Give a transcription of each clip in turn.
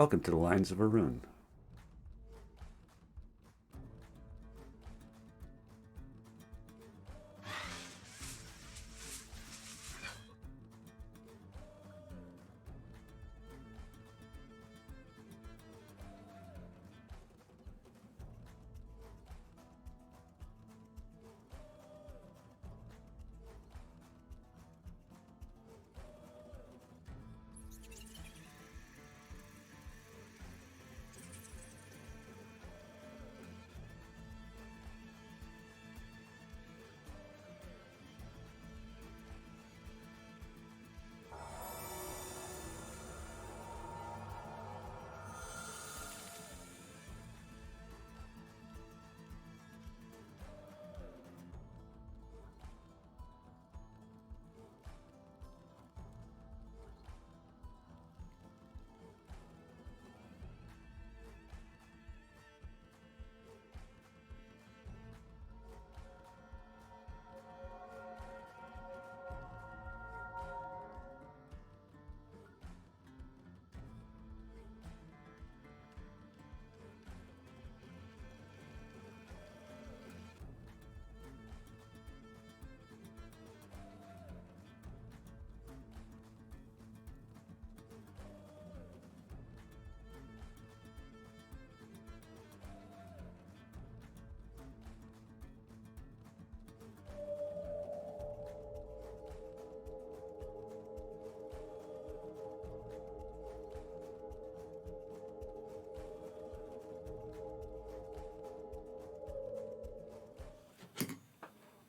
Welcome to the Lines of Arun.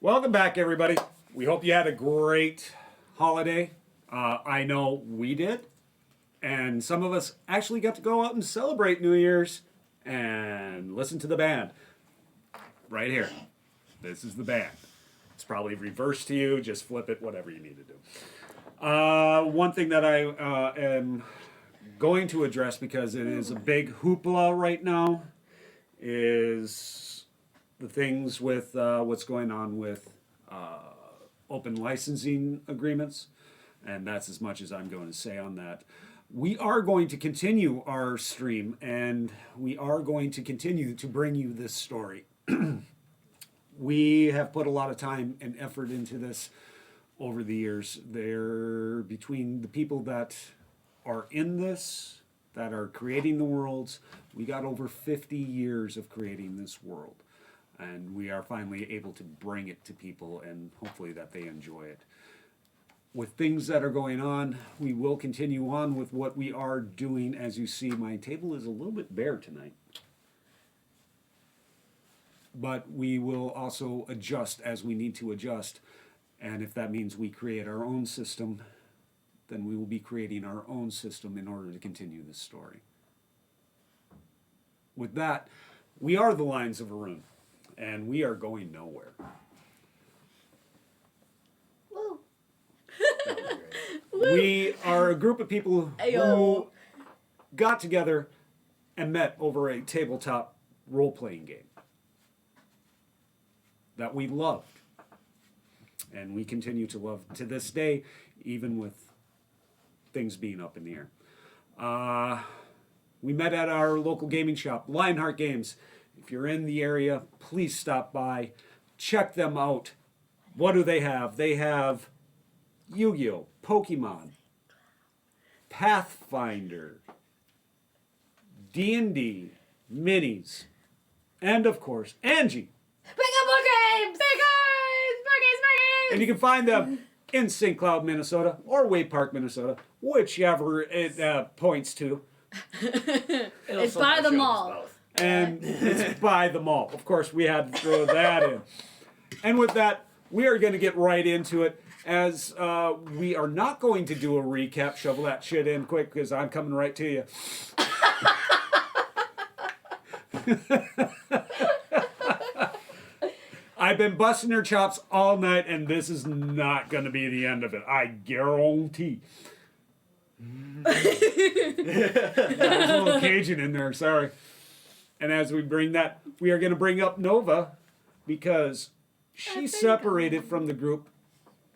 Welcome back, everybody. We hope you had a great holiday. I know we did. And some of us actually got to go out and celebrate New Year's and listen to the band. Right here. This is the band. It's probably reversed to you. Just flip it, whatever you need to do. One thing that I am going to address, because it is a big hoopla right now, is the things with what's going on with open licensing agreements, and that's as much as I'm going to say on that. We are going to continue our stream, and we are going to continue to bring you this story. We have put a lot of time and effort into this over the years. They're between the people that are in this, that are creating the worlds. We got over 50 years of creating this world. And we are finally able to bring it to people, and hopefully that they enjoy it. With things that are going on, we will continue on with what we are doing. As you see, my table is a little bit bare tonight. But we will also adjust as we need to adjust. And if that means we create our own system, then we will be creating our own system in order to continue this story. With that, we are the Lines of Arun. And we are going nowhere. Woo. We are a group of people who got together and met over a tabletop role-playing game that we loved. And we continue to love to this day, even with things being up in the air. We met at our local gaming shop, Lionheart Games. If you're in the area, please stop by. Check them out. What do they have? They have Yu-Gi-Oh!, Pokemon, Pathfinder, D&D, minis, and of course, Angie. Pick up board games! Board games! And you can find them in St. Cloud, Minnesota, or Wade Park, Minnesota, whichever it points to. It's by the mall. And it's by the mall. Of course, we had to throw that in. And with that, we are going to get right into it, as we are not going to do a recap. Shovel that shit in quick, because I'm coming right to you. I've been busting your chops all night, and this is not going to be the end of it. I guarantee. There's a little Cajun in there, sorry. And as we bring that, we are going to bring up Nova, because she separated from the group,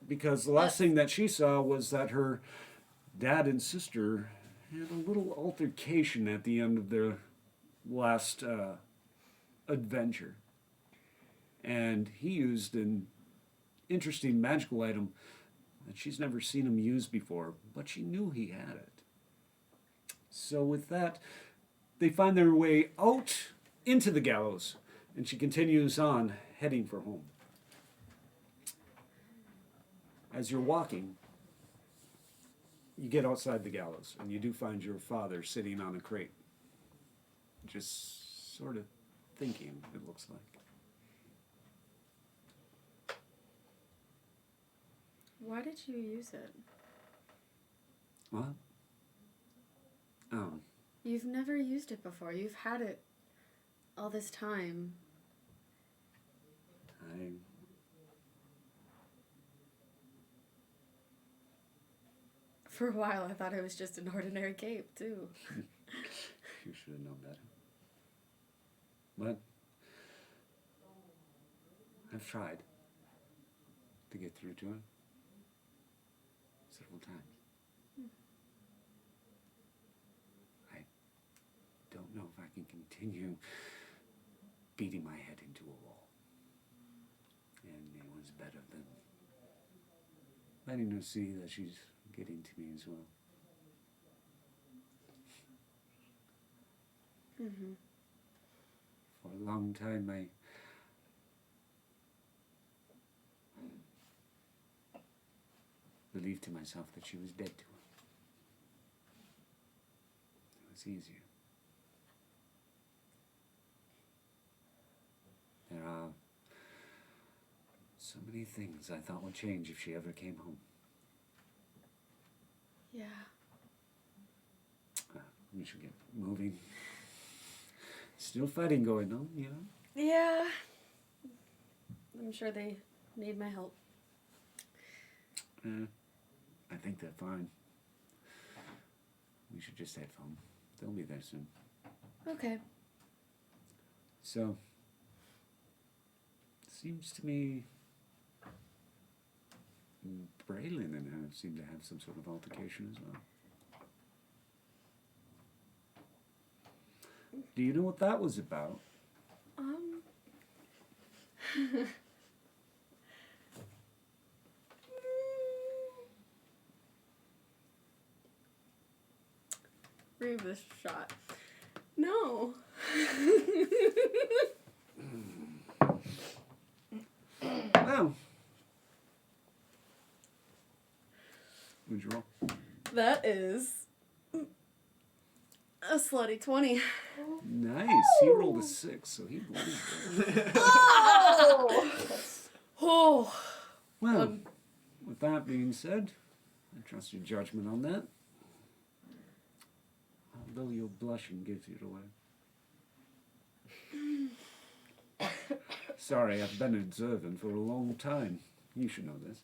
because the last thing that she saw was that her dad and sister had a little altercation at the end of their last adventure. And he used an interesting magical item that she's never seen him use before, but she knew he had it. So with that, they find their way out into the gallows, and she continues on, heading for home. As you're walking, you get outside the gallows, and you do find your father sitting on a crate. Just sort of thinking, it looks like. Why did you use it? What? You've never used it before. You've had it all this time. For a while, I thought it was just an ordinary cape, too. You should have known better. But I've tried to get through to him several times. I don't know if I can continue beating my head into a wall. And it was better than letting her see that she's getting to me as well. Mm-hmm. For a long time, I believed to myself that she was dead to him. It was easier. There are so many things I thought would change if she ever came home. Yeah. We should get moving. Still fighting going on, you know? Yeah. I'm sure they need my help. I think they're fine. We should just head home. They'll be there soon. Okay. So, seems to me Braylon and her seem to have some sort of altercation as well. Do you know what that was about? Read this shot. No. Oh. What'd you roll? That is a slutty 20. Nice. He rolled a 6, so he believed it. Oh. Well, with that being said, I trust your judgment on that. Although your blushing gives it away. Sorry, I've been observant for a long time. You should know this.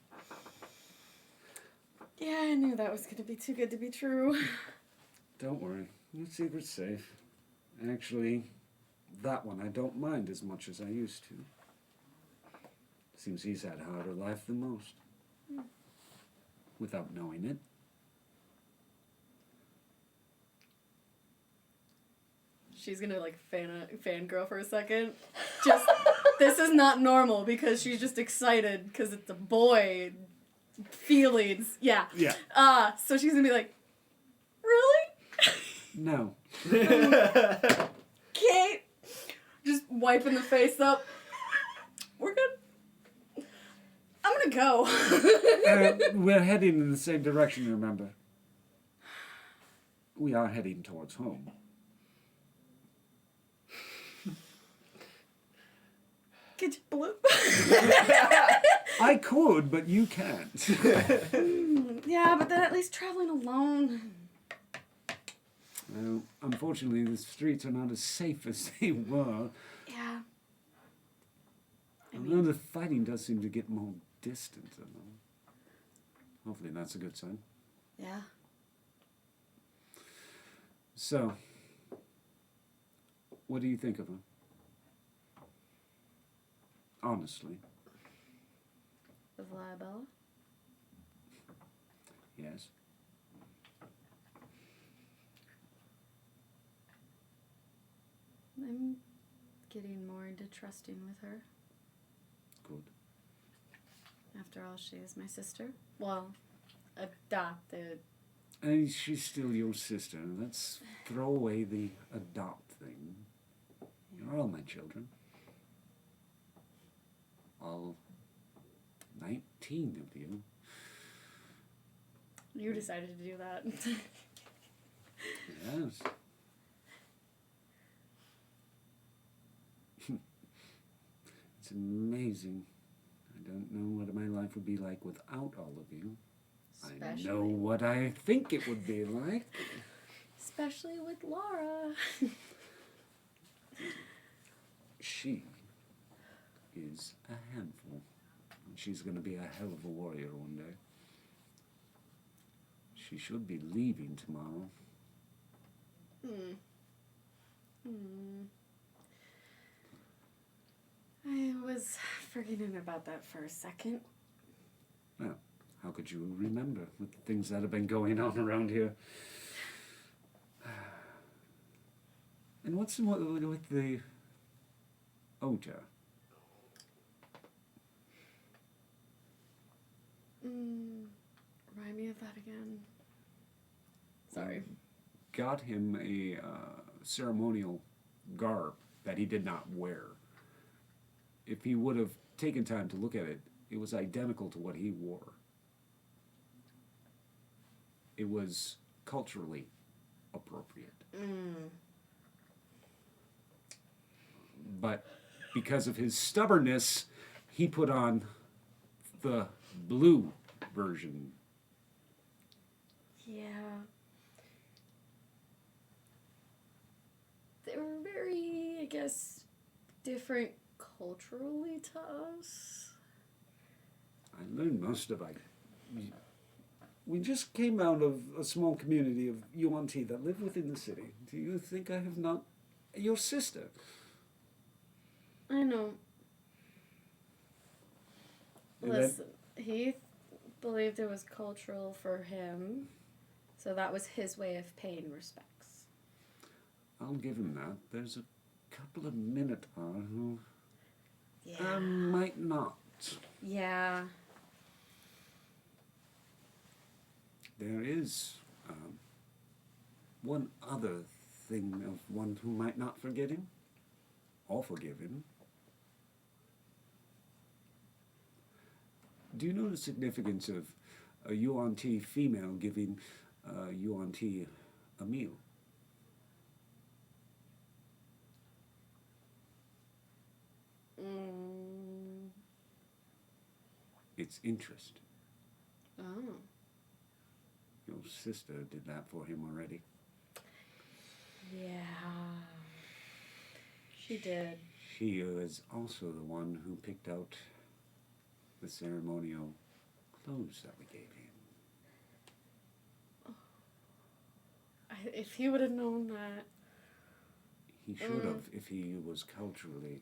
Yeah, I knew that was going to be too good to be true. Don't worry. Your secret's safe. Actually, that one I don't mind as much as I used to. Seems he's had a harder life than most. Without knowing it. She's gonna like fangirl for a second. Just this is not normal because she's just excited because it's a boy. Feelings, yeah. Yeah. So she's gonna be like, really? No. Kate, just wiping the face up. We're good. I'm gonna go. We're heading in the same direction, remember? We are heading towards home. Get your blue. I could, but you can't. Yeah, but then at least traveling alone. Well, unfortunately, the streets are not as safe as they were. Yeah. Although the fighting does seem to get more distant. Hopefully that's a good sign. Yeah. So, what do you think of him? Honestly. Of Liabella? Yes. getting more into trusting with her. Good. After all, she is my sister. Well, adopted. And she's still your sister. Let's throw away the adopt thing. You're all my children. All 19 of you. You decided to do that. Yes. It's amazing. I don't know what my life would be like without all of you. I know what I think it would be like. Especially with Laura. She is a handful. She's going to be a hell of a warrior one day. She should be leaving tomorrow. I was forgetting about that for a second. Well, how could you remember with the things that have been going on around here? And what's with the Ota? Remind me of that again. Sorry. Got him a ceremonial garb that he did not wear. If he would have taken time to look at it, it was identical to what he wore. It was culturally appropriate. But because of his stubbornness, he put on the blue version. Yeah. They were very, I guess, different culturally to us. I learned most of it. We just came out of a small community of UNT that live within the city. Do you think I have not... Your sister. I know. And Listen, he believed it was cultural for him, so that was his way of paying respects. I'll give him that. There's a couple of Minotaur who Yeah. might not. Yeah. There is one other thing of one who might not forget him or forgive him. Do you know the significance of a UNT female giving UNT a meal? It's interest. Oh. Your sister did that for him already. Yeah. She did. She is also the one who picked out the ceremonial clothes that we gave him. If he would have known that. He should have, if he was culturally.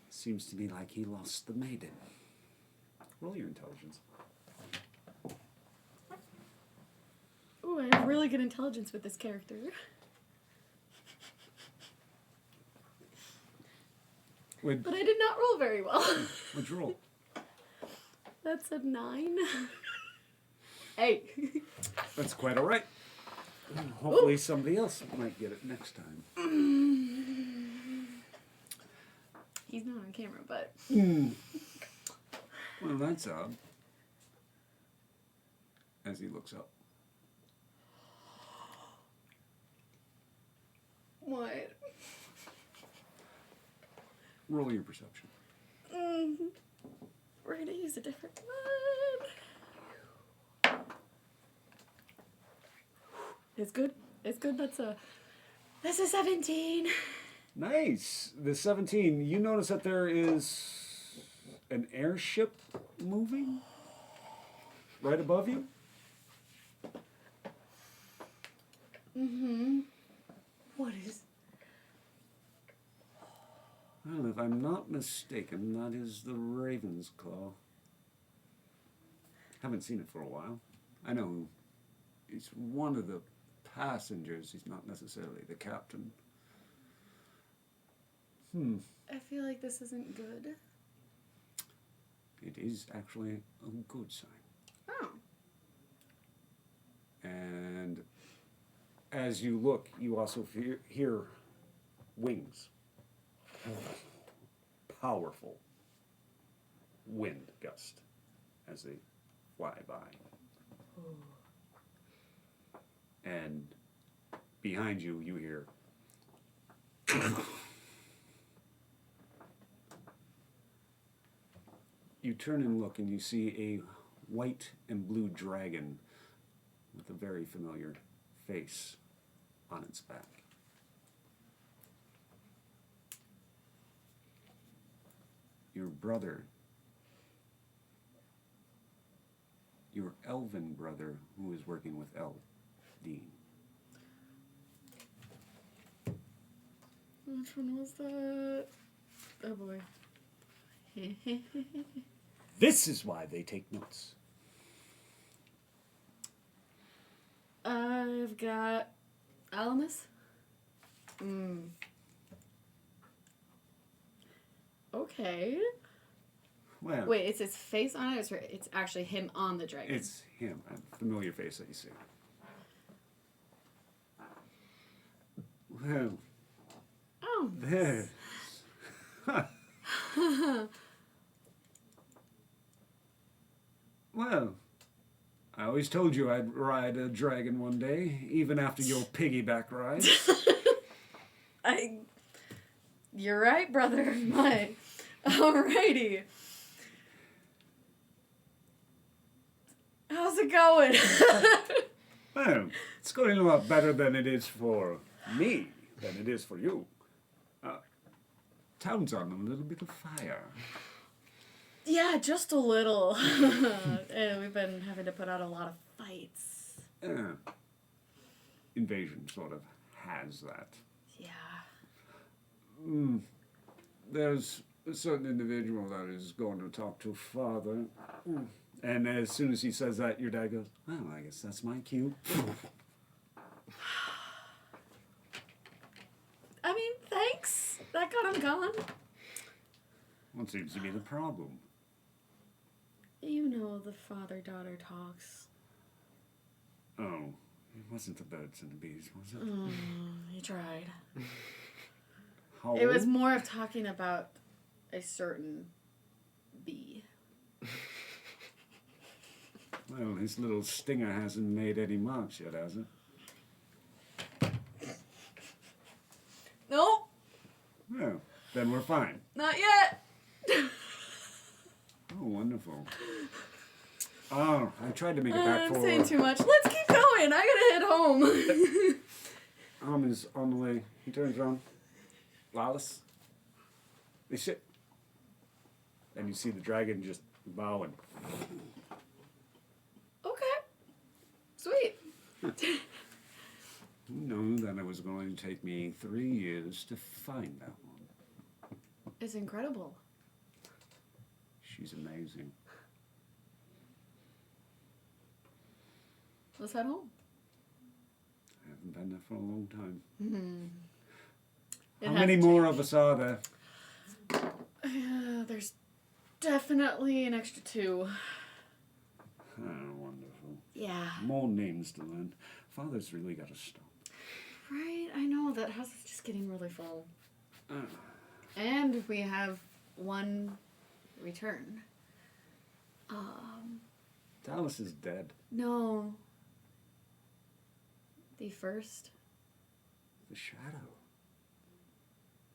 Seems to me like he lost the maiden. Roll your intelligence. Ooh, I have really good intelligence with this character. But I did not roll very well. What'd you roll? That's a 9. Hey. That's quite all right. Hopefully somebody else might get it next time. He's not on camera, but... Well, that's odd. As he looks up. What? Roll your perception. We're gonna use a different one. It's good. It's good. That's a 17. Nice. The 17. You notice that there is an airship moving right above you. What is? Well, if I'm not mistaken, that is the Raven's Claw. Haven't seen it for a while. I know who He's one of the passengers. He's not necessarily the captain. I feel like this isn't good. It is actually a good sign. Oh. And as you look, you also hear wings. Powerful wind gust as they fly by. And behind you, you hear. You turn and look, and you see a white and blue dragon with a very familiar face on its back. Your brother, your elven brother, who is working with Dean. Which one was that? Oh boy. This is why they take notes. I've got Alamus. Okay. Well, Wait, it's his face on it, or it's actually him on the dragon? it's him, a familiar face that you see. Well, Oh. there. Well, I always told you I'd ride a dragon one day, even after your piggyback ride. You're right, brother. My. Alrighty. How's it going? Well, it's going a lot better than it is for me, than it is for you. Town's on a little bit of fire. Yeah, just a little. And we've been having to put out a lot of fights. Invasion sort of has that. Yeah. There's a certain individual that is going to talk to father. And as soon as he says that, your dad goes, well, I guess that's my cue. I mean, thanks. That got him gone. What seems to be the problem? You know the father-daughter talks. Oh, it wasn't the birds and the bees, was it? You tried. How It was old? more of talking about a certain bee. Well, his little stinger hasn't made any marks yet, has it? Nope, Well, then we're fine. not yet. Oh, wonderful. Oh, I tried to make it back I'm for... saying too much. Let's keep going. I gotta head home. Is on the way. He turns around. Lawless. They sit. And you see the dragon just bowing. Okay. Sweet. Who knew that it was going to take me 3 years to find that one? It's incredible. She's amazing. Let's head home. I haven't been there for a long time. It How has many to more change. of us are there? There's definitely an extra 2. Oh, wonderful. Yeah. More names to learn. Father's really got to stop. Right, I know. That house is just getting really full. And we have one return. Dallas is dead. No. The first, The shadow.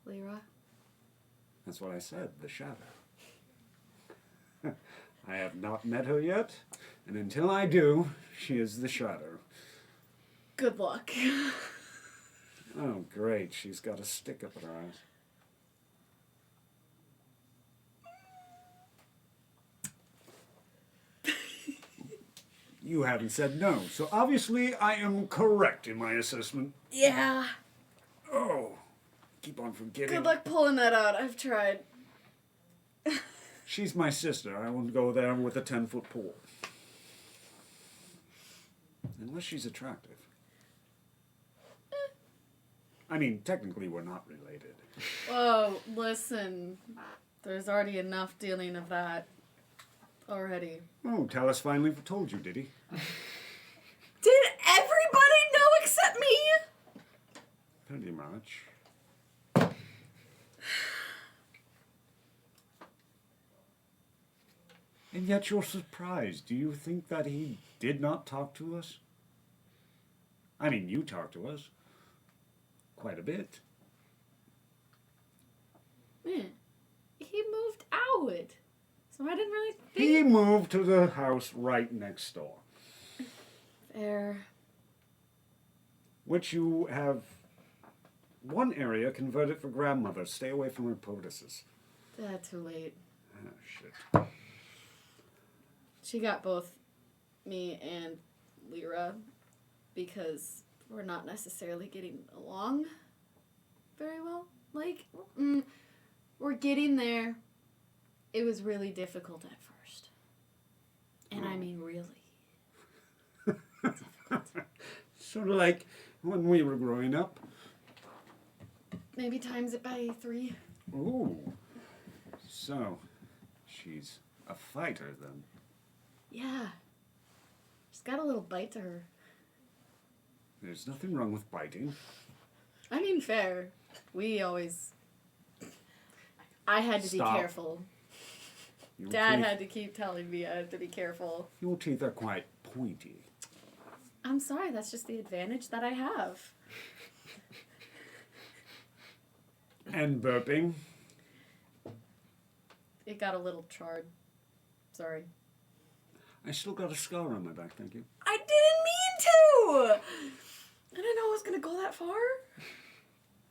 Lyra. That's what I said, the shadow. I have not met her yet, and until I do, she is the shadow. Good luck. Oh, great, she's got a stick up her ass. You haven't said no, so obviously I am correct in my assessment. Yeah. Oh, keep on forgetting. Good luck pulling that out. I've tried. She's my sister. I won't go there with a 10-foot pole. And Unless she's attractive. I mean, technically we're not related. Whoa, listen. There's already enough dealing of that already. Oh, Talos finally told you, did he? Did everybody know except me? Pretty much. And yet you're surprised. Do you think that he did not talk to us? I mean, you talked to us. Quite a bit. Man, he moved out. So I didn't really He think. moved to the house right next door, Fair. which you have one area converted for grandmother. Stay away from her potuses. Too late. Oh, shit. She got both me and Lyra because we're not necessarily getting along very well. Like, we're getting there. It was really difficult at first. And I mean really. Sort of like when we were growing up. Maybe times it by 3. Ooh. So, she's a fighter then. Yeah. She's got a little bite to her. There's nothing wrong with biting. I mean, fair. I had to Stop. be careful. Your Dad teeth, had to keep telling me I had to be careful. Your teeth are quite pointy. I'm sorry, that's just the advantage that I have. And burping. It got a little charred. Sorry. I still got a scar on my back, thank you. I didn't mean to! I didn't know it was gonna go that far.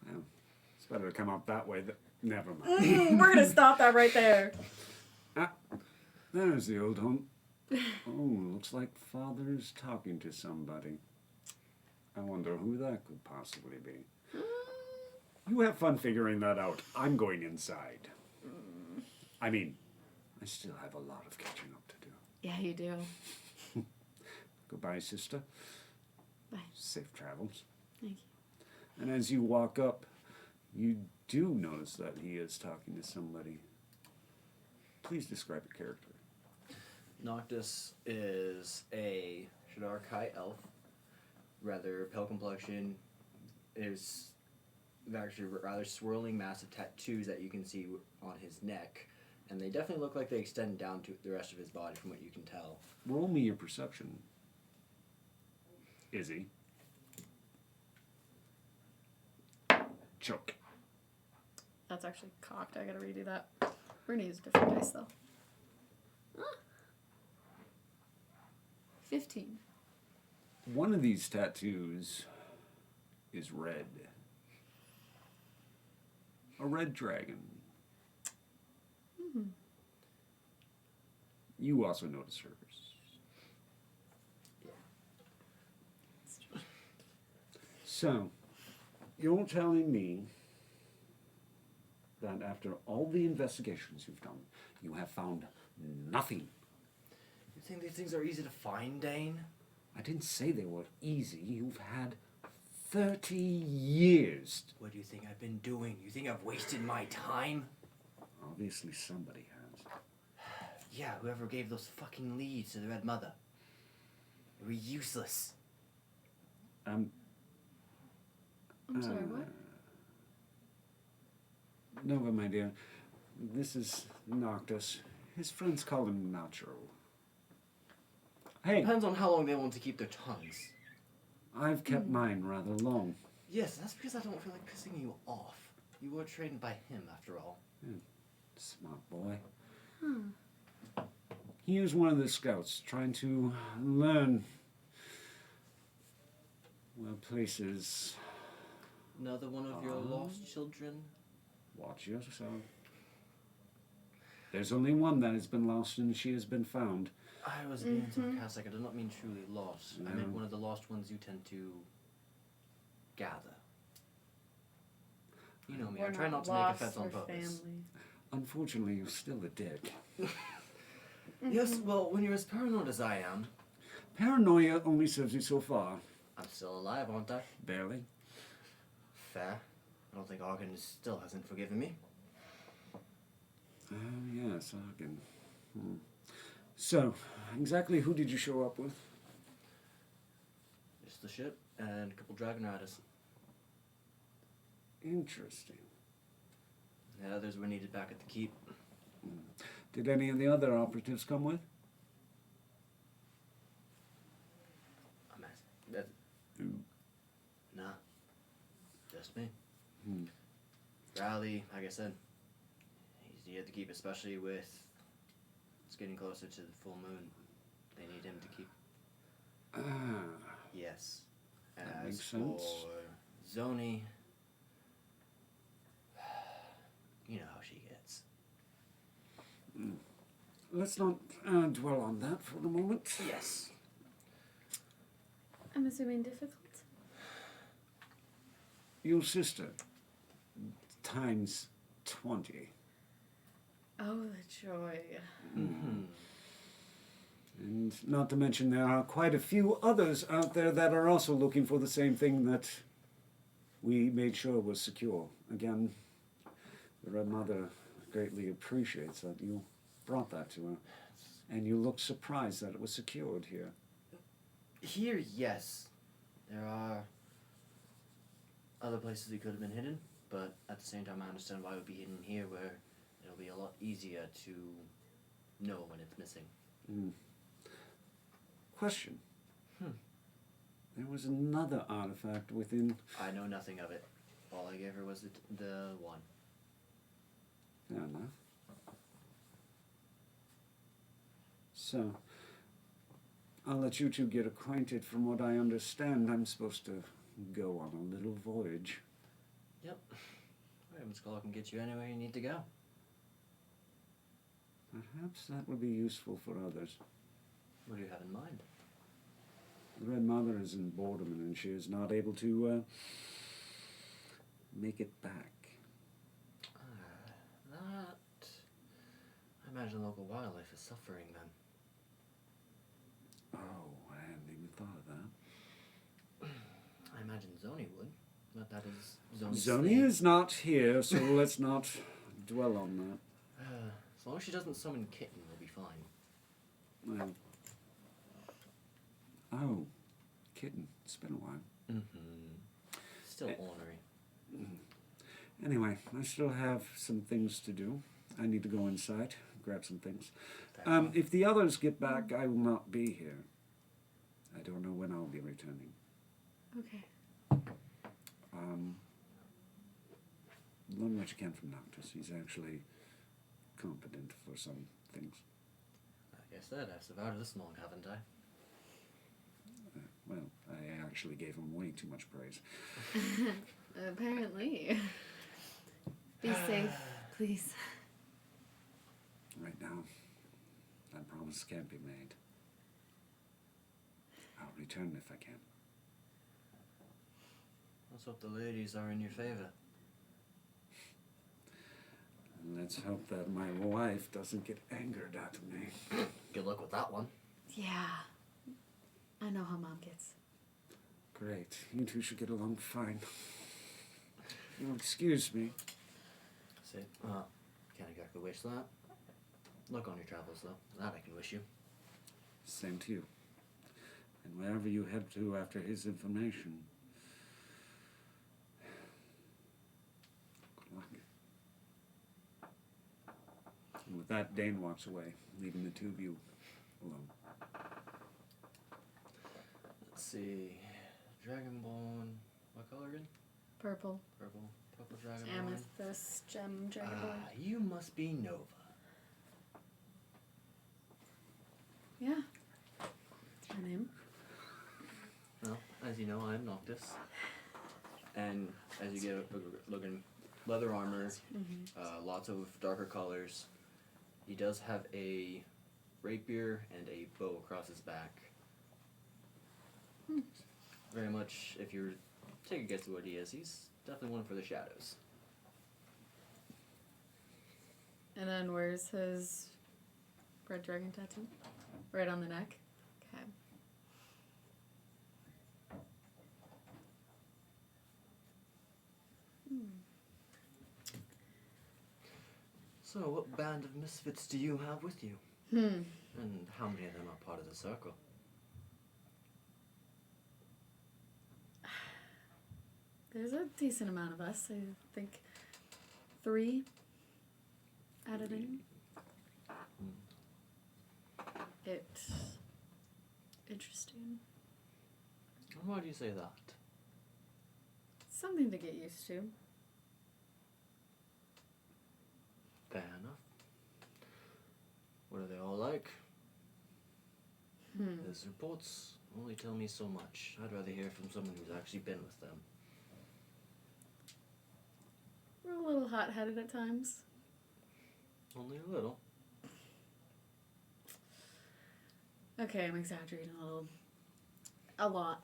Well, it's better to come out that way. Never mind. We're gonna stop that right there. Ah, there's the old home. Oh, looks like Father's talking to somebody. I wonder who that could possibly be. You have fun figuring that out. I'm going inside. I mean, I still have a lot of catching up to do. Yeah, you do. Goodbye, sister. Bye. Safe travels. Thank you. And as you walk up, you do notice that he is talking to somebody. Please describe your character. Noctis is a Shadar-Kai elf, rather pale complexion, is actually rather swirling massive tattoos that you can see on his neck, and they definitely look like they extend down to the rest of his body from what you can tell. Roll me your perception. Izzy. Choke. That's actually cocked. I gotta redo that. We're gonna use different dice though. 15. One of these tattoos is red. A red dragon. You also notice hers. So, you're telling me that after all the investigations you've done, you have found nothing. You think these things are easy to find, Dane? I didn't say they were easy. You've had 30 years. What do you think I've been doing? You think I've wasted my time? Obviously somebody has. Yeah, whoever gave those fucking leads to the Red Mother. They were useless. I'm sorry, what? Nova, my dear. This is Noctis. His friends call him Nacho. Hey, Depends on how long they want to keep their tongues. I've kept mine rather long. Yes, that's because I don't feel like pissing you off. You were trained by him, after all. Smart boy. He was one of the scouts trying to learn, well, places. Another one of your lost children? Watch yourself. There's only one that has been lost and she has been found. I was being sarcastic. I did not mean truly lost. I meant No. one of the lost ones you tend to gather. You know me. I try not to make offense on purpose. Unfortunately, you're still a dick. Yes, well, when you're as paranoid as I am, Paranoia only serves you so far. I'm still alive, aren't I? Barely. Fair. I don't think Arkin still hasn't forgiven me. Oh, yes, Arkin. So, exactly who did you show up with? Just the ship and a couple dragon riders. Interesting. The others were needed back at the keep. Did any of the other operatives come with? I'm asking. That, nah. Just me. Riley, like I said, he's near the keep, especially with it's getting closer to the full moon. They need him to keep. Yes. That As makes sense. for Zoni, you know how she gets. Let's not dwell on that for the moment. Yes. I'm assuming difficult. Your sister, times 20. Oh, the joy. And not to mention there are quite a few others out there that are also looking for the same thing that we made sure was secure. Again, the Red Mother greatly appreciates that you brought that to her. And you look surprised that it was secured here. Here, yes. There are other places it could have been hidden, but at the same time I understand why it would be hidden here where it'll be a lot easier to know when it's missing. Question. There was another artifact within... I know nothing of it. All I gave her was the one. Fair enough. So, I'll let you two get acquainted. From what I understand, I'm supposed to go on a little voyage. Yep. Raven's Call can get you anywhere you need to go. Perhaps that would be useful for others. What do you have in mind? The Red Mother is in Boardman and she is not able to make it back. That... I imagine local wildlife is suffering then. Oh, I hadn't even thought of that. I imagine Zoni would, but that is Zoni's Zoni slave. is not here, so let's not dwell on that. As long as she doesn't summon Kitten, we'll be fine. Well, oh, Kitten. It's been a while. Still ornery. Anyway, I still have some things to do. I need to go inside, grab some things. Fair enough. If the others get back, I will not be here. I don't know when I'll be returning. Okay. Learn what you can from Noctis. He's actually competent for some things. Like I said, I've survived this long, haven't I? Well, I actually gave him way too much praise. Apparently. Be safe, please. Right now, that promise can't be made. I'll return if I can. Let's hope the ladies are in your favor. And let's hope that my wife doesn't get angered at me. Good luck with that one. Yeah. I know how Mom gets. Great. You two should get along fine. You'll excuse me. Say, can't exactly wish that. Luck on your travels, though. That I can wish you. Same to you. And wherever you head to after his information, good luck. And with that, Dane walks away, leaving the two of you alone. Let's see. Dragonborn. What color again? Purple. Purple. Purple Dragonborn. Amethyst gem dragonborn. You must be Nova. Yeah. That's my name. Well, as you know, I'm Noctis. And as you get a look in leather armor, lots of darker colors. He does have a rapier and a bow across his back. Very much, if you take a guess at what he is, he's definitely one for the shadows. And then where's his red dragon tattoo? Right on the neck? Okay. So, what band of misfits do you have with you? Hmm. And how many of them are part of the circle? There's a decent amount of us. I think 3 added in. It's interesting. And why do you say that? Something to get used to. Fair enough. What are they all like? Hmm. Those reports only tell me so much. I'd rather hear from someone who's actually been with them. We're a little hot-headed at times. Only a little. Okay, I'm exaggerating a little. A lot.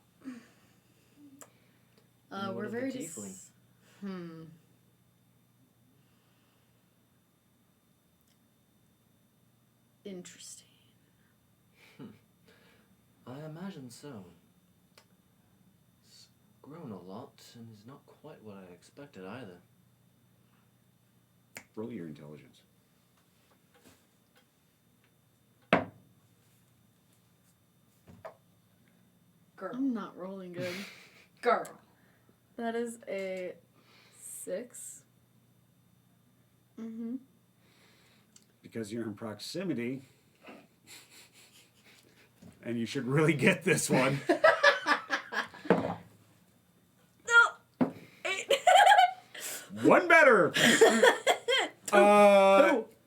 And what We're of the very tiefling? Interesting. I imagine so. It's grown a lot and is not quite what I expected either. Roll your intelligence. Girl. I'm not rolling good. Girl. That is a 6. Mm-hmm. Because you're in proximity, and you should really get this one. No! 8! One better!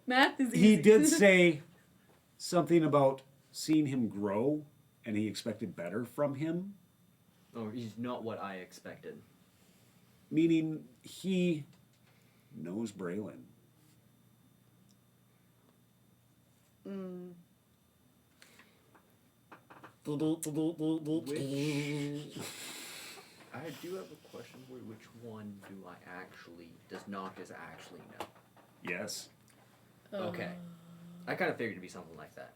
Math is easy. He did say something about seeing him grow, and he expected better from him. Or he's not what I expected. Meaning he knows Braylon. I do have a question for you. Which one does Noctis actually know? Yes. Okay. I kind of figured it'd be something like that.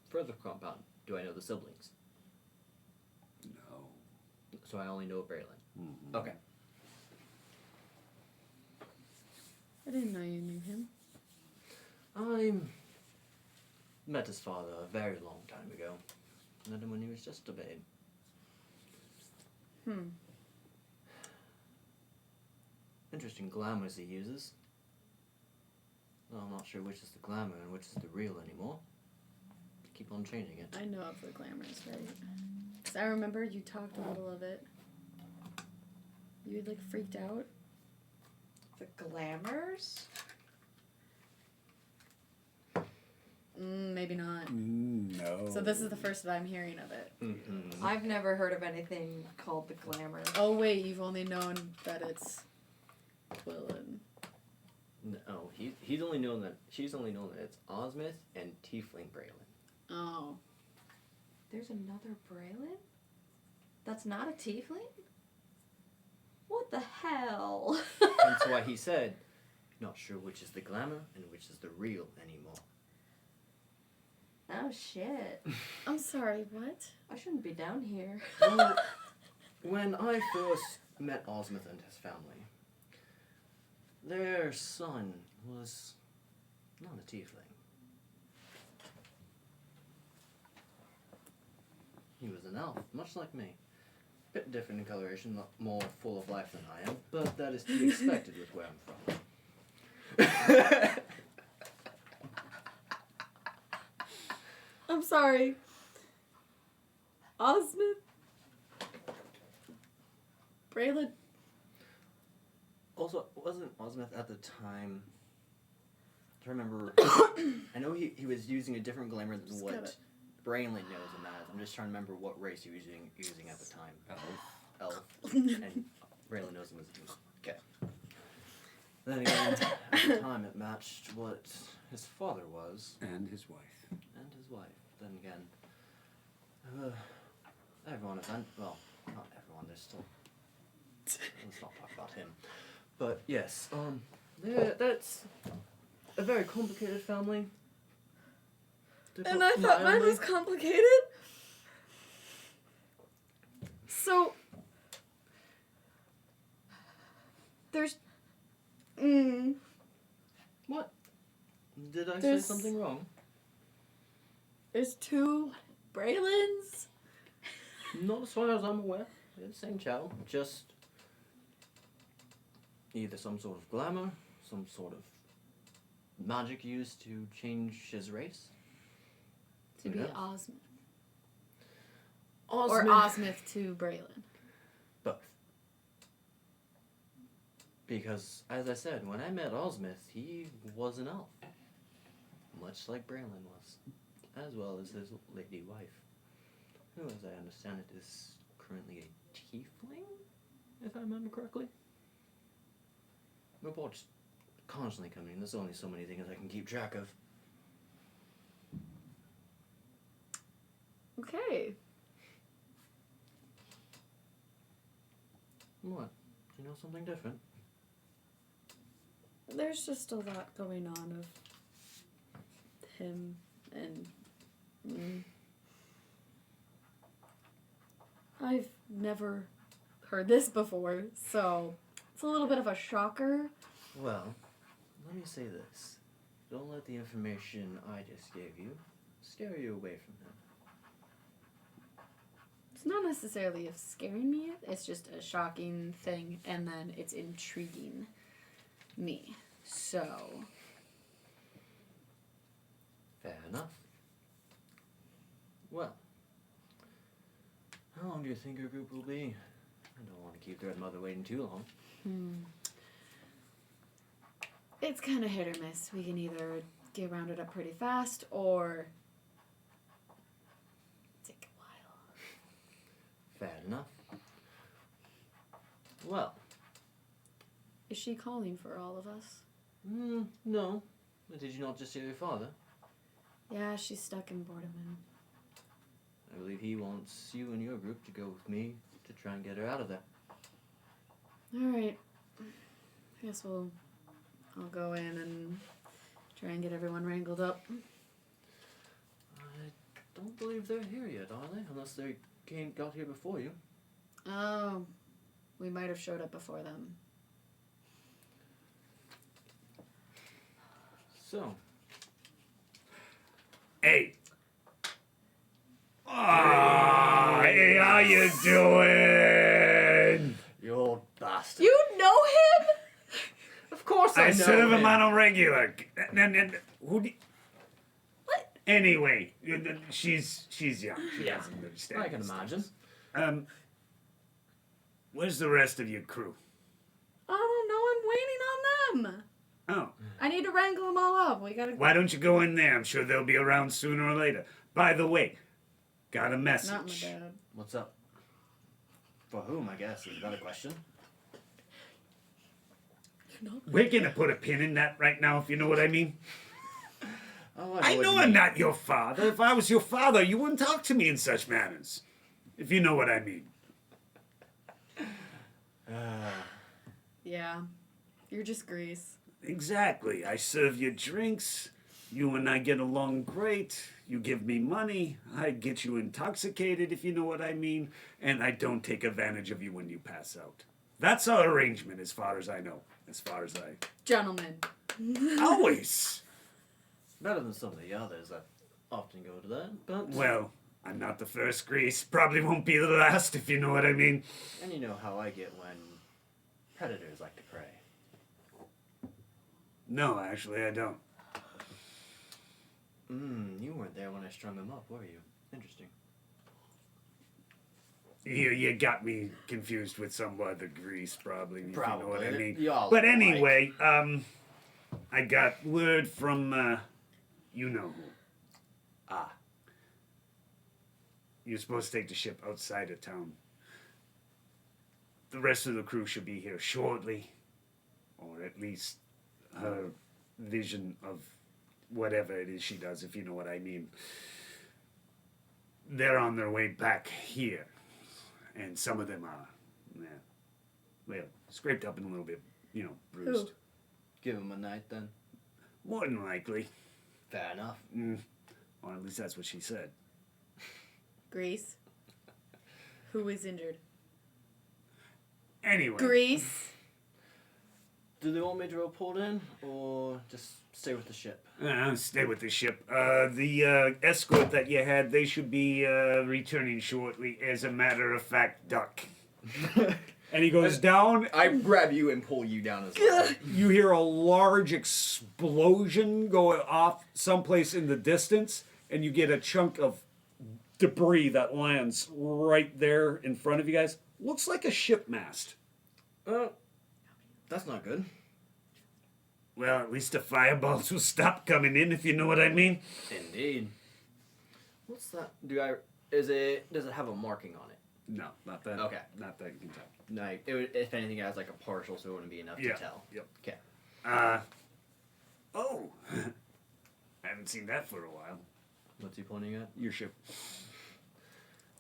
Further compound, do I know the siblings? No. So I only know Braylon. Mm-hmm. Okay. I didn't know you knew him. I met his father a very long time ago. Met him when he was just a babe. Interesting glamours he uses. Well, I'm not sure which is the glamour and which is the real anymore. Keep on changing it. I know of the glamours, right? Because I remember you talked a little of it. You had, like, freaked out. The glamours? Maybe not. No. So this is the first that I'm hearing of it. Mm-hmm. I've never heard of anything called the glamour. Oh, wait, you've only known that it's Twillin. No, she's only known that it's Osmith and Tiefling Braylon. Oh. There's another Braylon? That's not a tiefling? What the hell? That's why he said, not sure which is the glamour and which is the real anymore. Oh shit. I'm sorry, what? I shouldn't be down here. Well, when I first met Osmith and his family, their son was not a tiefling. He was an elf, much like me. Bit different in coloration, more full of life than I am, but that is to be expected with where I'm from. I'm sorry. Osmith? Braylon? Also, wasn't Osmith at the time... I remember... I know he was using a different glamour than what gotta- Braylon knows him as. I'm just trying to remember what race he was using at the time. Elf. And Braylon knows him as a okay. Then again, at the time it matched what his father was. And his wife. And his wife. Then again, everyone is, well, not everyone, there's still, let's not talk about him. But yes, that's a very complicated family. To And put I thought mine mildly. was complicated? So there's What? Did I say There's- something wrong? there's two Braylons. Not as far as I'm aware. They're the same child. Just either some sort of glamour, some sort of magic used to change his race. To be Yeah. Osmith. Or Osmith. Osmith to Braylon. Both. Because, as I said, when I met Osmith, he was an elf. Much like Braylon was. As well as his lady wife. Who, as I understand it, is currently a tiefling? If I remember correctly. Reports constantly coming in. There's only so many things I can keep track of. Okay. What? You know something different? There's just a lot going on of him and me. I've never heard this before, so it's a little bit of a shocker. Well, let me say this. Don't let the information I just gave you scare you away from him. It's not necessarily of scaring me, it's just a shocking thing, and then it's intriguing me. So, Fair enough. Well, how long do you think your group will be? I don't want to keep Thread Mother waiting too long. it's kind of hit or miss. We can either get rounded up pretty fast or take a while. Fair enough. Well, Is she calling for all of us? no. But did you not just hear your father? Yeah, she's stuck in Bordeman. I believe he wants you and your group to go with me to try and get her out of there. Alright. I guess I'll go in and try and get everyone wrangled up. I don't believe they're here yet, are they? Unless they got here before you. Oh, we might have showed up before them. So, Hey. Ah, hey, how you doing? you old bastard. You know him? Of course I know serve him him. on a regular. And who? What? Anyway, she's young. She Yeah, doesn't understand. I can these imagine. things. Where's the rest of your crew? I don't know. I'm waiting on them. Oh, I need to wrangle them all up. We gotta. why don't you go in there? I'm sure they'll be around sooner or later. By the way, got a Not my message. dad. What's up? For whom, I guess, is that a question? We're gonna put a pin in that right now, if you know what I mean. Oh, I what know you I'm mean. not your father. If I was your father, you wouldn't talk to me in such manners. If you know what I mean. Yeah. You're just grease. Exactly. I serve you drinks. You and I get along great. You give me money. I get you intoxicated, if you know what I mean. And I don't take advantage of you when you pass out. That's our arrangement, as far as I know. As far as I. Gentlemen. Always! Better than some of the others that often go to that, but... Well, I'm not the first grease. Probably won't be the last, if you know what I mean. And you know how I get when predators like to prey. No, actually, I don't. You weren't there when I strung him up, were you? Interesting. You got me confused with some other grease, probably, if you know what I Probably. mean. Y'all But alike. anyway, I got word from, you know who. Ah. You're supposed to take the ship outside of town. The rest of the crew should be here shortly. Or at least her vision of whatever it is she does, if you know what I mean. They're on their way back here. And some of them are, well, scraped up and a little bit, bruised. Who? Give him a night then. More than likely. Fair enough. Or at least that's what she said. Grease. Who is injured? Anyway. Grease. Do they want me to report in, or just stay with the ship? Stay with the ship. The escort that you had, they should be returning shortly. As a matter of fact, duck. And he goes down. I grab you and pull you down as well. You hear a large explosion go off someplace in the distance, and you get a chunk of debris that lands right there in front of you guys. Looks like a ship mast. That's not good. Well, at least the fireballs will stop coming in, if you know what I mean. Indeed. What's that? Does it have a marking on it? No, not that. Okay. Not that you can tell. Like, if anything, it has like a partial, so it wouldn't be enough to tell. Yep. Okay. Oh. I haven't seen that for a while. What's he pointing at? Your ship.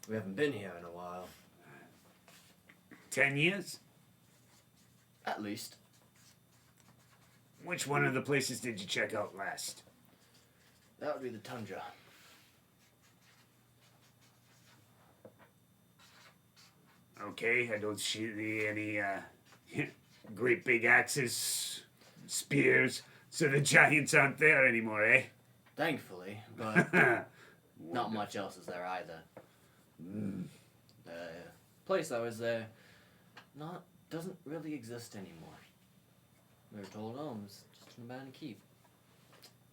We haven't been here in a while. 10 years? At least. Which one of the places did you check out last? That would be the Tundra. Okay, I don't see any great big axes, spears, so the giants aren't there anymore, eh? Thankfully, but not much else is there either. The place I was there doesn't really exist anymore. We were told, oh, it's just an abandoned keep.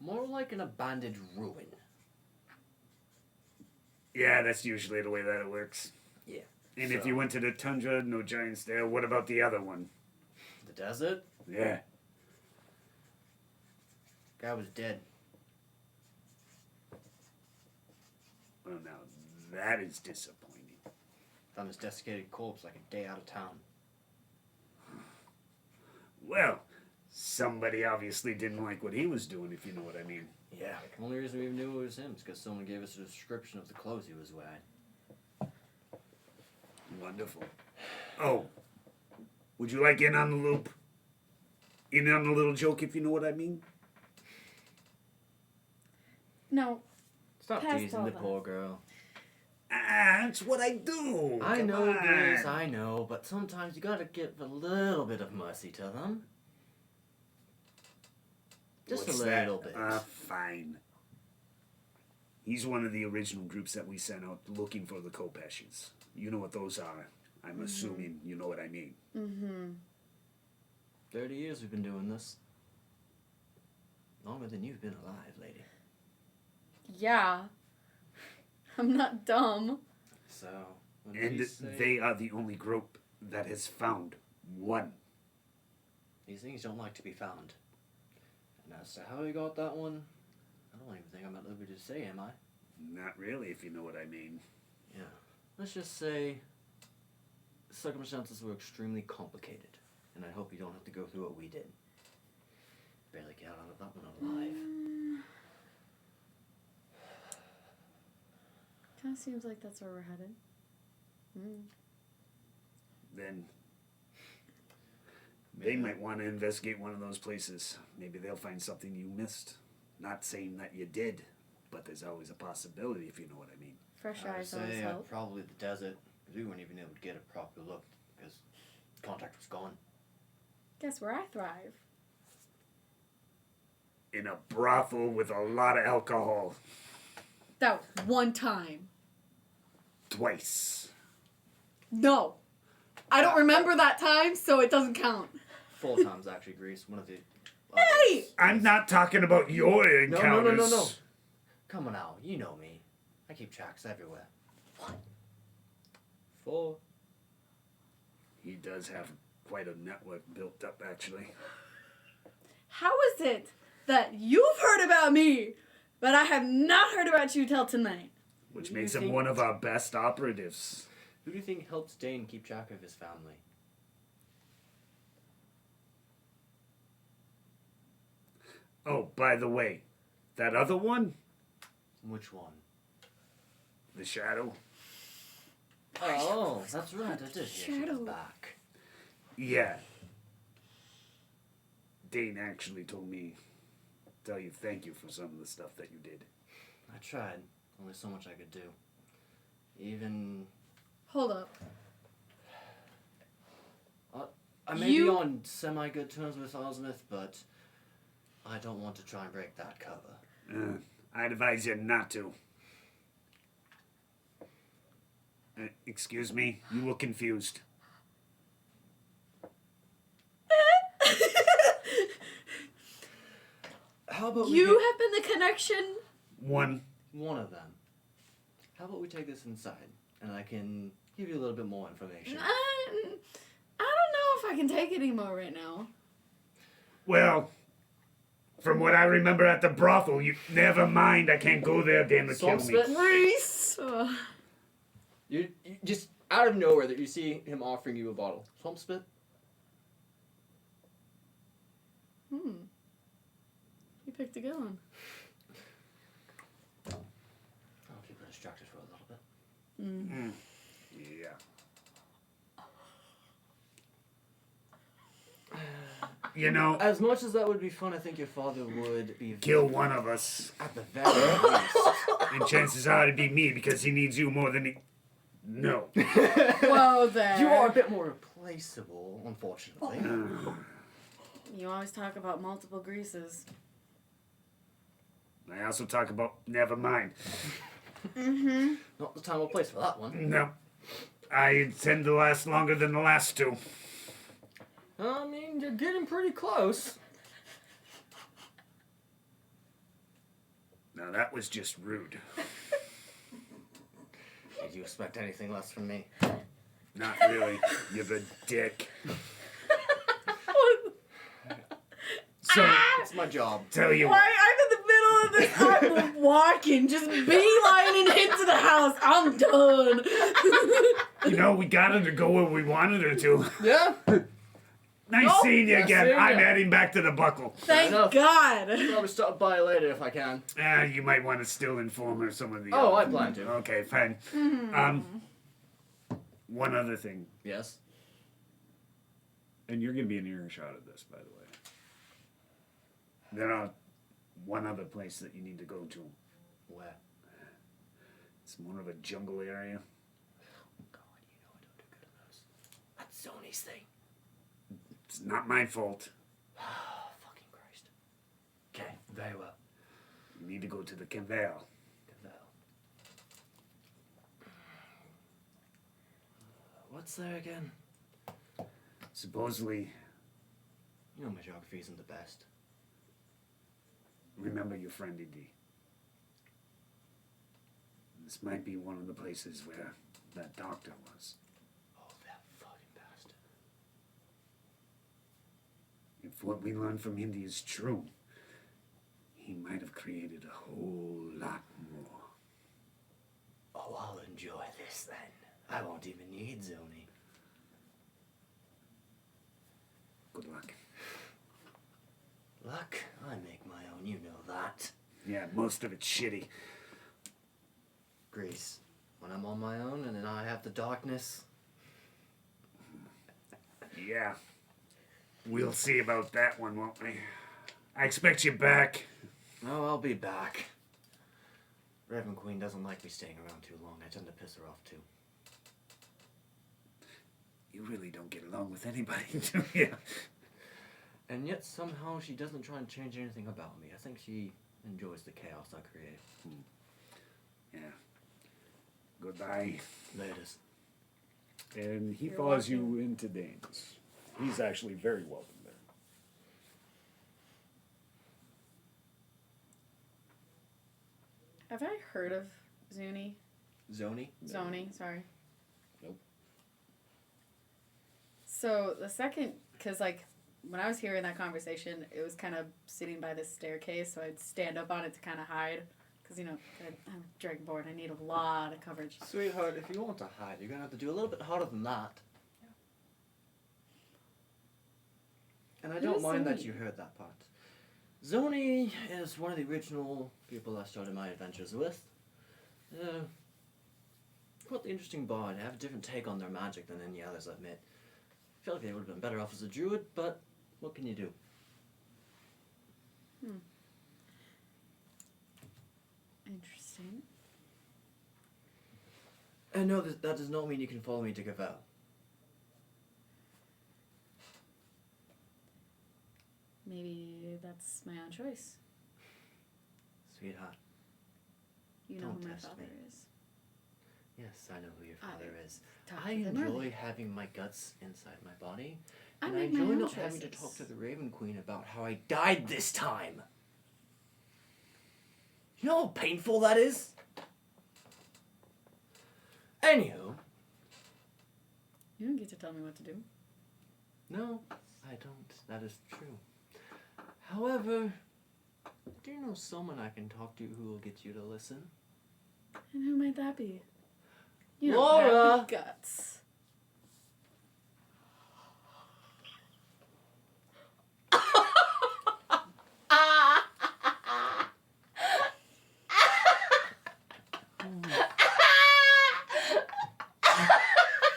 More like an abandoned ruin. Yeah, that's usually the way that it works. Yeah. And if you went to the tundra, no giants there. What about the other one? The desert? Yeah. Guy was dead. Well, now that is disappointing. Found his desiccated corpse like a day out of town. Well, somebody obviously didn't like what he was doing, if you know what I mean. Yeah. The only reason we even knew it was him is because someone gave us a description of the clothes he was wearing. Wonderful. Oh, would you like in on the loop? In on the little joke, if you know what I mean? No. Stop Past teasing all the that. poor girl. That's what I do. I Come know on. this, I know, but sometimes you gotta give a little bit of mercy to them. Just What's a that? little bit. Fine. He's one of the original groups that we sent out looking for the Kopeshes. You know what those are. I'm assuming you know what I mean. Mm-hmm. 30 years we've been doing this. Longer than you've been alive, lady. Yeah. I'm not dumb. So, what And you say? they are the only group that has found one. These things don't like to be found. And as to how he got that one, I don't even think I'm at liberty to say, am I? Not really, if you know what I mean. Yeah. Let's just say the circumstances were extremely complicated. And I hope you don't have to go through what we did. Barely get out of that one alive. Kind of seems like that's where we're headed. Then they might want to investigate one of those places. Maybe they'll find something you missed. Not saying that you did, but there's always a possibility, if you know what I mean. Fresh I would eyes always say help. probably the desert, because we weren't even able to get a proper look, because contact was gone. Guess where I thrive. In a brothel with a lot of alcohol. That was one time. Twice. No. I don't remember that time, so it doesn't count. 4 times actually, Grease. One of the. Hey! I'm not talking about your No, encounters. no. Come on now, you know me. I keep tracks everywhere. 4. He does have quite a network built up, actually. How is it that you've heard about me, but I have not heard about you till tonight? Which Who do you makes him think- one of our best operatives. Who do you think helps Dane keep track of his family? Oh, by the way, that other one, Which one? the Shadow, Oh, that's right, I did hear she was Shadow. back. yeah. Dane actually told me, tell you thank you for some of the stuff that you did. I tried. Only so much I could do. Even... Hold up. I may be on semi-good terms with Osmith, but I don't want to try and break that cover. I'd advise you not to. Excuse me, you look confused. How about You we have been the connection. One. get one of them? How about we take this inside, and I can give you a little bit more information. I don't know if I can take any more right now. Well, from what I remember at the brothel, you never mind. I can't go there. Damn it, kill me. Swamp Reese. You just out of nowhere that you see him offering you a bottle. Swamp spit. You picked a good one. I'll keep her distracted for a little bit. Yeah. You know, As much as that would be fun, I think your father would be kill one of us, at the very least. and chances are it'd be me because he needs you more than he. No. Whoa there. You are a bit more replaceable, unfortunately. You always talk about multiple greases. I also talk about never mind. Not the time or place for that one. No. I tend to last longer than the last two. I mean, you're getting pretty close. Now that was just rude. Did you expect anything less from me? Not really. You're the dick. So, It's my job. tell you Why what. I'm in the middle of this? I'm walking, just beelining into the house. I'm done. You know, we got her to go where we wanted her to. Yeah? Nice Nope. seeing you Nice again. seeing I'm ya. heading back to the buckle. Thank enough. God. Probably stop by later if I can. You might want to still inform her some of the. Oh, I plan to. Okay, fine. One other thing, Yes? and you're going to be in earshot of this, by the way. There are one other place that you need to go to. Where? It's more of a jungle area. God, you know I don't do good at those. That's Sony's thing. It's not my fault. Oh, fucking Christ. Okay, very well. You need to go to the Canvel. What's there again? Supposedly, You know my geography isn't the best. remember your friend Indy. This might be one of the places where that doctor was. Oh, that fucking bastard. If what we learned from Indy is true, he might have created a whole lot more. Oh, I'll enjoy this then. I won't even need Zoni. Good luck. Luck? I make my own, you know that. Yeah, most of it's shitty. Grease. When I'm on my own and then I have the darkness. Yeah. We'll see about that one, won't we? I expect you back. Oh, I'll be back. Reverend Queen doesn't like me staying around too long. I tend to piss her off too. You really don't get along with anybody, do you? And yet somehow she doesn't try and change anything about me. I think she enjoys the chaos I create. Yeah. Goodbye. Latest. And he You're follows welcome. you into Dane's. He's actually very welcome there. Have I heard of Zuni? Zoni? Zoni, sorry. Nope. So the second, because like when I was hearing that conversation, it was kind of sitting by this staircase, so I'd stand up on it to kind of hide. Because, you know, I'm Dragonborn, I need a lot of coverage. Sweetheart, if you want to hide, you're gonna have to do a little bit harder than that. And I don't Who's mind that Zoni? you heard that part. Zoni is one of the original people I started my adventures with. Quite the interesting bard. I have a different take on their magic than any others, I admit. I feel like they would have been better off as a druid, but what can you do? Interesting. And no, that does not mean you can follow me to Gavel. maybe that's my own choice. Sweetheart, You know Don't who my test father me. is. yes, I know who your father is. Talked I to them enjoy earlier. having my guts inside my body. I And I make my enjoy own not having to talk choices. to the Raven Queen about how I died this time. You know how painful that is? Anywho, You don't get to tell me what to do. no, I don't. That is true. However, do you know someone I can talk to who will get you to listen? And who might that be? You Laura! don't have the guts.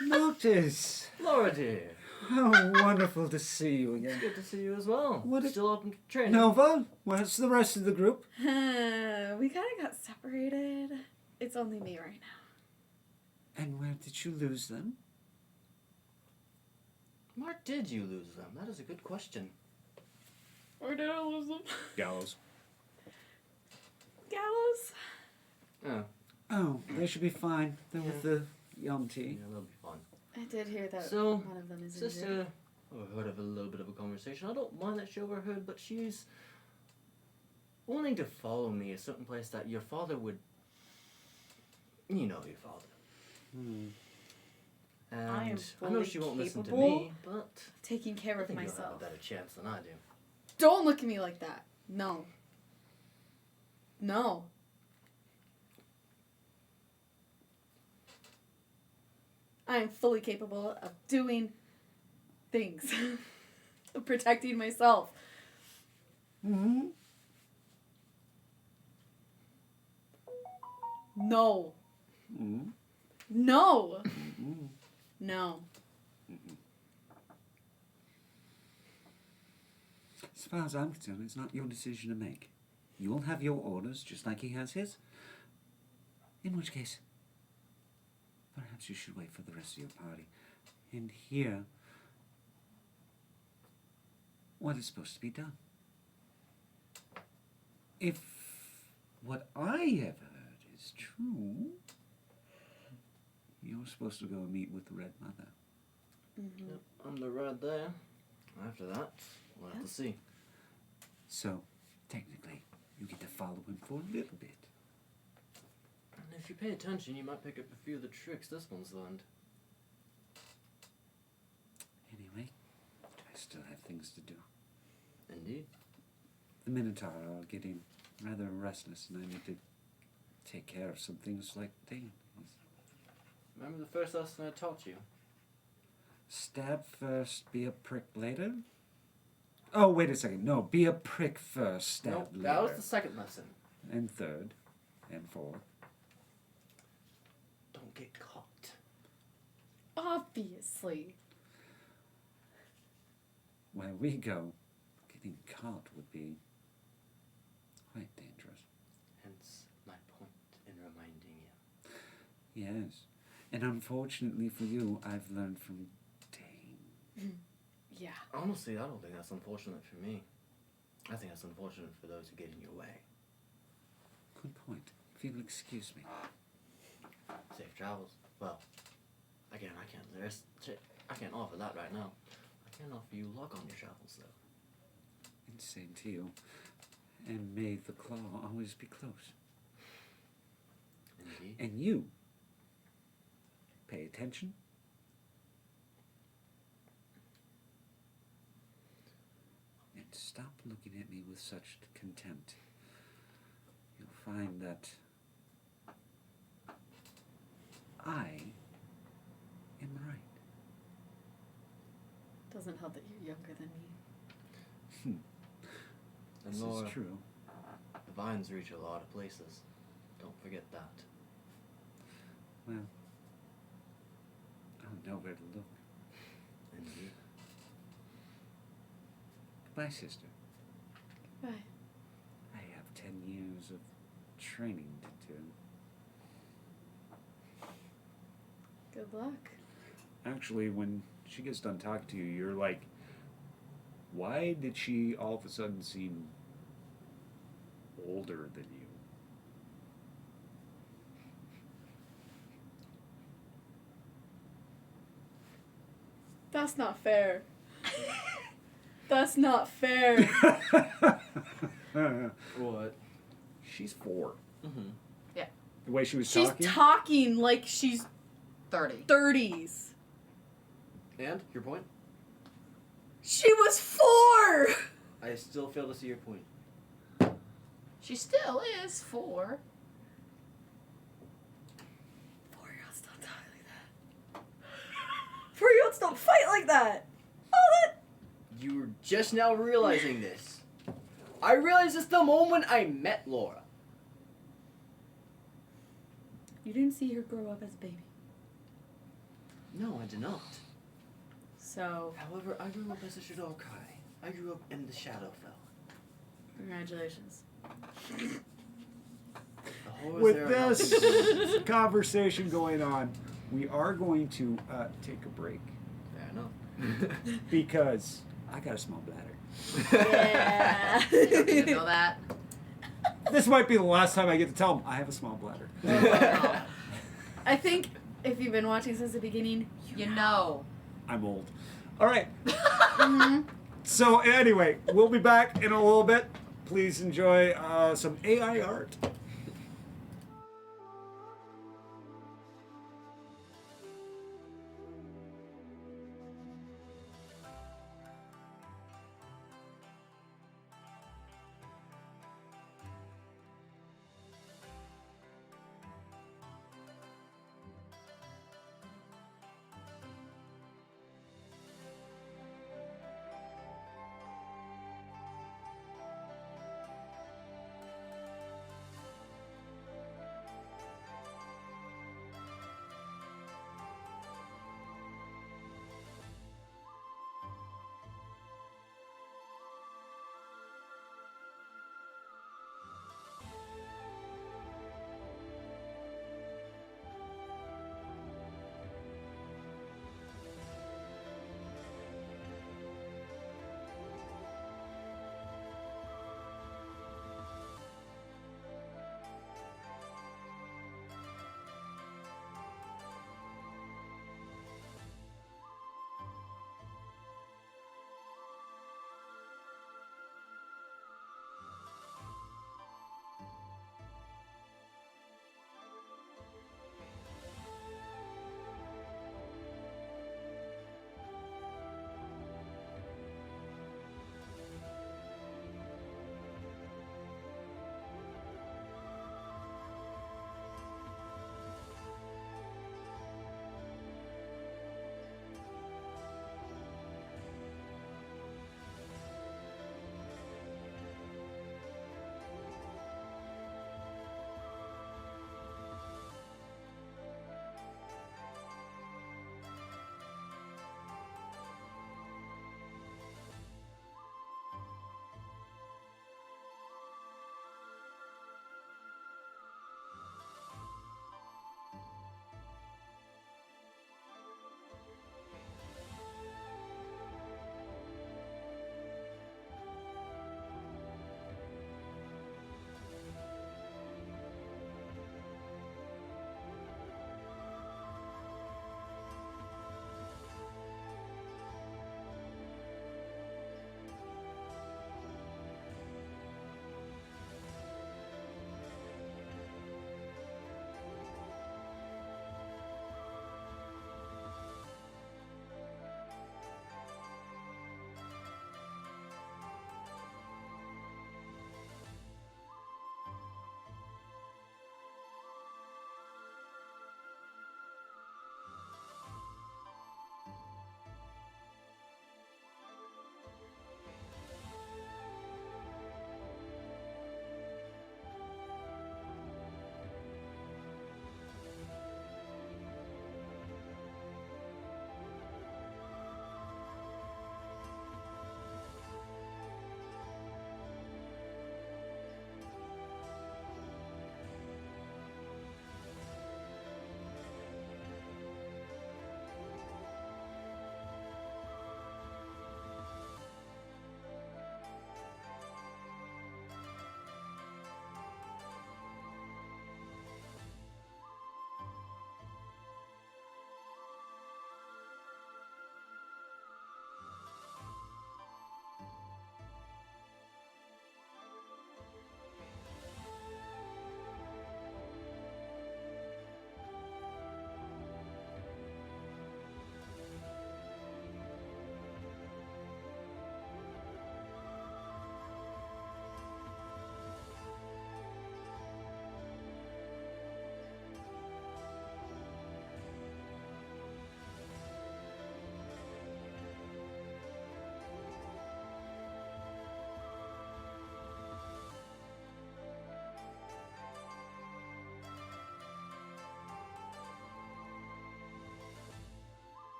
Noctis! Laura dear, How wonderful to see you again. good to see you as well. What a- Still up in training? Nova, where's the rest of the group? We kind of got separated. It's only me right now. And where did you lose them? Where did you lose them? That is a good question. Where did I lose them? Gallows. Gallows. Oh, Oh, they should be fine. They're with Yeah. the young yeah, tea. that'll be fun. I did hear that So, one of them is Sister injured. overheard of a little bit of a conversation. I don't mind that she overheard, but she's wanting to follow me a certain place that your father would. You know your father. Hmm. And I am I know fully she won't listen to capable me, but Taking care I of think you'll have a myself. better chance than I do. Don't look at me like that. No. No. I am fully capable of doing things. Of protecting myself. Mm-hmm. No. Mm-hmm. No. Mm-hmm. No. As far as I'm concerned, it's not your decision to make. You'll have your orders just like he has his. In which case, perhaps you should wait for the rest of your party and hear what is supposed to be done. If what I have heard is true, you're supposed to go and meet with the Red Mother. Mm-hmm. Yep, I'm the red there. After that, we'll have to see. So, technically, you get to follow him for a little bit. And if you pay attention, you might pick up a few of the tricks this one's learned. Anyway, I still have things to do. Indeed. The Minotaur are getting rather restless, and I need to take care of some things like Dane. Remember the first lesson I taught you? Stab first, be a prick later? Oh, wait a second. No, be a prick first, stab Nope, later. that was the second lesson. And third, and fourth. Don't get caught. Obviously. Where we go, getting caught would be quite dangerous. Hence my point in reminding you. Yes. And unfortunately for you, I've learned from Dane. Yeah. Honestly, I don't think that's unfortunate for me. I think that's unfortunate for those who get in your way. Good point. If you'll excuse me. Safe travels. Well, again, I can't offer that right now. I can offer you luck on your travels, though. And same to you. And may the claw always be close. Indeed. And you, pay attention. And stop looking at me with such contempt. You'll find that I am right. Doesn't help that you're younger than me. And This Laura, is true. the vines reach a lot of places. Don't forget that. Well, I'll know where to look. Indeed. Goodbye, sister. Bye. I have 10 years of training to do. Good luck. Actually, when she gets done talking to you, you're like Why did she all of a sudden seem older than you? That's not fair. That's not fair. What? She's 4. Mm-hmm. The way she was She's talking. talking like she's 30. 30s. And your point? She was 4! I still fail to see your point. She still is 4. 4-year-olds don't talk like that. 4-year-olds don't fight like that. Oh, that. You were just now realizing this. I realized this the moment I met Laura. You didn't see her grow up as a baby. No, I did not. So, However, I grew up as a Shadowkai. I grew up in the Shadowfell. congratulations. The horrors With there are this conversation going on, we are going to take a break Fair enough. because I got a small bladder. Yeah. You don't need to know that. This might be the last time I get to tell them I have a small bladder. I think if you've been watching since the beginning, You know. I'm old. All right. Mhm. So anyway, we'll be back in a little bit. Please enjoy some AI art.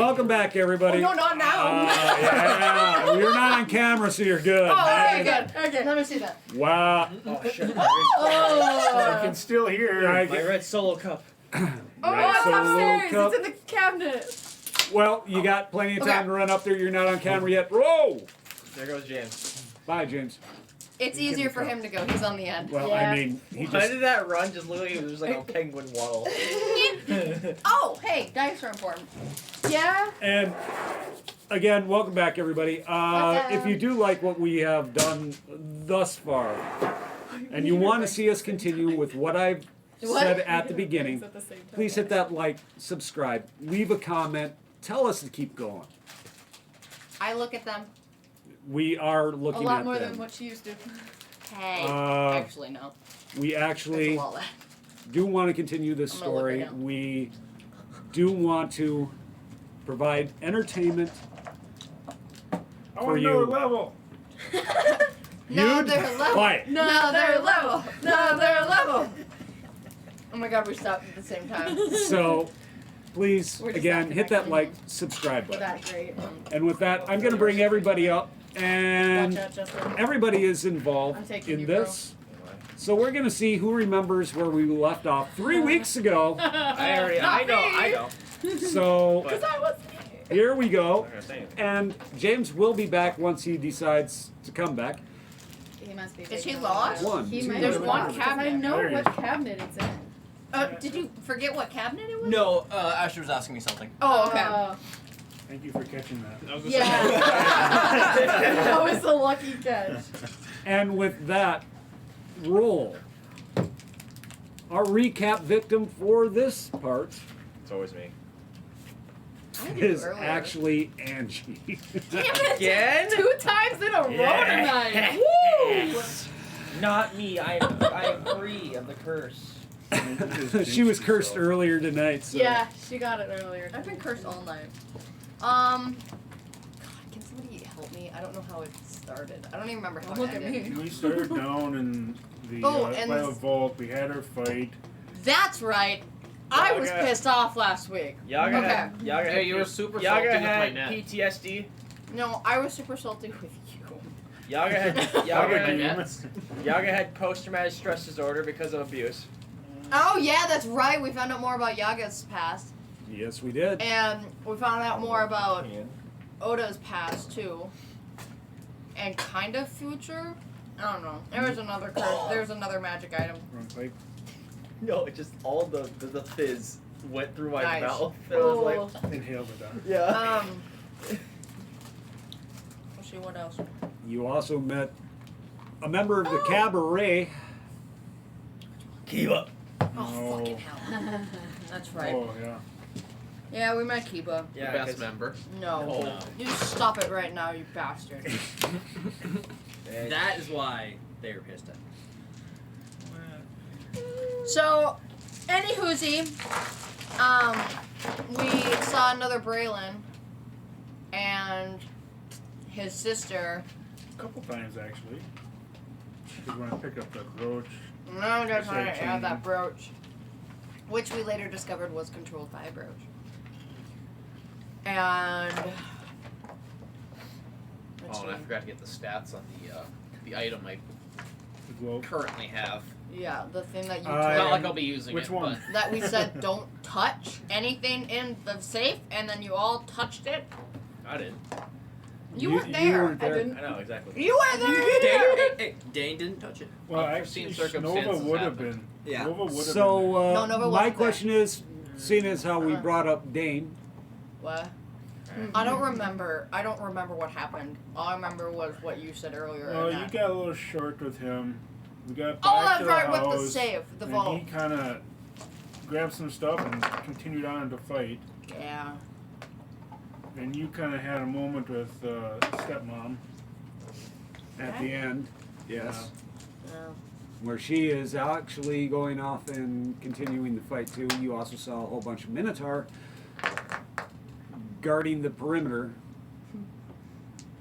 welcome back, everybody. Oh, no, not now. Yeah, you're not on camera, so you're good. Oh, okay, good. Okay, let me see that. Wow. Oh shit. I can still hear. I My red solo cup. Oh, Right, it's so a little upstairs. cup. It's in the cabinet. Well, you got plenty of time Okay. to run up there. You're not on camera yet. Whoa! There goes James. Bye, James. It's easier for him to go. He's on the end. Well, Yeah. I mean, he Why just. did that run just look like it was like a penguin waddle? Oh, hey, dice are important. Yeah. And again, welcome back, everybody. If you do like what we have done thus far, and you want to see us continue with what I've said at the beginning, At the same time. please hit that like, subscribe, leave a comment, tell us to keep going. I look at them. We are A looking lot at more them. than what she used to. Hey. Uh, Actually, no. We That's a actually lot less. do want to continue this I'm gonna look story. right now. We do want to provide entertainment I for want another you. level. No, You'd- they're level. Quiet. No, they're level. No, they're level. Oh my god, we stopped at the same time. So, please, We're just again, acting hit that like like, subscribe We're button. that great. And with that, I'm going to bring everybody up, Watch and out, Justin. everybody is I'm involved taking in you, bro. this. So we're going to see who remembers where we left off 3 weeks ago. I know. So But- That was me. here we go. I'm not gonna say anything. And James will be back once he decides to come back. He must be. Is taking he a lost? while. One, He two, might There's be one lost, 'cause I cabinet. know There he what is. cabinet it's in. Did you forget what cabinet it was? No, Asher was asking me something. Oh, okay. Thank you for catching that. Yeah. That was a lucky catch. And with that, roll. Our recap victim for this part It's always me. I had to do is earlier. actually Angie. Damn it! Again? 2 times in a row Yeah. tonight. Woo! Not me. I am free of the curse. She was cursed earlier tonight. So. Yeah, she got it earlier. I've been cursed all night. God, can somebody help me? I don't know how it started. I don't even remember how Look it at ended. me. We started down in the Oh, and Wild Vault. We had our fight. That's right. I was Yaga. pissed off last week. Yaga Okay. had. Yaga Hey, had you were super Yaga salty with my had net. PTSD. No, I was super salty with you. Yaga had. Yaga Yaga had had. nets. Yaga had post-traumatic stress disorder because of abuse. Oh yeah, that's right. We found out more about Yaga's past, Yes, we did. and we found out more about Oda's past too, and kind of future. I don't know. There was another curse. There's another magic item. Wrong pipe. No, it just all the fizz went through my Nice. mouth. And I was like, Inhaled it out. yeah. Let's see what else. You also met a member of the cabaret. Keep up. Oh No. fucking hell. That's right. Oh, yeah. Yeah, we met Kiba. Yeah, Best 'cause- member. No. No. You stop it right now, you bastard. That is why they were pissed at. So, anywhoosie, we saw another Braylon and his sister. A couple times, actually. Because when I picked up that brooch, And I'm gonna try to Searching. add that brooch, which we later discovered was controlled by a brooch. And let's Oh, and I see. forgot to get the stats on the item I the globe. currently have. Yeah, the thing that you Uh, told Not like I'll be using Which it. one? that we said don't touch anything in the safe, and then you all touched it. But I didn't. You weren't there. weren't there. I didn't. I know exactly. You were there. Hey, Dane didn't touch it. Well, Unforeseen actually, Nova circumstances would have happened. been. Yeah. Nova would have So No, Nova my wasn't there. question is, seeing as how we Uh-huh. brought up Dane, What? I don't remember. I don't remember what happened. All I remember was what you said earlier. been. Oh, and you that- got a little short with him. We got back Oh, to that's the right, house, with the safe, the and vault. he kind of grabbed some stuff and continued on to fight. Yeah. And you kind of had a moment with stepmom. at the end, yes, Yeah. where she is actually going off and continuing the fight too. You also saw a whole bunch of Minotaur guarding the perimeter.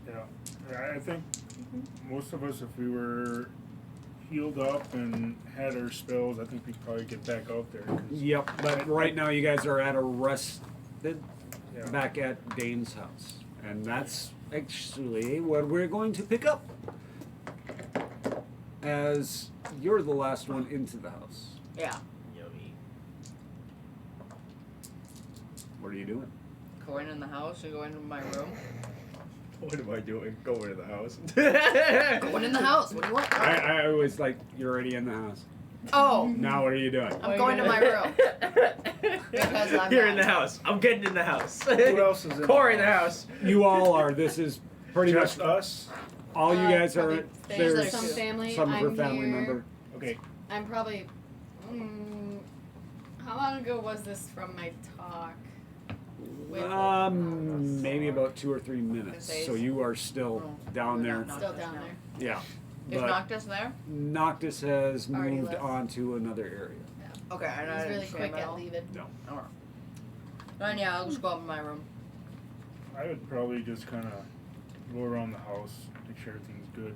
Yeah, I think most of us, if we were healed up and had our spells, I think we'd probably get back out there. 'cause- Yep, but right now you guys are at a rested Yeah. back at Dane's house. And that's actually what we're going to pick up. As you're the last one into the house. Yeah. Yummy. What are you doing? Going in the house and going into my room. What am I doing? Going to the house. Going in the house. What do you want? I always like, you're already in the house. Oh, Now what are you doing? I'm going to my room. Because I'm You're in the mad. house. I'm getting in the house. Who else is in Corey in the house. You all are. This is pretty Just much us? all you guys are. There's There's some family. some of her I'm family here. member. Okay. I'm probably. How long ago was this from my talk? With Maybe about 2 or 3 minutes. Say- So you are still Oh, down we're there. not still Noctis down now. there. Yeah. Is But Noctis there? Noctis has Already moved left. on to another area. Okay, and He I was didn't really see quick him at at all. leaving. Alright. Then yeah, I'll just go up in my room. I would probably just kind of go around the house, make sure everything's good.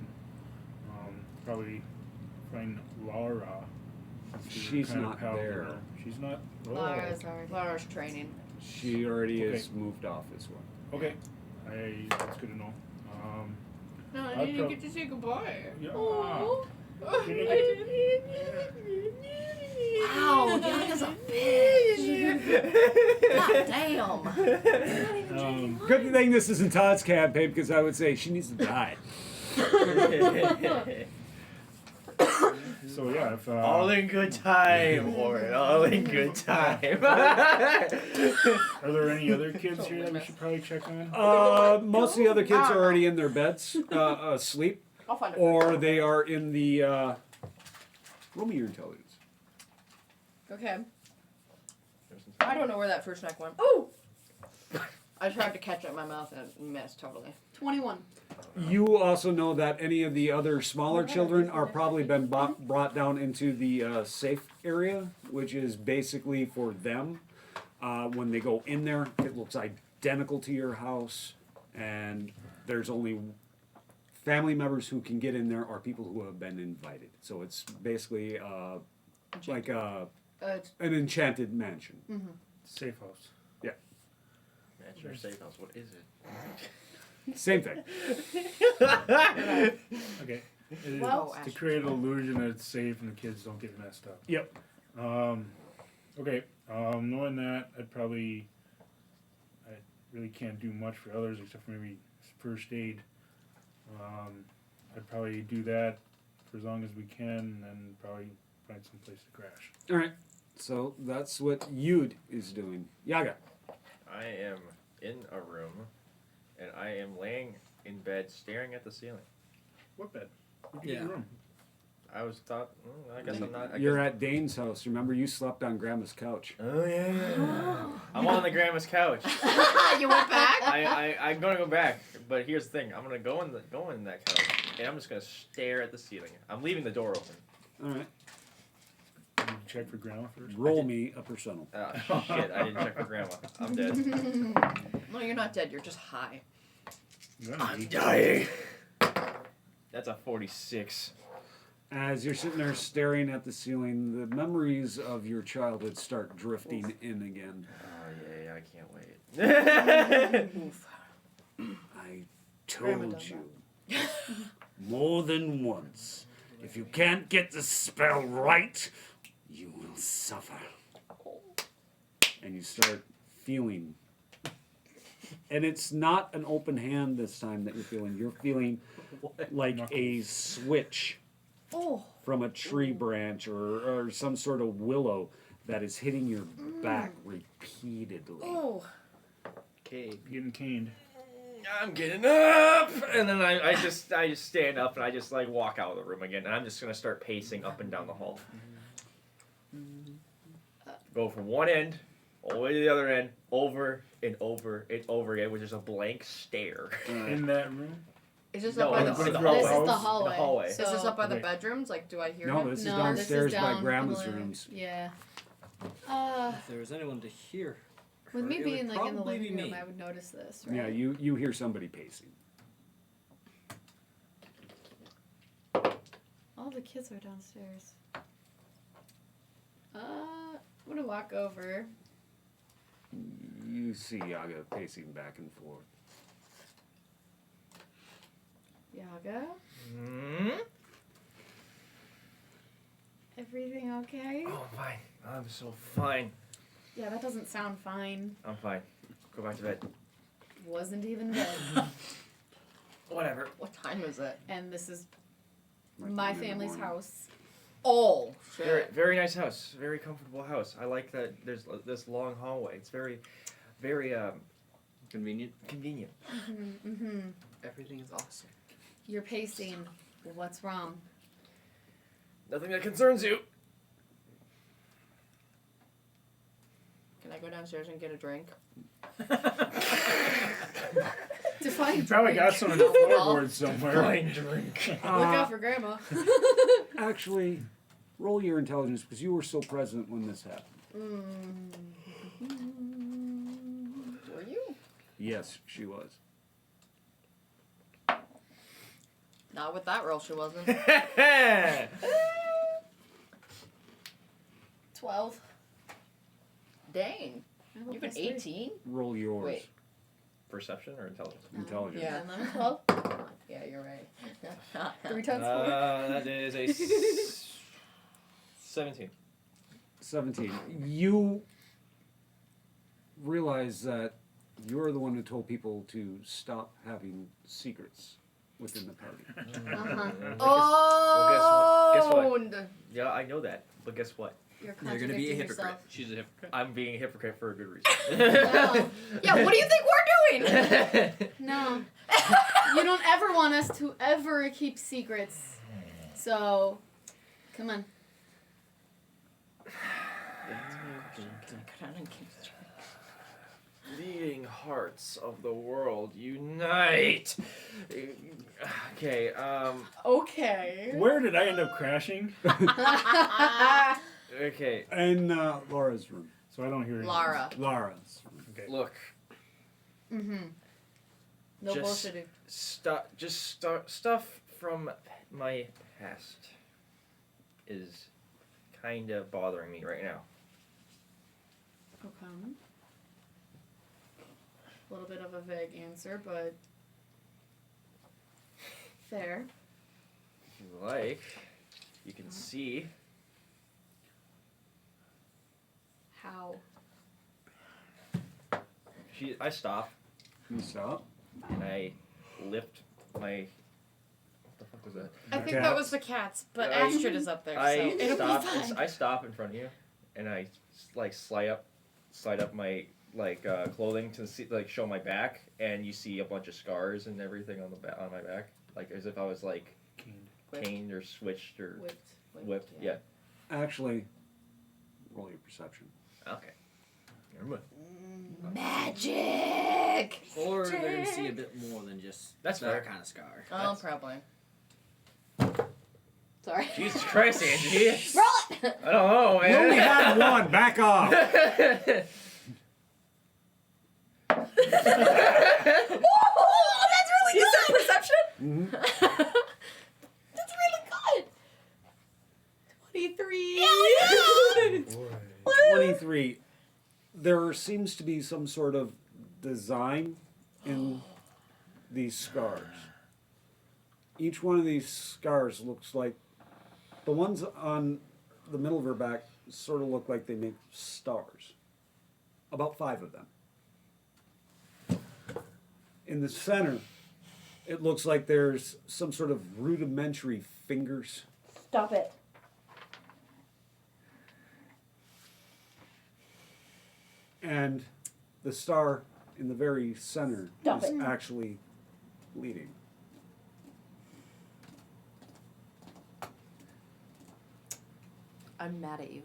Probably find Laura. since we were She's kinda not pals with there. her. She's not. Oh. Laura's already. Laura's training. She already Okay. is moved off as well. Okay. That's good to know. No, I'll you didn't prob- get to say goodbye. Yeah. Oh. You didn't Wow, Yaka's a bitch. God damn. Good thing this isn't Todd's campaign because I would say she needs to die. So yeah, if All in good time, Warren. All in good time. are there any other kids here that we should probably check on? Most of the other kids are already in their beds, asleep, I'll find it. or they are in the. Roll me your intelligence. Okay. I don't know where that first neck went. Oh, I tried to catch it in my mouth and missed totally. 21. You also know that any of the other smaller children are probably been brought down into the safe area, which is basically for them. When they go in there, it looks identical to your house, and there's only family members who can get in there or people who have been invited. So it's basically like an enchanted mansion. Safe house. Mansion or safe house? What is it? Same thing. Okay. It is Well- to create an illusion that it's safe and the kids don't get messed up. Yep. Okay. Knowing that, I really can't do much for others except for maybe first aid. I'd probably do that for as long as we can, and then probably find some place to crash. All right. So that's what Yud is doing. Yaga. I am in a room, and I am laying in bed staring at the ceiling. What bed? Where'd you get Yeah. your room? I was thought, I guess I'm not. I You're guess, at Dane's house. Remember, you slept on Grandma's couch. Oh yeah. I'm on the grandma's couch. You went back? I'm gonna go back, but here's the thing. I'm gonna go in that couch, and I'm just gonna stare at the ceiling. I'm leaving the door open. All right. Did you check for grandma first? Roll me a personal. Shit, I didn't check for grandma. I'm dead. No, you're not dead. You're just high. You gotta be. Dying. That's a 46. As you're sitting there staring at the ceiling, the memories of your childhood start drifting in again. Oh yeah, I can't wait. I Grandma told does you more than once. If you can't get the spell right, you will suffer. And you start feeling. And it's not an open hand this time that you're feeling. You're feeling like a switch Oh. from a tree branch or some sort of willow that is hitting your back repeatedly. Oh. Okay. Getting caned. I'm getting up, and then I just stand up and I just like walk out of the room again, and I'm just gonna start pacing up and down the hall. Go from one end all the way to the other end, over and over and over again, with just a blank stare. In that room? Is this No, up by it's the in the This hallway. is the house? hallway. The hallway. So Is this up by the Okay. bedrooms? Like, do I hear No, him? this is no, downstairs this is by down Grandma's below. rooms. Yeah. If there was anyone to hear, With her, me it being would like in the probably be living room, me. I would notice this, right? Yeah, you hear somebody pacing. All the kids are downstairs. I'm gonna walk over. You see Yaga pacing back and forth. Yaga, Hmm? everything okay? Oh, fine. I'm so fine. Yeah, that doesn't sound fine. I'm fine. Go back to bed. Wasn't even bed. Whatever. What time is it? And this is Like my 1 in the family's morning. house. Oh, Very, shit. very nice house. Very comfortable house. I like that there's this long hallway. It's very, very Convenient. convenient. Mm-hmm. Everything is awesome. You're pacing. What's wrong? Nothing that concerns you. Can I go downstairs and get a drink? Define You probably got some in the floorboard somewhere. Fine drink. Look out for Grandma. Actually, roll your intelligence because you were so present when this happened. Were you? Yes, she was. Not with that roll, she wasn't. 12. Dang. I have a You've been plus 3. 18? Roll yours. Wait. Perception or intelligence? Intelligence. Yeah. 12. Yeah, you're right. 3 times 4. That is a 17. 17. You realize that you're the one who told people to stop having secrets within the party. Uh-huh. Oh! guess what? Yeah, I know that. But guess what? You're You're gonna be a contradicting hypocrite. yourself. She's a hypocrite. I'm being a hypocrite for a good reason. No. Yeah, what do you think we're doing? No. You don't ever want us to ever keep secrets. So, come on. Bleeding hearts of the world, unite! Okay, Okay. Where did I end up crashing? okay, In Laura's room. So I don't hear anything. Lara. Laura's room. Okay. look, Mm-hmm. No Just- bullshitting. stuff from my past is kind of bothering me right now. Okay. A little bit of a vague answer, but fair. If you like, you can see. How? I stop You stop. and I lift my. What the fuck was that? I think Cats. that was the cats, but I- Astrid is up there, so I it'll stop. be fine. I stop in front of you, and I like slide up my clothing to see show my back, and you see a bunch of scars and everything on on my back, like as if I was like Caned. caned or switched or Whipped. whipped. Yeah. Actually, roll your perception. Okay. Never mind. Magic! Or they're gonna see a bit more than just That's that fair. kind of scar. Oh, probably. Sorry. Jesus Christ, Angie! Roll it! I don't know, You only man. had one. Back off. Oh, that's really good! Perception? Mhm. That's really good! 23. Hell yeah! 23. There seems to be some sort of design in these scars. Each one of these scars looks like the ones on the middle of her back sort of look like they make stars. About 5 of them. In the center, it looks like there's some sort of rudimentary fingers. Stop it. And the star in the very center Stop is it. actually bleeding. I'm mad at you.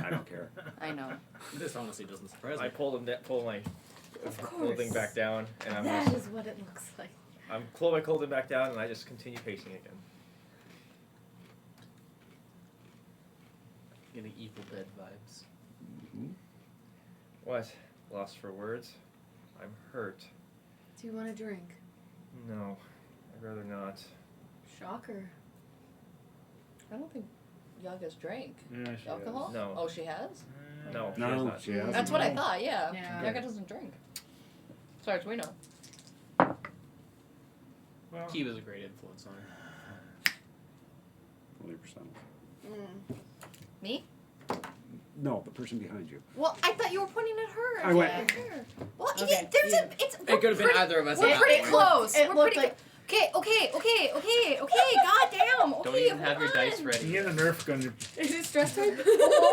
I don't care. I know. This honestly doesn't surprise I me. pull my Of clothing course. back down, and I'm That just, is what it looks like. I'm pull my clothing back down, and I just continue pacing again. Getting Evil Dead vibes. What? Lost for words? I'm hurt. Do you want a drink? No, I'd rather not. Shocker. I don't think Yaga's drank. Yeah, she Alcohol? No. Oh, she has? No, she No, has not. she hasn't. That's what I thought. Yeah. Yeah. Becca doesn't drink. As far as we know. Well, He was a great influence on her. 40%. Me? No, the person behind you. Well, I thought you were pointing at her. I went- At her. Well, Okay, there's yeah. a. It's. It could have been either of us. We're pretty close. it We're looked pretty. like- Okay. Goddamn. Okay. Don't even hold have your dice on. ready. you get a Nerf gun. Is it stress time?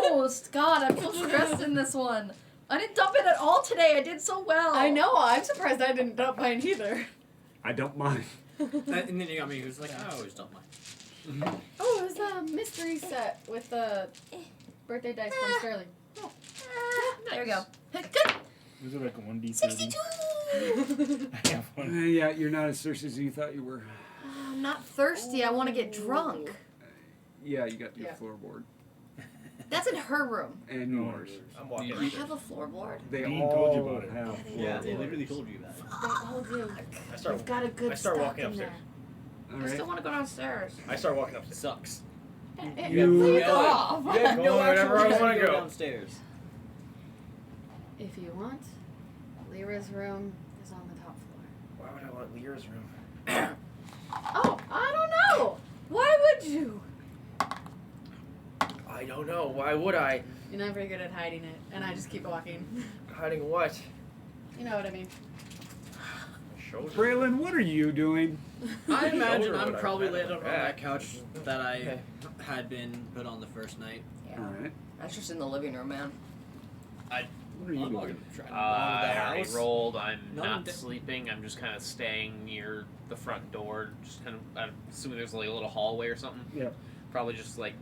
Almost. God, I feel stressed in this one. I didn't dump it at all today. I did so well. I know. I'm surprised I didn't dump mine either. I don't mind. And then you got me who's like, I always don't mind. Oh, it was a mystery set with the birthday dice from Sterling. There we go. Good. Was it like a 1d30? 62. I have one. Yeah, you're not as thirsty as you thought you were. I'm not thirsty. I want to get drunk. Yeah, you got your Yeah. floorboard. That's in her room. And No, yours. I'm walking. I have a floorboard. They Dean all told you about it. have Yeah, they floorboards. literally told you that. They all do. I start. They've got a good I start stock walking in upstairs. All I right. still want to go downstairs. I start walking upstairs. Sucks. there. You- Fuck off. You have Go no wherever actual I reason wanna to go go. downstairs. If you want, Lyra's room is on the top floor. Why would I want Lear's room? Oh, I don't know. Why would you? I don't know. Why would I? You're not very good at hiding it, and I just keep walking. Hiding what? You know what I mean. My shoulder. Braylon, what are you doing? I imagine Shoulder I'm would I probably have laid on up my on that back. couch that I Okay. had been put on the first night. Yeah. All right. That's just in the living room, man. What are you I'm not doing? gonna try to I the already house. rolled. I'm No, not d- sleeping. I'm just kind of staying near the front door. Just kind of. I'm assuming there's like a little hallway or something. Yep. Probably just like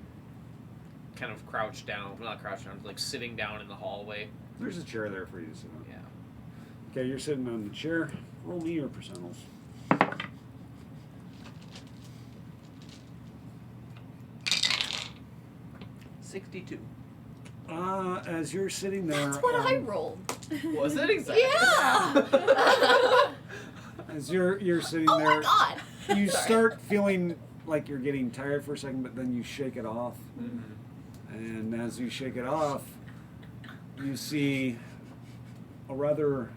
kind of crouched down. Not crouched down. Like sitting down in the hallway. There's a chair there for you to sit on. Yeah. Okay, you're sitting on the chair. Roll me your percentals. $62. As you're sitting there, That's what I rolled. Was it exactly? Yeah. as you're sitting Oh there, my god. you Sorry. start feeling like you're getting tired for a second, but then you shake it off. And as you shake it off, you see a rather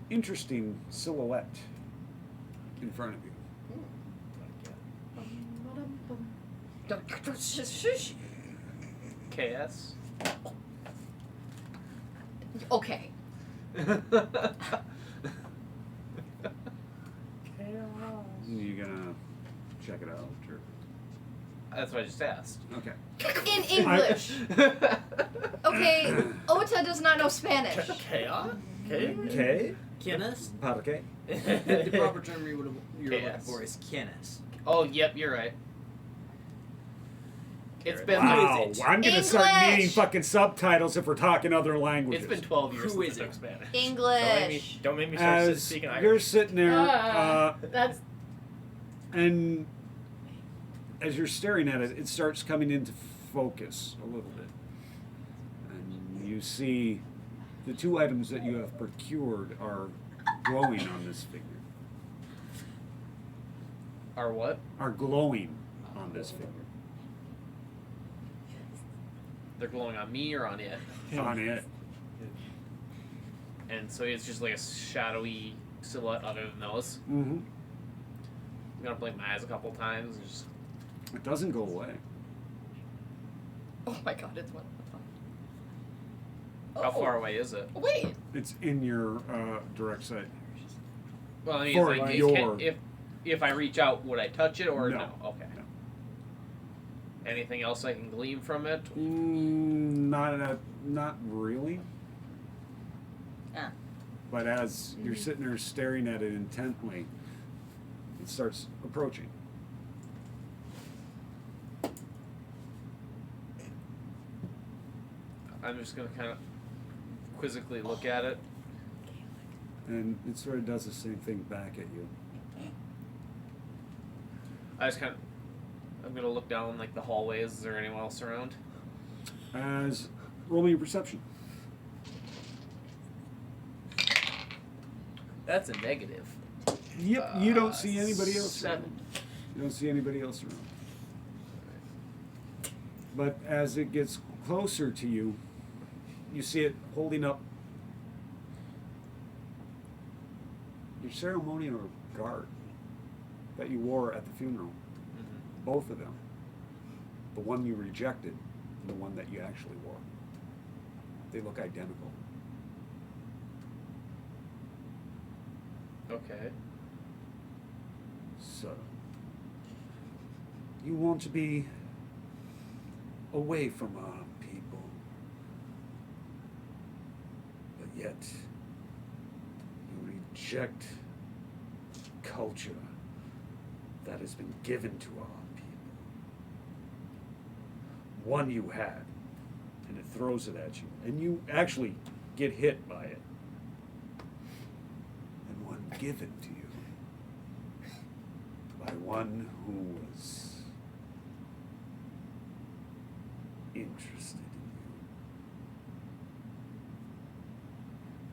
interesting silhouette in front of you. Shush. KS. Okay. You gonna check it out? Or? That's what I just asked. Okay. In English. Okay. Ota does not know Spanish. Chaos? Okay. Okay. Kienes? Para qué? The proper term you're looking Chaos. for is kienes. Oh, yep, you're right. It's been Wow, is it? I'm gonna start English. needing fucking subtitles if we're talking other languages. It's been 12 years Who since is I it? took Spanish. English. Don't make me start As speaking you're Irish. sitting there, That's and as you're staring at it, it starts coming into focus a little bit, and you see the two items that you have procured are glowing on this figure. Or what? Are glowing on this figure. They're glowing on me or on it? On it. And so it's just like a shadowy silhouette other than those. Mm-hmm. I'm gonna blink my eyes a couple times and just. It doesn't go away. Oh my god, it's one. How far away is it? Wait. It's in your direct sight. Well, I mean, For it's like, your- if I reach out, would I touch it or No. no? Okay. No. Anything else I can glean from it? Not really. Ah. But as you're sitting there staring at it intently, it starts approaching. I'm just gonna kind of quizzically look at it. And it sort of does the same thing back at you. I'm gonna look down like the hallways. Is there anyone else around? As roll me your perception. That's a negative. Yep, you don't see anybody else 7. around. You don't see anybody else around. But as it gets closer to you, you see it holding up your ceremonial garb that you wore at the funeral. Both of them. The one you rejected and the one that you actually wore. They look identical. Okay. So, you want to be away from our people, but yet you reject culture that has been given to our people. One you had, and it throws it at you, and you actually get hit by it. And one given to you by one who was interested in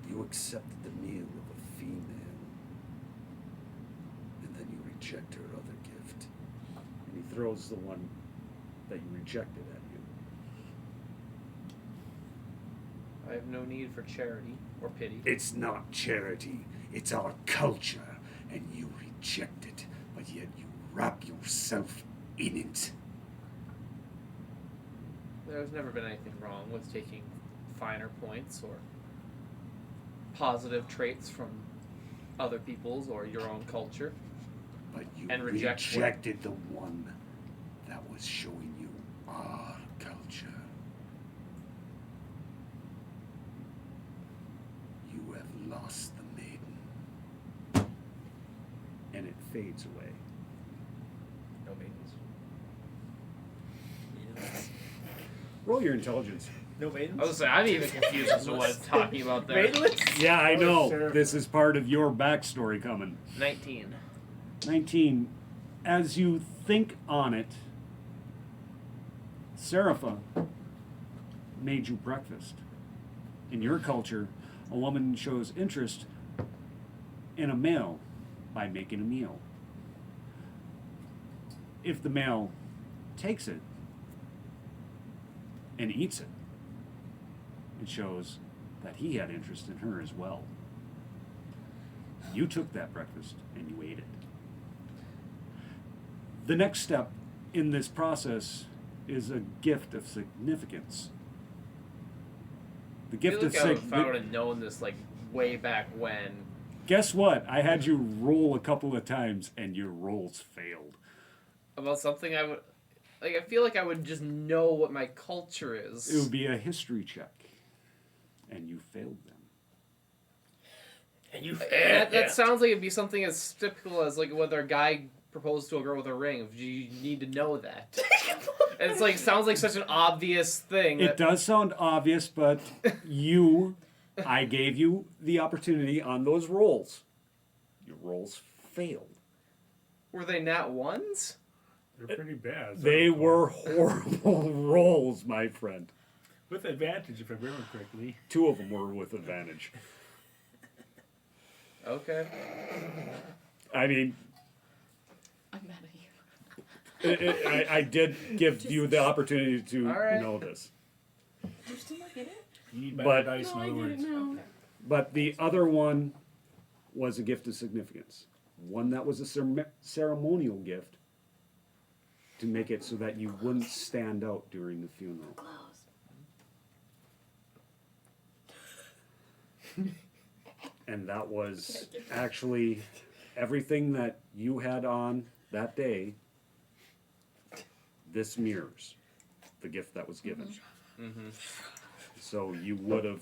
you. You accepted the meal of a female, and then you reject her other gift. And he throws the one that you rejected at you. I have no need for charity or pity. It's not charity, it's our culture, and you reject it, but yet you wrap yourself in it. There's never been anything wrong with taking finer points or positive traits from other people's or your own culture. But you And reject what? rejected the one that was showing you our culture. You have lost the maiden. And it fades away. No maidens. Roll your intelligence. No maidens? I was saying, I'm even confused as to what it's talking about there. Maidenless? Yeah, I Oh, know. sure. This is part of your backstory coming. 19. 19. As you think on it, Serapha made you breakfast. In your culture, a woman shows interest in a male by making a meal. If the male takes it and eats it, it shows that he had interest in her as well. You took that breakfast and you ate it. The next step in this process is a gift of significance. The I gift feel of like if I would significance. have known this like way back when. Guess what? I had you roll a couple of times and your rolls failed. About something I would like I feel like I would just know what my culture is. It would be a history check. And you failed them. And you That sounds like it'd be something as typical as like whether a guy proposed to a girl with a ring. You need to know that. And it's like sounds like such an obvious thing. It does sound obvious, but I gave you the opportunity on those rolls. Your rolls failed. Were they nat ones? They're pretty bad. as I They recall. were horrible rolls, my friend. With advantage, if I remember correctly. 2 of them were with advantage. Okay. I mean, I'm mad at you. I did give you the opportunity to All right. know this. You still not get it? You need But- better dice, in other words. know. But the other one was a gift of significance. One that was a ceremonial gift to make it so that you wouldn't stand out during the funeral. And that was actually everything that you had on that day. This mirrors the gift that was given. Mm-hmm. So you would have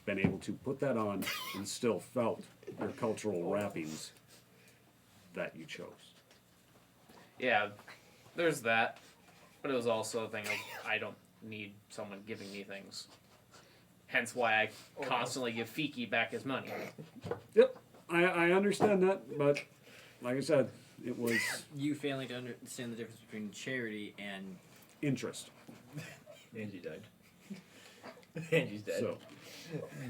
been able to put that on and still felt your cultural wrappings that you chose. Yeah, there's that. But it was also a thing of I don't need someone giving me things. Hence why I constantly give Fiki back his money. Yep, I understand that, but like I said, it was You failing to understand the difference between charity and interest. Angie died. Angie's dead. So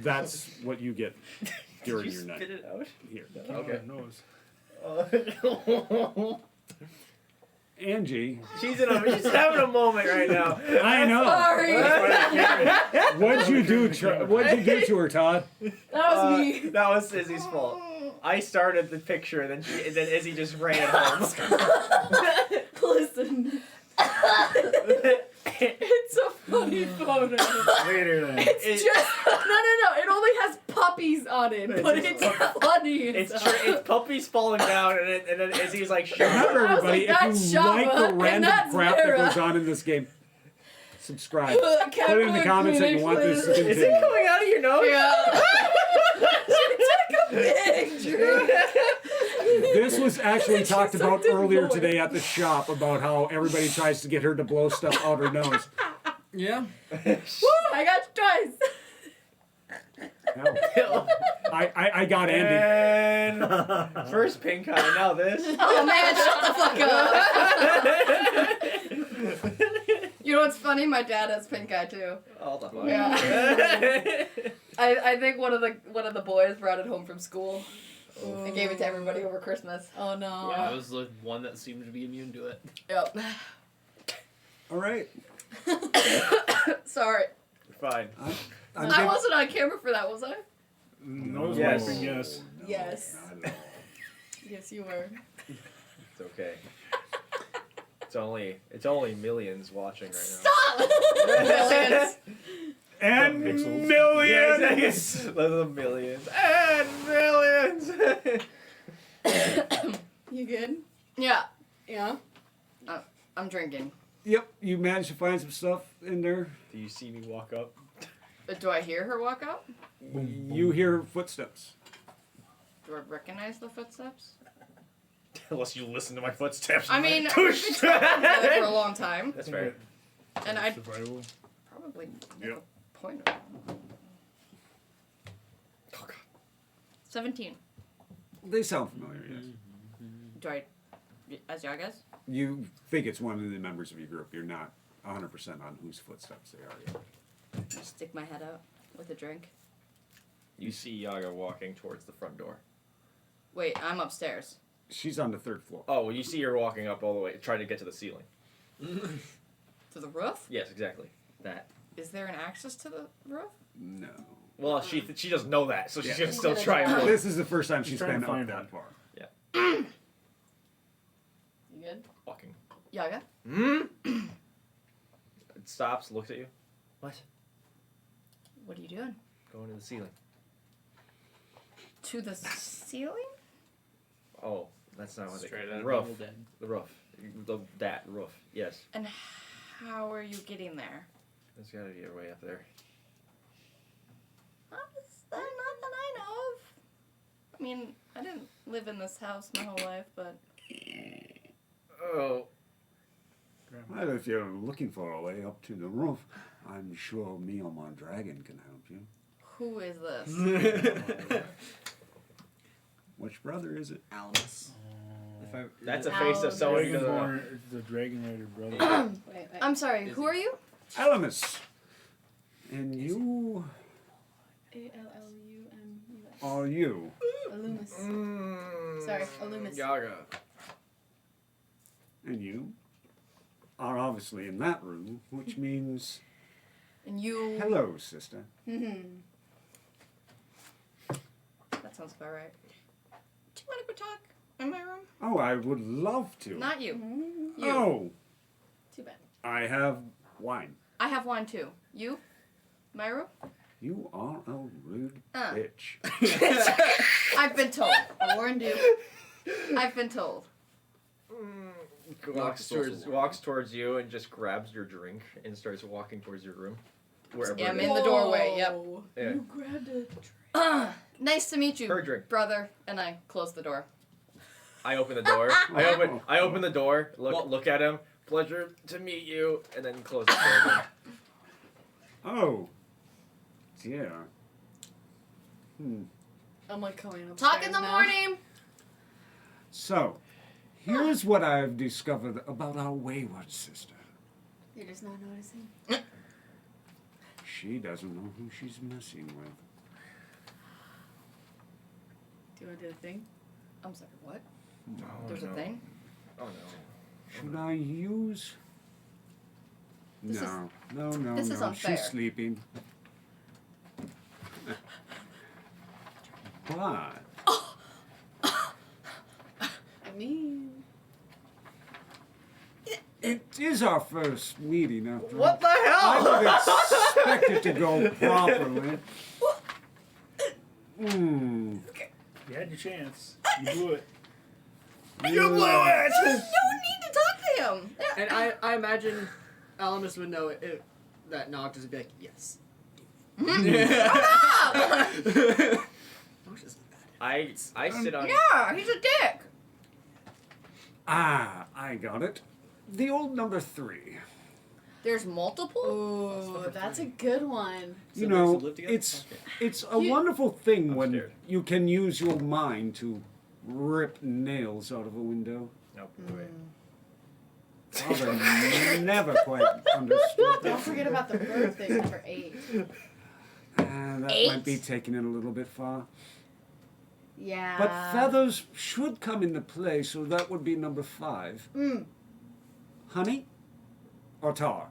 that's what you get during your night it out? here. Oh, Okay. nose. Angie, She's having a moment right now. I know. Sorry. What'd you do? What'd you do to her, Todd? That was me. That was Izzy's fault. I started the picture, and then Izzy just ran home. Listen. It's a funny photo. Later then. It's just no. It only has puppies on it, but it's funny. It's puppies falling down, and then Izzy's like, shut up. Remember, I was everybody, like, if that's you like Shabba, the and random that's crap that Vera. goes on in this game, subscribe. Put in the comments that you want this to Is continue. it coming out of your nose? Yeah. Big drink. This was actually talked about sucked in earlier voice. today at the shop about how everybody tries to get her to blow stuff out her nose. Yeah. I got you twice. Hell, I got Andy. And first pink eye, now this. Oh man, shut the fuck up. You know what's funny? My dad has pink eye too. All the fuck. Yeah. I think one of the boys brought it home from school and gave it to everybody over Christmas. Oh no. Yeah, it was the one that seemed to be immune to it. Yep. All right. Sorry. Fine. I wasn't on camera for that, was I? Nose Yes. wiping, yes. Yes. Yes, you were. It's okay. It's only millions watching right Stop! Millions. And Pixels. now. millions. The millions and millions. You good? Yeah. Yeah. I'm drinking. Yep, you managed to find some stuff in there. Do you see me walk up? Do I hear her walk out? You hear footsteps. Do I recognize the footsteps? Unless you listen to my footsteps. I mean, Tush. we've been together for a long time, That's fair. and I Survival. probably Yep. make a point of it. Oh, God. 17. They sound familiar, yes. Do I, as Yagas? You think it's one of the members of your group. You're not 100% on whose footsteps they are yet. Stick my head out with a drink. You see Yaga walking towards the front door. Wait, I'm upstairs. She's on the 3rd floor. Oh, well, you see her walking up all the way, trying to get to the ceiling. To the roof? Yes, exactly. That. Is there an access to the roof? No. Well, she doesn't know that, so she's Yeah. gonna still She's try gonna and try. look. This is the first time she's She's trying been to up find that out. far. You good? Walking. Yaga? It stops, looks at you. What? What are you doing? Going to the ceiling. To the ceiling? Oh, that's not what they. Straight The out of roof. Evil Dead. The roof. That roof. Yes. And how are you getting there? There's gotta be a way up there. Not that I know of. I mean, I didn't live in this house my whole life, but Oh. Well, if you're looking for a way up to the roof, I'm sure Mio Mondragon can help you. who is this? Which brother is it? Alice. If I, That's a face of someone who doesn't know. Dragonborn, the Dragon Rider brother. Wait. I'm sorry, who are you? Alamus. And you ALLUMUS. are you. Illumis. Sorry, Illumis. Yaga. And you are obviously in that room, which means And you. hello, sister. That sounds about right. Do you want to go talk in my room? Oh, I would love to. Not you. You. Oh, Too bad. I have wine. I have one too. You? My room? You are a rude Uh. bitch. I've been told. I warned you. I've been told. Walks towards you and just grabs your drink and starts walking towards your room. Wherever. Yeah, I'm it in is. the doorway. Yep. Yeah. grabbed it. Nice to meet you, Her drink. brother. And I close the door. I open the door. I open the door. Look at him. Pleasure to meet you, and then close the door again. Oh, dear. I'm like coming upstairs. Talk in the morning. So, here's what I've discovered about our wayward sister. You're just not noticing. She doesn't know who she's messing with. Do you want to do a thing? I'm sorry. What? Oh, There's no. a thing. Oh no. Should I use? This No. this is unfair. She's sleeping. But I mean, it is our first meeting after all. What the I hell? would expect it to go properly. Hmm. You had your chance. You blew it. You blew it! No need to talk to him. And I imagine Alamus would know it, that Noctis would be like, yes. Noctis is bad. I sit on. Yeah, he's a dick. Ah, I got it. The old number 3. There's multiple. oh, that's a good one. You So know, those who live together? it's Okay. it's a wonderful thing when Upstairs. you can use your mind to rip nails out of a window. No, wait. Father never quite understood Don't that. forget about the bird thing, number 8. That 8? might be taking it a little bit far. Yeah. But feathers should come into play, so that would be number 5. Honey or tar?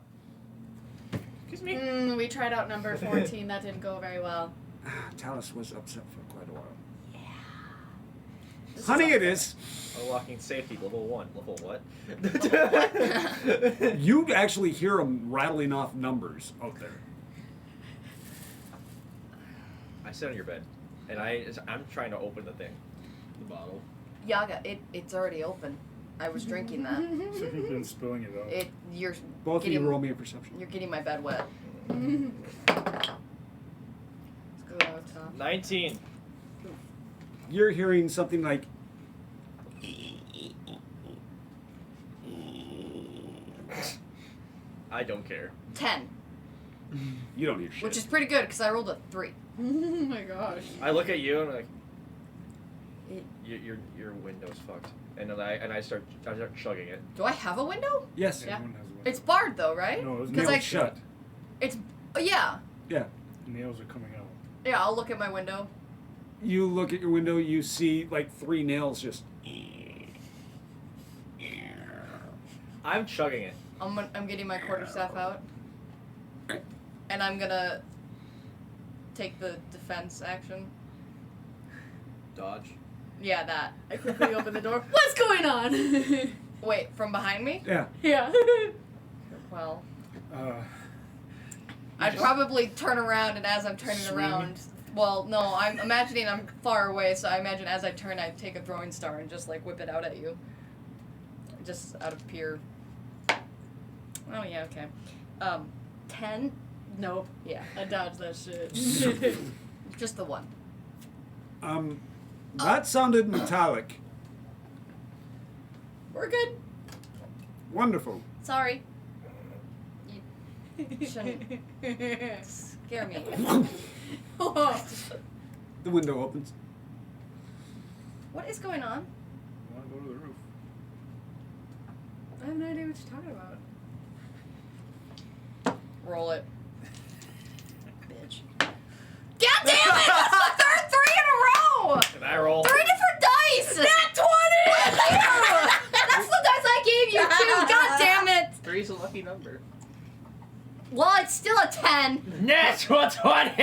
Excuse me. We tried out number 14. That didn't go very well. Talus was upset for quite a while. This Honey, it unfair. is. Unlocking safety level 1. Level what? You actually hear them rattling off numbers out there. I sit on your bed, and I'm trying to open the thing. The bottle. Yaga, it's already open. I was drinking that. So you've been spilling it out. You're Both of you getting roll me a perception. you're getting my bed wet. Let's go out top. 19. You're hearing something like, I don't care. 10, you don't hear shit. which is pretty good because I rolled a 3. Oh my gosh. I look at you and I'm like, your window's fucked. And then I start chugging it. Do I have a window? Yes. Everyone has one. It's barred though, right? No, it's Because Nailed I shut. it's yeah. Nails are coming out. Yeah, I'll look at my window. You look at your window, you see like 3 nails just. I'm chugging it. I'm getting my quarterstaff out, and I'm gonna take the defense action. Dodge. Yeah, that. I quickly open the door. What's going on? Wait, from behind me? Yeah. yeah. Well, Uh, I'd probably turn around, and as I'm turning Swing. around, well, no, I'm imagining I'm far away, so I imagine as I turn, I take a throwing star and just like whip it out at you, just out of pure. Oh yeah, okay. 10. Nope. Yeah, I dodged that shit. just the one. That sounded metallic. We're good. Wonderful. Sorry. You shouldn't scare me. The window opens. What is going on? you want to go to the roof? I have no idea what you're talking about. Roll it. Bitch. God damn it! That's the third 3 in a row! And I roll. 3 different dice! Nat 20! That's the dice I gave you too! God damn it! 3's a lucky number. Well, it's still a 10. Net 120!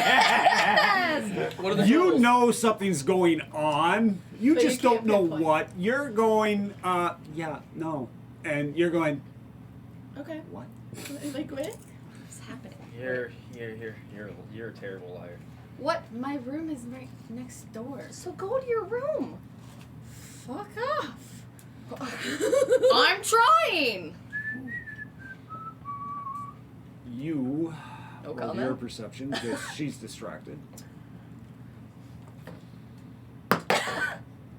Yes! What are the You totals? know something's going on. You But you just don't can't know pinpoint. what. You're going, yeah, no. And you're going, Okay. what? Like what? What's happening? You're a terrible liar. What? My room is right next door. So go to your room. Fuck off. I'm trying! You No roll comment. your perception because she's distracted.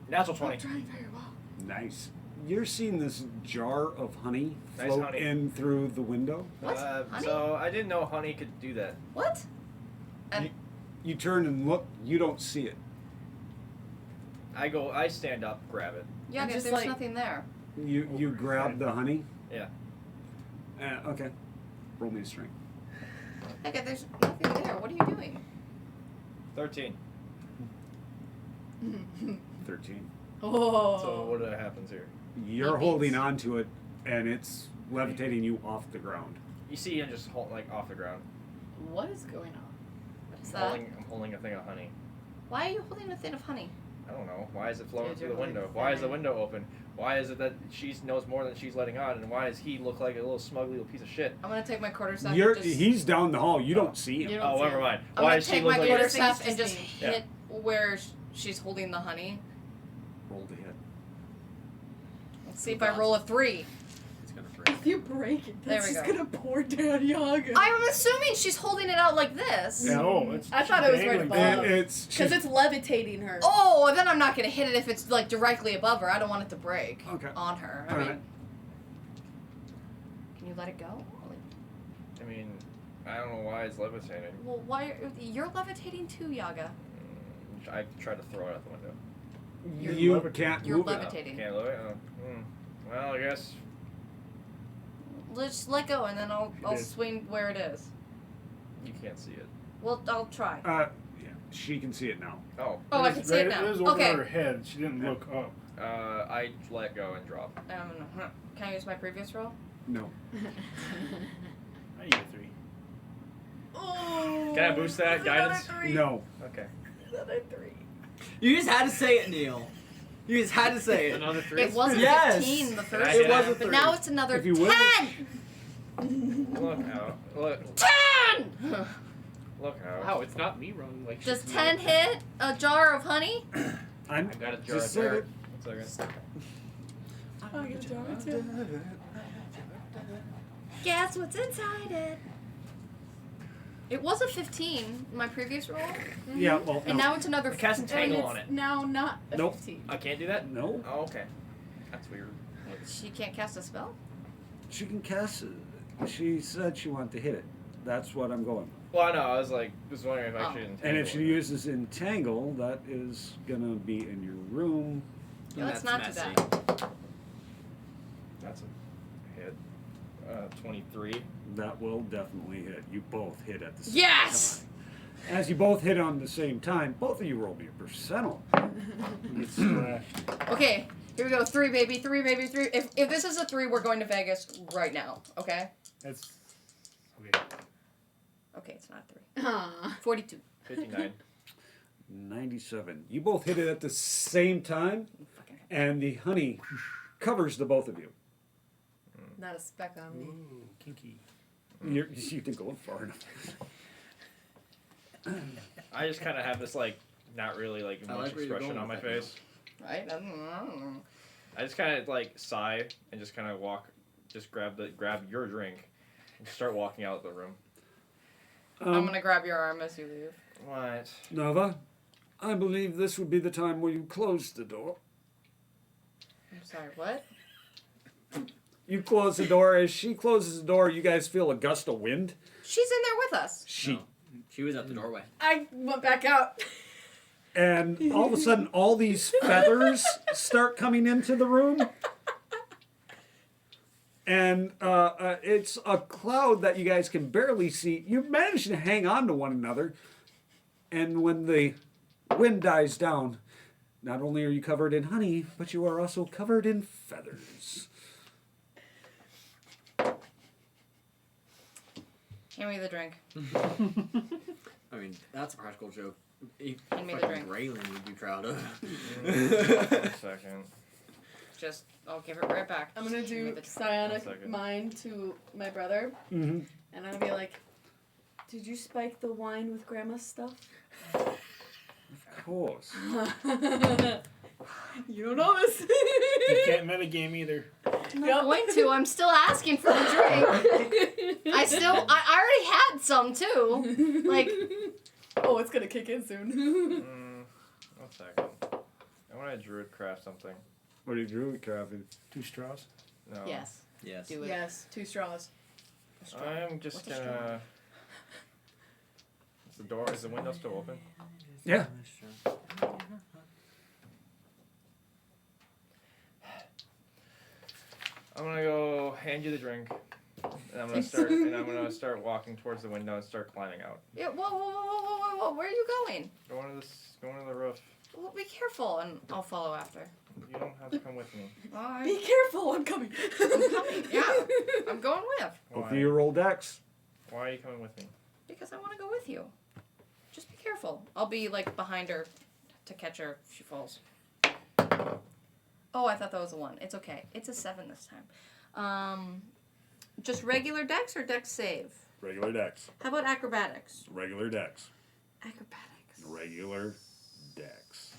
Natural Not 20. trying very well. Nice. You're seeing this jar of honey Nice float honey. in through the window. What? Honey? So I didn't know honey could do that. What? And You turn and look, you don't see it. I stand up, grab it. yeah, I'm guess just there's like- nothing there. You grab the honey. Yeah. Okay. Roll me a strength. Okay, there's nothing there. What are you doing? 13. 13. Oh. So what happens here? You're Maybe holding it's- on to it, and it's levitating you off the ground. You see him just like off the ground. What is going on? What is I'm that? holding a thing of honey. Why are you holding a thing of honey? I don't know. Why is it flowing Dude, through you're the window? holding Why is the fine. window open? Why is it that she knows more than she's letting on? And why does he look like a little smug little piece of shit? I'm gonna take my quarterstaff. You're, and just, he's down the hall. You don't see him. You don't Oh, see never him. mind. I'm Why gonna does she take look my like? quarterstaff Just and just Yeah. hit where she's holding the honey. Roll to hit. Let's see if I roll a 3. It's gonna break. If you break it, There that's we just go. gonna pour down Yaga. I'm assuming she's holding it out like this. Yeah. No, it's. I thought it was right dangling. above. It's Because she's- it's levitating her. Oh, then I'm not gonna hit it if it's like directly above her. I don't want it to break Okay. on her. I Alright. mean, can you let it go? Like, I mean, I don't know why it's levitating. well, why you're levitating too, Yaga? I tried to throw it out the window. you levitating. can't You're move it. levitating. Can't look. Well, I guess. Let's let go, and then I'll did. swing where it is. You can't see it. Well, I'll try. Yeah, she can see it now. Oh. Oh, I can see it It now. was over Okay. her head. She didn't look up. I let go and drop. Can I use my previous roll? No. I need a 3. Oh. Can I boost that guidance? No. Okay. Another 3. You just had to say it, Neil. You just had to say it. Another 3. It wasn't Yes. 15 the first It time, was a but 3. now it's another If you will. 10! Look out. Look. 10! Look out. Wow, it's not me wrong. Like Does she's 10 hit a jar of honey? I'm I got a jar just of said dirt. it. 1 second. Oh, I get a jar too. Guess what's inside it? It was a 15 in my previous roll, Yeah, well, and no. now it's another. I cast And Entangle it's on it. now not a Nope. 15. I can't do that? No. Oh, okay. That's weird. She can't cast a spell. She can cast it. She said she wanted to hit it. That's what I'm going with. Well, I know. I was like, just wondering if I Oh. should entangle And if she it. uses Entangle, that is going to be in your room. No, it's That's not messy. too bad. That's a hit. 23. That will definitely hit. You both hit at the same Yes! time. As you both hit on the same time, both of you roll me a percentile. It's slashed. Okay, here we go. 3, baby. 3, baby. 3. If this is a 3, we're going to Vegas right now. Okay. That's. Okay. Okay, it's not a 3. Aw. 42. 59. 97. You both hit it at the same time, Fucking. and the honey covers the both of you. Not a speck on me. Ooh, kinky. You didn't go far enough. I just kind of have this, like, not really, like, I much like where you're expression going on my with that, face. Right? I don't know. I just kind of, like, sigh and just kind of walk, just grab your drink and start walking out of the room. I'm gonna grab your arm as you leave. What? Nova, I believe this would be the time where you close the door. I'm sorry, what? You close the door. As she closes the door, you guys feel a gust of wind. She's in there with us. She No. She was at the doorway. I went back out. And all of a sudden, all these feathers start coming into the room. And it's a cloud that you guys can barely see. You manage to hang on to one another. And when the wind dies down, not only are you covered in honey, but you are also covered in feathers. Hand me the drink. I mean, that's a practical joke. Hand me the Fucking drink. Raylan would be proud of. 1 second. Just, I'll give it right back. I'm gonna Just give me do the drink. psionic 1 second. mind to my brother, Mm-hmm. and I'm gonna be like, "Did you spike the wine with Grandma's stuff?" Of course. You don't know this. You can't metagame either. I'm not going to. I'm still asking for the drink. I already had some too. Like, Oh, it's gonna kick in soon. 1 second. I want to druid craft something. What are you doing, Crafty? 2 straws. No. yes, Yes. do it. Yes, 2 straws. I'm just What's a straw? gonna. Is the window still open? Yeah. I'm gonna go hand you the drink, and I'm gonna start walking towards the window and start climbing out. Yeah, whoa. Where are you going? Going to the roof. Well, be careful, and I'll follow after. You don't have to come with me. Be careful, I'm coming. I'm coming. Yeah, I'm going with Both of you roll dex. Why are you coming with me? because I want to go with you. Just be careful. I'll be like behind her to catch her if she falls. Oh, I thought that was a 1. It's okay. It's a 7 this time. Just regular dex or dex save? Regular dex. How about acrobatics? Regular dex. Acrobatics. Regular dex.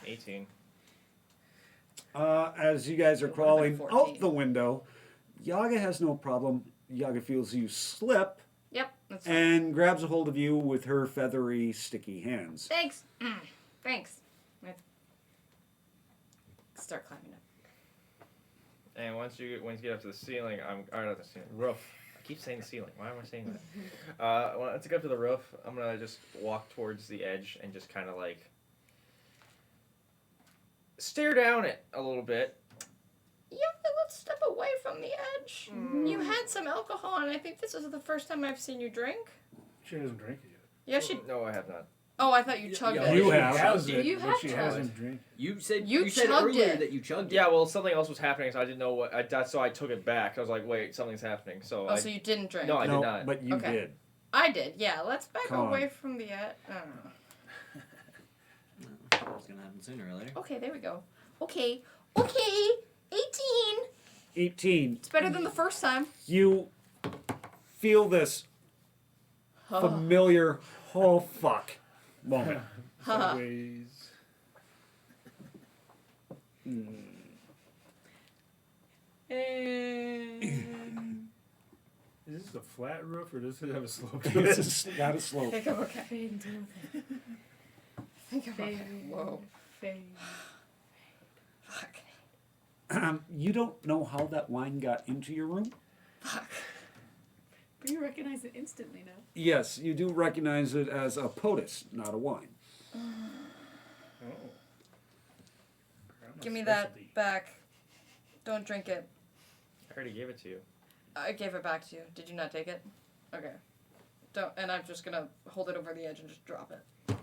18. As you guys are It would've crawling been out 14. the window, Yaga has no problem. Yaga feels you slip Yep, that's fine. and grabs a hold of you with her feathery, sticky hands. Thanks. Thanks. Let's start climbing up. And once you get up to the ceiling, or not the ceiling, roof. I keep saying the ceiling. Why am I saying that? Once I get up to the roof, I'm gonna just walk towards the edge and just kind of like stare down it a little bit. Yeah, let's step away from the edge. You had some alcohol, and I think this is the first time I've seen you drink. She hasn't drank it yet. Yeah, she. No, I have not. Oh, I thought you chugged Yeah, it. You She have. has it, You but have she chugged. hasn't drank. You said You said chugged earlier it. that you chugged it. Yeah, well, something else was happening, so I didn't know what. So I took it back. I was like, wait, something's happening. So Oh, so you didn't drink? No, I did no, not. but you Okay. did. I did. Yeah, let's back Come on. away from the edge. It's gonna happen sooner or later. Okay, there we go. Okay. 18. 18. It's better than the first time. You feel this familiar, oh fuck moment. Sideways. Is this a flat roof or does it have a slope to it? It's got a slope. Think I'm okay. Think I'm okay. Whoa. Fuck. You don't know how that wine got into your room? Fuck. But you recognize it instantly now. Yes, you do recognize it as a potus, not a wine. Oh. Give me that back. Don't drink it. I already gave it to you. I gave it back to you. Did you not take it? Okay. Don't. And I'm just gonna hold it over the edge and just drop it.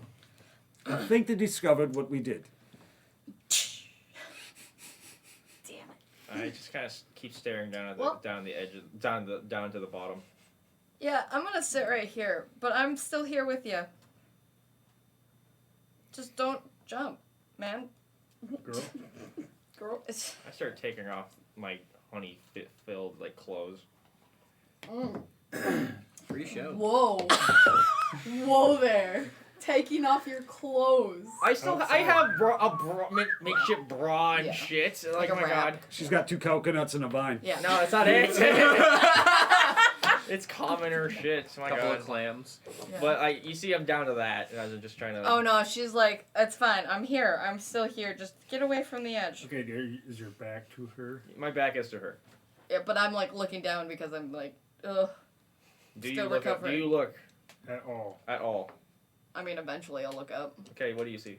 I think they discovered what we did. Damn it. I just kind of keep staring down at the Well- down the edge, down to the bottom. Yeah, I'm gonna sit right here, but I'm still here with you. Just don't jump, man. Girl. Girl, it's. I start taking off my honey-filled like clothes. Free show. Whoa. Whoa there. Taking off your clothes. I have makeshift bra and Yeah. shit. Like, Like a oh my wrap. god. She's got 2 coconuts and a vine. Yeah. No, that's not it. It's commoner shit. Oh my Couple god. of clams. Yeah. But you see, I'm down to that, and I was just trying to. Oh no, she's like, it's fine. I'm here. I'm still here. Just get away from the edge. Okay, dear, is your back to her? My back is to her. Yeah, but I'm like looking down because I'm like, ugh. Do Still you look? Up, do recovering. you look At all. at all? I mean, eventually I'll look up. Okay, what do you see?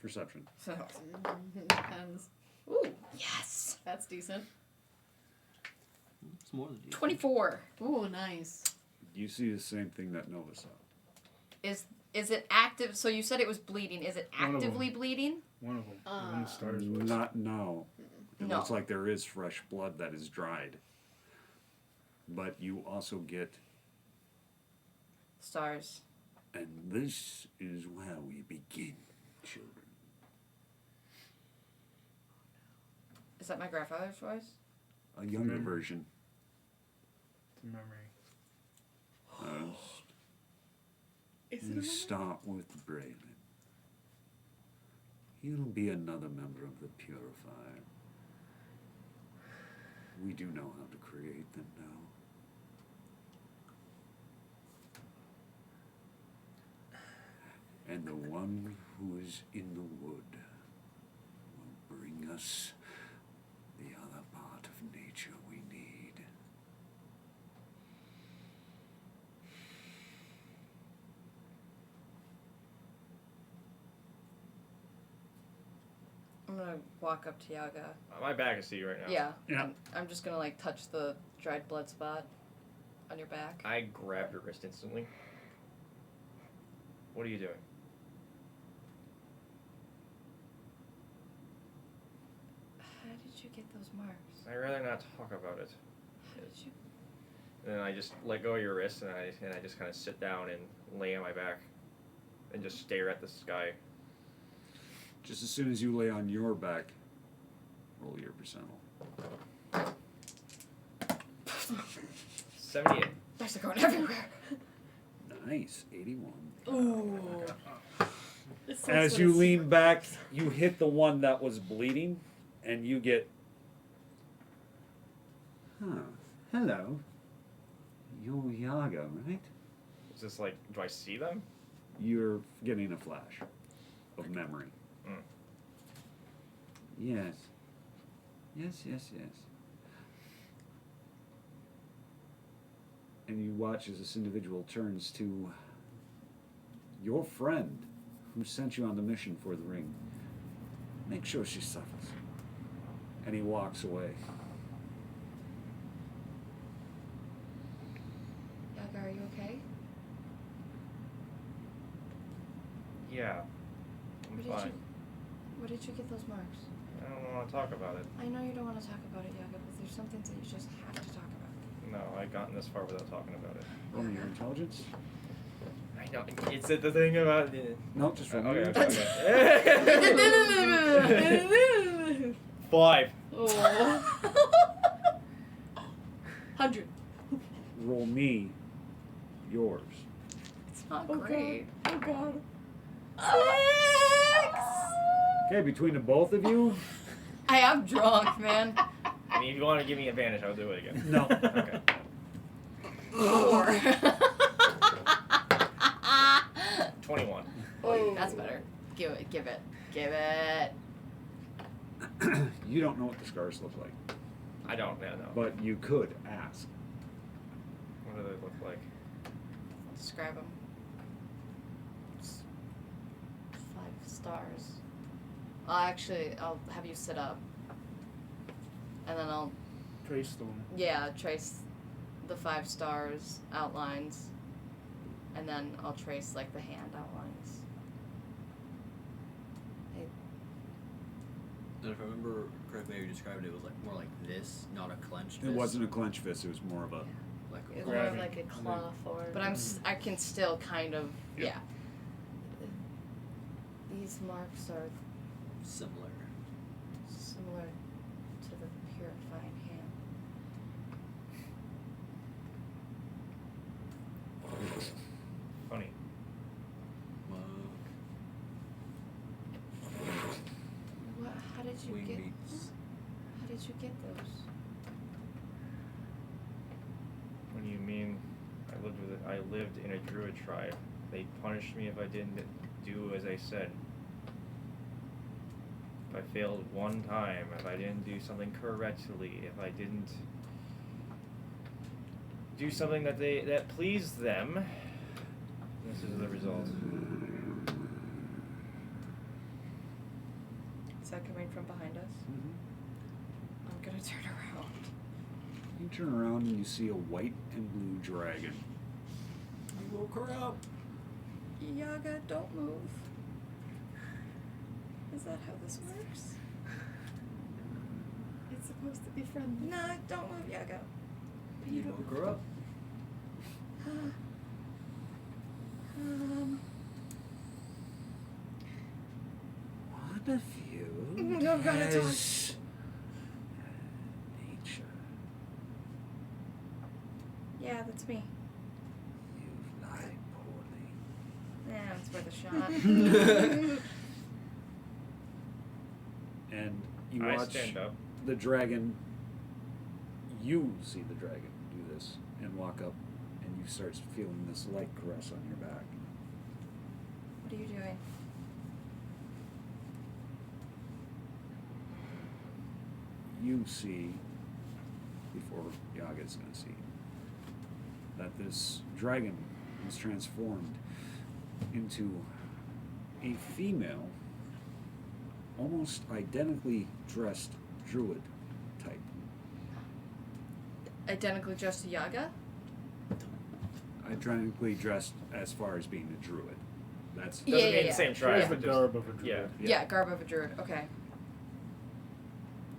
Perception. So. Depends. Ooh, yes. That's decent. It's more than decent. 24. Ooh, nice. You see the same thing that Nova saw. Is it active? So you said it was bleeding. Is it One of actively bleeding? One of them. The one that stars with. Not now. It No. looks like there is fresh blood that is dried. But you also get, Stars. and this is where we begin, children. Is that my grandfather's voice? A younger Memory. version. Memory. You start with Braylon. He'll be another member of the Purifier. We do know how to create them now. And the one who is in the wood will bring us the other part of nature we need. I'm gonna walk up to Yaga. My back is to you right now. Yeah. Yeah. and I'm just gonna like touch the dried blood spot on your back. I grab your wrist instantly. What are you doing? marks? I'd rather not talk about it. How did you? And then I just let go of your wrist, and I just kind of sit down and lay on my back, and just stare at the sky. Just as soon as you lay on your back, roll your percentile. 78. Dice are going everywhere. Nice, 81. Ooh. As you lean back, you hit the one that was bleeding, and you get. Huh. Hello. You're Yaga, right? Is this like, do I see them? You're getting a flash of memory. Mm. Yes. Yes. And you watch as this individual turns to your friend who sent you on the mission for the ring. Make sure she suffers. And he walks away. Yaga, are you okay? Yeah. I'm fine. Where did you get those marks? I don't want to talk about it. I know you don't want to talk about it, Yaga, but there's some things that you just have to talk about. No, I've gotten this far without talking about it. Roll me your intelligence. I know. It's the thing about it. No, just roll me your Okay. intelligence. 5. Oh. 100. Roll me yours. It's not great. Oh god. 6! Okay, between the both of you, I am drunk, man. I mean, if you want to give me advantage, I'll do it again. no. Okay. 4. 21. Oh, that's better. Give it. You don't know what the scars look like, I don't know. but you could ask. What do they look like? Describe them. 5 stars. I'll have you sit up. And then I'll, Trace them. trace the 5 stars outlines. And then I'll trace, like, the hand outlines. And if I remember correctly, how you described it, it was like more like this, not a clenched fist. It wasn't a clenched fist, it was more of a. Like It's a more of Grabbing. like a claw form. But I can still kind of, Yeah. These marks are similar. similar to the purifying hand. Funny. What? How did you Wing get? beats. How did you get those? What do you mean? I lived in a druid tribe. They punished me if I didn't do as I said. If I failed one time, if I didn't do something correctly, if I didn't do something that pleased them, this is the result. Is that coming from behind us? I'm gonna turn around. You turn around and you see a white and blue dragon. You woke her up. Yaga, don't move. Is that how this works? It's supposed to be friendly. Nah, don't move, Yaga. You woke her up. One of you I've gotta talk. has nature. Yeah, that's me. You lie poorly. Yeah, it's worth a shot. And you I watch stand up. the dragon. You see the dragon do this and walk up, and you start feeling this light caress on your back. What are you doing? You see, before Yaga's going to see, that this dragon is transformed into a female, almost identically dressed druid type. Identically dressed to Yaga? Identically dressed as far as being a druid. That's Yeah, Doesn't yeah, mean yeah. the same She tribe. has the but just- garb of a druid. Yeah. Yeah, garb of a druid. Okay.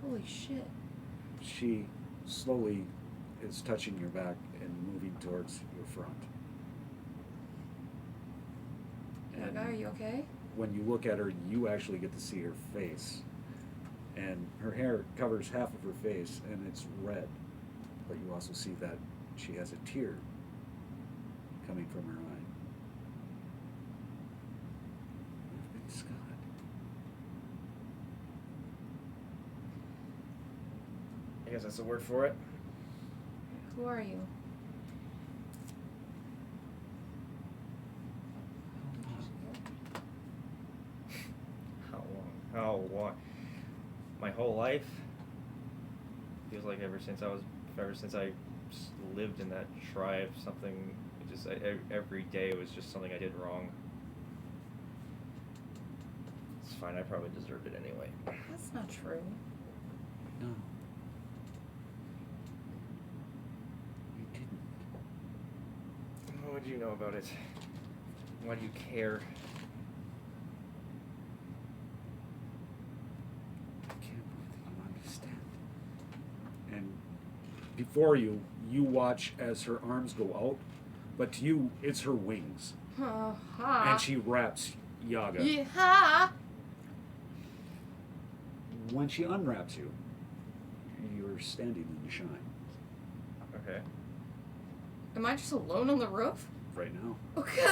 Holy shit. she slowly is touching your back and moving towards your front. And Yaga, are you okay? when you look at her, you actually get to see her face. And her hair covers half of her face, and it's red. But you also see that she has a tear coming from her eye. You've been scarred. I guess that's the word for it. Who are you? How long? My whole life. Feels like ever since I lived in that tribe, something just every day was just something I did wrong. It's fine. I probably deserved it anyway. That's not true. No. You didn't. What do you know about it? Why do you care? I can't believe that you understand. And before you, you watch as her arms go out, but to you, it's her wings. And she wraps Yaga. Yeah. When she unwraps you, you're standing in the shine Okay. Am I just alone on the roof? right now. Okay.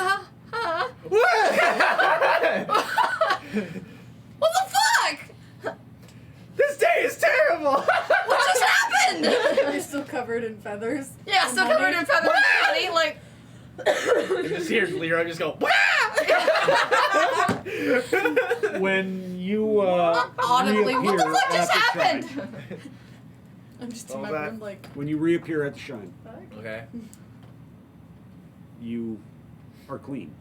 What the fuck? This day is terrible. What just happened? You're still covered in feathers. Yeah, still covered in feathers and honey, like. You just hear Leroy just go. When you Audibly, what the reappear fuck just at the happened? shrine- I'm just in All my that. room like, when you reappear at the shrine, Okay. you are clean.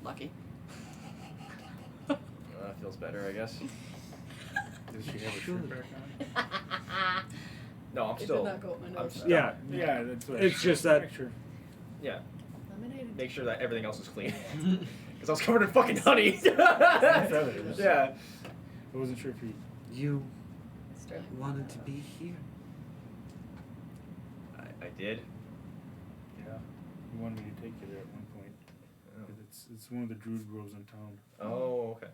Lucky. Feels better, I guess. Does she have a shirt back on? No, I'm it did still. not go up my I'm nose. still. Yeah, Yeah, that's what. It's just that- Make sure. Yeah. Lemonade. Make sure that everything else is clean. Because I was covered in fucking honey. Feathers. Yeah. I wasn't sure if you. You Sterling. wanted to be here. I did. Yeah. You wanted me to take you there at one point. 'Cause it's one of the druid groves in town. Oh, okay.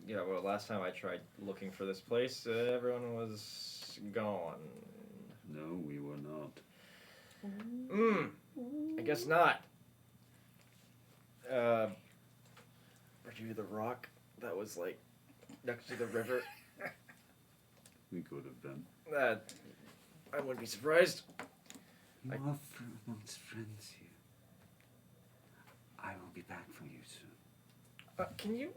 Yeah, well, last time I tried looking for this place, everyone was gone. No, we were not. I guess not. Were you the rock that was, like, next to the river? We could have been. I wouldn't be surprised. You are amongst friends here. I will be back for you soon. Can you,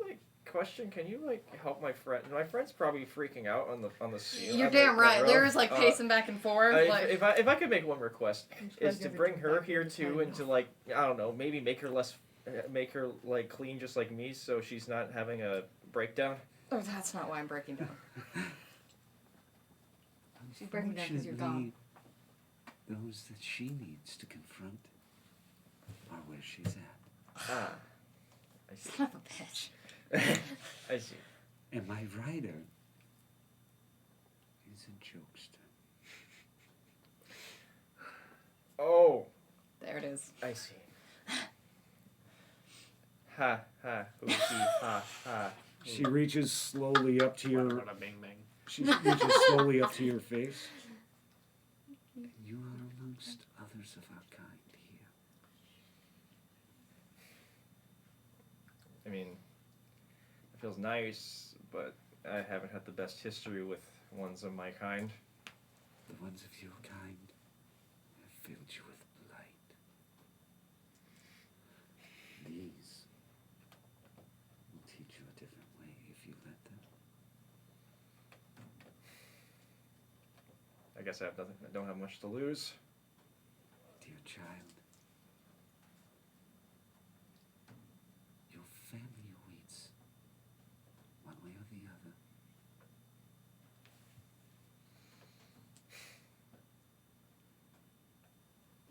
help my friend? My friend's probably freaking out on the sea. You're on the- damn the right. road. Lyra's like pacing back and forth. like, If I could make one request, is to bring her here too, and to like I don't know, maybe make her like clean just like me, so she's not having a breakdown. oh, that's not why I'm breaking down. She's breaking down 'cause you're gone. Unfortunately, those that she needs to confront are where she's at. Ah, I see. Son of a bitch. I see. And my rider is a jokester. Oh, There it is. I see. Ha ha hoo hee ha ha. She reaches slowly up to your. Bada bing bing. She reaches slowly up to your face. And you are amongst others of our kind here. I mean, it feels nice, but I haven't had the best history with ones of my kind. The ones of your kind have filled you with blight. These will teach you a different way if you let them. I guess I don't have much to lose. Dear child, your family awaits, one way or the other.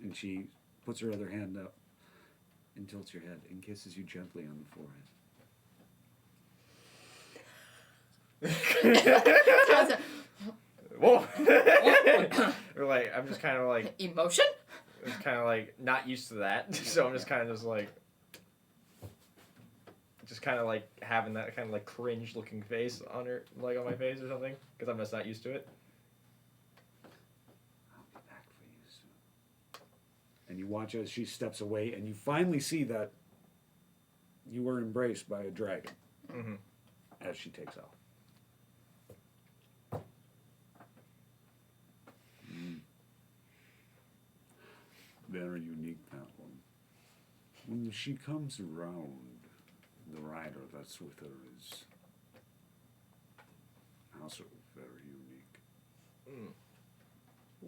And she puts her other hand up and tilts your head and kisses you gently on the forehead. Whoa. Or like I'm just kind of like Emotion? it's kind of like not used to that, so I'm just kind of just kind of like having that kind of like cringe looking face on her, like on my face or something, because I'm just not used to it. I'll be back for you soon. And you watch as she steps away, and you finally see that you were embraced by a dragon Mm-hmm. as she takes off. Very unique, that one. When she comes around, the rider that's with her is also very unique.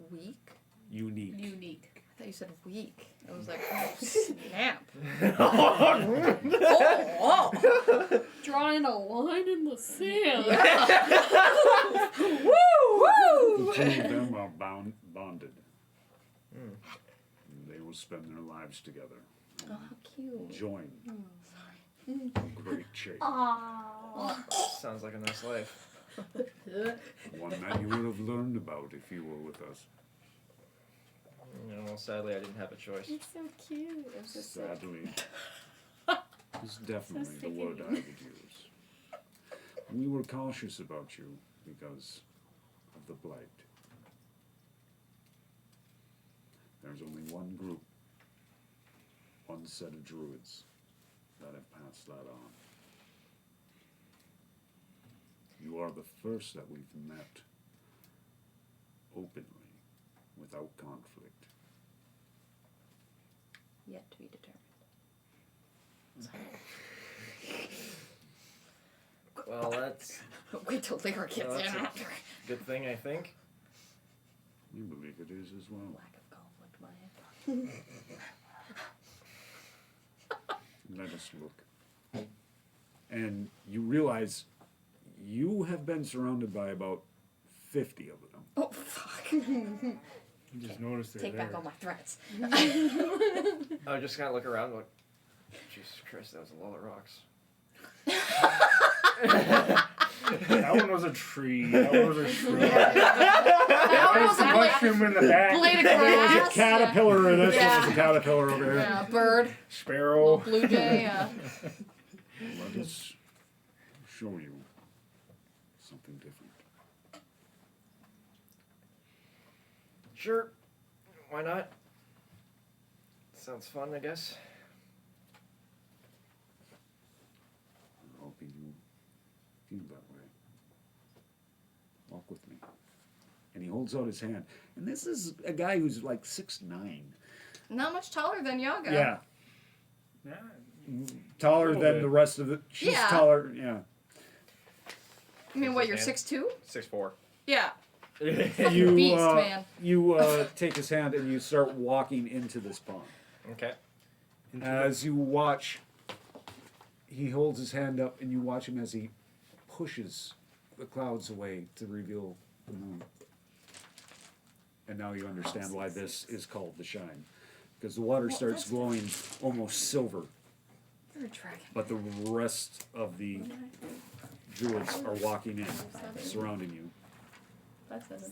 Weak? Unique. Unique. I thought you said weak. I was like, oh, snap. oh. Drawing a line in the sand. Woo! The two of them are bonded. They will spend their lives together. Oh, how cute. Join a great chase. Sounds like a nice life. One that you would have learned about if you were with us. You know, well, sadly, I didn't have a choice. It's so cute. It's just like, Sadly, it's definitely the word I would use. We were cautious about you because of the blight. There's only one group, one set of druids that have passed that on. You are the first that we've met openly, without conflict. Yet to be determined. Well, that's Wait till Lyra gets Well, in that's after. good thing, I think. You believe it is as well. Lack of conflict, Maya. Let us look. And you realize you have been surrounded by about 50 of them. Oh, fuck. You just noticed they're Take there. back all my threats. I just kind of look around, like, Jesus Christ, that was a lot of rocks. That one was a tree. That one was a shrub. That one was There's a a blade, mushroom in the back. blade of There was a grass. caterpillar, and this one Yeah. was a caterpillar over here. Yeah, bird. Little Sparrow. blue jay, yeah. Let us show you something different. Sure. Why not? Sounds fun, I guess. I'm hoping you feel that way. Walk with me. And he holds out his hand. And this is a guy who's like 6'9". Not much taller than Yaga. Yeah. Yeah. Taller Little than bit. the rest of the. She's Yeah. taller. Yeah. I mean, what, you're Hand. 6'2"? 6'4". Yeah. You Beast, man. take his hand and you start walking into this pond. Okay. As you watch, he holds his hand up, and you watch him as he pushes the clouds away to reveal the moon. And now you understand why this is called the Shine, because the water starts glowing almost silver, You're a dragon. but the rest of the druids are walking in, surrounding you. That's it.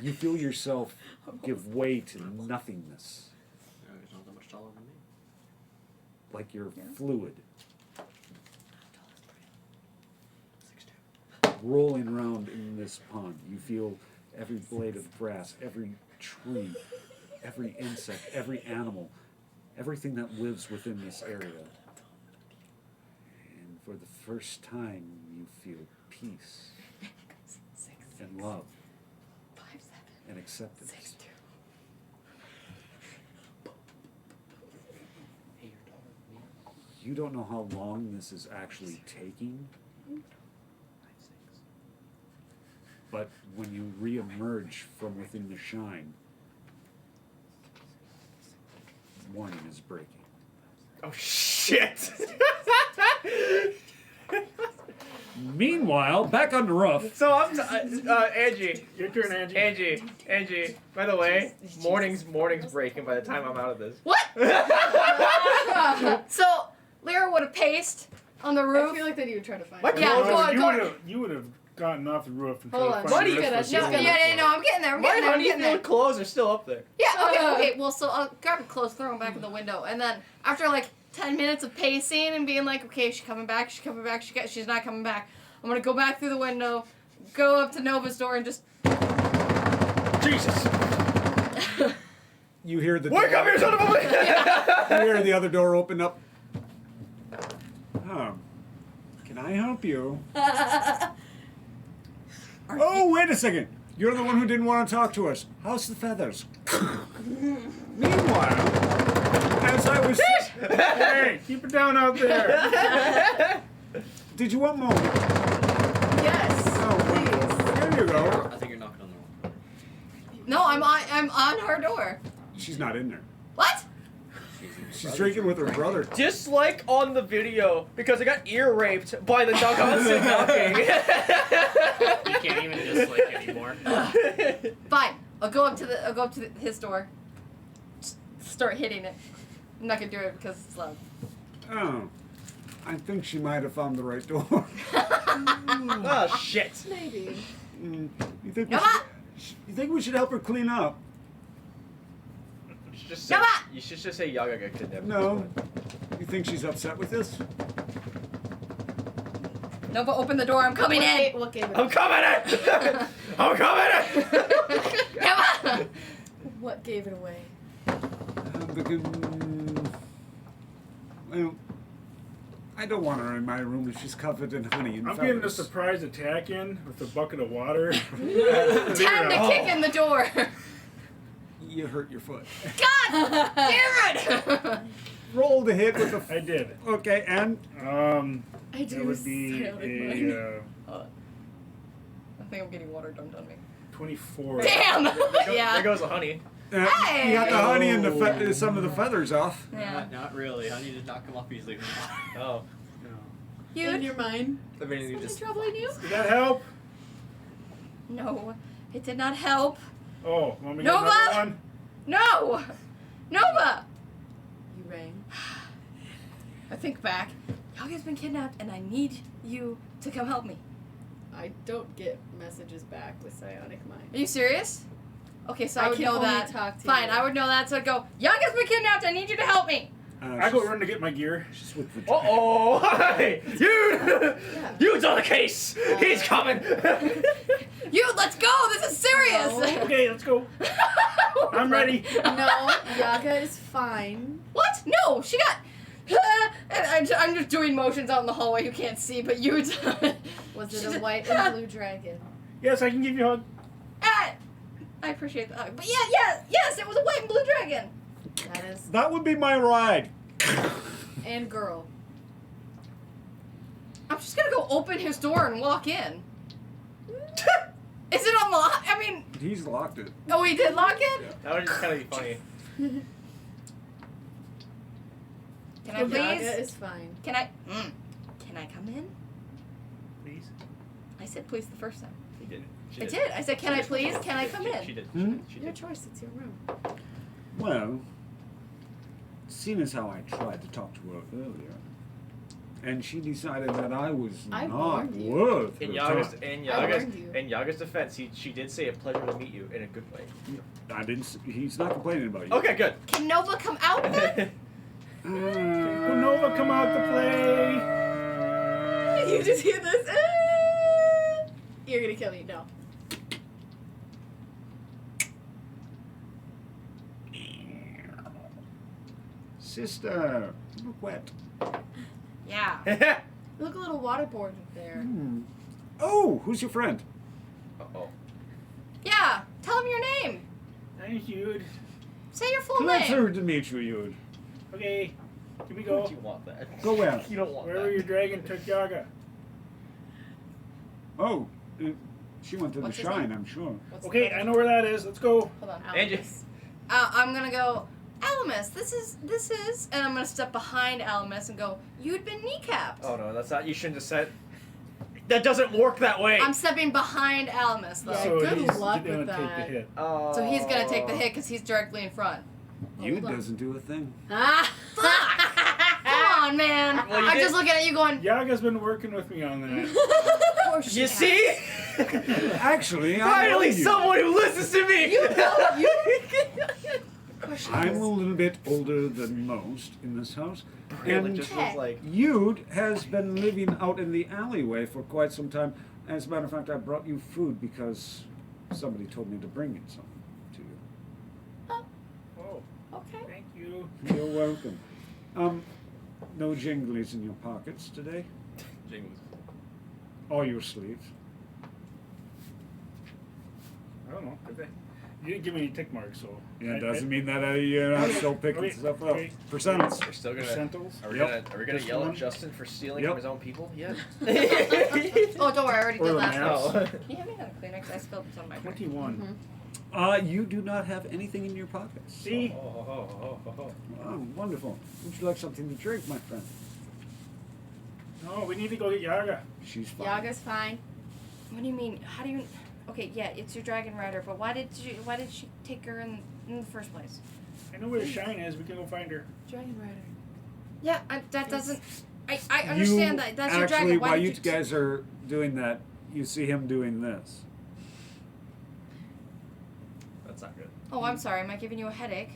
You feel yourself give way to nothingness, Yeah, he's not that much taller than me. like you're fluid, 6'2". rolling around in this pond. You feel every blade of grass, every tree, every insect, every animal, everything that lives within this area. And for the first time, you feel peace and love 5'7". and acceptance. 6'2". Hey, you're taller than me. You don't know how long this is actually taking, 5'6". but when you re-emerge from within the shine, morning is breaking. Oh, shit! Meanwhile, back on the roof, So I'm Angie. Your turn, Angie. Angie. By the way, morning's breaking by the time I'm out of this. What? So, Lyra would have paced on the I roof. feel like that you would try to find What? her. Yeah, No, go on, you go would on. have. You would have gotten off the roof and Hold tried on, to find she's the gonna- rest she's of No, the gonna- yeah, no, I'm getting there. I'm getting there. I'm getting there. clothes are still up there. Yeah, okay. Well, so I'll grab it close, throw him back in the window, and then after like 10 minutes of pacing and being like, okay, she's coming back, she's coming back, she's not coming back. I'm gonna go back through the window, go up to Nova's door, and just. Jesus! You hear the Wake door, up, you son of a bitch! you hear the other door open up. Can I help you? Oh, wait a second. You're the one who didn't want to talk to us. How's the feathers? Meanwhile, as I was... Hey, keep it down out there. Did you want more? Yes. Oh, Please. there you go. I think you're knocking on the wrong door. No, I'm on her door. She's not in there. What? She's drinking with her brother. Just like on the video, because I got ear raped by the constant knocking. You can't even just like anymore. Fine. I'll go up to his door. Just start hitting it. I'm not gonna do it because it's loud. Oh, I think she might have found the right door. Oh shit! Maybe. You think Nova! you think we should help her clean up? You should just say, Nova! you should just say Yaga got kidnapped. No. You think she's upset with this? Nova, open the door. I'm coming in. What game? I'm coming in! I'm coming in! Nova! What gave it away? Well, I don't want her in my room if she's covered in honey and I'm getting a feathers. surprise attack in with a bucket of water. Time to kick in the door. You hurt your foot. God damn it! Roll the hit with the. I did. Okay, and I do. That would be silent mine. a I think I'm getting water dumped on me. 24. Damn! There Yeah. goes the honey. Hey! you got the honey and the some of the feathers off. Yeah. Not really. Honey did not come off easily. Oh. In You? your mind. I mean, you Something just. troubling you? Did that help? No, it did not help. Oh, want me to get Nova! another one? No! Nova! You rang. I think back. Yaga's been kidnapped and I need you to come help me. I don't get messages back with psionic mind. Are you serious? Okay, so I I would can know only that. talk to Fine, you. I would know that. So I'd go, Yaga's been kidnapped. I need you to help me. I go run to get my gear. She's with the. Uh oh! Hi! You! You's on the case! He's coming! You, let's go. This is serious. No. Okay, let's go. I'm ready. No, Yaga is fine. What? No, she got. And I'm just doing motions out in the hallway. You can't see, but you. Was it a white and blue dragon? Yes, I can give you a hug. I appreciate the hug, but yes, it was a white and blue dragon. That is. That would be my ride. And girl. I'm just gonna go open his door and walk in. Is it unlocked? I mean, He's locked it. oh, he did lock it. That would just kind of be funny. Can I Yaga please? is fine. Can I? Can I come in? Please? I said please the first time. She did. She I did. did. I said, can I please? Can I come She in? did. Hmm? She Your did. choice. It's your room. Well, seeing as how I tried to talk to her earlier, and she decided that I was I not warned you. worth In her Yaga's, time. warned you. in Yaga's defense, she did say a pleasure to meet you in a good way. I didn't. He's not complaining about you. Okay, good. Can Nova come out then? Will Nova come out to play? You just hear this. You're gonna kill me. No. Sister, you look wet. Yeah. You look a little waterboarded there. Oh, who's your friend? Uh-oh. Yeah. Tell him your name. Thank you. Say your full name. Pleasure to meet you, Yud. Okay, here we Do go. you want that? Go where? You don't want Wherever that. your dragon took Yaga. Oh, she went to What's the his shrine, name? I'm sure. What's Okay, the I know where that is. Let's go. Hold on. Angie. I'm gonna go, Alamus, this is, and I'm gonna step behind Alamus and go, you'd been kneecapped. Oh no, that's not. You shouldn't have said. That doesn't work that way. I'm stepping behind Alamus though. Yeah, so good he's luck gonna with take that. the hit. Oh. So he's gonna take the hit because he's directly in front. Yud Hold on. doesn't do a thing. Ah! Fuck! Come on, man. Well, you I'm did- just looking at you going. Yaga's been working with me on that. Of course she You has. see? Actually, Finally, I know you. someone who listens to me. Of course she I'm has. a little bit older than most in this house, Braylon and just was like, Yude has been living out in the alleyway for quite some time. As a matter of fact, I brought you food because somebody told me to bring it some to you. Oh, Okay. thank you. You're welcome. No jinglies in your pockets today? Jingles. Or your sleeves? I don't know. Did they? You didn't give me any tick marks, so. Yeah, it doesn't mean that you're not still picking Okay, stuff up. okay. Percents. We're still gonna. Percentals? Are we Yep. gonna? Are we gonna Just yell one. at Justin for stealing Yep. from his own people? Yeah. Oh, don't worry, I already Or did the that. maps. Oh. Can you hand me another Kleenex? I spilled some on my drink. 21. You do not have anything in your pockets. See? Oh, wonderful. Would you like something to drink, my friend? No, we need to go get Yaga. She's fine. Yaga's fine. What do you mean? How do you? Okay, yeah, it's your dragon rider, but why did she take her in the first place? I know where the shine is. We can go find her. Dragon Rider. Yeah, that doesn't. I understand that. That's your actually, dragon. Why while did you guys are doing that, you see him doing this. That's not good. Oh, I'm sorry. Am I giving you a headache?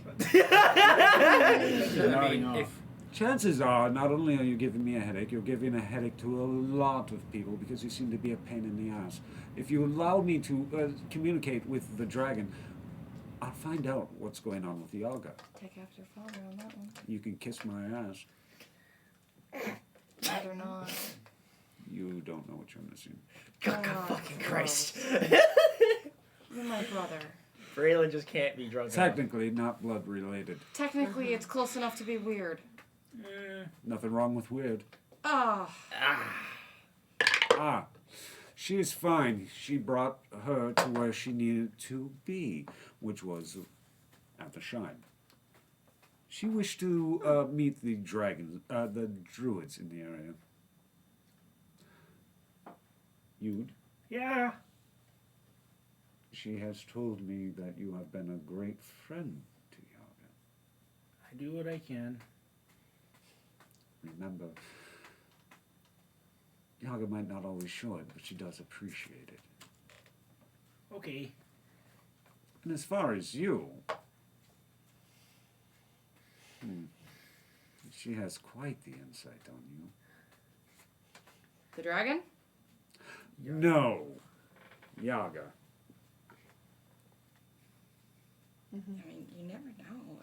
You're nodding off. Chances are, not only are you giving me a headache, you're giving a headache to a lot of people because you seem to be a pain in the ass. If you allow me to communicate with the dragon, I'll find out what's going on with Yaga. Take after father on that one. You can kiss my ass. Rather not. You don't know what you're missing. God, Oh, fucking gross. Christ. You're my brother. Braylon just can't be drunk enough. Technically, not blood related. Technically, it's close enough to be weird. Nothing wrong with weird. Oh. Ah, she is fine. She brought her to where she needed to be, which was at the shrine. She wished to meet the dragons, the druids in the area. Yude, Yeah. she has told me that you have been a great friend to Yaga. I do what I can. Remember, Yaga might not always show it, but she does appreciate it. Okay. And as far as you, she has quite the insight on you. The dragon? No, Yaga. I mean, you never know.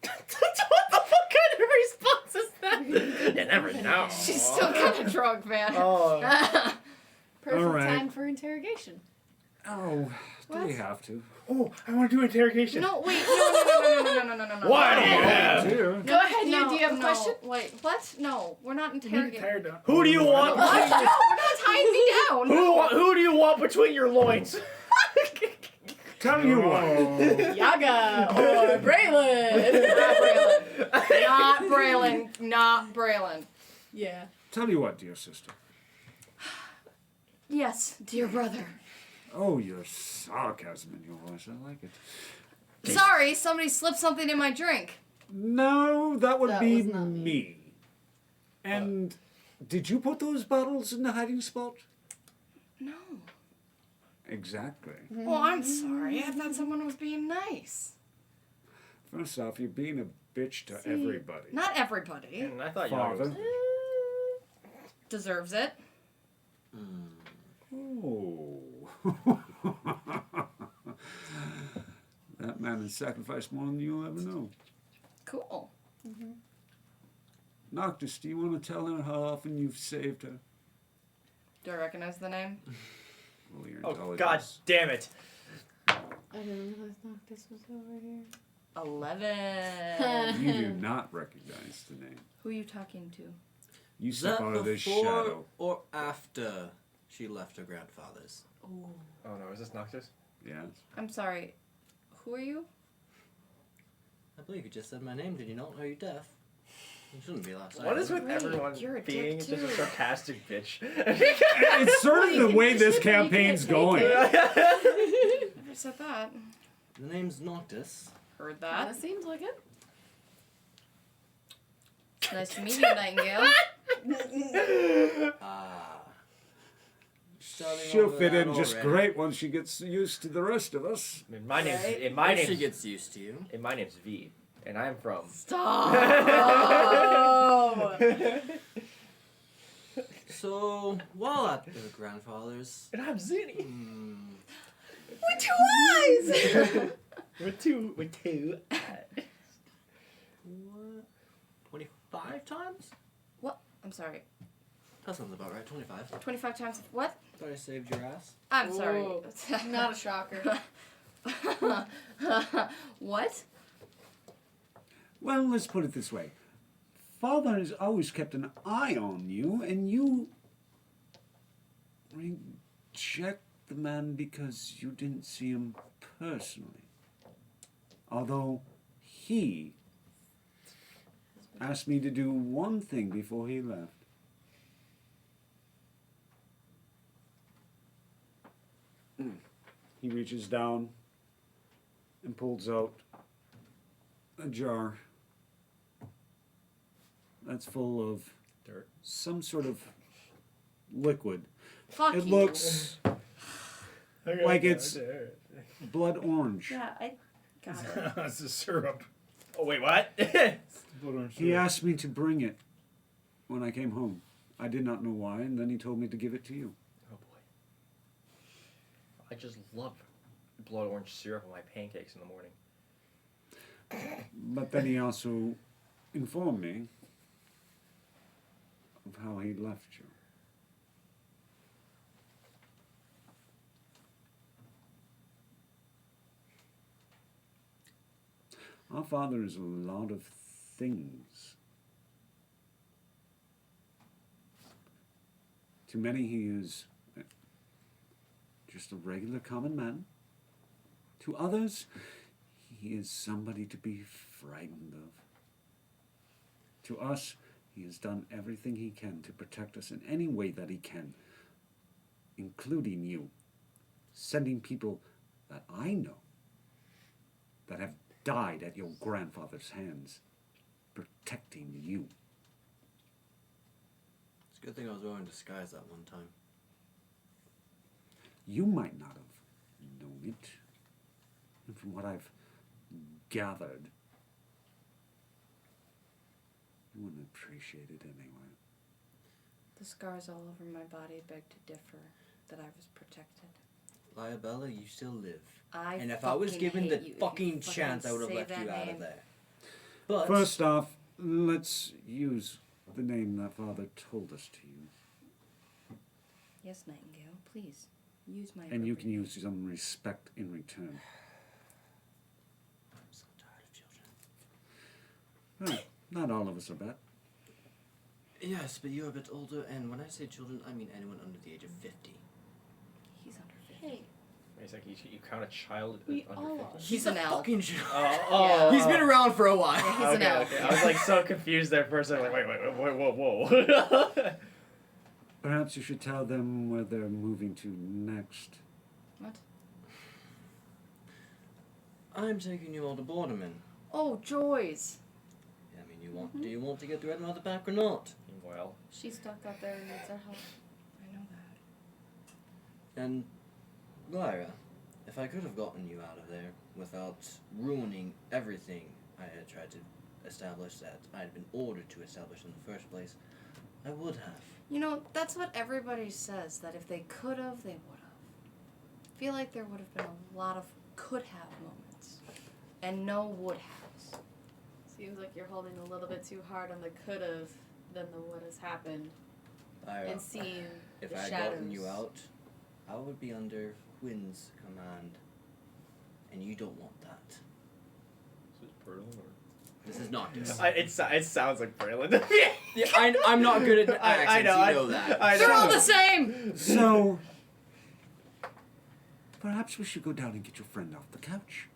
What the fuck kind of response is that? You never know. She's still kind of drunk, man. Oh. Perfect All right. time for interrogation. Oh, do we What? have to? Oh, I want to do interrogation. No, wait, no. Why do you have? Dear. Go ahead, No, do you have a no, question? Wait, what? No, we're not You need to interrogating. tie her down. Who do you want? What? No, we're not tying me down. Who do you want between your loins? Tell you what. Yaga or Braylon. Not Braylon. Not Braylon. Yeah. Tell you what, dear sister. Yes, dear brother. Oh, your sarcasm in your voice. I like it. Sorry, somebody slipped something in my drink. No, that would That be was not me. me. And did you put those bottles in the hiding spot? No. Exactly. Well, I'm sorry. I thought someone was being nice. First off, you're being a bitch to everybody. Not everybody And I thought you were. Father. deserves it. Oh. That man has sacrificed more than you'll ever know. Cool. Noctis, do you want to tell her how often you've saved her? Do I recognize the name? Well, your Oh intelligence. God damn it! I didn't realize Noctis was over here. 11. You do not recognize the name. Who are you talking to? You Is step that out of this before shadow. or after she left her grandfather's? Oh. Oh no, is this Noctis? Yes. I'm sorry. Who are you? I believe you just said my name. Did you not? Are you deaf? You shouldn't be last. What is with Great, everyone you're a being dick, just a too. sarcastic bitch? It's sort of the way this campaign's going. Never said that. The name's Noctis. Heard That that. seems like it. Nice to meet you, Nightingale. Starting She'll over fit that in just already. great once she gets used to the rest of us. And my name's Right? and my If she name's gets used to you. and my name's V, and I'm from. Stop. So, while at your grandfather's, And I'm Zinni. With 2 eyes! With two. what? 25 times? I'm sorry. That sounds about right, 25. 25 times what? Thought I saved your ass. I'm sorry. Whoa. Not a shocker. What? Well, let's put it this way. Father has always kept an eye on you, and you reject the man because you didn't see him personally. Although he asked me to do one thing before he left. He reaches down and pulls out a jar that's full of Dirt. some sort of liquid. Fuck It you. looks like it's blood orange. Yeah, I got it. That's the syrup. Oh wait, what? Blood orange He syrup. asked me to bring it when I came home. I did not know why, and then he told me to give it to you. Oh boy. I just love blood orange syrup on my pancakes in the morning. But then he also informed me of how he left you. Our father is a lot of things. To many, he is just a regular common man. To others, he is somebody to be frightened of. To us, he has done everything he can to protect us in any way that he can, including you, sending people that I know that have died at your grandfather's hands, protecting you. It's a good thing I was wearing disguise that one time. You might not have known it. And from what I've gathered, you wouldn't appreciate it anyway. The scars all over my body beg to differ that I was protected. Liabella, you still live. And And if I was given the fucking chance, I would have left you out of there. But First off, let's use the name that father told us to use. Yes, Nightingale, please. Use my And you can appropriate- use some respect in return. I'm so tired of children. Well, not all of us are bad. Yes, but you're a bit older, and when I say children, I mean anyone under the age of 50. He's under 50. Hey, Wait a second, you count a child We under all 50? are. He's an elf. fucking child. Oh, He's been around for a while. Yeah, he's an okay, elf. okay. I was like so confused there for a second. Like, wait, whoa. Perhaps you should tell them where they're moving to next. What? I'm taking you all to Borderman. Oh, joys. I mean, do you want to get the red mother back or not? Well, She's stuck out there and needs our help. I know that. And Lyra, if I could have gotten you out of there without ruining everything I had tried to establish that I had been ordered to establish in the first place, I would have. You know, that's what everybody says, that if they could have, they would have. I feel like there would have been a lot of could have moments and no would haves. seems like you're holding a little bit too hard on the could've than the what has happened, Lyra, and seeing if the I had shadows. gotten you out, I would be under Quinn's command, and you don't want that. is it Berlin or? This is not this. It sounds like Braylon. Yeah, I'm not good at accents, I know, you know that. I They're know. all the same! So, perhaps we should go down and get your friend off the couch.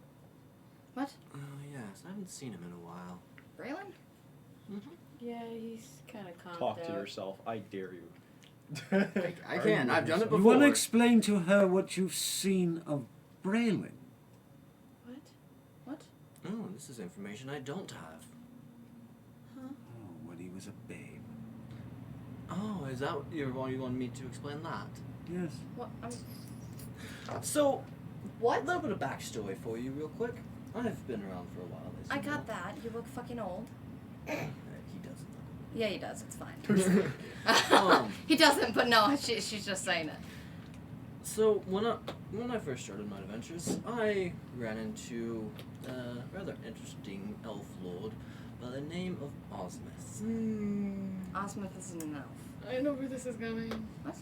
What? Oh, yes, I haven't seen him in a while. Braylon? Yeah, he's kind of calmed Talk out. to yourself. I dare you. I can, I've done it before. You want to explain to her what you've seen of Braylon? What? Oh, this is information I don't have. Oh, when was a babe. Oh, is that what you wanted me to explain that? Yes. What? So, What? a little bit of backstory for you, real quick. I've been around for a while. As I you got know. that. You look fucking old. He doesn't. Yeah, he does. It's fine. He doesn't, but no, she's just saying it. So when I first started my adventures, I ran into a rather interesting elf lord by the name of Osmith. Osmith isn't an elf. I know where this is going. What?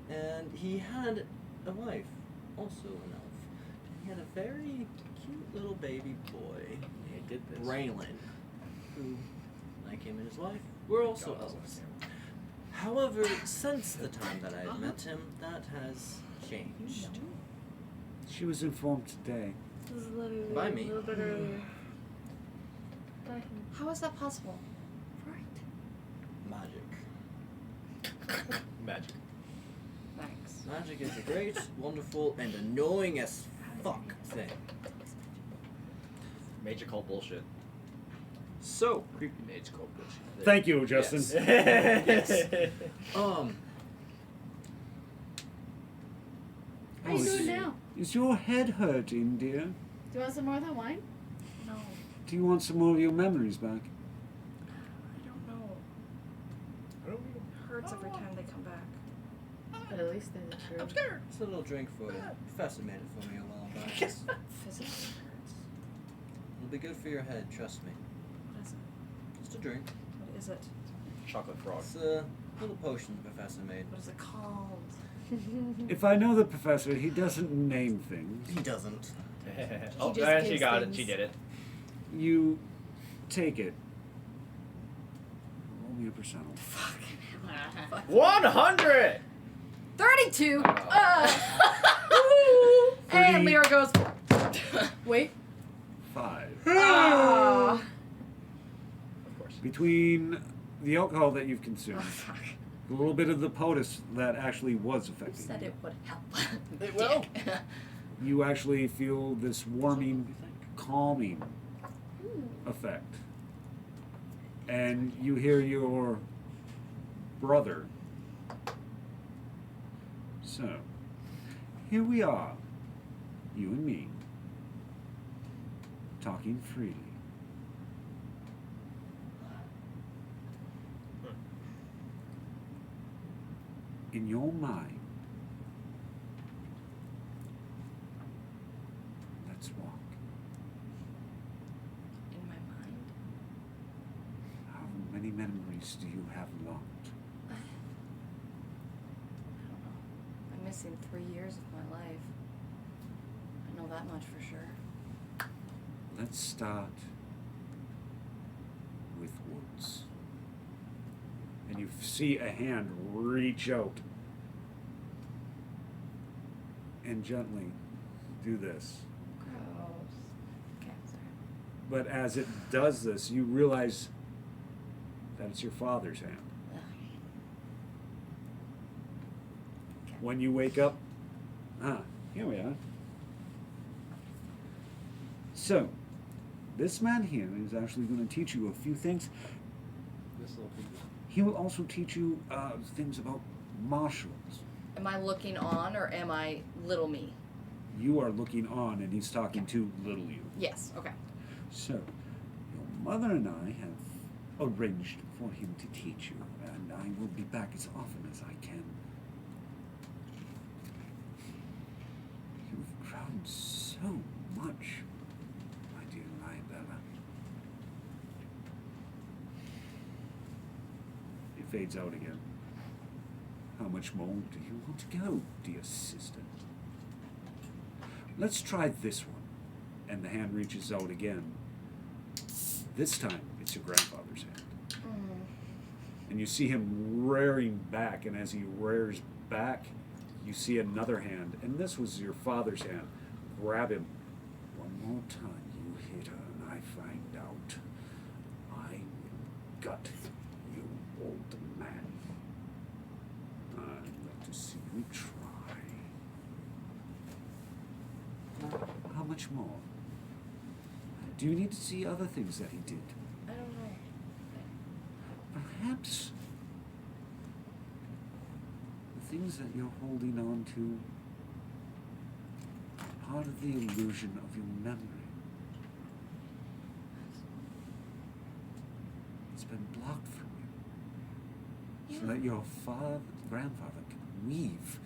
And he had a wife, also an elf. He had a very cute little baby boy He named did this. Braylon, who, like him and his wife, were also elves. However, since the time that I had met him, that has changed. She was informed today. This is literally By me. a little bit earlier. By him. How is that possible? Magic. Magic. Thanks. Magic is a great, wonderful, and annoying as fuck thing. Major called bullshit. So, Creepy mage called bullshit. Thank you, Justin. Yes. um, How you doing now? Is your head hurting, dear? Do you want some more of that wine? No, Do you want some more of your memories back? I don't know. It hurts every time they come back. But at least they true. it's a little drink for you. Professor made it for me a while back. Physically hurts. It'll be good for your head, trust me. What is it? Just a drink. What is it? Chocolate frog. It's a little potion the professor made. What is it called? If I know the professor, he doesn't name things. He doesn't. Oh, just and she gives got it. things. She did it. You take it. Roll me a percent. 100. 32! Oh. And Lyra goes. Wait. 5. Ah. Of course. Between the alcohol that you've consumed, Oh, fuck. a little bit of the potus that actually was Who affecting said you, it would help? It will. Dick. you actually feel this warming, calming effect. And you hear your brother. So, here we are, you and me, talking freely. In your mind, let's walk. In my mind? How many memories do you have locked? I don't know. I'm missing 3 years of my life. I know that much for sure. Let's start with Woods. And you see a hand reach out and gently do this. Gross. Okay, sorry. But as it does this, you realize that it's your father's hand. Okay. When you wake up, here we are. So, this man here is actually going to teach you a few things. This little piece. He will also teach you things about martials. Am I looking on or am I little me? You are looking on, and he's talking to little you. Yes, okay. So, your mother and I have arranged for him to teach you, and I will be back as often as I can. You've grown so much, my dear Lyabella. It fades out again. How much more do you want to go, dear sister? Let's try this one. And the hand reaches out again. This time, it's your grandfather's hand. And you see him rearing back, and as he rears back, you see another hand, and this was your father's hand. Grab him. One more time, you hit her, and I find out. I will gut you, old man. I'd like to see you try. How much more? Do you need to see other things that he did? I don't know. perhaps the things that you're holding on to are part of the illusion of your memory. It's been blocked from you, so that your grandfather can weave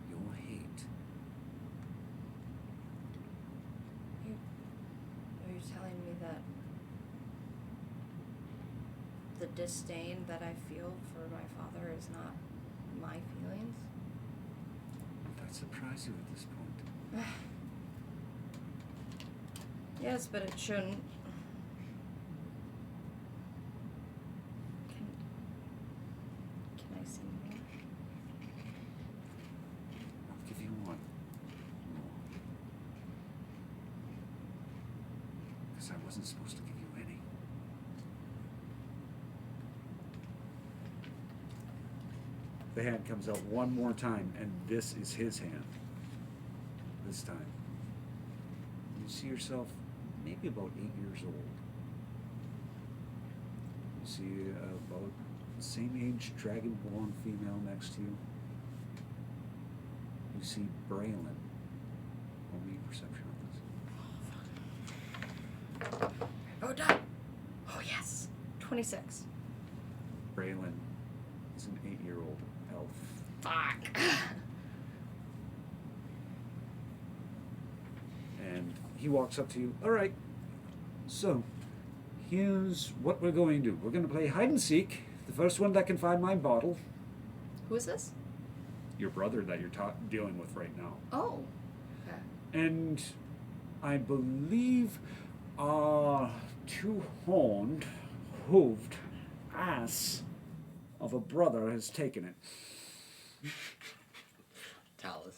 your hate. Are you telling me that the disdain that I feel for my father is not my feelings? Would that surprise you at this point? Yes, but it shouldn't. Can I see more? I'll give you one more. Because I wasn't supposed to give you any. The hand comes out one more time, and this is his hand. This time. You see yourself maybe about 8 years old. You see about the same age dragonborn female next to you. You see Braylon. Roll me perception on this. Oh, done. Oh, yes. 26. Braylon is an 8-year-old elf. Fuck. And he walks up to you. All right. So, here's what we're going to do. We're going to play hide and seek. The first one that can find my bottle. Who is this? Your brother that you're dealing with right now. Oh. Okay. And I believe two-horned, hooved ass of a brother has taken it. Talus.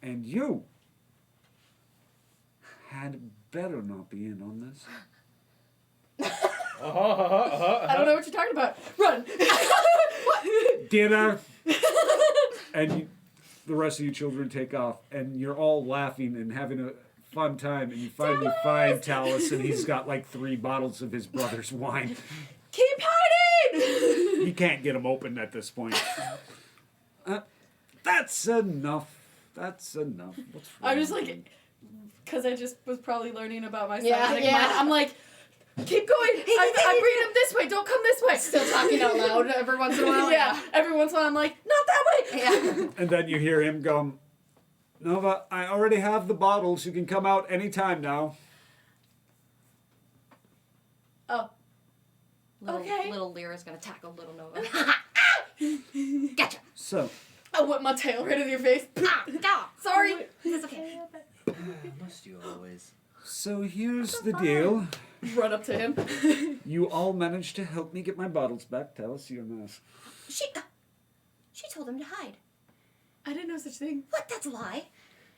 And you had better not be in on this. I don't know what you're talking about. Run! Dinner! And the rest of you children take off, and you're all laughing and having a fun time, and you finally find Talus, and he's got like 3 bottles of his brother's wine. Keep hiding! You can't get them open at this point. That's enough. That's enough. What's wrong? I'm just like, because I just was probably learning about myself. Yeah, Like, yeah. I'm like, keep going. I'm bringing him this way. Don't come this way. Still talking out loud every once in a while. Yeah. Every once in a while, I'm like, not that way. Yeah. And then you hear him go, Nova, I already have the bottles. You can come out anytime now. Oh. Little, Okay. Little Lyra's gonna tackle little Nova. Gotcha. So, I whip my tail right in your face. Sorry. It's okay. Must you always? so here's the deal. Run up to him. You all managed to help me get my bottles back. Tell us your mess. She told him to hide. I didn't know such thing. What? That's a lie.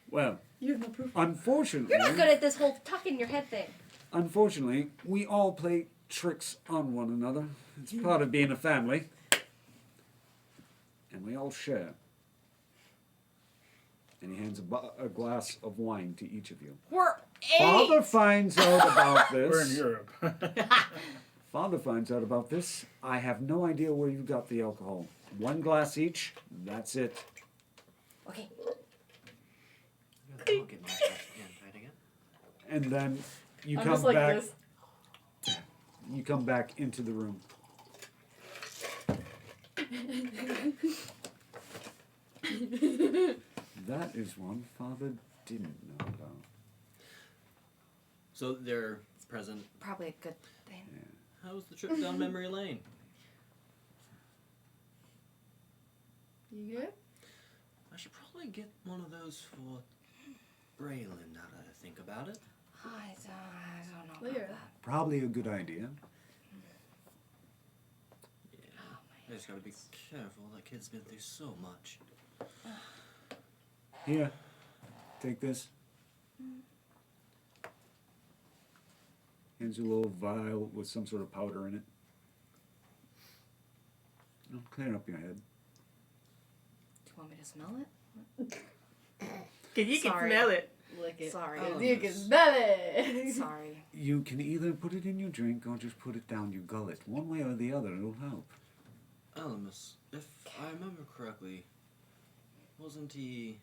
Well, You have no proof. unfortunately, You're not good at this whole tuck in your head thing. unfortunately, we all play tricks on one another. It's part of being a family. And we all share. And he hands a glass of wine to each of you. We're Father finds out about this. We're in Europe. Father finds out about this. I have no idea where you got the alcohol. 1 glass each. That's it. Okay. I'll get myself again. Try it again. And then you I'm come just like back. this. You come back into the room. That is one Father didn't know about. So they're present. Probably a good thing. How was the trip down memory lane? You good? I should probably get one of those for Braylon now that I think about it. I don't know Lyra. about that. Probably a good idea. I just gotta be careful. That kid's been through so much. Here, take this. Hands you a little vial with some sort of powder in it. It'll clear up your head. Do you want me to smell it? Cause you Sorry. can smell it. lick it. Sorry. 'Cause you can smell it. Sorry. You can either put it in your drink or just put it down your gullet. One way or the other, it'll help. Alamus, if I remember correctly, wasn't he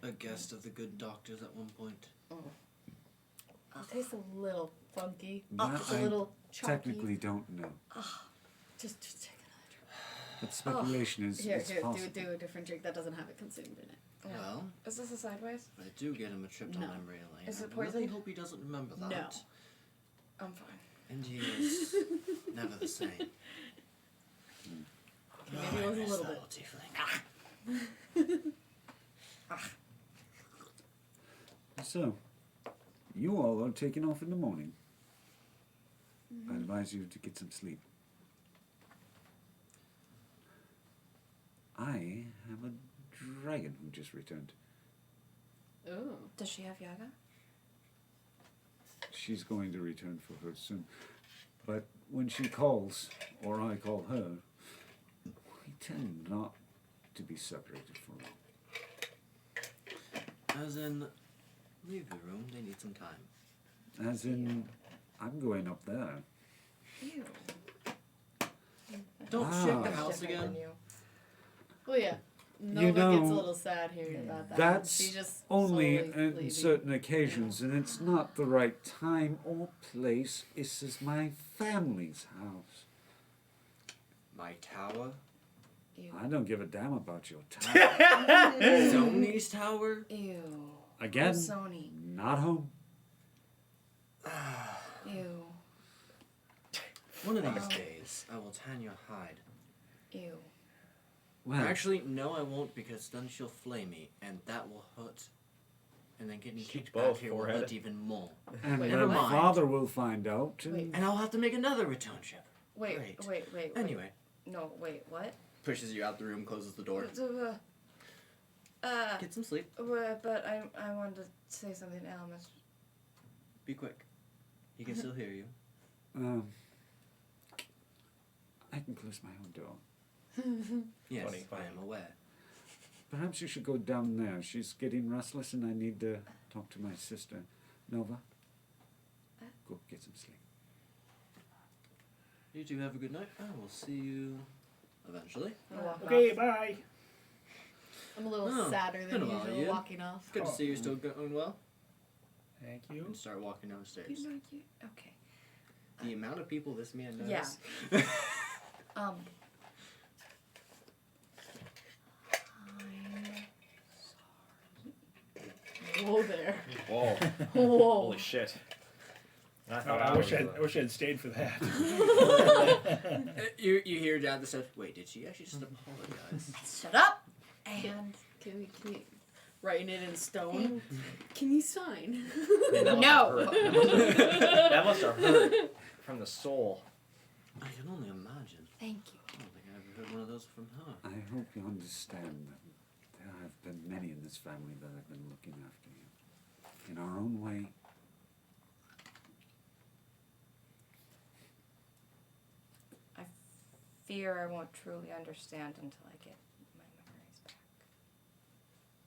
a guest of the good doctors at one point? It tastes a little funky. That Just a I little chalky. technically don't know. Just take another drink. But speculation is Here, it's here, possible. do a different drink that doesn't have it consumed in it. Yeah. Well, Is this a sideways? if I do get him a trip down No. memory lane, Is it I really poisoned? hope he doesn't remember that. No. I'm fine. And he is never the same. Maybe it was a little bit. Tiefling. So, you all are taking off in the morning. I advise you to get some sleep. I have a dragon who just returned. Oh. Does she have Yaga? She's going to return for her soon. But when she calls, or I call her, we tend not to be separated for long. As in, leave the room, they need some time. As in, I'm going up there. Ew. Don't Ah. shake the Much house different again. than you. Well, yeah. Nova You know, gets a little sad hearing about that. That's She just only slowly in leaving. certain occasions, and it's not the right time or place. This is my family's house. My tower? Ew. I don't give a damn about your town. Sony's tower? Ew. Again, Oh, Sony. not home. Ew. One of these days, I will tan your hide. Ew. Well, Actually, no, I won't, because then she'll flay me, and that will hurt. And then getting kicked back both here will forehead. hurt even more. and Wait, then never mind. father will find out. And Wait. And I'll have to make another return trip. Wait, Great. wait. Anyway, No, wait, what? Pushes you out the room, closes the door. get some sleep. But I wanted to say something to Alamus. Be quick. He can still hear you. I can close my own door. Yes, Funny. I am aware. Perhaps you should go down there. She's getting restless, and I need to talk to my sister, Nova. Go get some sleep. You two have a good night. I will see you eventually. I'll walk Okay, off. bye. I'm a little Oh, sadder been than a while, usual Ian. walking off. Good to Oh. see you're still going well. Thank you. And start walking downstairs. You know, okay. The amount of people this man knows. Yeah. I'm Whoa there. Whoa. Whoa. Holy shit. I thought I wish was, I wish I'd stayed for that. You hear down the steps. Wait, did she actually just apologize? shut up. And Can we writing it in stone? Can you sign? Man, that must No. have hurt. That must have hurt from the soul. I can only imagine. thank you. I don't think I ever heard one of those from her. I hope you understand that there have been many in this family that have been looking after you. In our own way, I fear I won't truly understand until I get my memories back.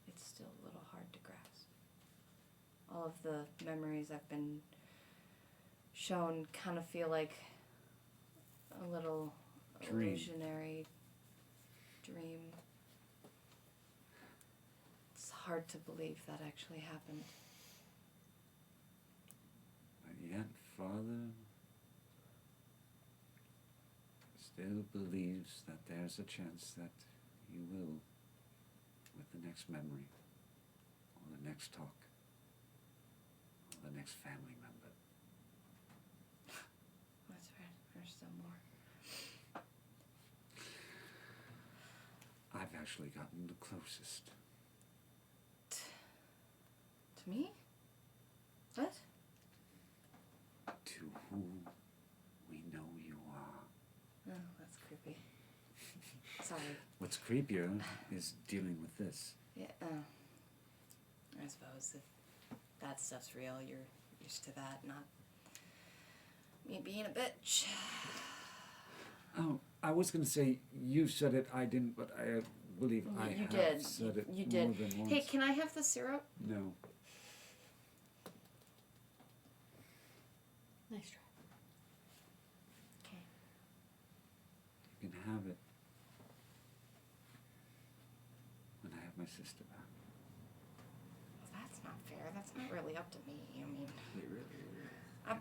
It's still a little hard to grasp. All of the memories I've been shown kind of feel like a little Dream. illusionary dream. It's hard to believe that actually happened. but yet Father still believes that there's a chance that you will, with the next memory, or the next talk, or the next family member. That's right. There's still more. I've actually gotten the closest. To me? What? To who we know you are. Oh, that's creepy. Sorry. What's creepier is dealing with this. Yeah. I suppose if that stuff's real, you're used to that, not me being a bitch. Oh, I was going to say you said it, I didn't, but I believe I You have did. said it You more did. than once. Hey, can I have the syrup? No. Nice try. You can have it when I have my sister back. That's not fair. That's not really up to me. I mean, It really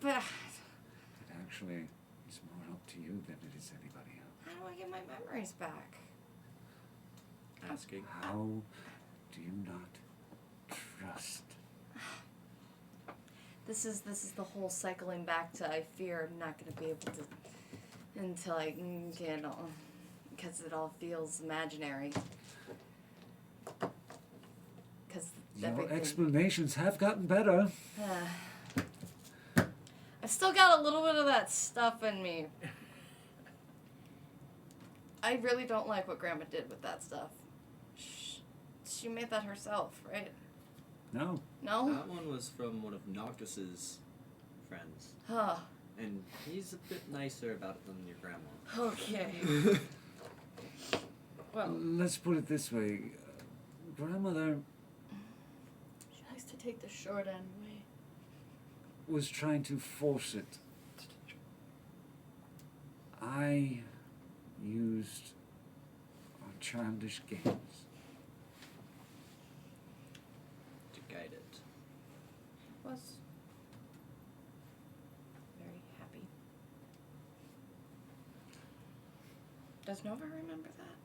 but It actually is more up to you than it is anybody else. how do I get my memories back? asking. How do you not trust? This is the whole cycling back to I fear I'm not gonna be able to until I can get all, because it all feels imaginary. Because Your everything. explanations have gotten better. I've still got a little bit of that stuff in me. I really don't like what Grandma did with that stuff. She made that herself, right? No. No? That one was from one of Noctis's friends. Huh. And he's a bit nicer about it than your grandma. Okay. Well, Let's put it this way. Grandmother She likes to take the short end way. was trying to force it. I used childish games. To guide it. was very happy. Does Nova remember that?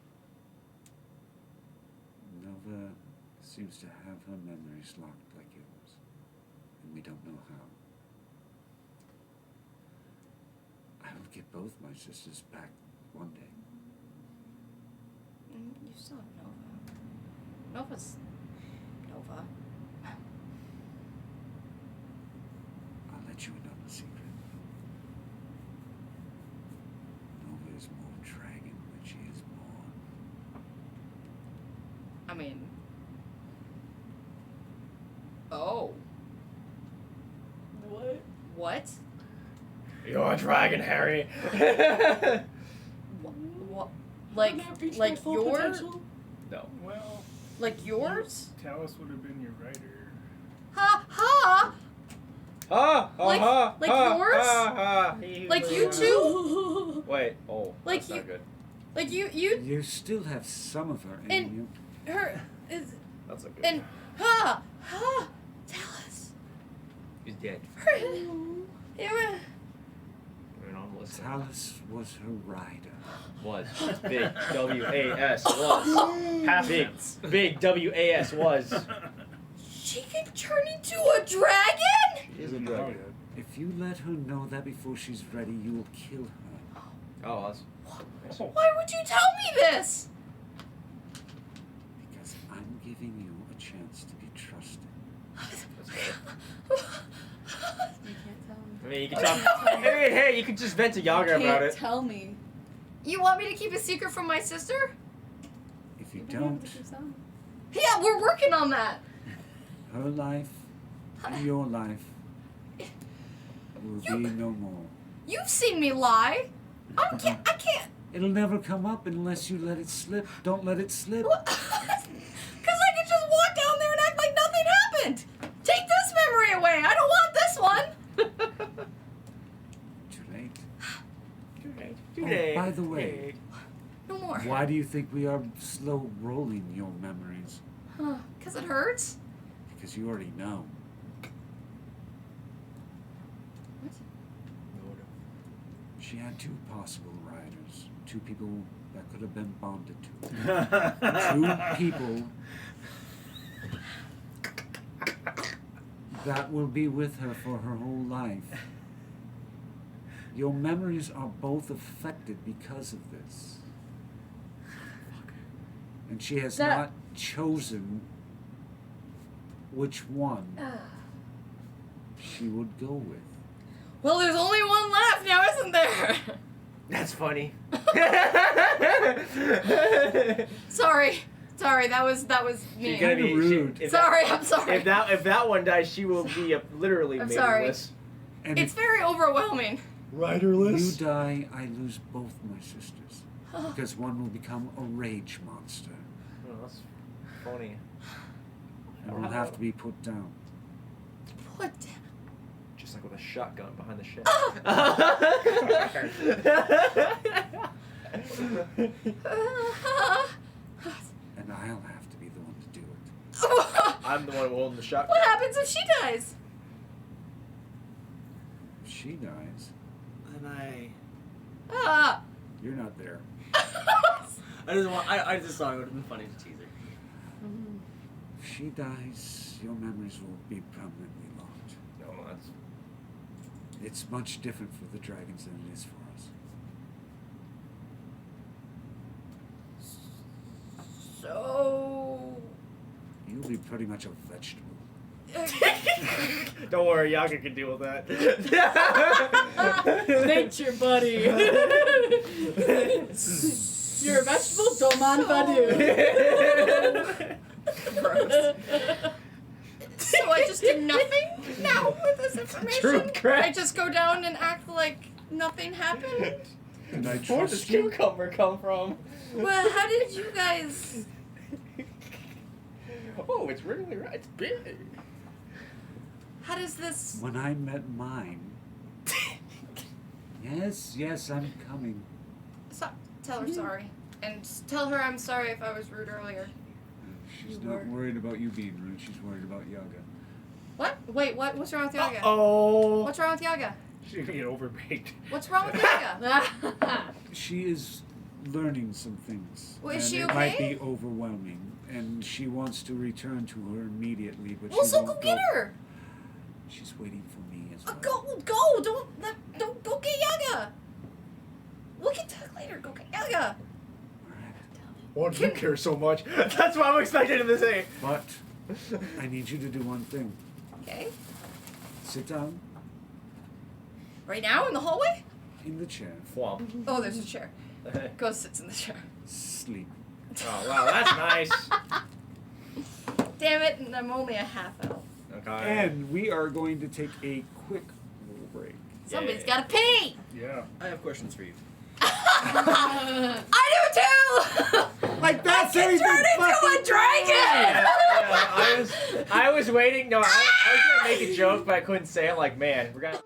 Nova seems to have her memories locked like yours, and we don't know how. I will get both my sisters back one day. You saw Nova. Nova's Nova. I'll let you in on a secret. Nova is more dragon than she is born. I mean. Oh. What? What? You're a dragon, Harry. What? Like yours? No. Well, Like yours? Talus would have been your writer. Ha ha! Ah, Like- like yours? Like you two? Wait. Oh, Like that's you- not good. Like you You still have some of her in And- you. her is That's not good. and ha tell us. He's dead. Yeah. We're on the list. Talus was her rider. Was big WAS was big WAS was. She can turn into a dragon? She's a Doesn't know dragon. yet. If you let her know that before she's ready, you will kill her. Oh, that's. Why would you tell me this? Because I'm giving you a chance to be trusted. That's fair. You can't tell me. I mean, you can talk. Hey, you can just vent to Yaga about it. Tell me. You want me to keep a secret from my sister? If you don't have don't, to keep some. Yeah, we're working on that. her life and your life will be no more. You've seen me lie. I can't. It'll never come up unless you let it slip. Don't let it slip. Because I could just walk down there and act like nothing happened. Take this memory away. I don't want this one. Too late. Today. by the way. No more. Why do you think we are slow rolling your memories? Because it hurts? Because you already know. She had two possible riders. Two people that could have been bonded to her. Two people that will be with her for her whole life. Your memories are both affected because of this. And she has That- not chosen which one she would go with. Well, there's only one left now, isn't there? That's funny. Sorry, that was me. She's gonna be Rude. if Sorry, I'm sorry. if that one dies, she will be literally I'm meaningless. And It's if very overwhelming. you die, I lose both my sisters. Because one will become a rage monster Oh, that's funny. and will have to be put down. What? just like with a shotgun behind the shed. And I'll have to be the one to do it. I'm the one holding the shotgun. What happens if she dies? If she dies, Then I Ah. you're not there. I just thought it would have been funny to tease her. If she dies, your memories will be permanently locked. No, that's It's much different for the dragons than it is for us. So. You'll be pretty much a vegetable. Don't worry, Yaga can deal with that. Nature buddy. You're a vegetable, Doman Badu. So I just do nothing now with this information? True crap. I just go down and act like nothing happened? And I Where does trust you. cucumber come from? Well, how did you guys... Oh, it's really right. It's big. How does this... When I met mine. Yes, I'm coming. Tell her sorry. And tell her I'm sorry if I was rude earlier. She's You not were. worried about you being rude. She's worried about Yaga. What? Wait, what? What's wrong with Yaga? Oh. What's wrong with Yaga? She's gonna get overbaked. What's wrong with Yaga? She is learning some things. Well, is and she it might okay? be overwhelming, and she wants to return to her immediately, but Well, she so won't go get her. She's waiting for me as well. Go! Don't go get Yaga. We can talk later. Go get Yaga. Alright. Why do you care so much? That's what I'm expecting him to say. But I need you to do one thing. Okay. Sit down Right now in the hallway? in the chair. Whomp. Oh, there's a chair. Go sits in the chair. Sleep. Oh wow, that's nice. Damn it! And I'm only a half elf. Okay. And we are going to take a quick little break. Somebody's Yeah. gotta pee. Yeah. I have questions for you. I do too. Like that's I can turn into a dragon. I was waiting. No, I was gonna make a joke, but I couldn't say it. Like, man, we're gonna.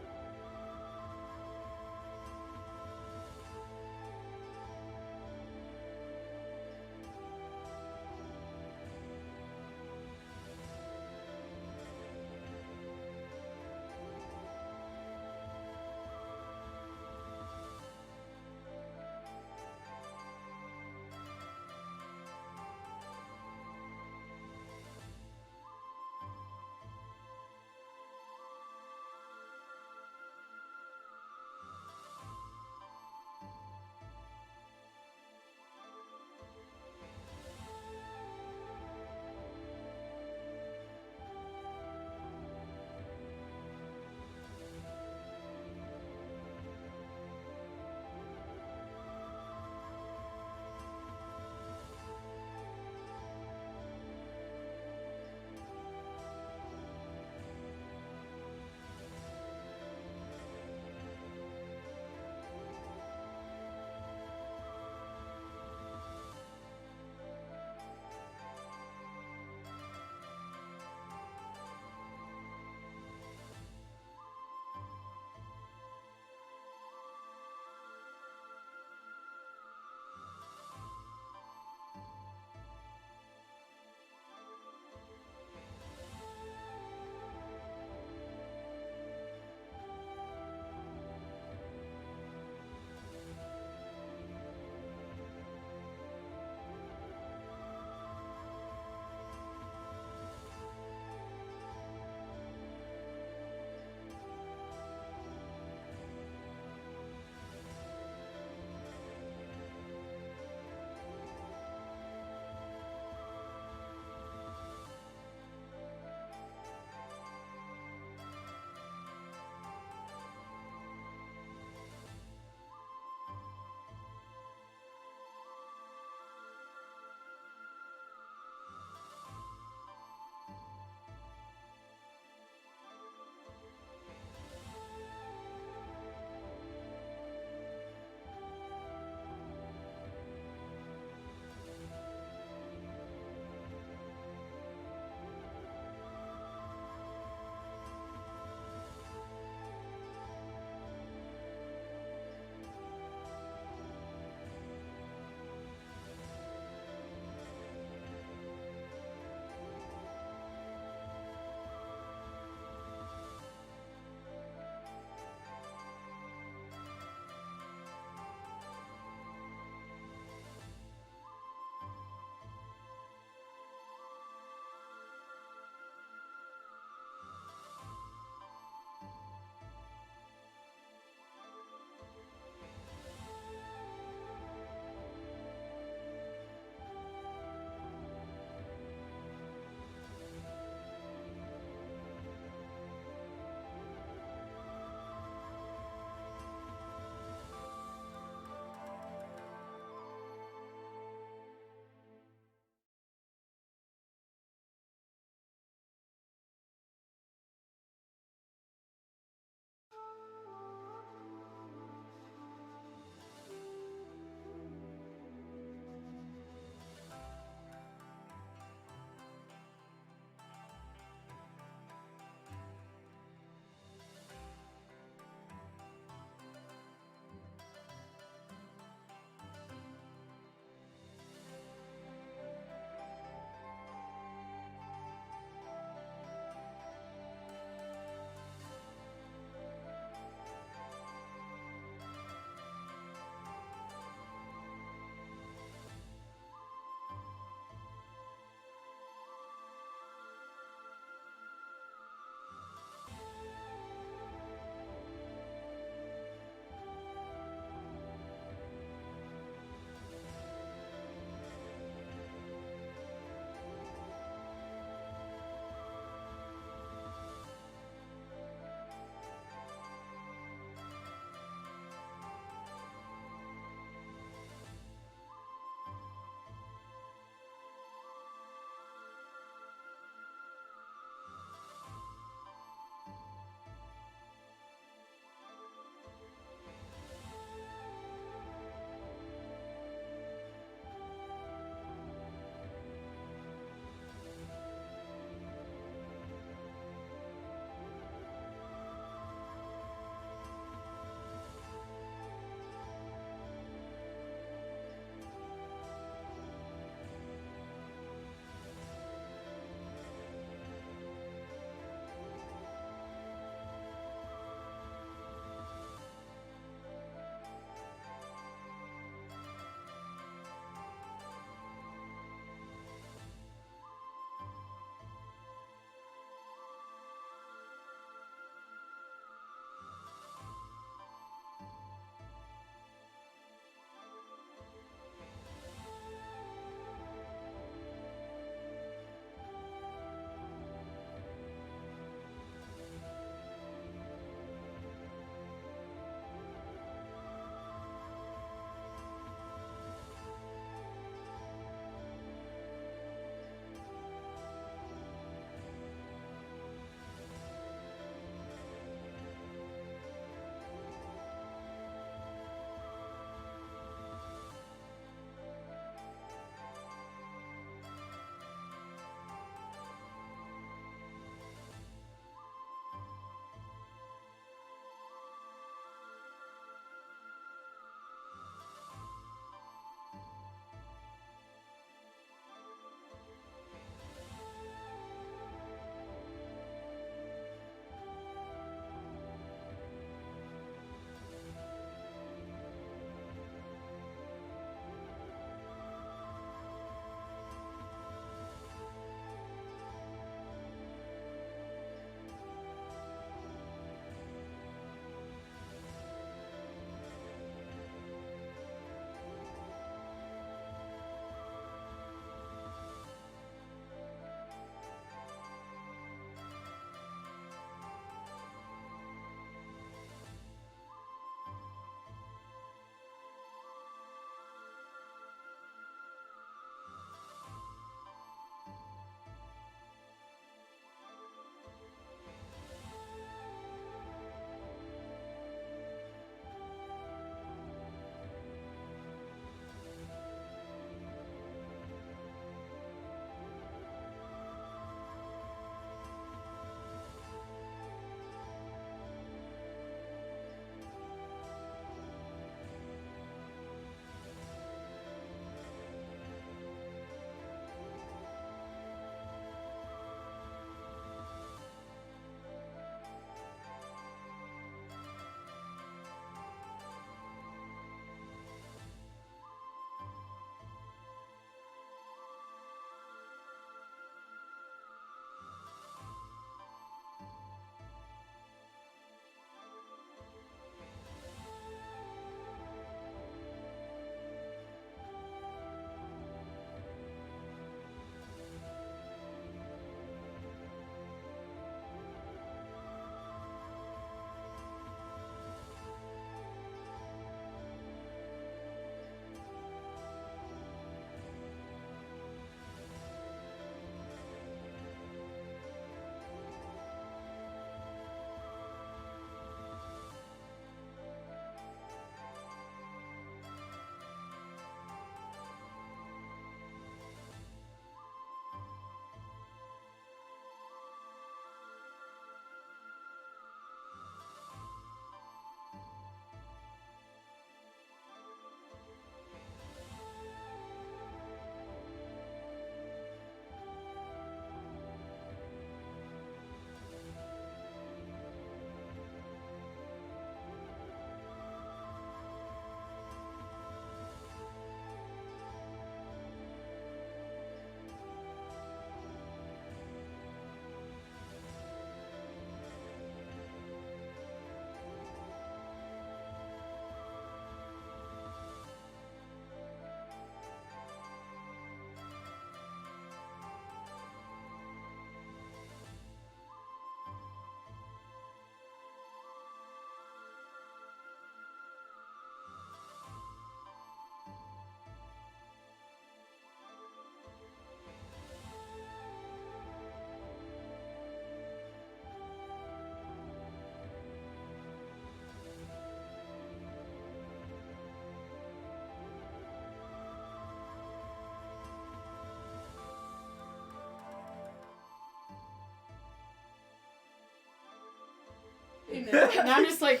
And I'm just like,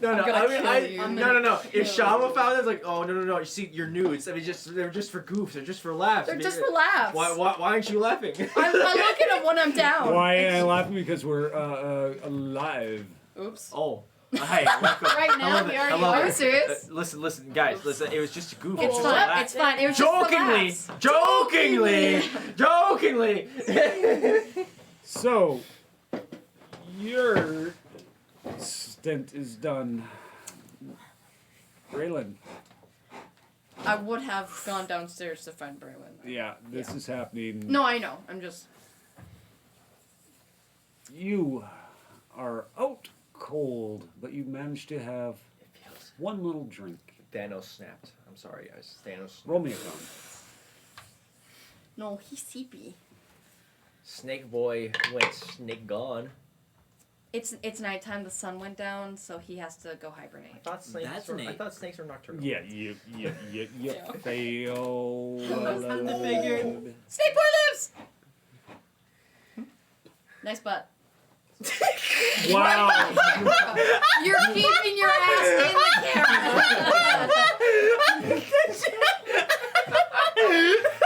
No, I'm no, gonna I mean, kill you. I'm no, no, no. gonna If kill Shama you. found it, it's like, oh no, no, no. You see, you're nudes. I mean, they're just for goofs. They're just for laughs. I They're mean, just for laughs. Why aren't you laughing? I look at them when I'm down. Why am I laughing? Because we're alive. Oops. Oh, hey, welcome. Right I now, love we it. already I love are. Are you it. serious? Listen, guys, listen. It was just a goof. It It's was just a fine. laugh. It's fine. It was just for Jokingly, laughs. jokingly. So, your stint is done. Braylon. I would have gone downstairs to find Braylon. Yeah, this is happening. No, I know. I'm just. You are out cold, but you managed to have one little drink. Thanos snapped. I'm sorry, guys. Thanos snapped. Roll me a con. No, he's sleepy. Snake Boy went snake gone. It's nighttime. The sun went down, so he has to go I hibernate. thought snakes That's were. neat. I thought snakes were nocturnal. Yeah, you Yeah. fail. Snake Boy lives. Nice butt. Wow. You're keeping your ass in the camera.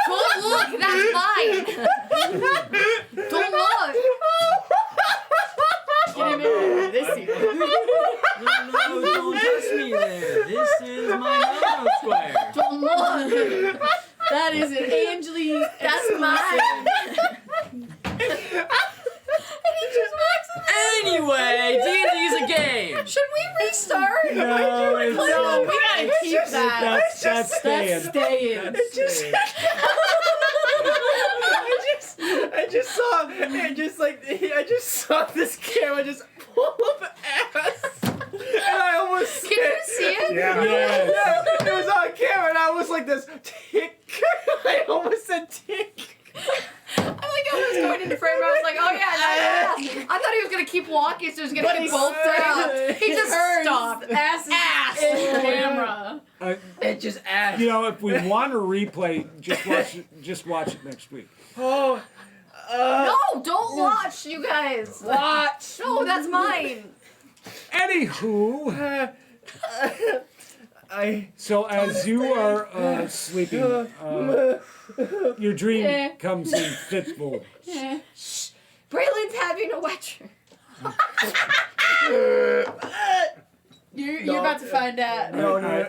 Don't look. That's mine. Don't look. Get him in this seat. No, don't touch me there. This is my Nano Square. Don't look. That is an Angeli. That's mine. And he just walks in. Anyway, D&D's a game. Should we restart? No, it's No, we gotta keep that. that's staying. That's staying. I just saw this camera just pull up ass, and I almost Can you see it? Yeah. Yes. Yeah, it was on camera, and I was like this tick. I almost said tick. I like how it was going into frame. I was like, oh yeah, nice ass. I thought he was gonna keep walking, so he was gonna keep both down. He just stopped. Ass is Ass. in camera. It just ass. You know, if we want to replay, just watch it next week. Oh. No, don't watch, you guys. Watch. No, that's mine. Anywho, I. so as you are sleeping, your dream comes in fitful. Braylon's having a wet dream. You're about to find out. No, no,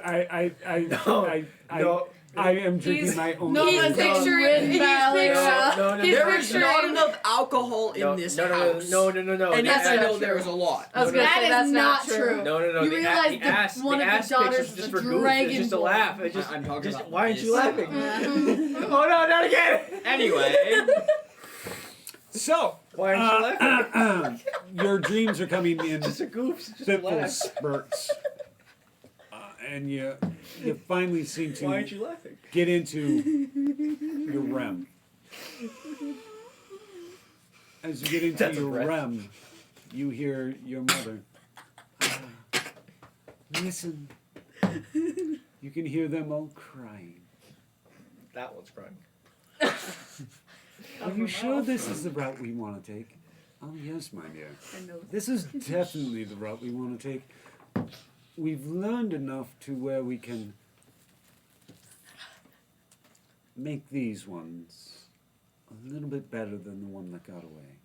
no. I am drinking my own. No, He's that's picturing. He's Valera. No, no, He's no. There is not picturing. enough alcohol in No, this no, house. no. And yes, That's I not know true. there is a lot. I was gonna That say is that's not true. No. You the realize the that ass, one the of the ass daughters picture's is just a for goof. It's dragon just a boy. laugh. It's just. I'm talking just about why aren't you this. laughing? Oh no, not again. Anyway, So, Why aren't you laughing? your dreams are coming in Just a goof. It's just a fitful laugh. spurts, and you finally seem Why aren't to you laughing? get into your REM. As you get into That's a your breath. REM, you hear your mother. Listen. You can hear them all crying. That one's crying. Are you sure this is the route we want to take? Oh, yes, my dear. This is definitely the route we want to take. We've learned enough to where we can make these ones a little bit better than the one that got away.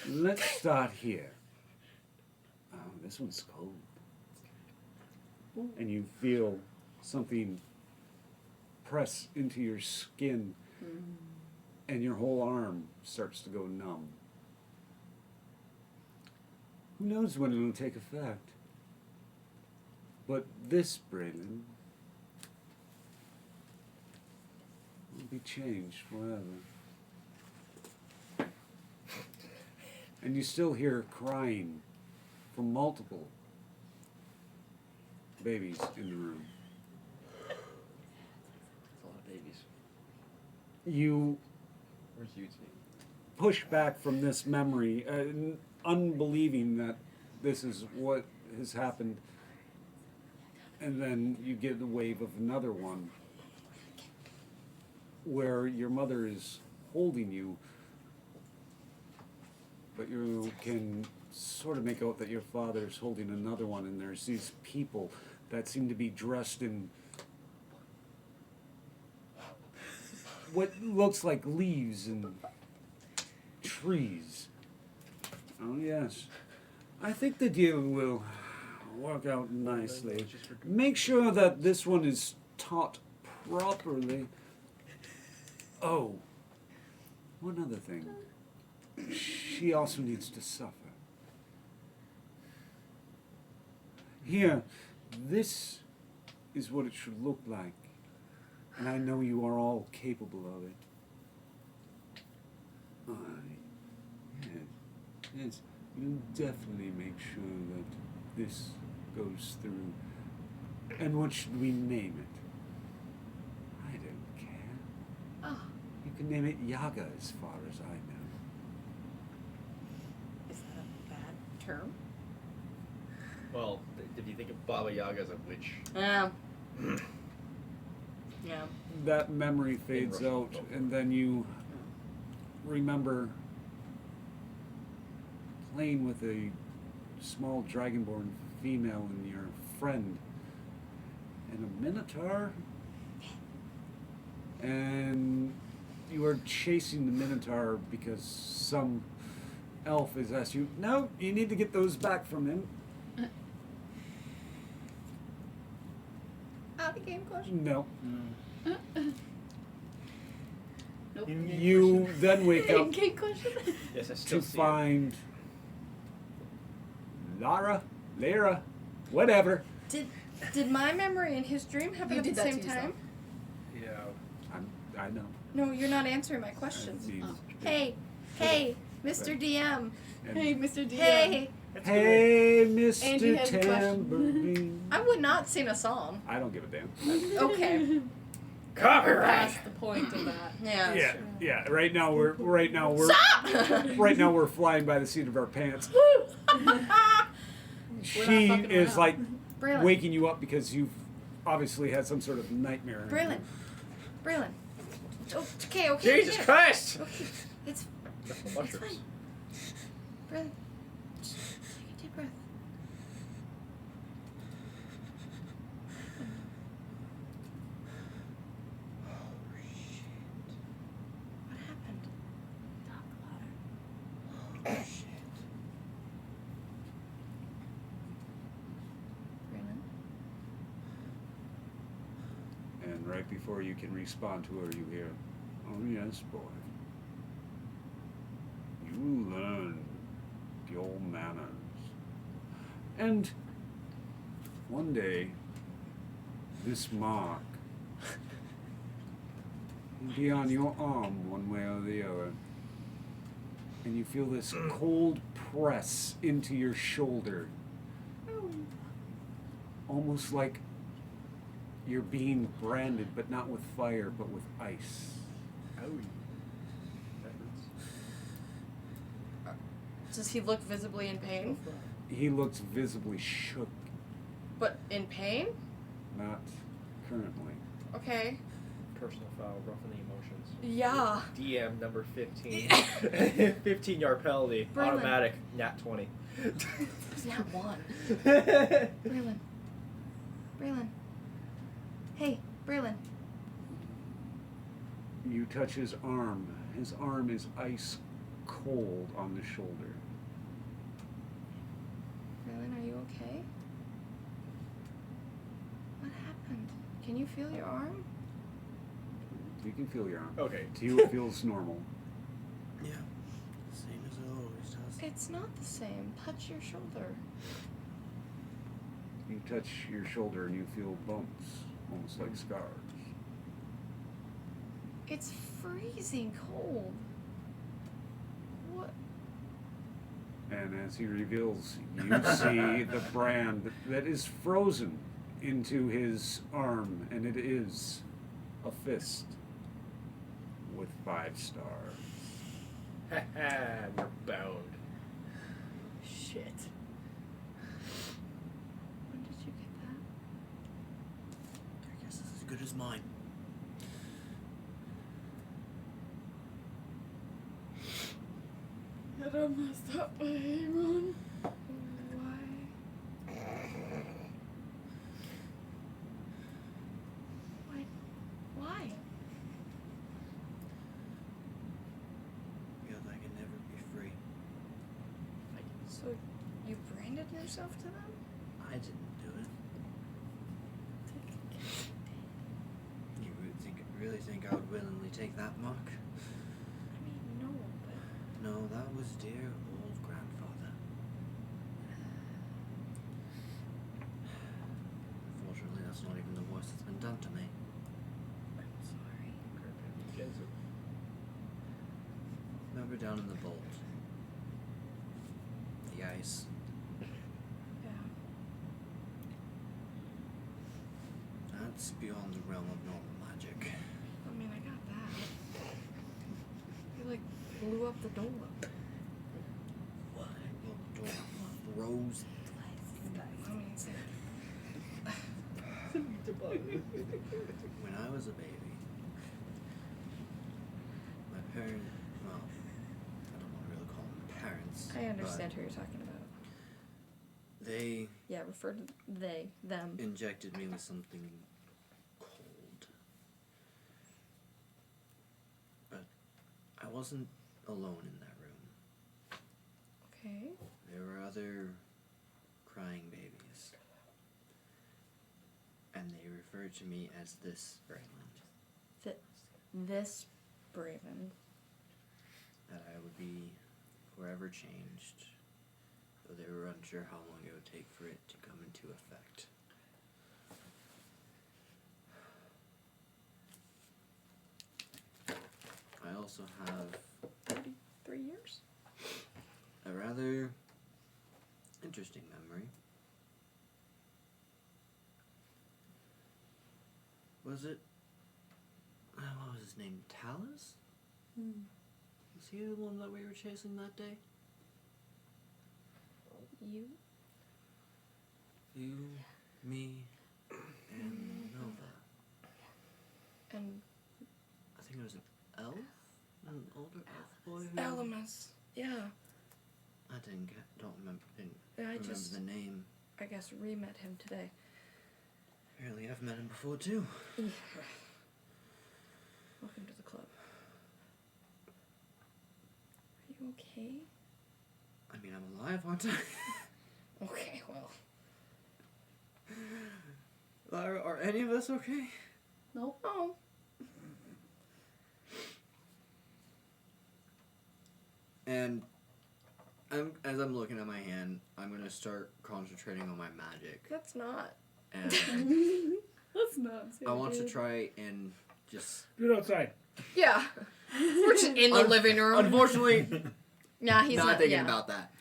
Let's start here. Oh, this one's cold. And you feel something press into your skin, and your whole arm starts to go numb. Who knows when it'll take effect? But this, Braylon, will be changed forever. And you still hear crying from multiple babies in the room. That's a lot of babies. You Where's Yutsby? push back from this memory, unbelieving that this is what has happened, and then you get the wave of another one where your mother is holding you but you can sort of make out that your father's holding another one, and there's these people that seem to be dressed in what looks like leaves and trees. Oh, yes. I think the deal will work out nicely. Make sure that this one is taught properly. Oh, one other thing. She also needs to suffer. Here, this is what it should look like. And I know you are all capable of it. Yes, you definitely make sure that this goes through. And what should we name it? I don't care. Oh, You can name it Yaga as far as I know. Is that a bad term? Well, if you think of Baba Yaga as a witch, Yeah. Yeah. That memory fades Russian out, folklore. and then you remember playing with a small dragonborn female and your friend and a minotaur, and you are chasing the minotaur because some elf has asked you, no, you need to get those back from him. out of game question. No. Nope. You then wake up Game question. yes, I still to see find Lara, whatever. Did my memory and his dream happen You at the did that same to yourself. time? it. Yeah. I know. No, you're not answering my question. These- Oh. Hey, Mr. DM. and- Hey, Mr. DM. Hey, Hey, Angie Mr. has a question. Tambourine. I would not sing a song. I don't give a damn. Okay. Copyright. That's the point of that. Yeah. Yeah, yeah. Right now we're Stop! right now we're flying by the seat of our pants. She fucking is around. like Braylon. waking you up because you've obviously had some sort of nightmare. Braylon. Oh, okay. Jesus yeah. Christ! Okay, it's Mushrooms. fine. Braylon, just take a deep breath. What happened? Braylon? And right before you can respond to her, you hear, "Oh yes, boy. You learn your manners. And one day, this mark will be on your arm one way or the other. And you feel this cold press into your shoulder. Almost like you're being branded, but not with fire, but with ice. Oh. That hurts. Does he look visibly in pain? He looks visibly shook, But in pain? not currently. Okay. Personal foul, roughen the emotions. Yeah. DM number 15. 15-yard penalty. Braylon. Automatic. Nat 20. There's not one. Braylon. Hey, Braylon. You touch his arm. His arm is ice cold on the shoulder. Braylon, are you okay? What happened? Can you feel your arm? You can feel your arm. Okay. To you, it feels normal. Yeah. Same as it always does. It's not the same. Touch your shoulder. You touch your shoulder and you feel bumps, almost like scars. It's freezing cold. What? And as he reveals, you see the brand that is frozen into his arm, and it is a fist with 5 stars. We're bound. Shit. When did you get that? I guess it's as good as mine. I don't a messed up way, Ron. Why? Why? Because I can never be free. So you branded yourself to them? I didn't do it. You really think I would willingly take that mark? I mean, no, but No, that was dear old grandfather. Unfortunately, that's not even the worst that's been done to me. I'm sorry. Remember down in the vault? The ice. Yeah. That's beyond the realm of normal magic. I mean, I got that. You like blew up the door. What? Well, the door froze. I mean, it's like, When I was a baby, my parents, well, I don't want to really call them parents. I understand who you're talking about. But they Yeah, refer to they, them. injected me with something cold. But I wasn't alone in that room. Okay. There were other crying babies. And they referred to me as this Braylon. This Braven. That I would be forever changed. Though they were unsure how long it would take for it to come into effect. I also have 33 years? a rather interesting memory. Was it? What was his name? Talus? Was he the one that we were chasing that day? You? You, me, and Nova. And I think it was an elf? An older elf boy who... Alamus. Yeah. I don't remember, I remember just, the name. I guess, re-met him today. Apparently I've met him before too. Yeah. Welcome to the club. Are you okay? I mean, I'm alive, aren't I? Okay, well. Are any of us okay? Nope. Oh. And as I'm looking at my hand, I'm gonna start concentrating on my magic. That's not. And Let's not say I want to dude. try and just... Do it outside. Yeah. We're just in the living room. Unfortunately, Nah, he's not thinking yeah. about that.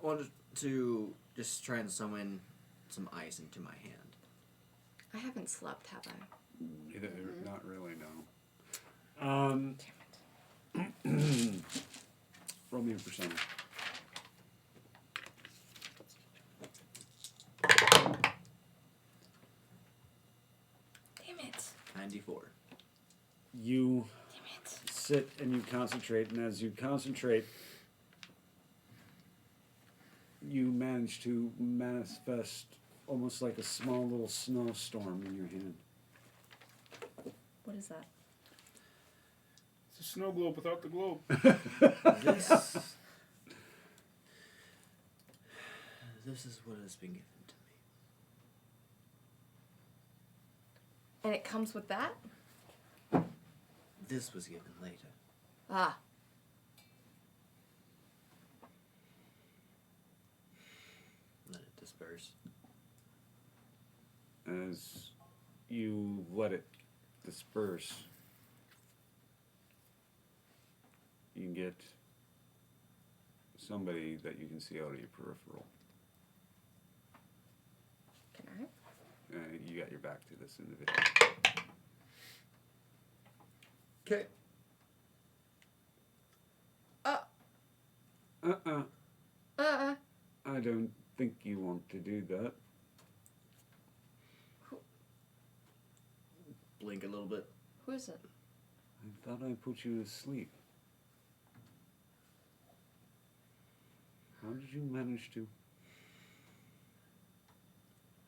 Wanted to just try and summon some ice into my hand. I haven't slept, have I? Either, not really, no. Damn it. Roll me a persona. Damn it. 94. You Damn it. sit and you concentrate, and as you concentrate, you manage to manifest almost like a small little snowstorm in your hand. What is that? It's a snow globe without the globe. This is what has been given to me. And it comes with that? This was given later. Ah. Let it disperse. As you let it disperse, you can get somebody that you can see out of your peripheral. Can I? You got your back to this individual. Okay. I don't think you want to do that. Blink a little bit. Who is it? I thought I put you to sleep. How did you manage to?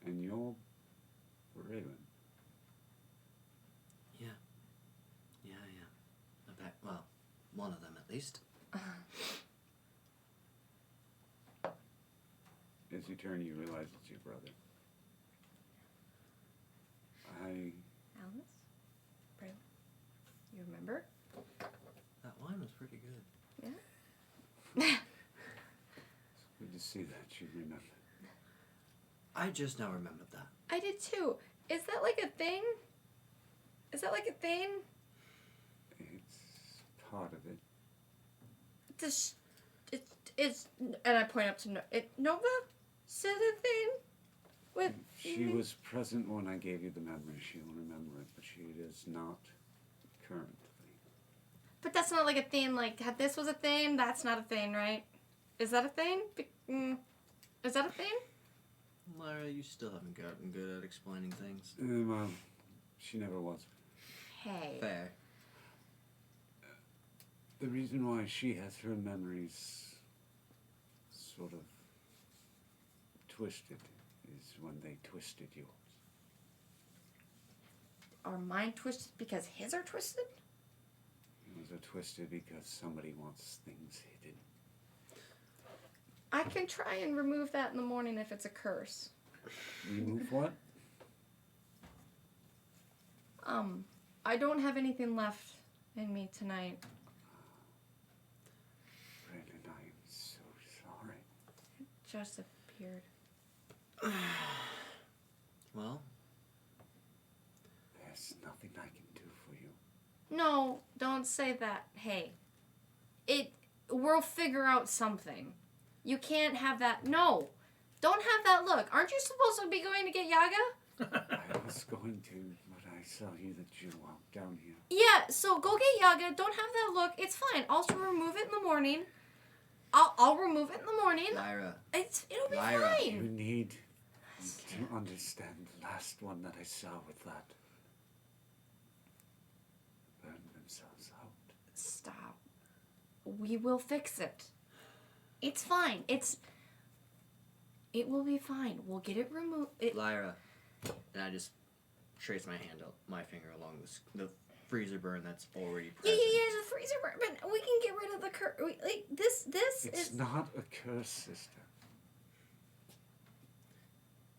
And you're Raven. Yeah. Well, one of them at least. As you turn, you realize it's your brother. Alice? Braylon? You remember? That wine was pretty good. It's good to see that you remember. I just now remembered that. I did too. Is that like a thing? Is that like a thing? It's part of it. It's and I point up to Nova said a thing with She was present when I gave you the memory. She'll remember it, but she is not currently. But that's not like a thing. Like this was a thing. That's not a thing, right? Is that a thing? Is that a thing? Lyra, you still haven't gotten good at explaining things. Well, she never was. Hey. Fair. The reason why she has her memories sort of twisted is when they twisted yours. Are mine twisted because his are twisted? Yours are twisted because somebody wants things hidden. I can try and remove that in the morning if it's a curse. Remove what? I don't have anything left in me tonight. Brandon, I am so sorry. Just appeared. Well, There's nothing I can do for you. No, don't say that. Hey. We'll figure out something. You can't have that. No. Don't have that look. Aren't you supposed to be going to get Yaga? I was going to, but I saw you that you walked down here. Yeah, so go get Yaga. Don't have that look. It's fine. I'll remove it in the morning. I'll remove it in the morning. Lyra. It'll be Lyra, You fine. need to understand the last one that I saw with that. Burned themselves out. Stop. We will fix it. It's fine. It will be fine. We'll get it removed. Lyra. And I just trace my finger along the freezer burn that's already Yeah, present. the freezer burn. But we can get rid of the like this It's is. not a curse, sister.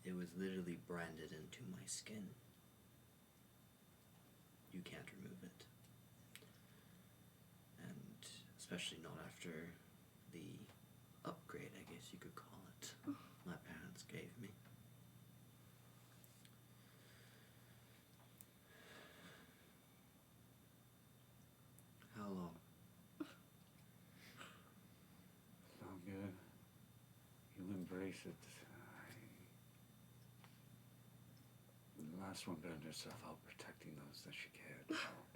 It was literally branded into my skin. You can't remove it. And especially not after the upgrade, I guess you could call it, my parents gave me. How long? Longer you embrace it. The last one burned herself out protecting those that she cared about.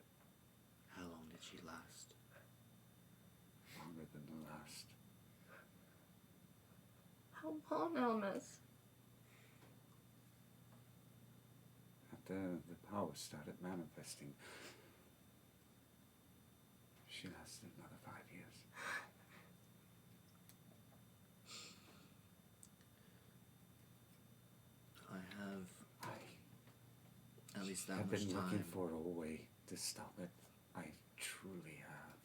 How long did she last? Longer than the last. How long, Elmas? After the power started manifesting, she lasted another 5 years. I have at least that I've much been time. looking for a way to stop it. I truly have.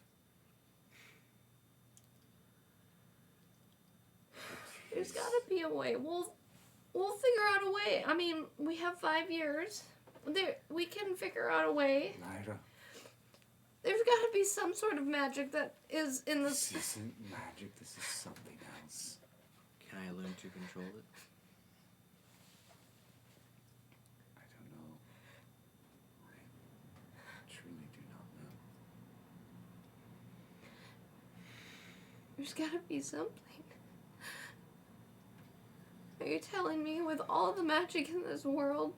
There's got to be a way. We'll figure out a way. I mean, we have 5 years. We can figure out a way. Lyra, There's got to be some sort of magic that is in this this. isn't magic, this is something else. Can I learn to control it? I don't know. I truly do not know. There's got to be something. Are you telling me with all the magic in this world,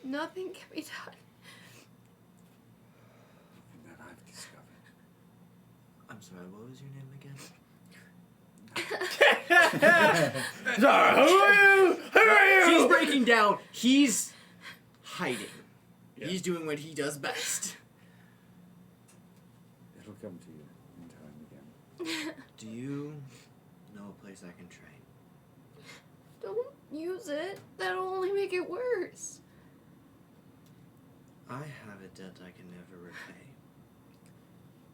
nothing can be done? And that I've discovered. I'm sorry, what was your name again? Who are She's breaking down. He's hiding. Yeah. He's doing what he does best. It'll come to you in time again. Do you know place I can train. Don't use it. That'll only make it worse. I have a debt I can never repay.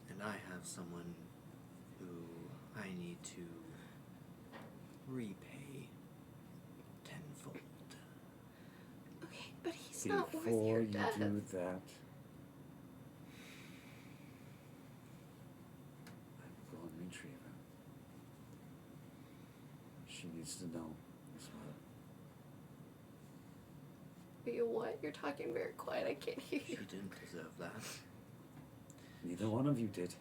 And I have someone who I need to repay tenfold. Okay, but he's not worth Before your you death. do that, I'm going to retrieve her. She needs to know as well. You what? You're talking very quiet. I can't hear She you. didn't deserve that. Neither one of you did.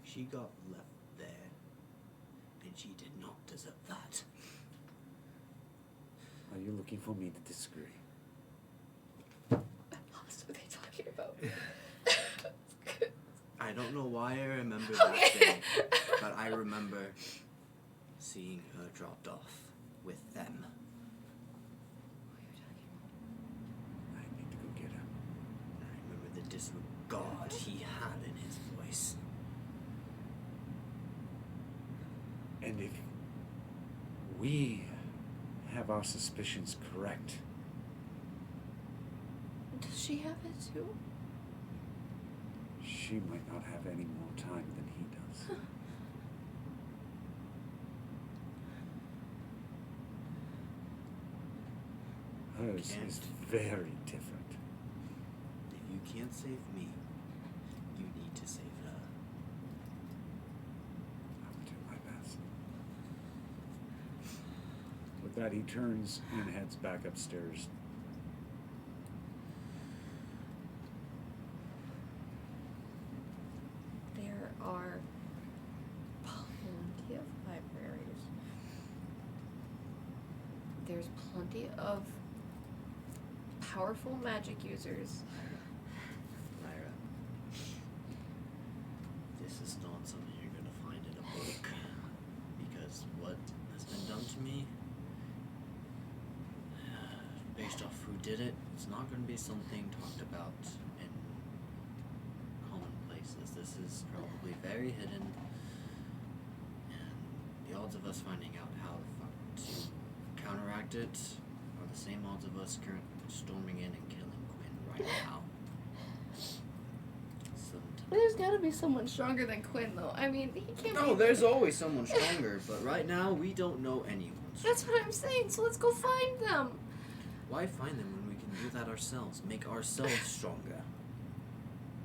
She got left there, and she did not deserve that. Are you looking for me to disagree? I'm lost. What are they talking about? I don't know why I remember that Okay. day, but I remember seeing her dropped off with them. I need to go get her. I remember the disregard he had in his voice. And if we have our suspicions correct, Does she have it too? she might not have any more time than he does. Hers Can't. is very different. If you can't save me, you need to save her. I'll do my best. With that, he turns and heads back upstairs. There are plenty of libraries. There's plenty of powerful magic users. Lyra, this is not something you're gonna find in a book. Because what has been done to me, based off who did it, it's not gonna be something talked about in common places. This is probably very hidden. And the odds of us finding out how the fuck to counteract it are the same odds of us storming in and killing Quinn right now. Sometimes. There's gotta be someone stronger than Quinn, though. I mean, he can't No, be. there's always someone stronger, but right now we don't know anyone. That's what I'm saying, so let's go find them. Why find them when we can do that ourselves? Make ourselves stronger.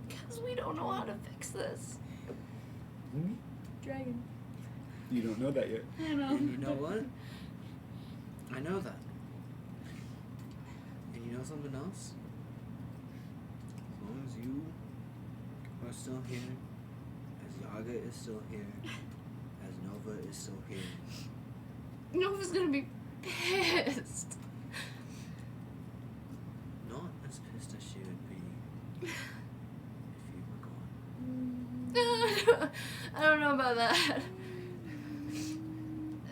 Because we don't know how to fix this. Hmm? Dragon. You don't know that yet. I know. And you know what? I know that. And you know something else? As long as you are still here, as Yaga is still here, as Nova is still here, Nova's gonna be pissed. not as pissed as she would be if you were gone. I don't know about that.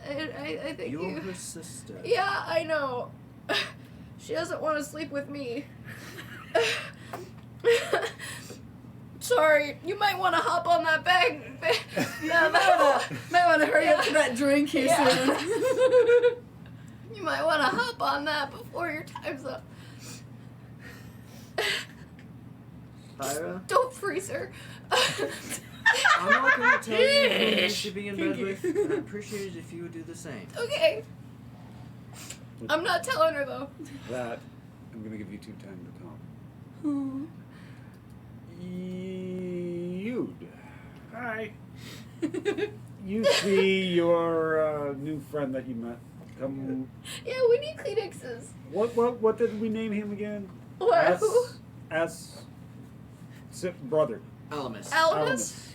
I think You're you. her sister. Yeah, I know. She doesn't want to sleep with me. Sorry, you might want to hop on that bag. Might want to hurry up to that drink here Yeah. soon. You might want to hop on that before your time's up. Lyra, Don't freeze her. I'm not going to tell you who you should be in bed with, but I'd appreciate it if you would do the same. Okay. I'm not telling her though. That, I'm going to give you 2 time to talk. Hmm. You'd. Hi. You see your new friend that you met. Come. Yeah, we need Kleenexes. What did we name him again? What? Who? Brother. Alamus. Alamus?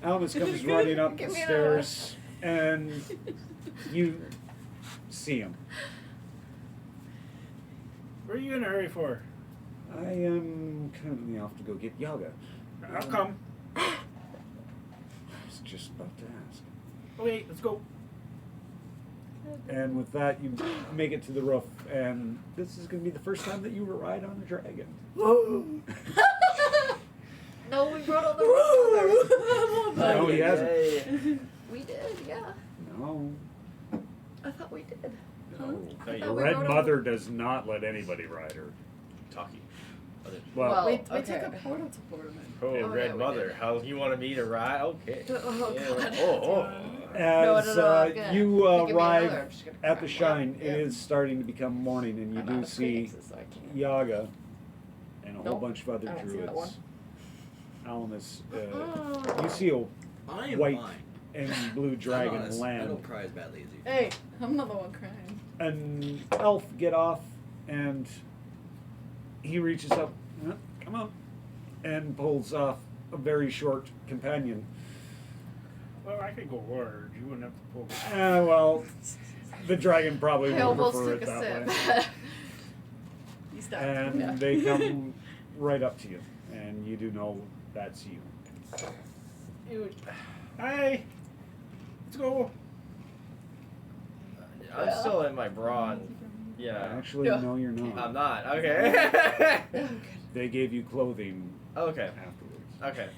Alamus comes running up the Give me an stairs, and you see him. Where are you in a hurry for? I am currently off to go get Yaga. How come? I was just about to ask. Okay, let's go. And with that, you make it to the roof, and this is going to be the first time that you ride on a dragon. No, we rode on the roof. No, he hasn't. We did, yeah. No. No. I thought we did. No. No, I you thought we Red rode Mother does not let anybody ride her. talkie. Well, Well, we okay. took a portal to Portman. Oh, yeah, Red we Mother. did. How you wanted me to ride? Okay. Oh, Yeah, God. Oh, as no, I'm good. you If you give me arrive another, I'm just gonna at the crack shrine, Yeah. it is starting to become morning, and you I'm do out of see phoenixes, so I can't. Yaga and a whole Nope. bunch of other I don't see that one. druids. Alamus, Oh. you see a I am white fine. and blue I'm dragon honest, I land. don't cry as badly as you. Hey, I'm not the one crying. An elf get off, and he reaches up, come on, and pulls off a very short companion. Well, I could go large. You wouldn't have to pull. Well, the dragon probably I would almost prefer took it a that sip. way. You stopped. And Yeah. they come right up to you, and you do know that's you. Hey, let's go. I'm still in my bra. And, yeah. Actually, Yeah. no, you're not. I'm not. Okay. They gave you clothing okay. afterwards. Okay.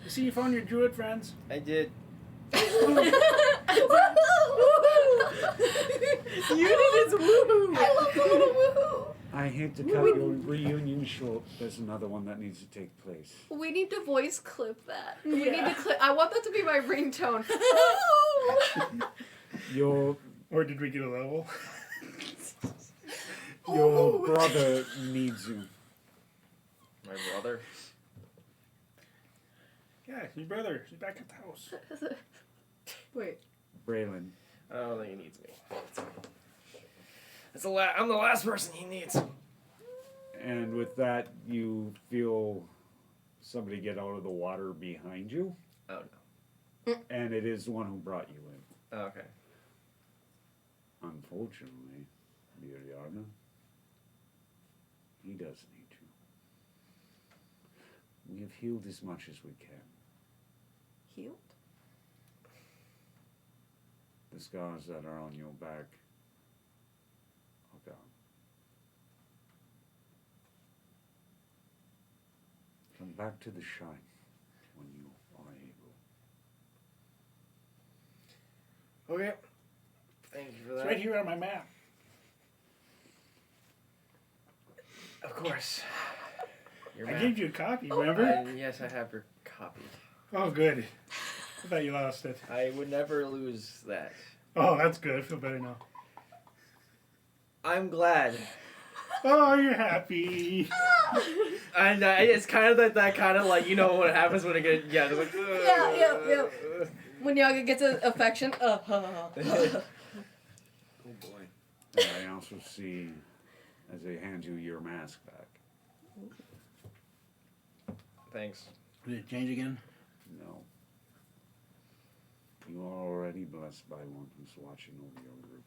You see, you found your druid friends. I did. You did his woohoo! I love the little woohoo! I hate to cut your reunion short. There's another one that needs to take place. We need to voice clip that. We Yeah. need to clip. I want that to be my ringtone. Your Or did we get a level? your brother needs you. My brother. Yeah, your brother. He's back at the house. Wait. Braylon. I don't think he needs me. I'm the last person he needs. And with that, you feel somebody get out of the water behind you, Oh no. and it is the one who brought you in. Oh, okay. Unfortunately, Viriarna, he does need you. We have healed as much as we can. Healed? The scars that are on your back are gone. Come back to the shrine when you are able. Okay. Thank you for It's that. right here on my map. Of course. Your I map. gave you a copy, remember? Yes, I have your copy. Oh, good. I thought you lost it. I would never lose that. Oh, that's good. I feel better now. I'm glad. Oh, you're happy. And it's kind of that kind of like, you know what happens when it gets, yeah, it's like, Yeah. When Yaga gets an affection, Oh boy. And I also see, as they hand you your mask back, Thanks. Did it change again? no. You are already blessed by one who's watching over your group.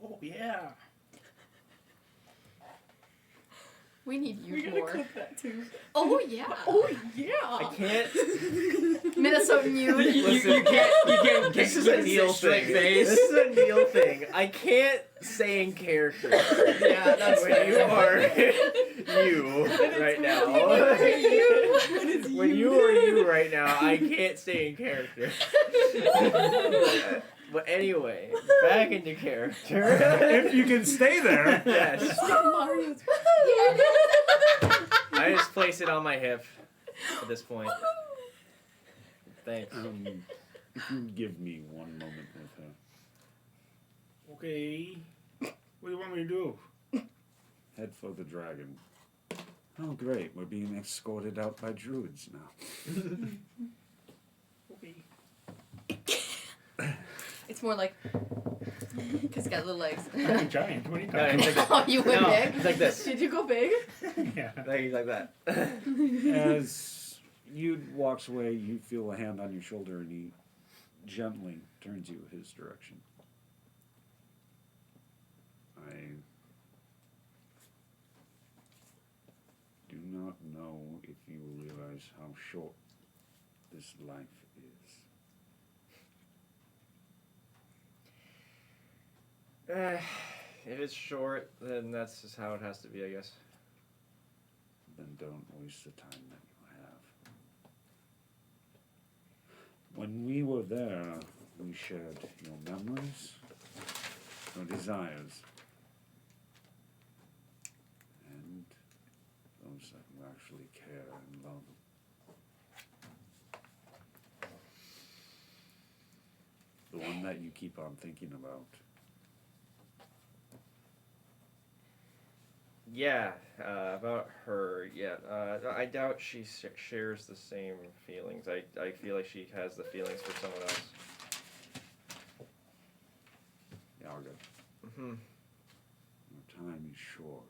Oh, yeah. we need you We're gonna more. clip that too. Oh yeah. Oh, I yeah. can't. Minnesotan you. Listen, you can't this is with a a Neil straight thing. face. This is a Neil thing. I can't say in character. Yeah, that's when fair. you are you right now. When you are you right now, I can't stay in character. But anyway, back into character. If you can stay there. Yes. Mario's. I just place it on my hip at this point. Thanks. If you give me one moment with her. Okay. What do you want me to do? Head for the dragon. Oh, great. We're being escorted out by druids now. Okay. It's more like. Because it's got little legs. I'm giant. What are you No, talking it's like, Oh, you went no, big? it's like this. Did you go big? about? Yeah. Like, he's like that. As you walks away, you feel a hand on your shoulder, and he gently turns you his direction. I do not know if you realize how short this life is. If it's short, then that's just how it has to be, I guess. Then don't waste the time that you have. When we were there, we shared your memories, your desires, and those that you actually care and love. The one that you keep on thinking about. Yeah, about her. Yeah, I doubt she shares the same feelings. I feel like she has the feelings for someone else. Yarga, Hmm. your time is short.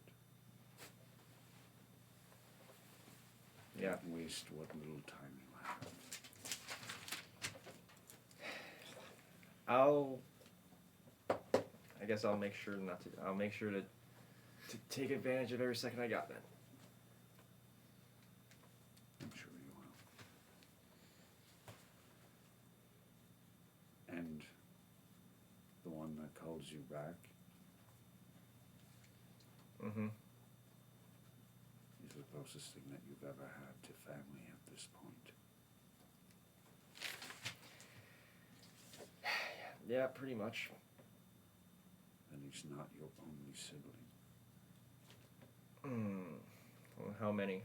Yeah. Don't waste what little time you have. I guess I'll make sure not to. I'll make sure to take advantage of every second I got then. I'm sure you will. And the one that calls you back Mm-hmm. is the closest thing that you've ever had to family at this point. Yeah, pretty much. And he's not your only sibling. Well, how many?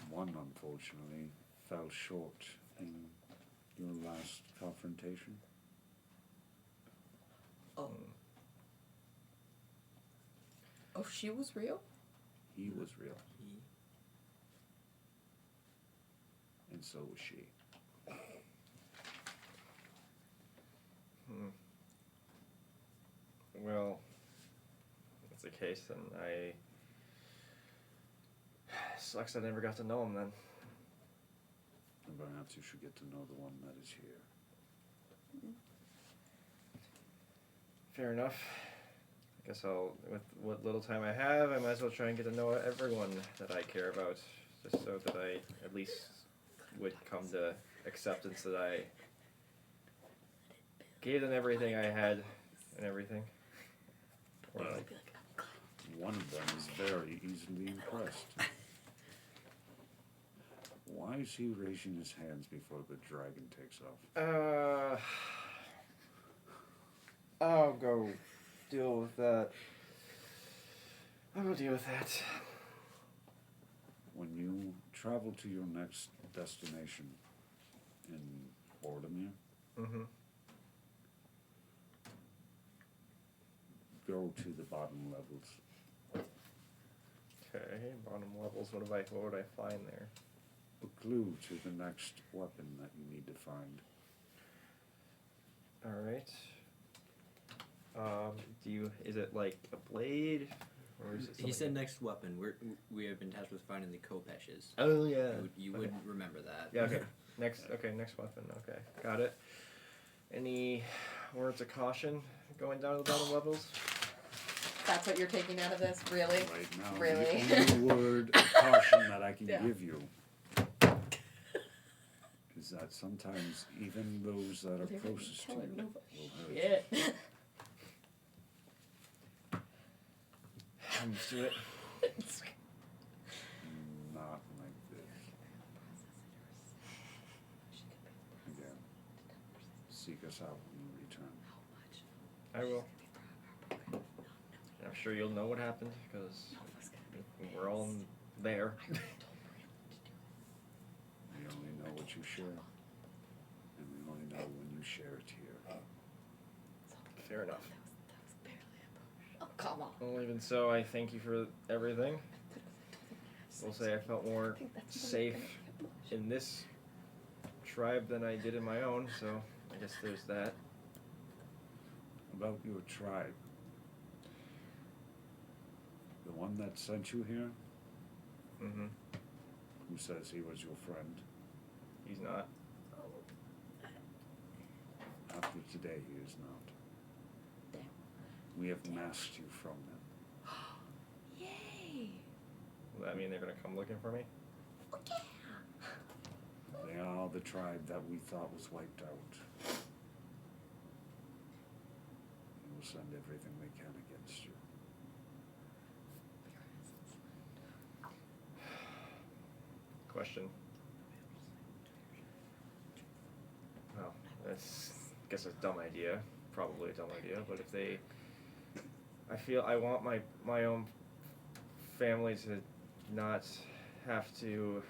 One, unfortunately, fell short in your last confrontation. Oh, she was real? He was real, and so was she. Well, if that's the case, then sucks I never got to know him then. And perhaps you should get to know the one that is here. Fair enough. I guess with what little time I have, I might as well try and get to know everyone that I care about, just so that I at least would come to acceptance that I gave them everything I had and everything. Or Well, like, one of them is very easily impressed. Why is he raising his hands before the dragon takes off? I'll go deal with that. I'll go deal with that. When you travel to your next destination in Ordamir, Mm-hmm. go to the bottom levels. Okay, bottom levels. What would I find there? A clue to the next weapon that you need to find. All right. Is it like a blade, or is it? He said something- next weapon. We have been tasked with finding the Kopeshes. Oh yeah. You would remember that. Yeah. Okay. Next weapon. Okay, got it. Any words of caution going down to the bottom levels? That's what you're taking out of this? Really? Right now, Really? the only word of caution that I can Yeah. give you is that sometimes even those that are closest to you will hurt. Shit. I'm used to it. Not like this. Again, seek us out when you return. I will. I'm sure you'll know what happened because we're all there. We only know what you share, and we only know when you share it here. Fair enough. Oh, come on. Well, even so, I thank you for everything. We'll say I felt more safe in this tribe than I did in my own, so I guess there's that. About your tribe. The one that sent you here, Mm-hmm. who says he was your friend, He's not. after today he is not. We have masked you from them. Yay. Will that mean they're gonna come looking for me? They are the tribe that we thought was wiped out. They will send everything they can against you. Question. That's, I guess, a dumb idea. Probably a dumb idea. But if they, I want my own family to not have to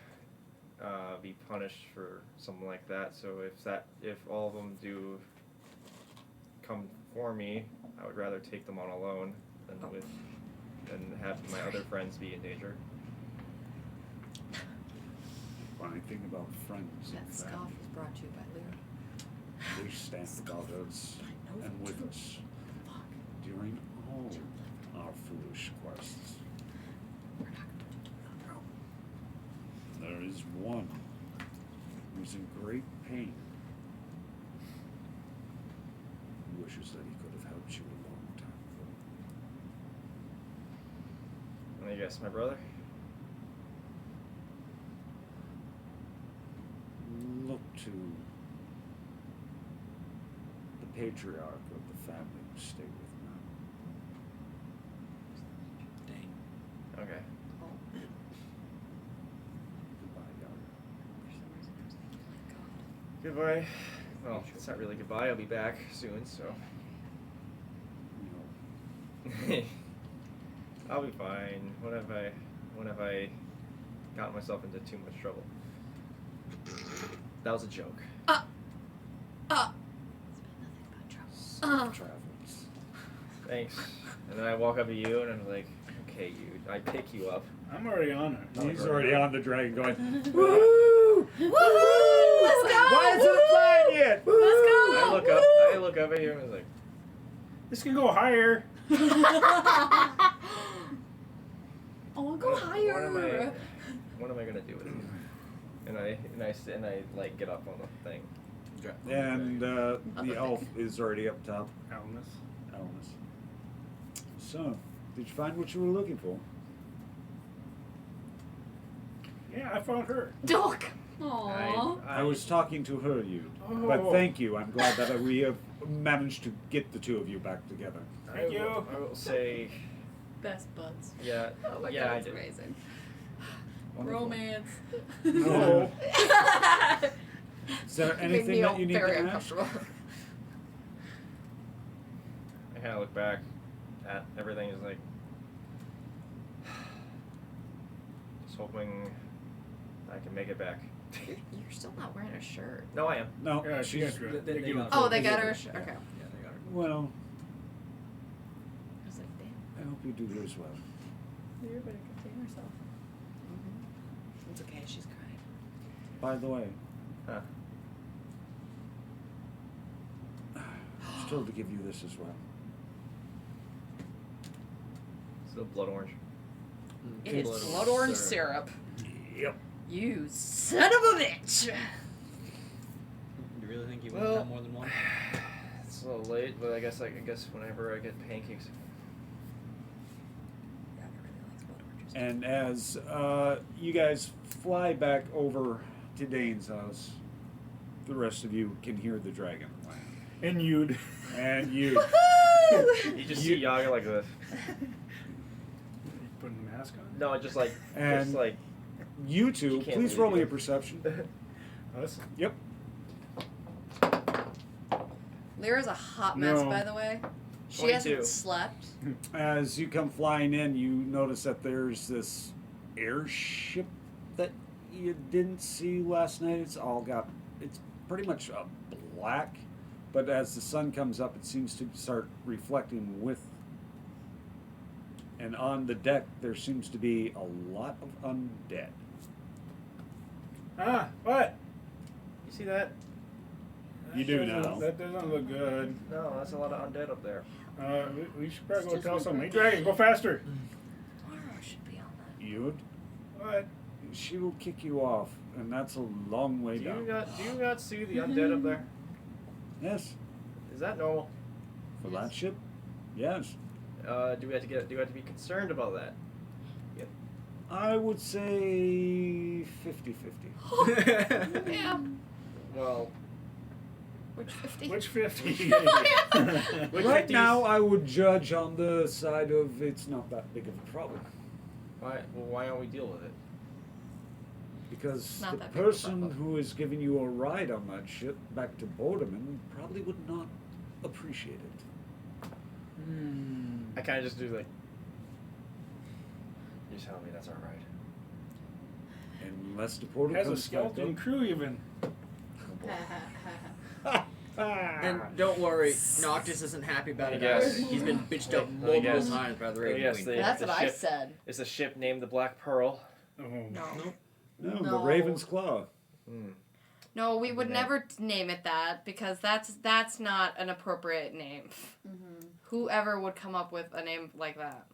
be punished for something like that. So if all of them do come for me, I would rather take them on alone than have my other friends be in danger. Funny thing about friends That and scoff family, was brought to you by Lyra. they stand about us I know and the with truth. us Fuck. during all our foolish quests. We're not gonna do that, bro. There is one who's in great pain, who wishes that he could have helped you a long time ago. I guess my brother. Look to the patriarch of the family who stay with now. Dang. Okay. Goodbye, Yaga. Goodbye. Well, it's not really goodbye. I'll be back soon, so. You know, I'll be fine. When have I gotten myself into too much trouble? That was a joke. Uh. safe Uh. travels. Thanks. And then I walk up to you and I'm like, okay, you. I pick you up. I'm already on it. He's already on the dragon going, Woohoo! Let's go! why isn't it flying yet? Let's go! I look up at you and I was like, This can go higher. Oh, go higher. What am I gonna do with it? And I like get up on the thing. And the elf is already up top. Almas. Elmas. So, did you find what you were looking for? Yeah, I found her. Doc. Aww. I was talking to her, you. Oh. But thank you. I'm glad that we have managed to get the two of you back together. Thank you. I will say, Best buds. yeah, Oh my yeah, god, I it's did. amazing. Wonderful. Romance. No. Is there Make anything me that you need very to ask? uncomfortable. I kind of look back at everything. Is like, just hoping I can make it back. You're still not wearing a shirt. No, I am. No, Yeah, she she's, got her. They give got it her. Oh, they got her. Yeah. Okay. Yeah, they got her. well, I was like, damn. I hope you do yours well. You're better contain herself. It's okay. She's crying. By the way, Huh. still to give you this as well. Still blood orange. It is Blood blood orange syrup. Yep. You son of a bitch. You really think you Well- wouldn't have more than one? It's a little late, but I guess whenever I get pancakes. Dad really likes blood oranges. And as you guys fly back over to Dane's house, the rest of you can hear the dragon land. And you'd. And you. You just see Yaga like this. Putting the mask on? No, just like And- You two, She can't please believe roll me you. a perception. Us? Yep. Lyra's a hot mess, No. by the way. She 22. hasn't slept. As you come flying in, you notice that there's this airship that you didn't see last night. It's pretty much black, but as the sun comes up, it seems to start reflecting with. And on the deck, there seems to be a lot of undead. Ah, what? You see that? You do That doesn't- now. That doesn't look good. No, that's a lot of undead up there. We should probably go It's tell just somebody. like- Dragon, go faster. Laura should be on that. You, What? she will kick you off, and that's a long way Do down. you not see the undead up there? Yes, Is that normal? for that ship, yes. Do we have to be concerned about that? I would say 50-50. Yeah. Well, Which 50? Which 50? which Right 50s now, I would judge on the side of it's not that big of a problem. why aren't we deal with it? Because Not the that big of a person problem. who is giving you a ride on that ship back to Bodeman probably would not appreciate it. I kind of just do like. You're telling me that's all right. Unless Deporto Has a comes back skeleton crew even. up. And don't worry, Noctis isn't happy about it. Yes. He's been bitched up Let me multiple guess. times by the Let me Raven guess, Queen. the- That's what I ship- said. It's a ship named the Black Pearl. Oh. No. No, the No. Raven's Claw. Hmm. No, we would Name. never name it that because that's not an appropriate name. Whoever would come up with a name like that?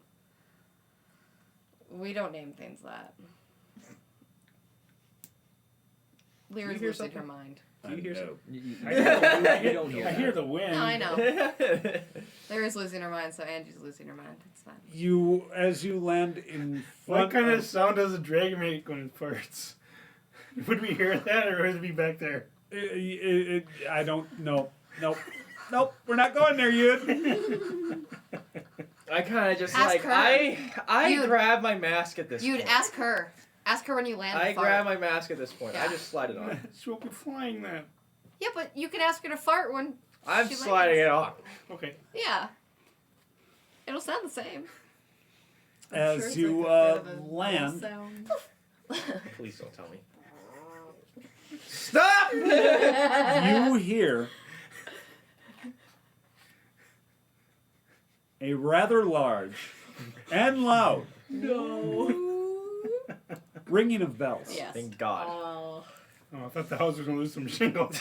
We don't name things that. Lyra's hear losing her something? mind. Do you hear know. I hear, You don't hear I that. hear the wind. No, I know. know. Lyra's losing her mind, so Angie's losing her mind. It's fine. You, as you land in What front kind of of, sound does a dragon make when it farts? Would we hear that, or would it be back there? I don't know. Nope. We're not going there yet. I kind of just Ask like her. I You'd- grab my mask at this You'd point. ask her. Ask her when you land. I to fart. grab my mask at this point. I Yeah. just slide it on. She won't be flying then. Yeah, but you can ask her to fart when. I'm She sliding lands. it on. Okay. Yeah. It'll sound the same. As you land, Please don't tell me. Stop! you hear a rather large and loud ringing of bells. Yes. Thank God. Oh. Oh, I thought the house was gonna lose some shingles.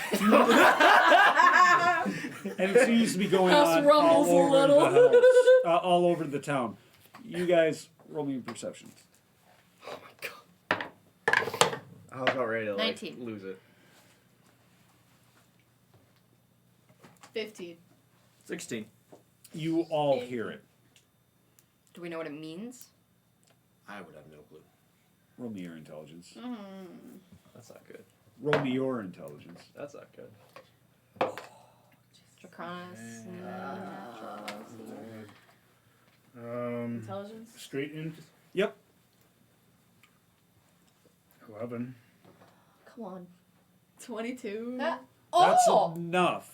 And it seems to be going House on rumbles all a over little. the house, all over the town. You guys roll me perception. I was about ready to like 19. lose it. 15. 16. You all hear it. Do we know what it means? I would have no clue. Roll me your intelligence. That's not good. Roll me your intelligence. That's not good. Draconis. Intelligence? Straight in. Yep. 11. Come on. 22. That's Oh! enough.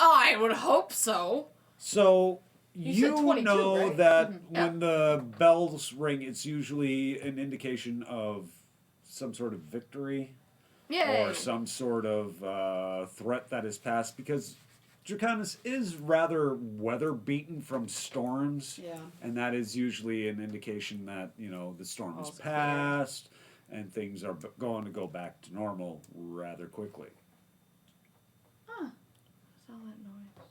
I would hope so. So You said 22, know right? that Yeah. when the bells ring, it's usually an indication of some sort of victory Yay. or some sort of threat that has passed, because Draconis is rather weather beaten from storms, Yeah. and that is usually an indication that the storm has All's clear. passed and things are going to go back to normal rather quickly. What's all that noise?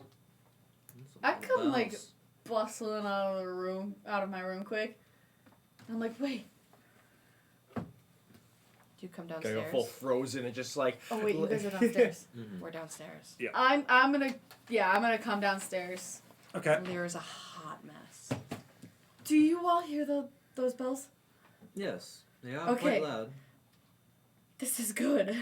I come like bustling out of my room quick. I'm like, wait. Do you come Gotta downstairs? go full frozen and just like. Oh wait, you guys are downstairs. We're downstairs. I'm gonna come downstairs. Okay. Lyra's a hot mess. Do you all hear those bells? Yes, they are Okay. quite loud. This is good.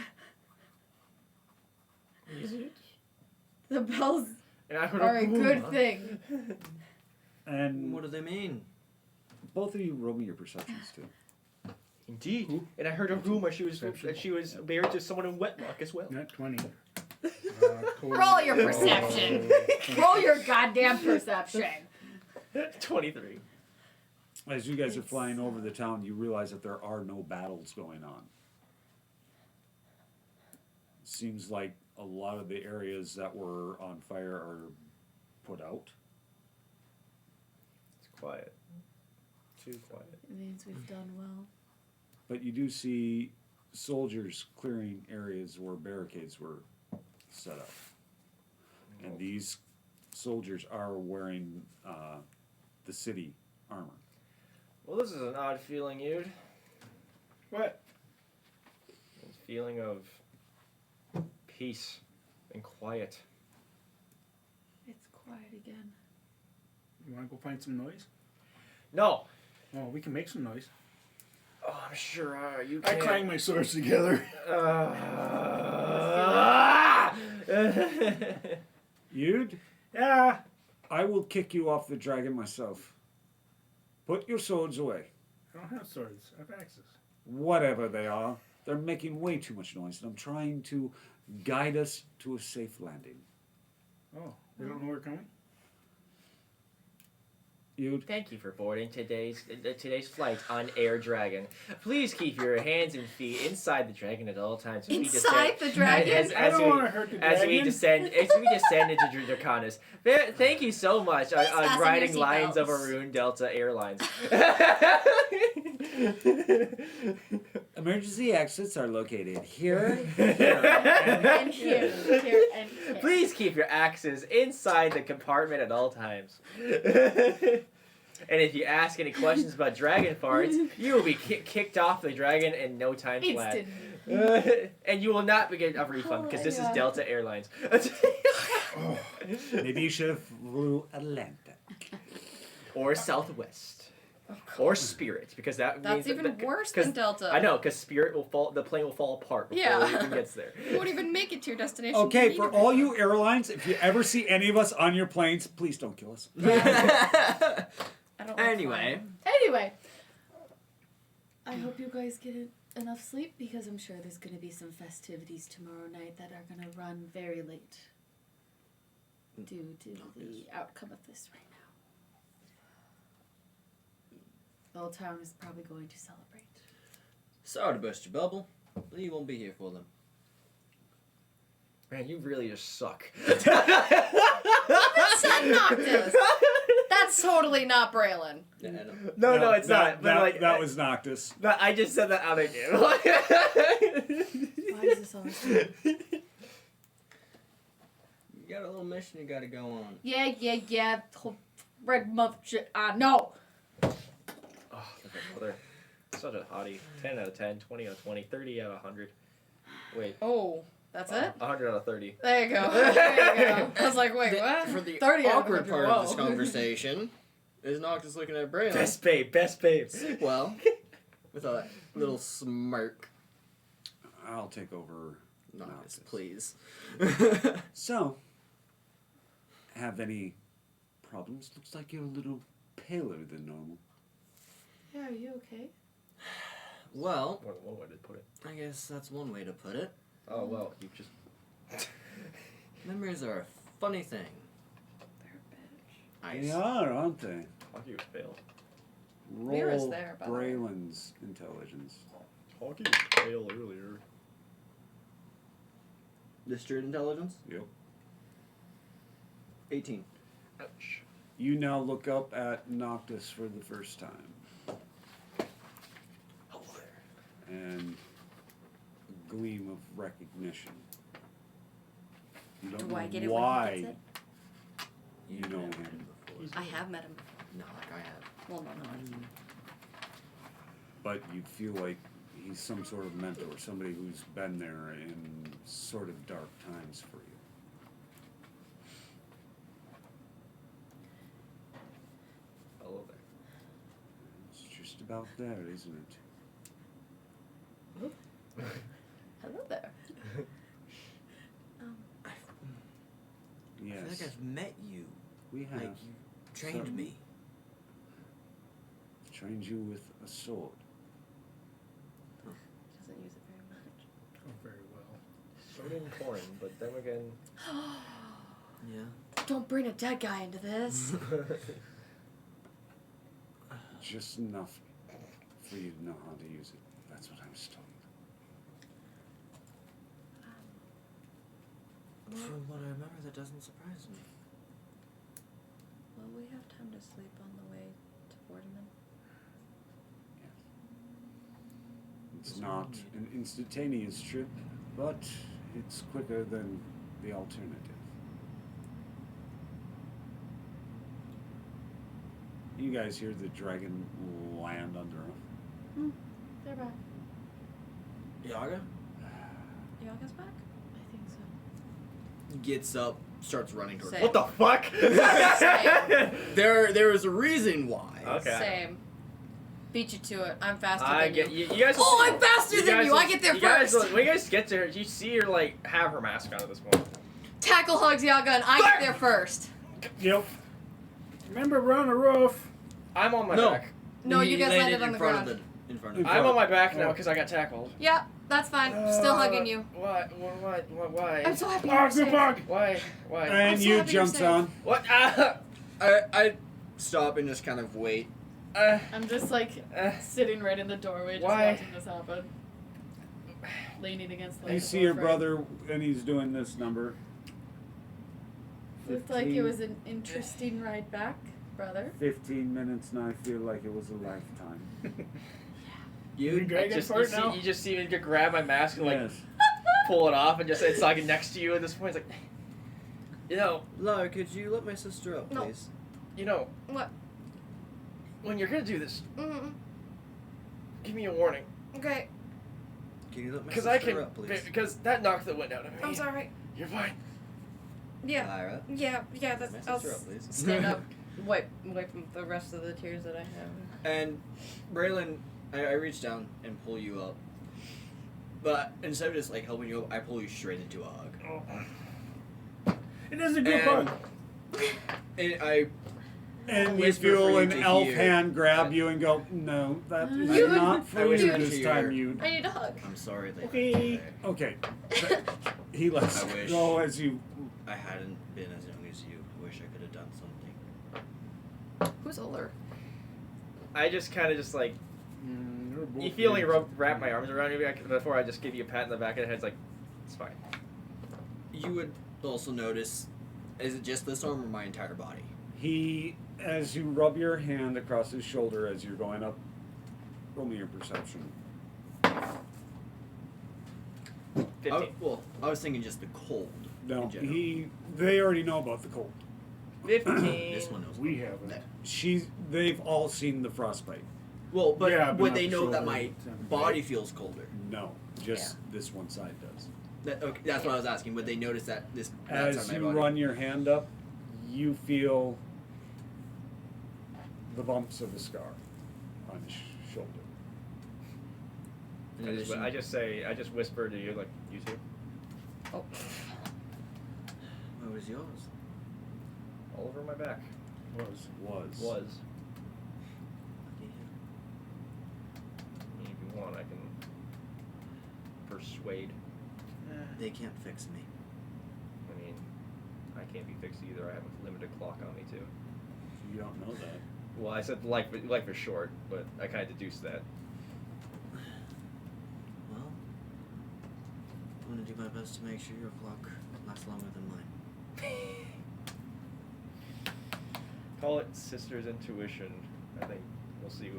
The bells And I heard are a good boom. thing. And What do they mean? both of you roll me your perceptions too. Indeed. And I heard a rumor she was married to someone in Wetlock as well. Not 20. Roll your perception. Roll your goddamn perception. 23. As you guys are flying over the town, you realize that there are no battles going on. Seems like a lot of the areas that were on fire are put out. It's quiet. Too quiet. It means we've done well. But you do see soldiers clearing areas where barricades were set up. And these soldiers are wearing the city armor. Well, this is an odd feeling, Yude. What? A feeling of peace and quiet. It's quiet again. You want to go find some noise? No. Oh, we can make some noise. Oh, I'm sure you I can. clang my swords together. Yude, Yeah. I will kick you off the dragon myself. Put your swords away. I don't have swords. I have axes. Whatever they are. They're making way too much noise, and I'm trying to guide us to a safe landing. Oh, they don't know we're coming? You'd Thank you for boarding today's flight on Air Dragon. Please keep your hands and feet inside the dragon at all times. as we Inside the dragon? I don't want to hurt the As we dragon. descend into Draconis. Thank you so much on fasten riding your Lions of seatbelts. Arun Delta Airlines. emergency exits are located here. And here, and here. Please keep your axes inside the compartment at all times. And if you ask any questions about dragon farts, you will be kicked off the dragon in no time flat. Instant. And you will not get a refund because this is God. Delta Airlines. Maybe you should have flew Atlantic. Or Southwest. Or Spirit, because that That's means even that, worse 'cause than Delta. I know, because Spirit will fall. The plane will fall apart before Yeah. it even gets there. You won't even make it to your destination. Okay, You for need all to- you airlines, if you ever see any of us on your planes, please don't kill us. I don't like Anyway. flying. Anyway, I hope you guys get enough sleep because I'm sure there's going to be some festivities tomorrow night that are going to run very late due to the outcome of this right now. The whole town is probably going to celebrate. Sorry to burst your bubble, but you won't be here for them. Man, you really just suck. That's Noctis. That's totally not Braylon. Yeah, I know. No, it's that, not. But like that was Noctis. But I just said that out of game. Why is this always You got a little mission you gotta go on. Yeah. Red muff shit. No. Oh, look at mother. Such a hottie. 10 out of 10, 20 out of 20, 30 out of 100. Wait. Oh, that's it? 100 out of 30. There you go. There you go. I was like, wait, The- what? For the 30 out of awkward 100. part Whoa. of this conversation is Noctis looking at Braylon. Best babe, best babe. Well, with a little smirk. I'll take over. Noctis, Noctis. please. So, have any problems? Looks like you're a little paler than normal. Yeah, are you okay? Well, More than one way to put it. I guess that's one way to put it. Oh, well, you just. Memories are a funny thing. They are, aren't they? Hockey was failed. Mira's Roll there, by the way. Braylon's intelligence. Hockey was failed earlier. District intelligence? Yep. 18. Ouch. You now look up at Noctis for the first time. Hello there. And a gleam of recognition. You don't Do know I get it why when he gets it? you know never met him. before. I have met him. No, like I have. Well, no. But you feel like he's some sort of mentor, somebody who's been there in sort of dark times for you. Hello there. It's just about there, isn't it? Hello there. I feel Yes, like I've met you. we have Like, you trained Some- me. trained you with a sword. Doesn't use it very much. Oh, very well. Sort of important, but then again. Yeah. Don't bring a dead guy into this. Just enough for you to know how to use it. That's what I was told. From what I remember, that doesn't surprise me. Will we have time to sleep on the way to Boardman? It's That's not what we an instantaneous trip, but it's quicker than the alternative. You guys hear the dragon land under us. They're back. Yaga Yaga's back? I think so. gets up, starts running towards Same. What the fuck? There is a reason why. Okay. Same. Beat you to it. I'm faster I than get you. you guys. Oh, I'm faster than guys you. will- I get there guys first. will- when you guys get there, you see her like have her mask on at this point. Tackle hugs Yaga and I get there first. Yep. Remember, we're on the roof. I'm on my No. back. No, He you guys landed landed on in the front ground. Of the, in front of I'm on my back now Oh. because I got tackled. Yeah, That's fine. Still hugging you. Why? Why? I'm so happy Ah, you're good safe. bug! Why? Why? And so you happy you're jumps safe. on. What? Ah! I stop and just kind of wait. I'm just like sitting right in the doorway, just Why? watching this happen. Leaning against the You see your brother, and he's doing this number. Looked like it was an interesting ride back, brother. 15 minutes, and I feel like it was a lifetime. You You dragging for it now? You just see me grab my mask and like Yes. pull it off and just it's like next to you at this point. It's like, you know, Lara, could you let my sister up, No. please? What? when you're gonna do this, Mm-hmm. give me a warning. Okay. Can you let my Because sister I can, up, please? because that knocked the wind out of me. I'm sorry. You're fine. Yeah. Lara, Yeah. let That's. my I'll sister up, please. stand up. Wipe the rest of the tears that I have. And Braylon, I reach down and pull you up. But instead of just like helping you up, I pull you straight into a hug. It is a good And, bug. and I And you whisper feel for you an to elf hear. hand grab you and go, no, that is You- not for I you whisper this to time, your- you. I need a hug. I'm sorry that Okay. Okay. He lets I wish. go as you. I hadn't been as young as you. I wish I could have done something. Who's older? I just kind of just like You're both you feel me very- wrap my arms around you before I just give you a pat in the back of the head. It's like it's fine. You would also notice, is it just this arm or my entire body? He, as you rub your hand across his shoulder as you're going up, roll me your perception. 15. I was thinking just the cold. No, in general. they already know about the cold. 15. This one knows. We haven't. They've all seen the frostbite. Well, but Yeah, but would not they the know that shoulder. my body feels colder? No, just this one side does. Okay, that's what I was asking. Would they notice that that As side of you my body? run your hand up, you feel the bumps of a scar on his shoulder. In addition- I just whisper to you like you too. Oh. What was yours? All over my back. Was. Was. Lucky him. I mean, if you want, I can persuade. They can't fix me. I mean, I can't be fixed either. I have a limited clock on me too. You don't know that. Well, I said life is short, but I kind of deduced that. Well, I'm gonna do my best to make sure your clock lasts longer than mine. Call it sister's intuition. I think we'll see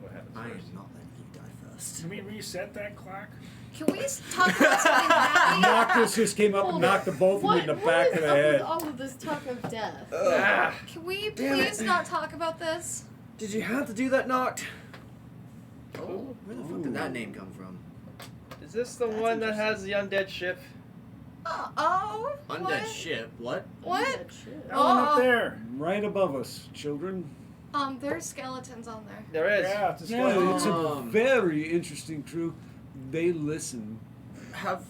what happens I am first. not letting you die first. Can we reset that clock? Can we talk about something happy? Noctis just came up and Hold knocked the both of them in the back of the What is head. up with all of this talk of death? Ah! Can we Damn it. please not talk about this? Did you have to do that, Noct? Oh. Where the fuck did that name come from? Is this the That's one that has the undead ship? Oh. Undead what? ship. What? What? That shit. That one up Oh. there. Right above us, children. There's skeletons on there. There is. Yeah, it's a Yeah, skeleton. it's a Um, very interesting crew. They listen. Have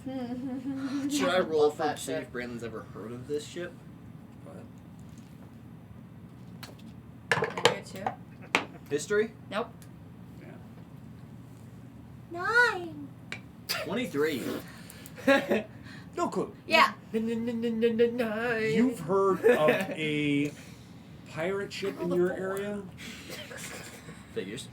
should I roll Love for that to see shit. if Brandon's ever heard of this ship? Maybe too. History? Nope. Yeah. 9. 23. No clue. Yeah. You've heard of a pirate ship in your area Figures.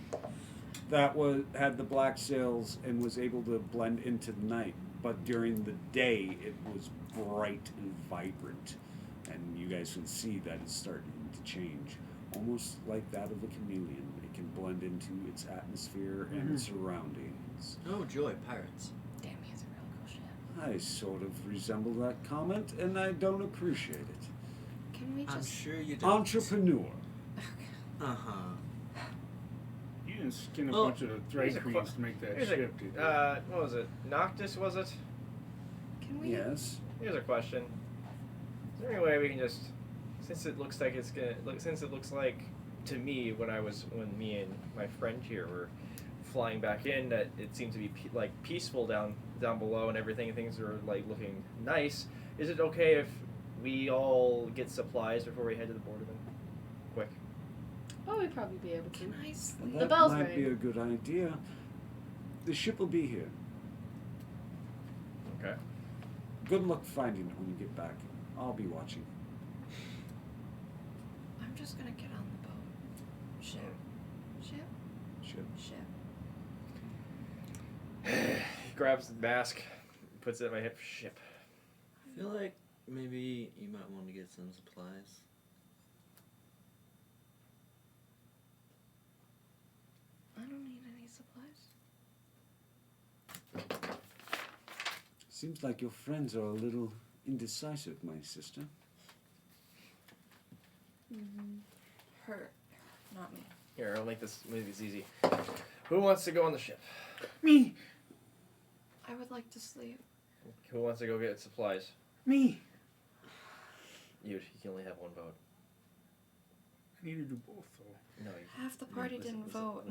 that had the black sails and was able to blend into the night, but during the day it was bright and vibrant, and you guys can see that it's starting to change, almost like that of a chameleon. It can blend into its atmosphere and its surroundings. Oh joy, pirates. Damn, he has a real cool ship. I sort of resemble that comment, and I don't appreciate it. Can we I'm just? sure you don't. Entrepreneur. Uh-huh. You didn't skin a Well, bunch of drag here's a queens to make that Here's ship, did you? what was it? Noctis, was it? Can we? Yes. Here's a question. Is there any way we can just, since it looks like to me when me and my friend here were flying back in, that it seemed to be peaceful down below and everything, and things are like looking nice. Is it okay if we all get supplies before we head to the border then? Quick. Oh, we'd probably be able to. Can I sleep? That bells might rang. be a good idea. The ship will be here. Okay. Good luck finding it when you get back. I'll be watching. I'm just gonna get on the boat. Ship. Ship. Ship. Ship. He grabs the mask, puts it at my hip. Ship. I feel like maybe you might want to get some supplies. I don't need any supplies. Seems like your friends are a little indecisive, my sister. Her, not me. Here, I'll make this easy. Who wants to go on the ship? Me. I would like to sleep. Who wants to go get supplies? Me. You can only have one vote. I need to do both though. No, you. Half the party didn't vote.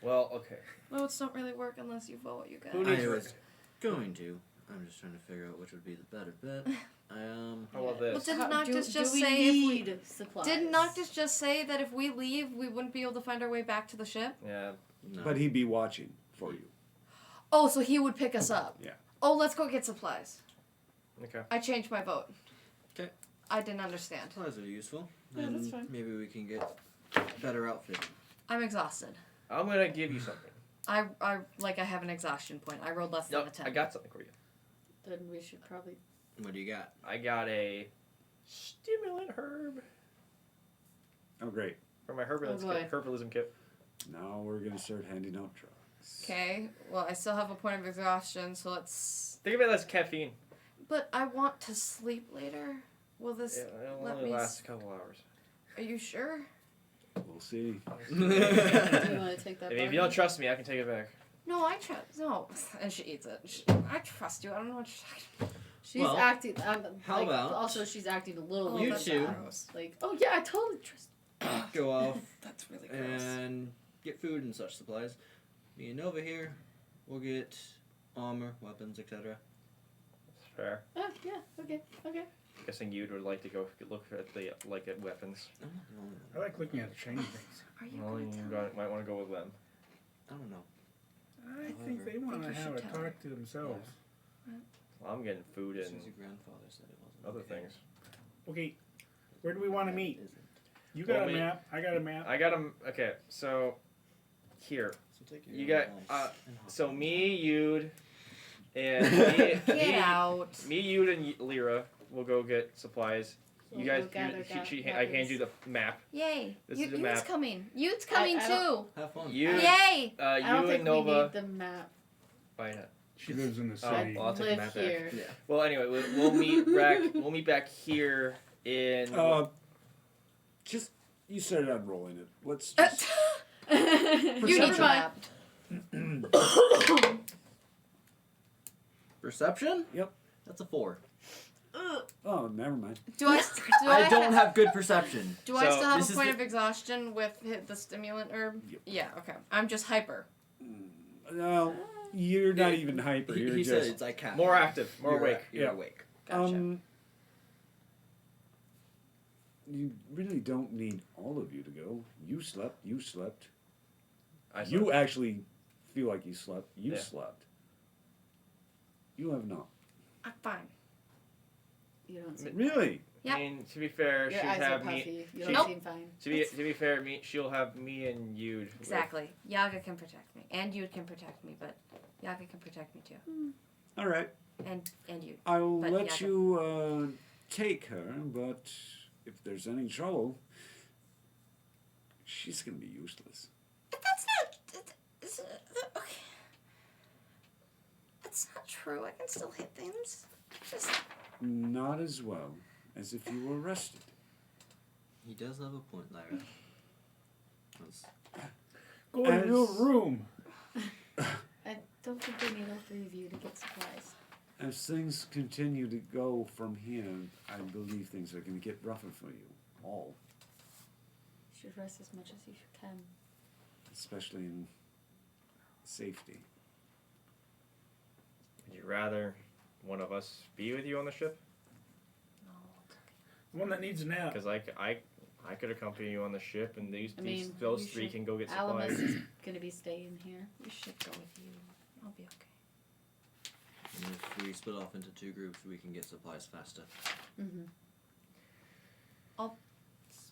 Well, okay. Votes don't really work unless you vote, you guys. Who needs I work? was going to. I'm just trying to figure out which would be the better bet. How about Well, this? didn't Noctis just we say if we need supplies? didn't Noctis just say that if we leave, we wouldn't be able to find our way back to the ship? Yeah. No. But he'd be watching for you. Oh, so he would pick us up. Yeah. Oh, let's go get supplies. Okay. I changed my vote. 'Kay. I didn't understand. Supplies are useful. Yeah, and that's fine. maybe we can get better outfitted. I'm exhausted. I'm gonna give you something. I have an exhaustion point. I rolled less than Nope, a 10. I got something for you. Then we should probably. What do you got? I got a stimulant herb Oh, great. for my herbalism boy. kit. Herbalism kit. Now we're going to start handing out drugs. Okay. Well, I still have a point of exhaustion, so let's. Think of it as caffeine. But I want to sleep later. Will this? Yeah, it'll let only me last a couple hours. Are you sure? We'll see. Do you want to take that? If you don't trust me, I can take it back. No, I trust. No, and she eats it. I trust you. I don't know what you're talking about. She's Well, acting. how about Also, she's acting a little. Oh, you like two that. Like, oh yeah, I totally trust. go off That's really gross. and get food and such supplies. Me and Nova here, we'll get armor, weapons, etc. Fair. Oh yeah. Okay. Okay. Guessing you would like to go look at the at weapons. I'm not the only I one. like looking at the shiny things. Are you Well, going you to tell me? might want to go with them. I don't know. I think they want to you have should a tell her. talk to themselves. Well, I'm getting food and Since your grandfather said it wasn't. other okay. things. Okay, where do we want to That meet? isn't. You got Well, a map. I got a map. I got them. Okay, so here. So take your You own got, advice and hop So on. me, Yude, and Get out. me, Yude, and Lyra will go get supplies. So You guys, we'll gather I hand you the map. Yay. This is the Youth's map. coming. Youth's coming I too. don't- Have fun. You, Yay. I don't you think and Nova. we need the map. Why not? She lives in the Oh, city. well, I'll take the Live map back. here. Yeah. Well, anyway, we'll meet back. We'll meet back here in. Just, you started unrolling it. Let's Uh, just. you need Never the mind. map. Perception? Yep. That's a 4. Oh, never mind. Do I? I don't have good perception. Do I So, still have this a is point the- of exhaustion with the stimulant herb? Yep. Yeah. Okay. I'm just hyper. No, you're not even hyper. He, You're he said just. it's like half. More active, more You're awake. You're Yeah. awake. Gotcha. You really don't need all of you to go. You slept. You slept. I slept. You actually feel like you slept. You Yeah. slept. You have not. I'm fine. You don't seem. Really? Yep. I mean, to be fair, Your she'd eyes are have me. puffy. You she- don't seem fine. To be fair, she'll have me and you. Exactly. Yaga can protect me, and you can protect me, but Yaga can protect me too, All right. and you. I will But let Yaga- you take her, but if there's any trouble, she's gonna be useless. That's not. Okay. That's not true. I can still hit things. Just. Not as well as if you were arrested. He does have a point, Lyra. That's- Go in your As- room. I don't think we need all three of you to get supplies. As things continue to go from here, I believe things are going to get rougher for you all, You should rest as much as you can. especially in safety. Would you rather one of us be with you on the ship? The one that needs a nap. Because I I could accompany you on the ship, and I those mean, we three should- can go get Alamus supplies. is gonna be staying here. We should go with you. I'll be okay. And if we split off into 2 groups, we can get supplies faster. Mm-hmm.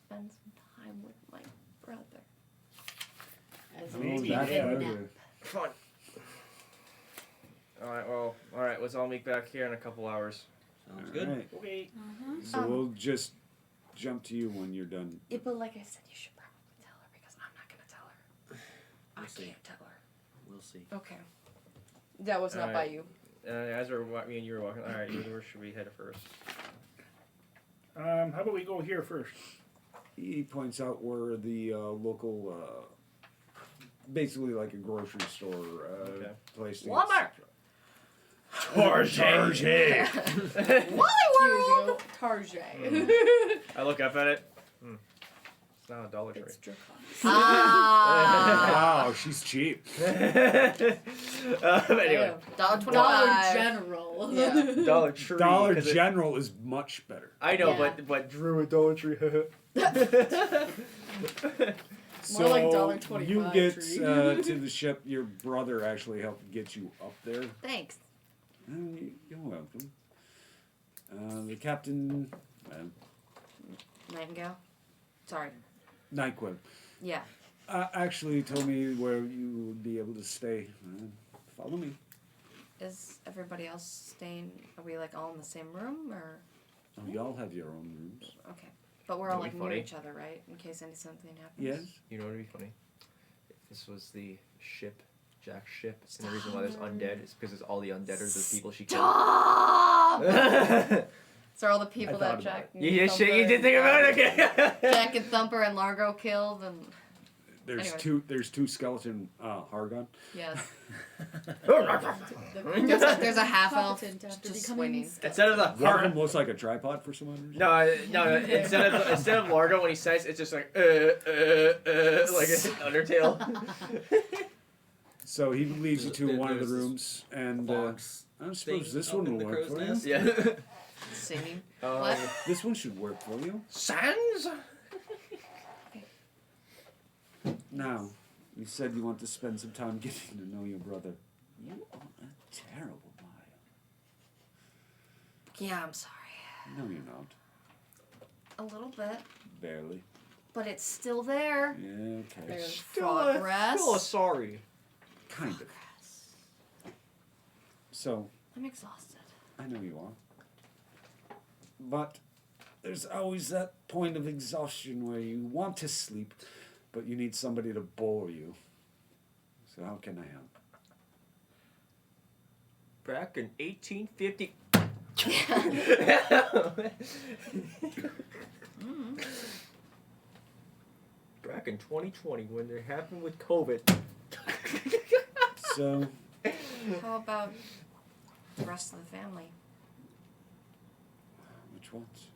Spend some time with my brother. As Oh, we take that a brother. nap. Fun. All right. Let's all meet back here in a couple hours. Sounds All good. right. Okay. So we'll just jump to you when you're done. Yeah, but like I said, you should probably tell her because I'm not gonna tell her. I We'll see. can't tell her. We'll see. Okay. That was not by Alright. you. As me and you were walking. All right, where should we head first? How about we go here first? He points out where the local, basically like a grocery store Okay. place. to Walmart. Target. Wally Tarjay. I look up at it. It's not a Dollar Tree. It's Dracon. Ah. Wow, she's cheap. Anyway, $1.25. Dollar General. Yeah. Dollar Tree. Dollar 'cause it- General is much better. I know, Yeah. but Drew at Dollar Tree. So like $1.25 you get tree. to the ship. Your brother actually helped get you up there. Thanks. You're welcome. The captain, Nightingale. Sorry. Nyquil, Yeah. actually told me where you would be able to stay. Follow me. Is everybody else staying? Are we like all in the same room or? Oh, y'all have your own rooms. Okay. But we're all That'd like be near funny. each other, right? In case something happens. Yes. You know what would be funny? If this was the ship, Jack's ship, and the reason why there's undead is because it's all the undead are the people she killed. Stop! So all the people I that thought Jack. You did Thumper shit. You did think about it. Okay. Jack and Thumper and Largo killed, and There's Anyways. There's two skeleton Hargon. yes, The there's a half elf competent after just becoming swinging. Instead of the One of them looks like a tripod for some odd reason. no. Instead of Largo when he says, it's just like like an Undertale. So he leads you to There- one of the there's this rooms, and Fox I thing suppose this up one in will the work crow's for nest. you. Yeah. Singing. What? This one should work for you. Sans. Now, you said you want to spend some time getting to know your brother. You are a terrible liar. Yeah, I'm sorry. No, you're not. A little bit, Barely. but it's still there. Yeah, okay. There's Progress. Still sorry. Kind of. So, I'm exhausted. I know you are. But there's always that point of exhaustion where you want to sleep, but you need somebody to bore you. So how can I help? Back in 1850. Back in 2020 when it happened with COVID. So, How about the rest of the family? which ones?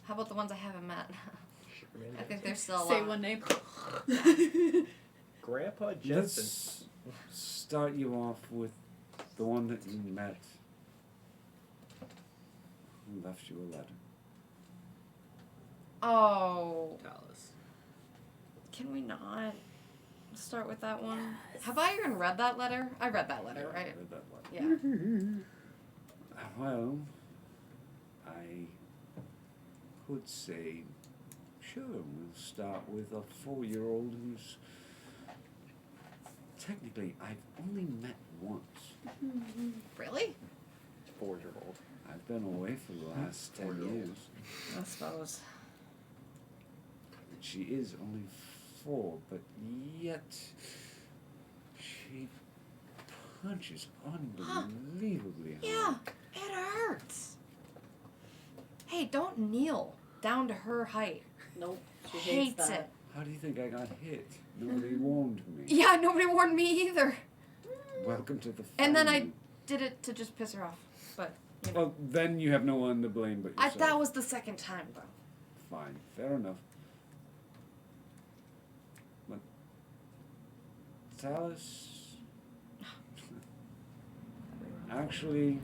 How about the ones I haven't met? I think they're still alive. Say one name. Grandpa Jensen. Let's start you off with the one that you met. Who left you a letter? Oh, Dallas. can we not start with that one? Have I even read that letter? I read that letter, Yeah, I right? read that one. Yeah. Well, I could say, sure, we'll start with a 4-year-old who's technically I've only met once. Really? 4-year-old. I've been away for the last 10 years. I suppose. She is only 4, but yet she punches unbelievably hard. Yeah, it hurts. Hey, don't kneel down to her height. Nope. She Hates hates that. it. How do you think I got hit? Nobody warned me. Yeah, nobody warned me either. Welcome to the And then family. I did it to just piss her off. But, you know. Well, then you have no one to blame but yourself. That was the second time, though. Fine, fair enough. But Talus actually,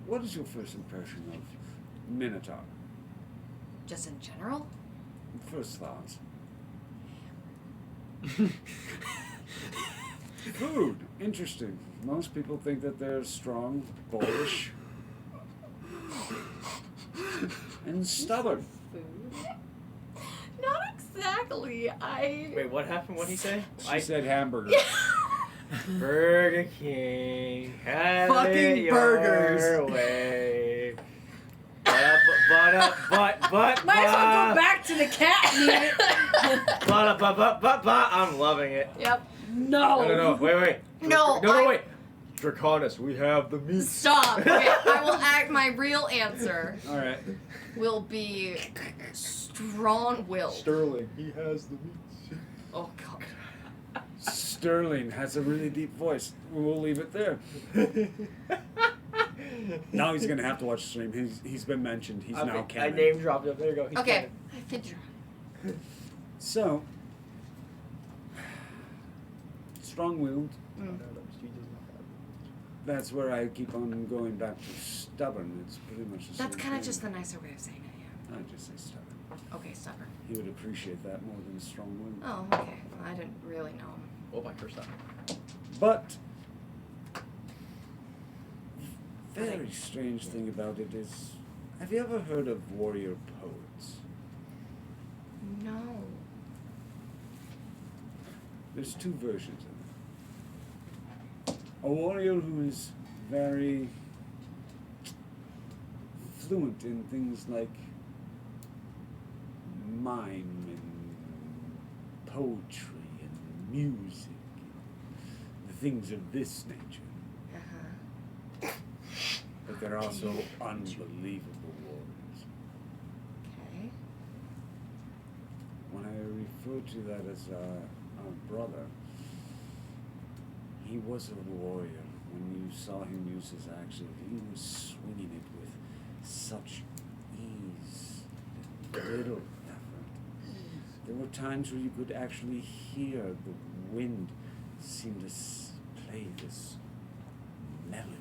what is your first impression of Minotaur? Just in general? First thoughts. Food. Interesting. Most people think that they're strong, bullish, and stubborn. Food. Not exactly. Wait, what happened? What'd he say? She said hamburger. Burger King. Have Fucking it your burgers. way. Might as well go back to the cat meat. I'm loving it. Yep. No. Wait. No, No, I- wait. Draconis, we have the meat. Stop. Okay, I will act. My real answer All right. will be strong-willed. Sterling, he has the meat. Oh God. Sterling has a really deep voice. We'll leave it there. Now he's gonna have to watch the stream. He's been mentioned. He's now I canon. name dropped him. There you go. He's Okay. So, strong-willed. canon. That's where I keep on going back to stubborn. It's pretty much the That's same kind of thing. just the nicer way of saying it. I just say stubborn. Yeah. Okay, stubborn. He would appreciate that more than strong-willed. Oh, okay. Well, I didn't really know him. Oh, my first time. But very strange thing about it is, have you ever heard of warrior poets? No. There's two versions of it. A warrior who is very fluent in things like mime and poetry and music, and the things of this nature. Uh-huh. But they're also unbelievable warriors. Okay. When I refer to that as our brother, he was a warrior. When you saw him use his axe, he was swinging it with such ease and little effort. There were times where you could actually hear the wind seem to play this melody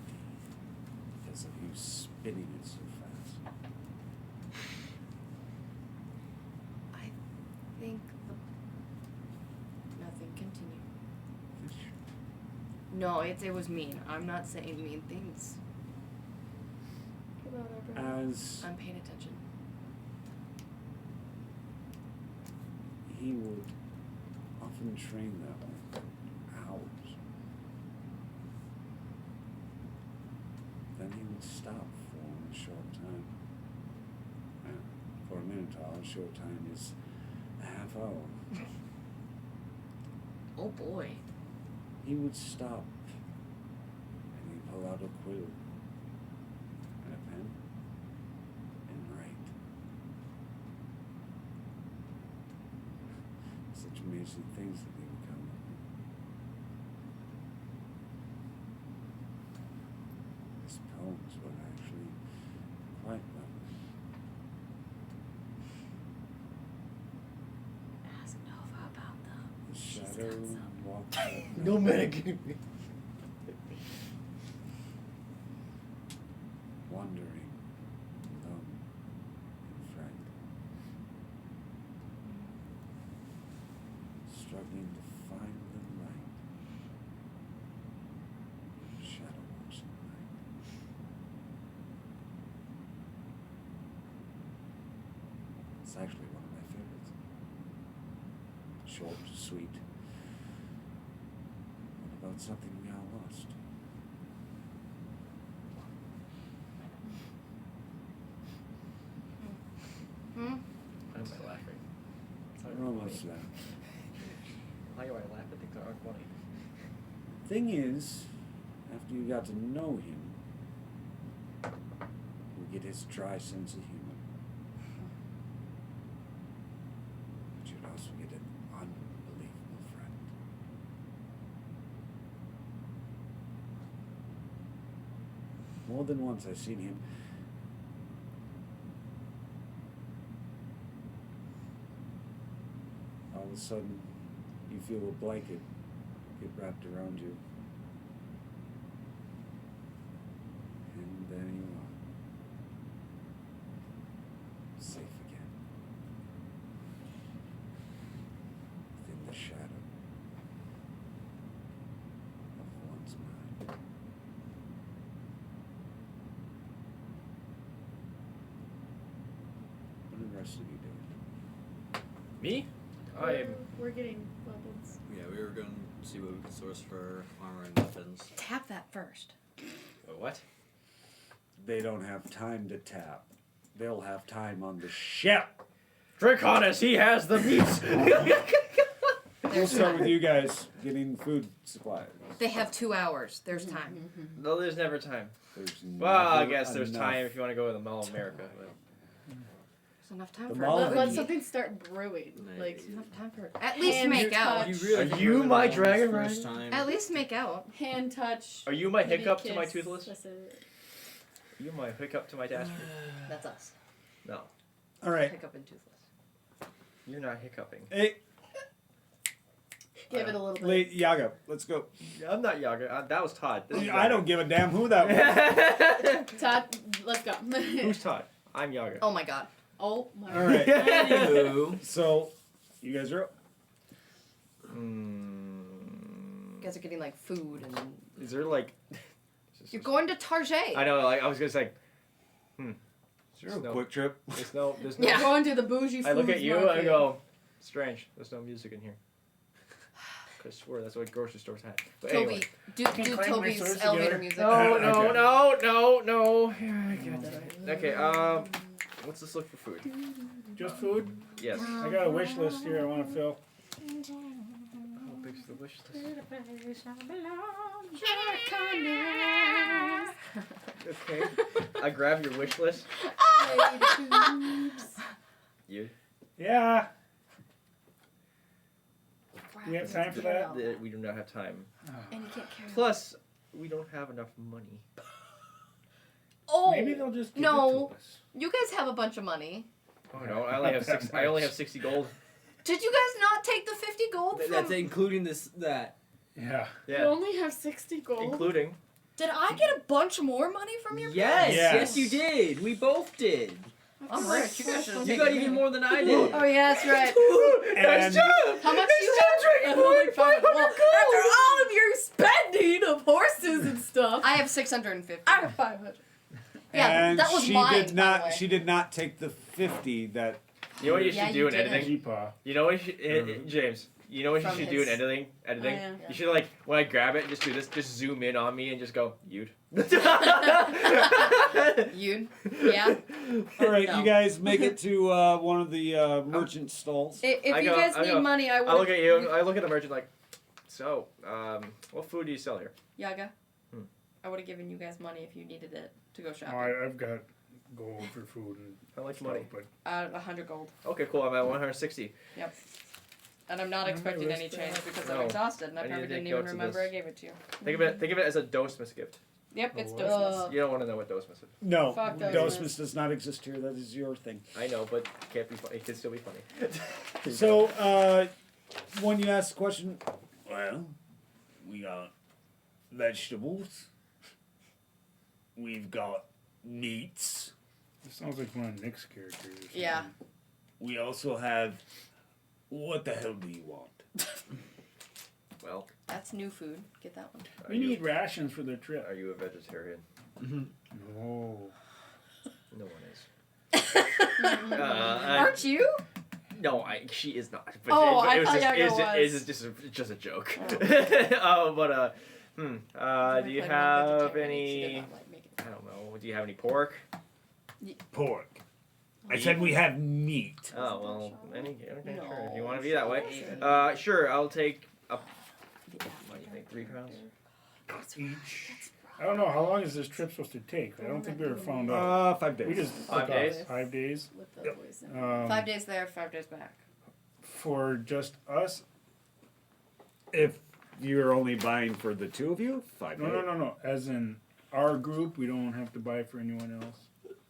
because of you spinning it so fast. I think nothing. Continue. No, it was mean. I'm not saying mean things. As I'm paying attention. he would often train that way for hours. Then he would stop for a short time. And for a minotaur, a short time is a half hour. Oh boy. He would stop and he'd pull out a quill and a pen and write. Such amazing things that he would come up with. His poems were actually quite lovely. Ask Nova about them. The She's got shadow some. walked that No night, medic. wandering alone and frightened, struggling to find the light. Shadow walks in the night. It's actually one of my favorites. Short, sweet, and about something we all lost. Hmm? Why am I laughing? We're almost there. Why do I laugh at things that aren't funny? Thing is, after you got to know him, you get his dry sense of humor. But you'd also get an unbelievable friend. More than once I've seen him all of a sudden you feel a blanket get wrapped around you. And there you are. Safe again. rest of you doing? Me? I am. We're getting weapons. Yeah, we were going to see what we could source for armor and weapons. Tap that first. What? They don't have time to tap. They'll have time on the ship. Draconis, he has the meats. We'll start with you guys getting food supplies. They have 2 hours. There's time. No, there's never time. There's Well, I never guess there's enough. time if you want to go to the Mall of America. But There's enough time The for mall- Let everybody. something start brewing. Like, There's enough time for at least Hand make out. touch. You really Are think you we're gonna my go on this dragon first rider? time? At least make out. hand touch. Are you my maybe hiccup to my kiss. toothless? That's it. Are you my hiccup to my dastard? That's us. No, All right. Pick up and toothless. you're not hiccuping. Hey, Give it a little bit. late Yaga, let's go. I'm not Yaga. That was Todd. This is I don't give a damn who that was. Todd, let's go. Who's Todd? I'm Yaga. Oh my god. Oh my. All right. Anywho, So, you guys are up. You guys are getting like food and Is there like? you're going to Target. I know. Like I was gonna say. Is there a No. quick trip? There's no. There's no. Yeah. Going to the bougie I look foods at you market. and I go, strange. There's no music in here. I swear that's what grocery stores had. But Toby, anyway. do clank my Toby's swords elevator together. music. No, no, Okay. no. Yeah, I get that. Okay. Let's just look for food. Just food? Yes. I got a wish list here I want to fill. How big's the wish list? Okay. I grab your wish list. You. Yeah. We have time for that? We do not have time. And you can't carry Plus, we don't have enough money. Oh, Maybe they'll just give no. it to us. you guys have a bunch of money. Oh no! I only have six. I only have 60 gold. Did you guys not take the 50 gold from? that's including that. Yeah. You Yeah, only have 60 gold. including. Did I get a bunch more money from your Yes, Yes. yes, you did. We both did. I'm rich. You guys should You got even more than I did. Oh yeah, that's right. And How much do you have? Like 500 well, after all of your spending of horses and stuff, I have 650. I have 500. Yeah, and that was she mine. did by the not. way. She did not take the 50 that. You know what you Yeah, should you do in didn't. editing? Jeepaw. You know what you should, James? You know what you From should do in his- editing? Editing. Oh, yeah. You should like when I grab it, just do this. Just zoom in on me and just go, "You'd." You? Yeah. All right, No. you guys make it to one of the merchant stalls. If I you go- guys I need go- money, I would. I look at you. I look at the merchant like, so, what food do you sell here? Yaga. Hmm. I would have given you guys money if you needed it to go Oh, shopping. I've got gold for food and I like stuff, money. but 100 gold. Okay, cool. I'm at 160. And I'm not Yeah, expecting my any list, change because no. I'm exhausted and I I need probably to didn't go even to remember this. I gave it to you. Think of it as a Dosmas gift. Yep, it's Oh, Dosmas. Uh, You don't want to know what Dosmas is. No, Fuck those Dosmas does not exist here. That is your thing. I know, but it can't be funny. It can still be funny. So, when you ask the question, well, we got vegetables. We've got meats. it sounds like one of Nick's characters. Or something. Yeah. We also have. What the hell do you want? Well, That's new food. Get that one. are We you, need rations for the trip. are you a vegetarian? No. No one is. Aren't you? No, she is not. But Oh, it I was thought just, Yaga it's was. just a joke. Oh. Do you have any? I don't know. Do you have any pork? Pork. I said we have meat. Oh well, okay, No. sure. If you want to be that way, sure. I'll take a. What do you think? 3 pounds? Each. I don't know. How long is this trip supposed to take? I don't think we ever found out. 5 days. We just 5 took off days? 5 days. With the poison. 5 days there, 5 days back. For just us? If you're only buying for the two of you, 5 days. No. As in our group, we don't have to buy for anyone else.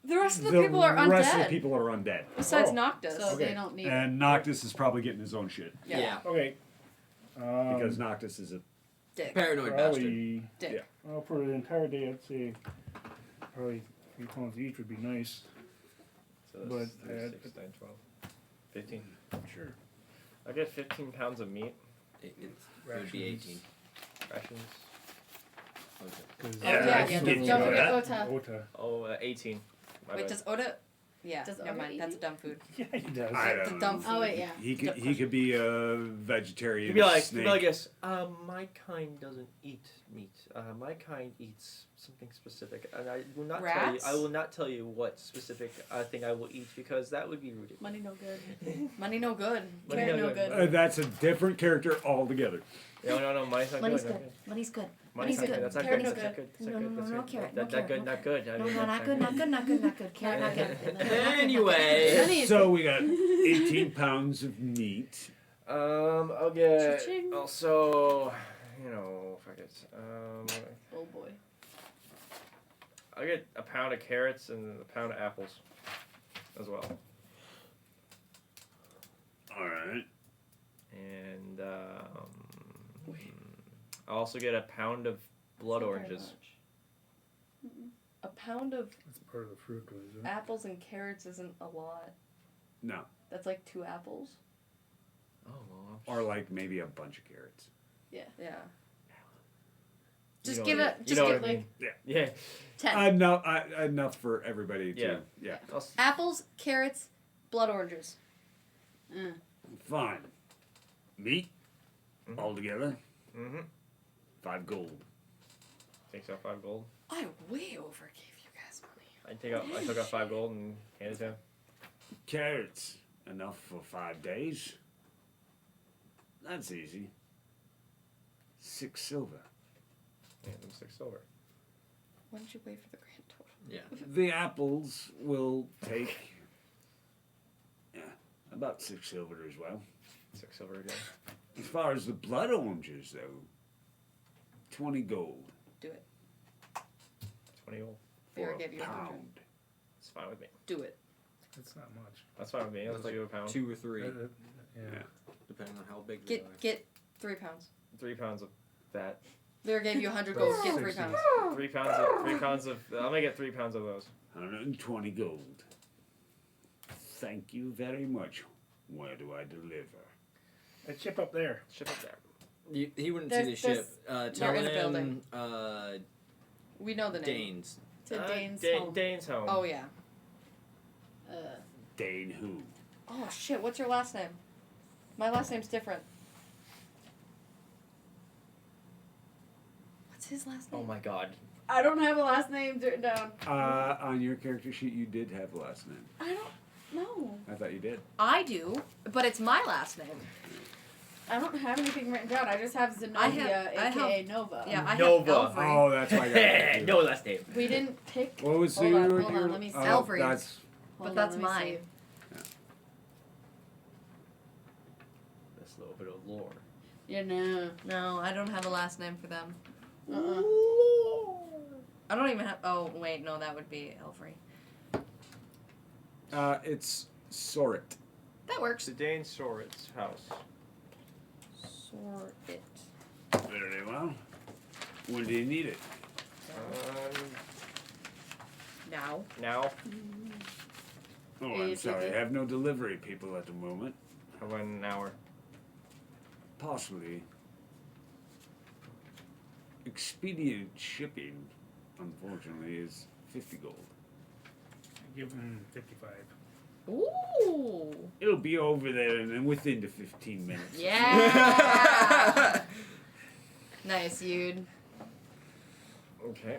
The rest of the people are undead. rest of the people are undead. Besides Oh. Noctis. So Okay. they don't need. And Noctis is probably getting his own shit. Yeah. Okay. Because Noctis is a. Dick. Paranoid bastard. Probably. Dick. Yeah. Well, for the entire day, I'd say probably 3 pounds each would be nice. So But, that's 6, 9, 12, 15. Sure. I get 15 pounds of meat. It would be 18. Rations. Cause Oh, yeah, I can yeah, give don't you forget that. Ota. Ota. Oh, 18. My Wait, bad. does Oda? Yeah, Does never Otter mind. eat That's meat? dumb food. Yeah, he does. I The don't dumb know. food. Oh wait, yeah. He could be a vegetarian. You'd be like, snake. yes. My kind doesn't eat meat. My kind eats something specific, and I will not tell you. Rats? I will not tell you what specific thing I will eat because that would be rude. Money no good. Money no good. Money Carrot no no good. good. That's a different character altogether. No, money's not Money's good. good. Money's good. Money's Money's not good. That's not Carrot good. no That's not good. good. That's No, not no, good. no, That's no not carrot. good. No Not good. carrot. Not good. I No, mean, no, that's not good. Not good. Not good. Not good. Carrot not good. Anyway. Money is So we got 18 pounds of meat. I'll get Cha-ching. also, fuck it. Oh boy. I'll get a pound of carrots and a pound of apples, as well. All right. And I'll also get a pound of blood oranges. A pound of That's part of the fruit, isn't it? apples and carrots isn't a lot. No. That's like 2 apples. Oh well. Or like maybe a bunch of carrots. Yeah. You Just know give what I it. mean. Just You know give what I like mean. Yeah. 10 Enough for everybody to. Yeah. Yeah. apples, carrots, blood oranges. Fine. Meat Mhm. altogether, Mm-hmm. 5 gold. Takes out 5 gold. I way overgave you guys money. I took out 5 gold and handed it to him. Carrots, enough for 5 days. That's easy. 6 silver. Hand him 6 silver. Why don't you wait for the grand total? Yeah. The apples will take, about 6 silver as well. 6 silver again. As far as the blood oranges, though, 20 gold. 20 gold. For Bear a gave you 100. pound. It's fine with me. Do it. It's not much. That's fine with me. Let's It's like do a pound. 2 or 3, Yeah. Yeah. depending on how big they are. Get 3 pounds. 3 pounds of that. Bear gave you 100 gold. Get 3 60. pounds. 3 pounds of. I'm gonna get 3 pounds of those. 120 gold. Thank you very much. Where do I deliver? That chip up there. Ship up there. He wouldn't There's- see the ship. Tell in a him, building. We know the name. Danes. To Dane's Da- home. Dane's home. Oh yeah. Dane who? Oh shit. What's your last name? My last name's different. What's his last name? Oh my god. I don't have a last name written down. On your character sheet, you did have a last name. I don't know. I thought you did. I do, but it's my last name. I don't have anything written down. I just have Zenobia, I have- aka Nova. Yeah, I Nova. have Elvery. Oh, that's why I got that. No last name. We didn't pick. What was Hold your, on, hold on, your let me see. Alfred. That's But Hold that's on, let me mine. see. This little bit of lore. Yeah, no. No, I don't have a last name for them. Uh-uh. I don't even have. Oh wait, no, that would be Elvery. it's Sorit. That works. It's Dane Sorit's house. Sort it. Very well. When do you need it? Now. Now. Oh, I'm Is sorry. it- I have no delivery people at the moment. How about an hour? Possibly. Expedient shipping, unfortunately, is 50 gold. Give him 55. Ooh. It'll be over there and within the 15 minutes. Yeah. Nice, Yude. Okay.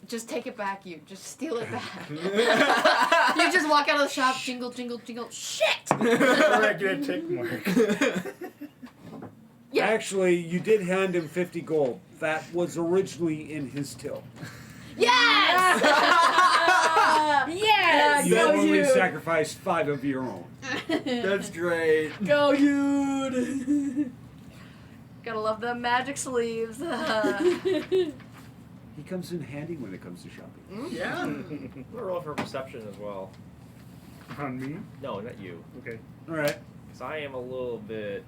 Just take it back, you. Just steal it back. You just walk out of the shop, jingle, jingle, jingle. Shit! Or I get a tick mark. Yeah. Actually, you did hand him 50 gold. That was originally in his till. Yes! Yes! You go only you. sacrificed 5 of your own. That's great. Go, dude. Gotta love the magic sleeves. He comes in handy when it comes to shopping. Yeah. I'm gonna roll for perception as well. On me? No, not you. Okay. All right. Because I am a little bit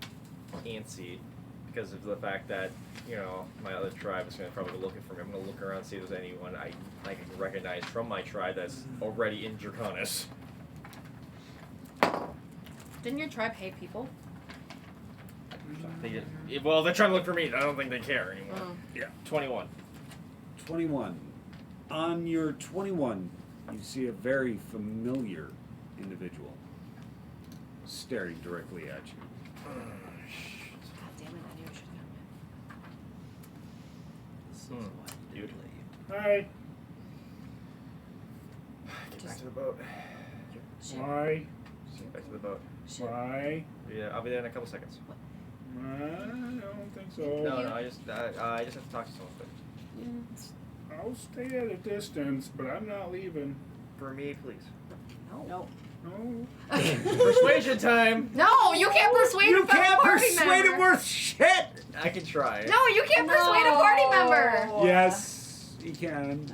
antsy because of the fact that, my other tribe is going to probably be looking for me. I'm going to look around and see if there's anyone I can recognize from my tribe that's already in Draconis. Didn't your tribe hate people? Well, they're trying to look for me. I don't think they care anymore. Oh. 21. 21. On your 21, you see a very familiar individual staring directly at you. God damn it! I knew I should have gotten Dude. Hi. Get back to the boat. Why? Just get back to the boat. Why? Yeah, I'll be there in a couple seconds. I don't think so. No, I just have to talk to someone quick. I'll stay at a distance, but I'm not leaving. For me, please. No. No. Persuasion time. No, you can't persuade You a fellow can't party persuade member. him worth shit! I can try. No, you can't persuade a party member. Yes, he can.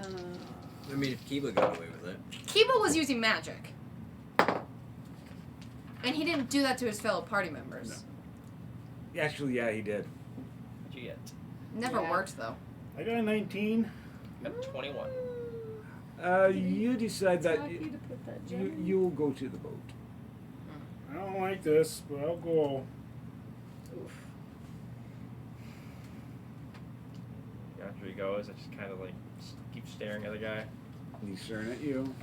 I mean, if Kiba got away with it. Kiba was using magic. And he didn't do that to his fellow party members. Actually, yeah, he did. What'd you get? Never Yeah. worked though. I got a 19. Got 21. You decide that Happy to put that you'll go to the boat. I don't like this, but I'll go. After he goes, I just kind of like keep staring at the guy. He's staring at you.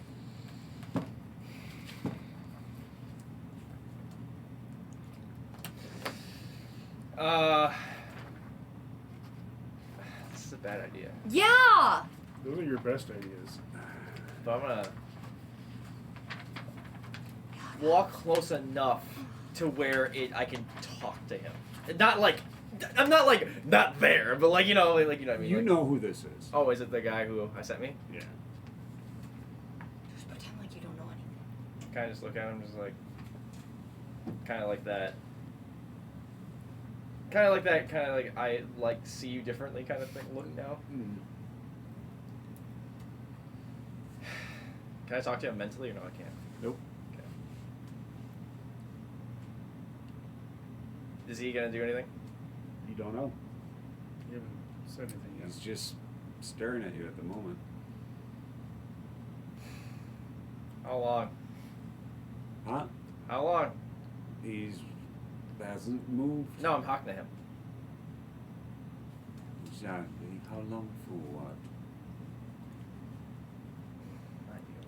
This is a bad idea. Yeah. Those are your best ideas. But I'm gonna walk close enough to where I can talk to him. Not like I'm not like not there, but like you know what I mean. You like, know who this is. Oh, is it the guy who sent me? Yeah. Just pretend like you don't know anything. Kind of just look at him, just like, kind of like that. Kind of like that. Kind of like I like see you differently kind of thing. Look now. Mm. Can I talk to him mentally or no? I can't. Nope. Okay. Is he gonna do anything? You don't know. You haven't said anything yet. He's just staring at you at the moment. How long? Huh? How long? He's hasn't moved. No, I'm talking to him. Exactly. How long for what? Not you.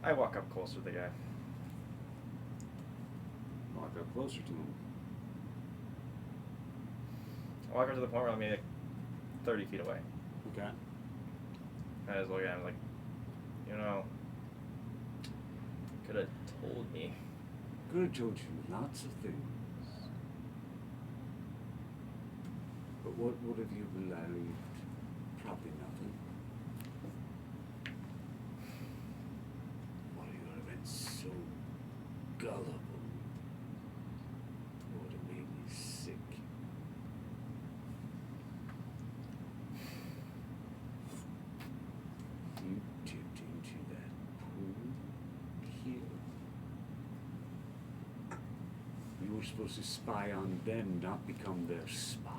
I walk up closer to the guy. Walk up closer to him. I walk up to the point where I'm maybe like 30 feet away. Okay. I just look at him like, you know, could have told me. Could have told you lots of things. But what would have you believed? Probably nothing. Well, you would have been so gullible. It would have made me sick. You tipped into that pool here. You were supposed to spy on them, not become their spy.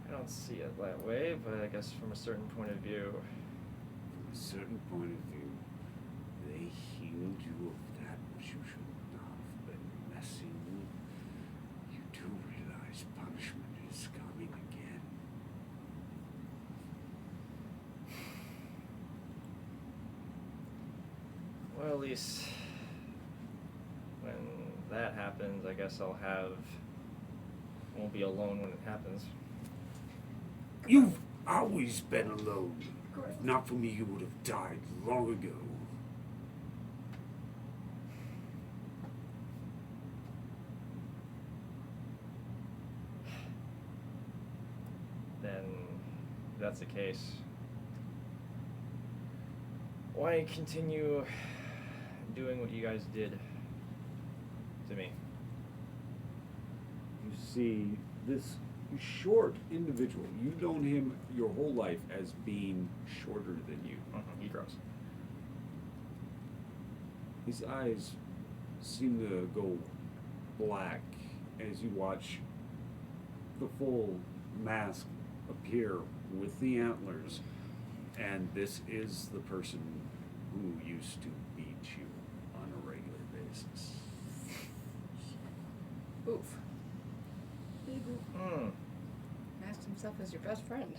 I don't see it that way, but I guess from a certain point of view, From a certain point of view, they healed you of that which you should not have been messing with. You do realize punishment is coming again. well, at least when that happens, I guess won't be alone when it happens. You've always been alone. If not for me, you would have died long ago. Then, if that's the case, why continue doing what you guys did to me? You see, this short individual, you've known him your whole life as being shorter than you. He grows. His eyes seem to go black as you watch the full mask appear with the antlers, and this is the person who used to beat you on a regular basis. Oof. Hmm. Masked himself as your best friend.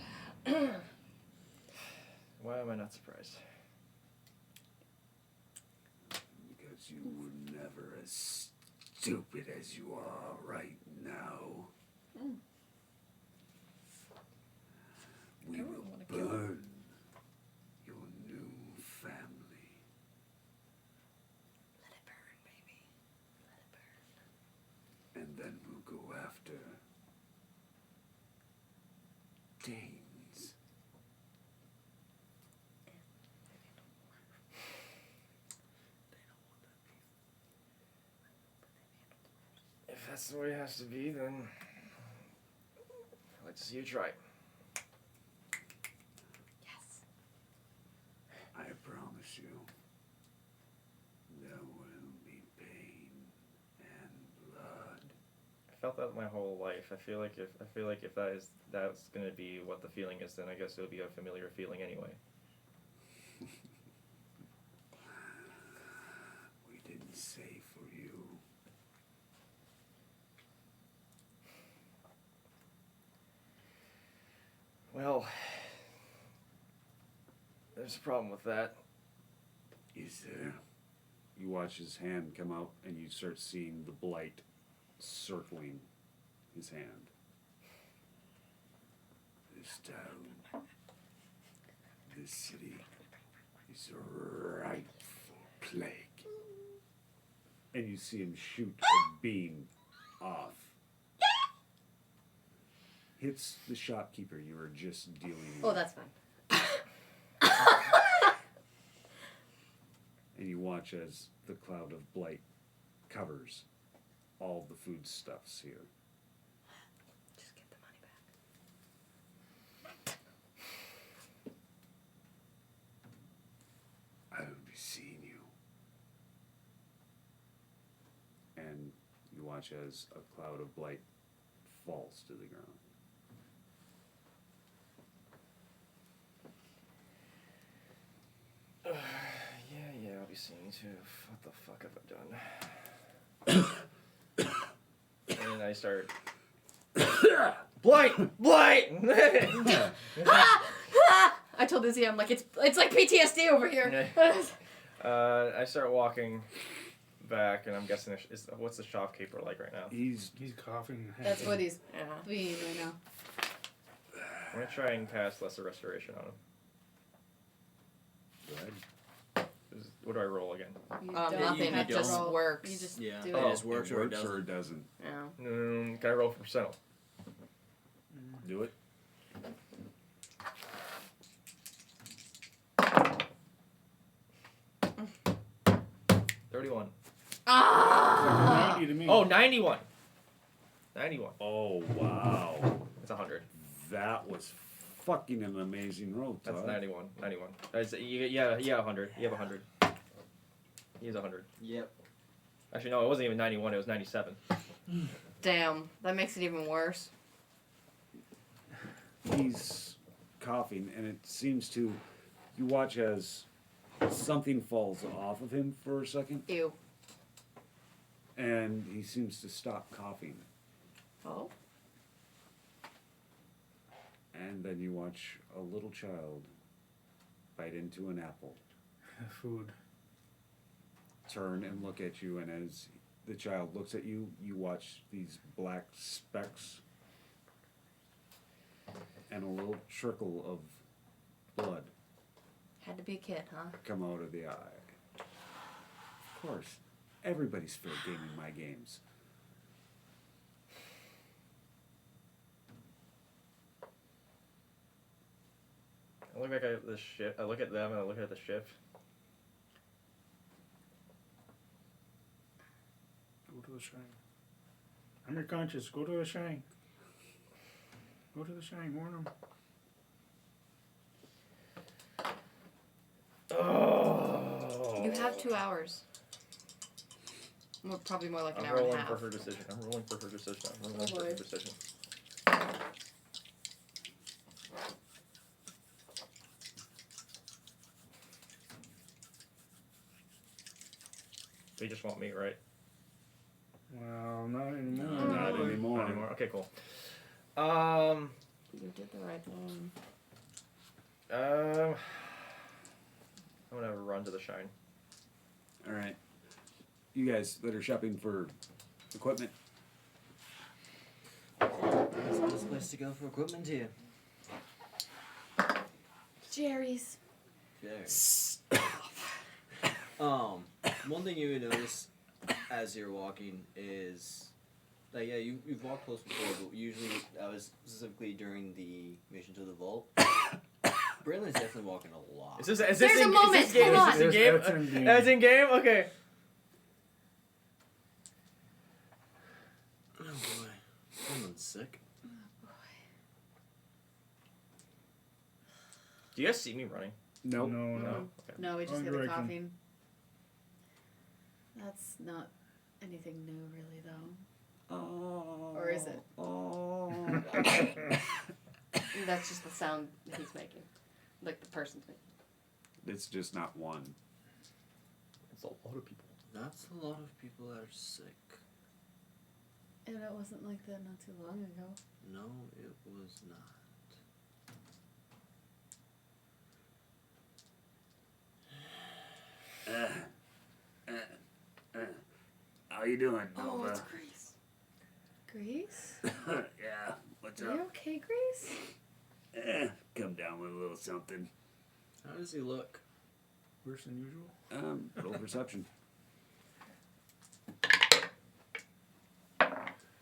Why am I not surprised? Because you were never as stupid as you are right now. We I wouldn't will wanna kill burn your new family. Let it burn, baby. Let it burn. And then we'll go after Danes. If that's the way it has to be, then I'd like to see you try. Yes. I promise you, there will be pain and blood. I felt that my whole life. I feel like if that's gonna be what the feeling is, then I guess it'll be a familiar feeling anyway. We didn't say for you. Well, there's a problem with that. Is there? You watch his hand come out and you start seeing the blight circling his hand. This town, this city is ripe for plague. And you see him shoot a beam off. Hits the shopkeeper you were just dealing with. Oh, that's fine. And you watch as the cloud of blight covers all the foodstuffs here. Just get the money back. I will be seeing you. And you watch as a cloud of blight falls to the ground. Yeah, I'll be seeing you too. What the fuck have I done? And I start. Blight! I told Izzy, I'm like, it's like PTSD over here. I start walking back, and I'm guessing what's the shopkeeper like right now? He's He's coughing. That's what he's Yeah. being right now. I'm gonna try and cast Lesser Restoration on him. good. What do I roll again? You Nothing. have It to just roll. works. You just Yeah. do It it. just works It or it works or it doesn't. doesn't. Yeah. Can I roll for percentile? Do it. $31. Ah! 90 to me. Oh, 91. 91. Oh wow. It's 100. That was fucking an amazing roll, Todd. That's 91. 91. Yeah, 100. You have 100. He has 100. Yep. Actually, no, it wasn't even 91. It was 97. Damn. That makes it even worse. He's coughing, and it seems to. You watch as something falls off of him for a second, Ew. and he seems to stop coughing. Oh. And then you watch a little child bite into an apple, Food. turn and look at you, and as the child looks at you, you watch these black specks and a little trickle of blood Had to be a kid, huh? come out of the eye. Of course, everybody's fair gaming my games. I look back at the ship. I look at them and I look at the ship. Go to the shrine. I'm your conscience. Go to the shrine. Go to the shrine. Warn him. Oh. You have 2 hours. Probably more like an I'm hour and a rolling half. for her decision. I'm rolling for her decision. I'm rolling for her boy. decision. They just want me, right? Well, not anymore. Not anymore. Not anymore. Okay, cool. You did the right thing. I'm gonna run to the shrine. All right. You guys that are shopping for equipment. Where's the best place to go for equipment here? Jerry's. There. One thing you would notice as you're walking is, like, yeah, you've walked close before, but usually that was specifically during the mission to the vault. Braylon's definitely walking a lot. Is this There's a in, moment, Is this game? hold Is this in on. game? That's in game. That's in game. Okay. Oh boy, someone's sick. Do you guys see me running? Nope. No, no. Okay. No, we just Wrong hear the direction. coughing. That's not anything new, really, though. Oh. Or is it? Oh. That's just the sound that he's making. Like the person's making. It's just not one. It's a lot of people. That's a lot of people that are sick. And it wasn't like that not too long ago. No, it was not. How you doing, Oh, it's Grace. Grace? Yeah. What's Are you okay, Grace? Come down with a little something. How does he look? Worse than usual. Roll perception.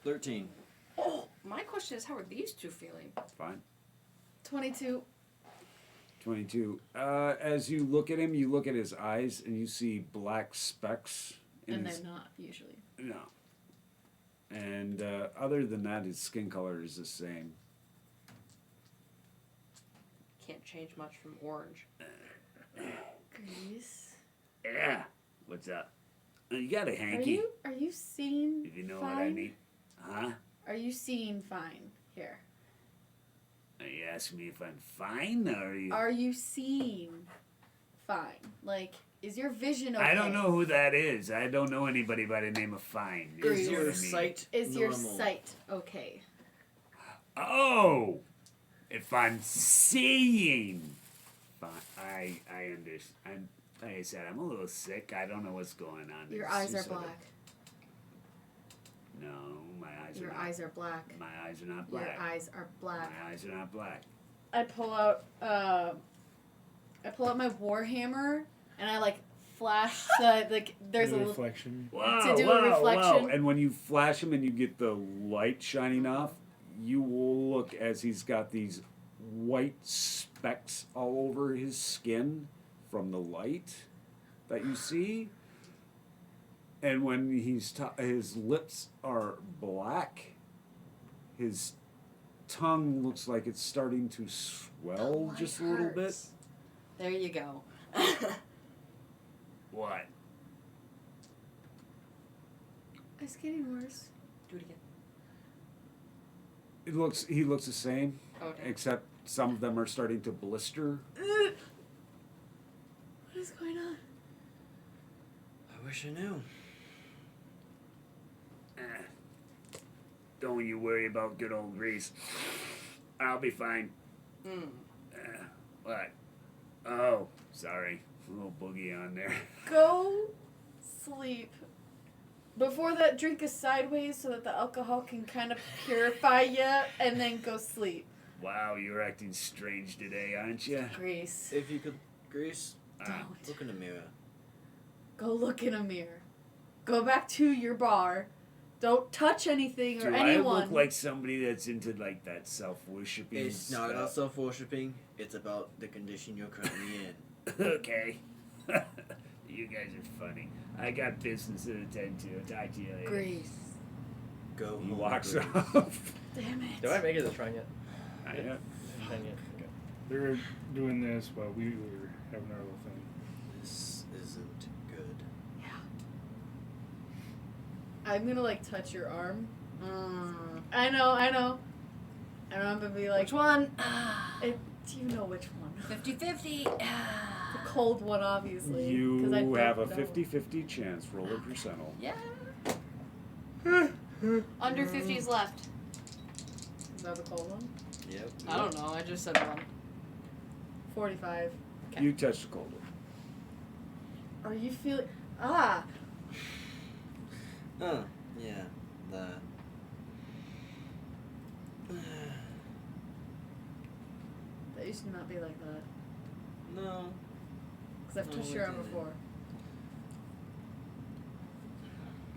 13. Oh, my question is, how are these two feeling? Fine. 22. 22. As you look at him, you look at his eyes, and you see black specks in And his. they're not, usually. No. And other than that, his skin color is the same. Can't change much from orange. Grace? Yeah. What's up? You got a hanky. Are you seeing If you know fine? what I mean. Huh? Are you seeing fine here? Are you asking me if I'm fine, or are you? Are you seeing fine? Like, is your vision okay? I don't know who that is. I don't know anybody by the name of Fine. You Is Is know your what I mean? sight Is your normal? sight okay? Oh, if I'm seeing, fine. I understand. Like I said, I'm a little sick. I don't know what's going on. Your It's eyes are just sort of- black. No, my eyes Your are not. eyes are black. My eyes are not Your black. eyes are black. My eyes are not black. I pull out my warhammer and I like flash the like there's a The little reflection. Wow, do a wow, reflection. wow. And when you flash him and you get the light shining off, you will look as he's got these white specks all over his skin from the light that you see. And when his lips are black, his tongue looks like it's starting to swell light just a little bit. hurts. There you go. What? It's getting worse. Do it again. He looks the same, Okay. except some of them are starting to blister. What is going on? I wish I knew. Don't you worry about good old Reese. I'll be fine. Mm. What? Oh, sorry. A little boogie on there. Go sleep. Before that, drink a sideways so that the alcohol can kind of purify you, and then go sleep. Wow, you're acting strange today, aren't you? Grace, If you could, Grace, don't. look in the mirror. Go look in a mirror. Go back to your bar. Don't touch anything or Do anyone. I look like somebody that's into like that self-worshipping It's not about self-worshipping. It's about the condition you're currently in. Okay. You guys are funny. I got business to attend to. Talk to you later. Grace. Go He home, walks Grace. off. Damn it. Did I make it to the shrine yet? I know. Shrine yet? Okay. They were doing this while we were having our little thing. This isn't good. I'm gonna like touch your arm. Mm. I know. And I'm gonna be like, Which one? do you know which one? 50-50. The cold one, obviously. 'cause I You don't have a know. 50-50 chance. Roll a percentile. Yeah. Under 50's left. Is that the cold one? Yep. I don't know. I just said one. 45. Okay. You touched the cold one. Are you feeling? Ah. Oh, yeah, that. That used to not be like that. No. Because I've No, touched it your arm didn't. before.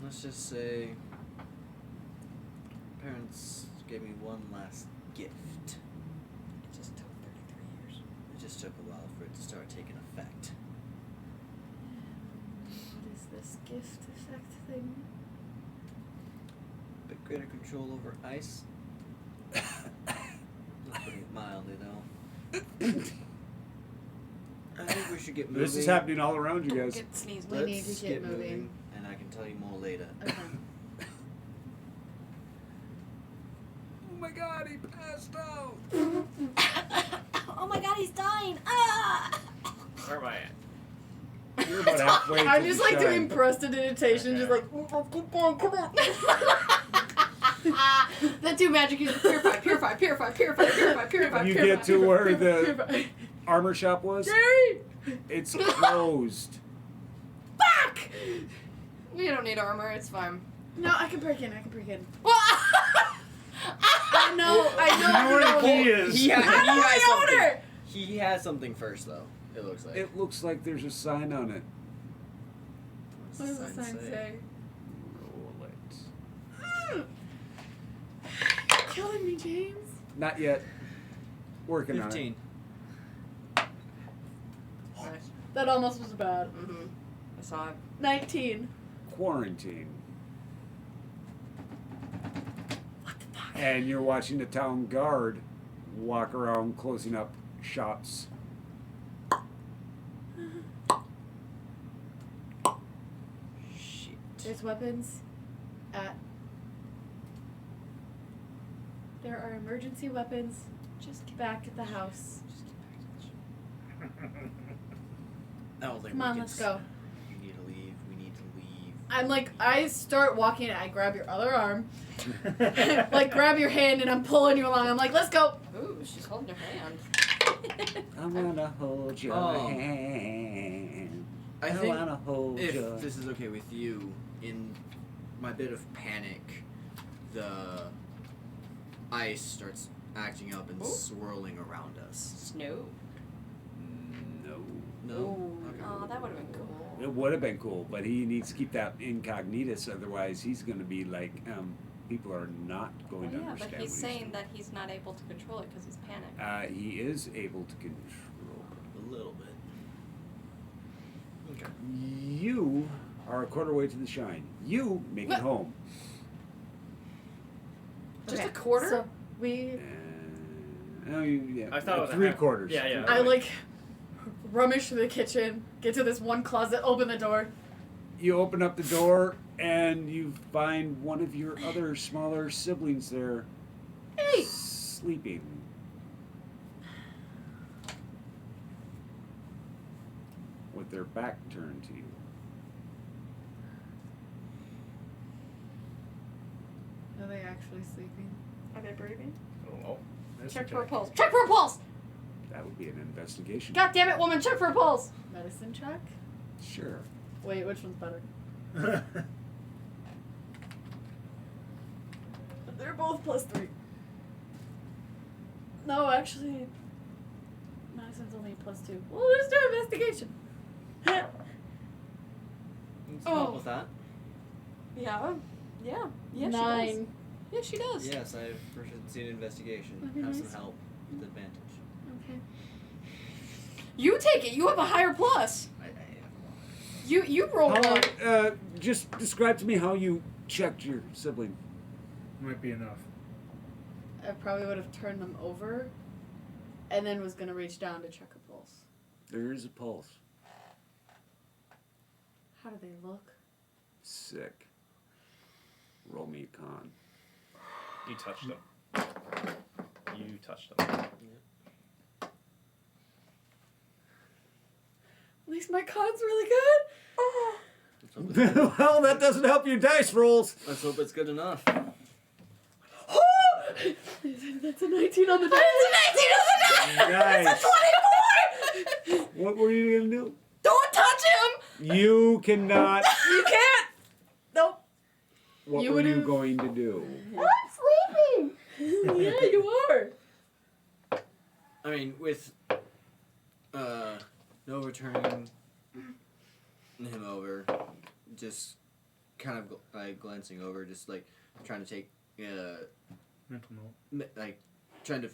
Let's just say parents gave me one last gift. It just took 33 years. It just took a while for it to start taking effect. What is this gift effect thing? Bit greater control over ice. Not putting it mildly, though. I think we should get moving. This is happening all around you guys. Get sneezed. We Let's need to get moving. and I can tell you more later. Okay. Oh my god, he passed out. Oh my god, he's dying! Ah! Where am I at? You're about halfway I'm to just the like shine. doing prestidigitation, just like, keep going, come on. That too magic is purify, purify, purify, purify, purify, purify. You purify, get to where purify, the purify. armor shop was? Jerry! It's closed. Back! We don't need armor. It's fine. No, I can break in, I can break in. Well, I know, You know where the key is. He has I know the something. owner! He has something first, though. It looks like. It looks like there's a sign on it. What does the sign say? Roll it. Killing me, James. Not yet. Working 15. That almost was bad. Mm-hmm. I saw it. 19. on it. Quarantine. What the fuck? And you're watching the town guard walk around closing up shops. Shit. There's weapons at. There are emergency weapons just back at the house. I don't think Come we on, can let's go. You need to leave. We need to leave. I'm like, I start walking and I grab your other arm. Like, grab your hand and I'm pulling you along. I'm like, let's go. Ooh, she's holding her hand. I'm gonna hold your Oh. hand. I I think wanna hold if your this is okay with you, in my bit of panic, the ice starts acting up and Ooh. swirling around us. Snow. No. No? Ooh. Okay. Oh, that would have been cool. It would have been cool, but he needs to keep that incognitus, otherwise he's gonna be like, people are not going to Well, yeah, understand but what he's saying that he's not able to control it because he's panicked. He is able to control A little bit. Okay. it. You are a quarter way to the shine. You make What? it home. Just Okay, a quarter? So we. Yeah, I thought it was a 3/4. Yeah, yeah. I like rummage through the kitchen, get to this one closet, open the door. You open up the door and you find one of your other smaller siblings there Hey! sleeping. With their back turned to you. Are they actually sleeping? Are they breathing? I don't know. Check for a pulse. Check for a pulse! That would be an investigation. God damn it, woman, check for a pulse! Medicine check? Sure. Wait, which one's better? They're both +3. No, actually, medicine's only +2. Well, let's do investigation. Let's Oh. help with that. Yeah. Yeah. Yeah, 9. she does. Yeah, she does. Yes, I have proficiency in investigation. That'd be Have nice. some help with advantage. Okay. You take it. You have a higher plus. I You roll How one. long, just describe to me how you checked your sibling. Might be enough. I probably would have turned them over and then was going to reach down to check a pulse. There is a pulse. How do they look? Sick. Roll me a con. You touched them. You touched them. At least my con's really good. Oh. Let's hope it's good. Well, that doesn't help your dice rolls. Let's hope it's good enough. That's a 19 on the dice. Nice. It's a 24! What were you gonna do? Don't touch him! You cannot. You can't. Nope. What You were you would've- going to do? I'm sleeping. Yeah, you are. I mean, with Nova turning him over, just kind of like glancing over, just like trying to take Mental note. like trying to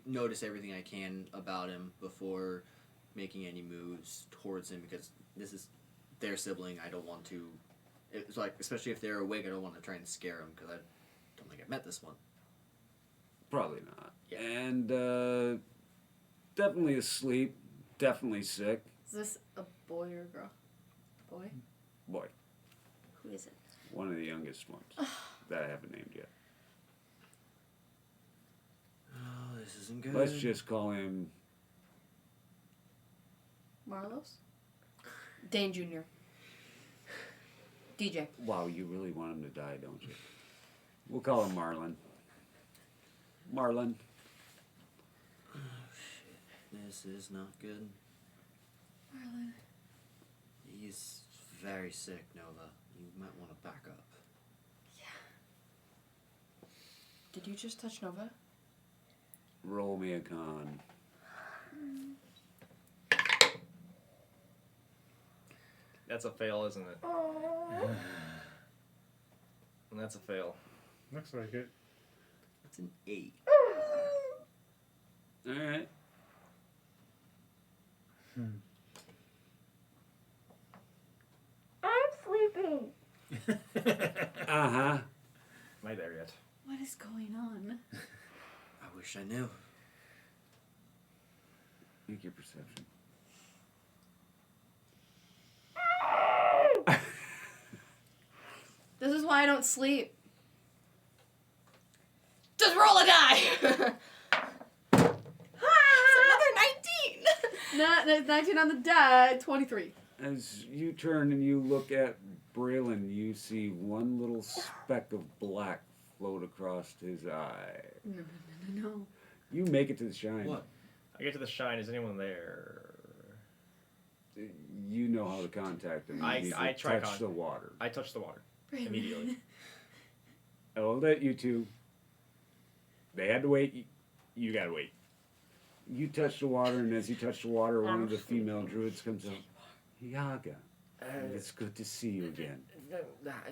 notice everything I can about him before making any moves towards him, because this is their sibling. I don't want to. It's like, especially if they're awake, I don't want to try and scare them, because I don't think I've met this one. Probably not. Yeah. And definitely asleep. Definitely sick. Is this a boy or a girl? Boy? Boy, Who is it? one of the youngest ones that I haven't named yet. Oh, this isn't good. Let's just call him. Marlos? Dane Jr. DJ. Wow, you really want him to die, don't you? We'll call him Marlon. Marlon. This is not good. Marlon. He's very sick, Nova. You might want to back up. Did you just touch Nova? Roll me a con. That's a fail, isn't it? And that's a fail. Looks like it. That's an 8. All right. I'm sleeping. Uh huh. Am I there yet? What is going on? I wish I knew. Make your perception. This is why I don't sleep. Just roll a die. Another 19! 19 on the die, 23. As you turn and you look at Braylon, you see one little speck of black float across his eye. No. You make it to the shine. What? I get to the shine. Is anyone there? You know how to contact him. You I need to try touch con- the water. I touch the water. Braylon. Immediately. I'll let you two. They had to wait. You gotta wait. You touch the water, and as you touch the water, one of the female druids comes up. Yaga, it's good to see you again.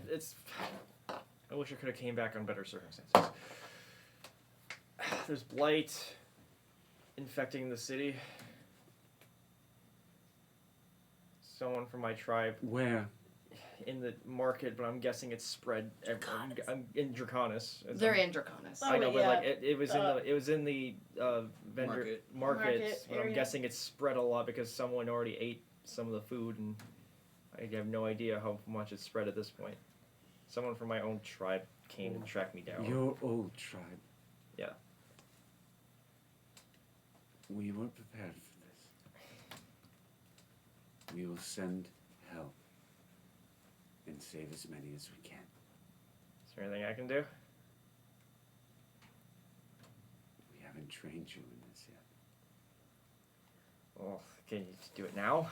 It's. I wish I could have came back on better circumstances. There's blight infecting the city. Someone from my tribe Where? in the market, but I'm guessing it's spread. I'm in Draconis. They're in Draconis. I know, Oh, but yeah. like it was in the vendor Market. markets, but I'm area. guessing it's spread a lot because someone already ate some of the food, and I have no idea how much it's spread at this point. Someone from my own tribe came and tracked me down. Your old tribe. Yeah. We were prepared for this. We will send help and save as many as we can. Is there anything I can do? We haven't trained you in this yet. Well, can you just do it now?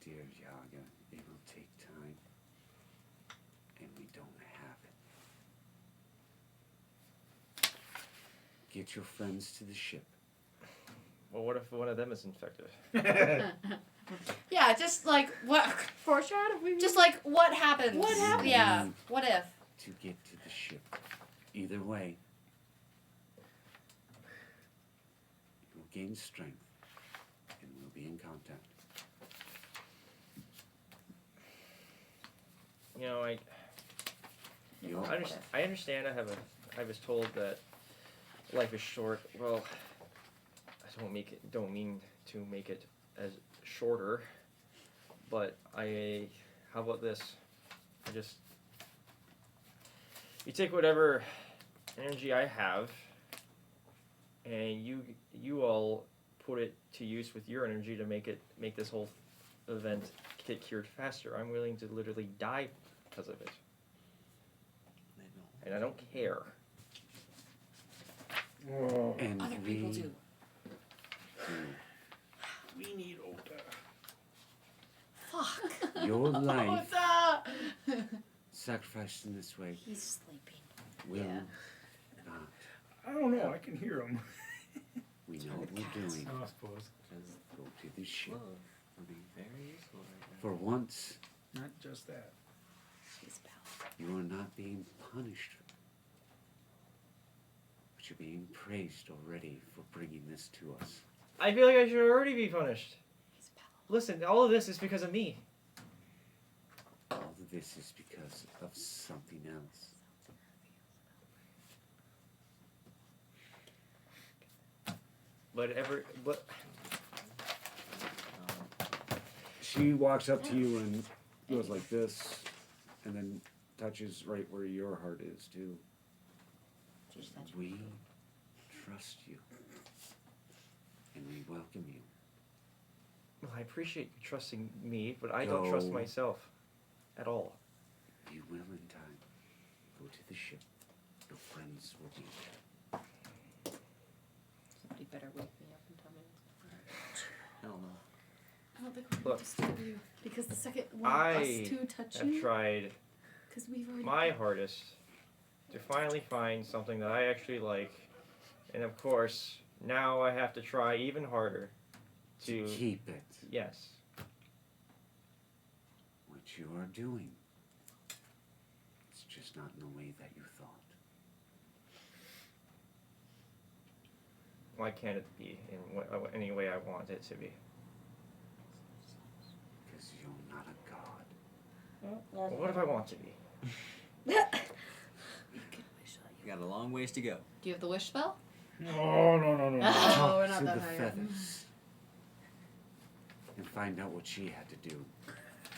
Dear Yaga, it will take time, and we don't have it. Get your friends to the ship. Well, what if one of them is infected? Yeah, just like what? Foreshadowing. Just like what happens? What happens? Yeah. What if? To get to the ship. Either way, you'll gain strength, and we'll be in contact. You know, You'll I understand. I was told that life is short. Well, I don't mean to make it as shorter, but how about this? You take whatever energy I have, and you all put it to use with your energy to make this whole event get cured faster. I'm willing to literally die because of it, and I don't care. Whoa. And Other we people do. do Your life Ota! sacrificed in this way He's sleeping. will Yeah. not. I don't know. I can hear him. We know what we're doing. I suppose. Go to the ship. Love would be very useful right now. For once, Not just that. She's pal. you are not being punished, but you're being praised already for bringing this to us. I feel like I should already be punished. He's pal. Listen, all of this is because of me. All of this is because of something else. But She walks up to you and goes like this, and then touches right where your heart is too. She's such We trust you, and we welcome you. well, I appreciate you trusting me, but I don't trust Go. myself at all. You will in time. Go to the ship. Your friends will be there. Somebody better wake me up and tell me. Hell no. I don't think we're Look. going to disturb you. Because the second one I of us two touch I've you, tried because we've already. my hardest to finally find something that I actually like, and of course, now I have to try even harder to. Keep it. Yes. What you are doing. It's just not in the way that you thought. Why can't it be in any way I want it to be? Because you're not a god. Well, what if I want to be? You got a long ways to go. Do you have the wish spell? No, no, no, no. no. Oh, we're not to that the high up. feathers. And find out what she had to do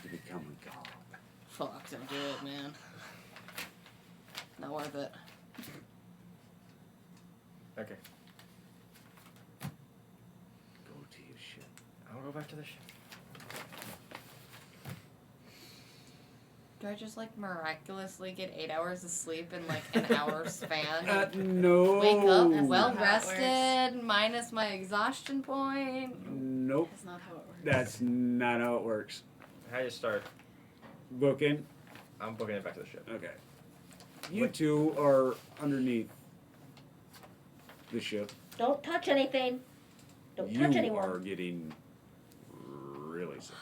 to become a god. Fuck, don't do it, man. Not worth it. Okay, Go to your ship. I'll go back to the ship. Do I just like miraculously get 8 hours of sleep in like an hour span? No. Wake up That's well not how it rested, minus my exhaustion point. Nope. That's not how it works. That's not how it works. How do you start? Booking. I'm booking it back to the ship. Okay. You two are underneath the ship. Don't touch anything. Don't You touch anyone. are getting really sick.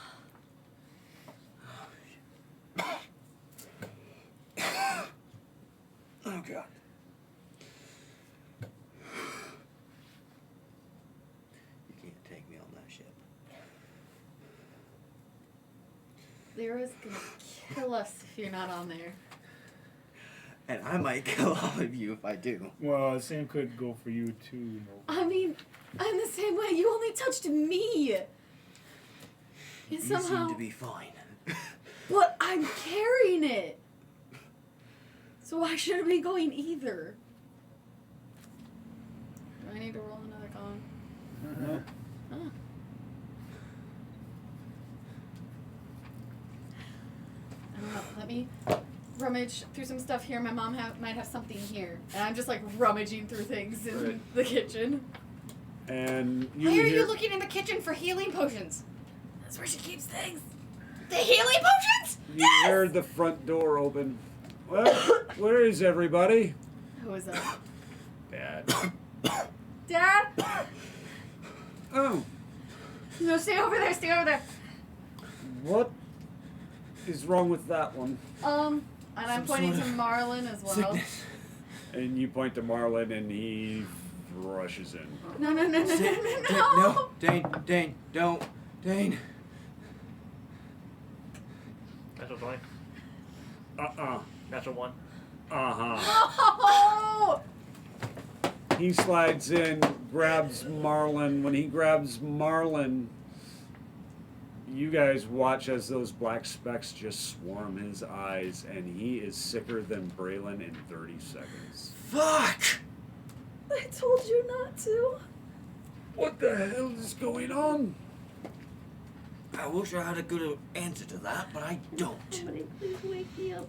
Oh god. You can't take me on that ship. Lyra's gonna kill us if you're not on there. And I might kill all of you if I do. Well, the same could go for you too. You know. I mean, I'm the same way. You only touched me. And You somehow, seem to be fine. but I'm carrying it. So I shouldn't be going either. Do I need to roll another con? No. Oh. I don't know. Let me rummage through some stuff here. My mom might have something here. And I'm just like rummaging through things in Right. the kitchen. And you Why are hear you looking in the kitchen for healing potions? That's where she keeps things. The healing potions? you hear the front door open. Well, where is everybody? Who is that? Dad. Dad? Oh, No, stay over there. Stay over there. what is wrong with that one? And I'm Some pointing to sort of Marlin as well. Sickness. And you point to Marlin, and he rushes in. No, no, no, no, no, Sit- no, Dane, no. no. Dane, don't. Dane. Natural 20. Uh-uh. Natural 1. Uh-huh. No! He slides in, grabs Marlin. When he grabs Marlin, you guys watch as those black specks just swarm his eyes, and he is sicker than Braylon in 30 seconds. Fuck! I told you not to. What the hell is going on? I wish I had a good answer to that, but I don't. Somebody please wake me up.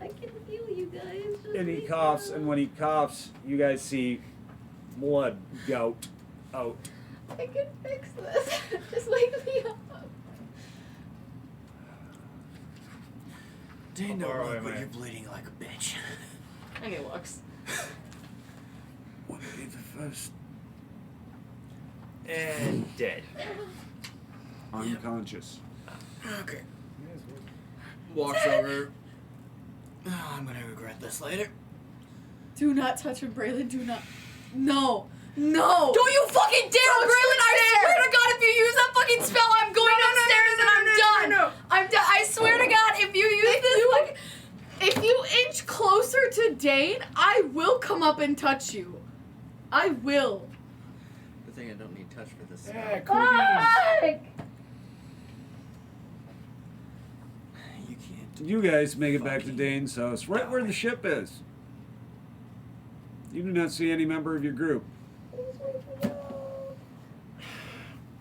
I can feel you guys. Just And he wake coughs, up. and when he coughs, you guys see blood gout out I can fix this. Just wake me up. Dane, How far don't away look, am but I? you're bleeding like a bitch. And he looks. Want to be the first? And dead. Unconscious. Okay. Walks over. Oh, I'm gonna regret this later. Do not touch him, Braylon. Do not. No. No. Don't you fucking dare, Braylon! I swear to God, if you use that fucking spell, I'm going upstairs and I'm done. I'm done. I swear to God, if you use this, If you inch closer to Dane, I will come up and touch you. I will. Good thing I don't need touch for this. Yeah, Fuck! You can't. You guys make it back to Dane's house, right where the ship is. You do not see any member of your group.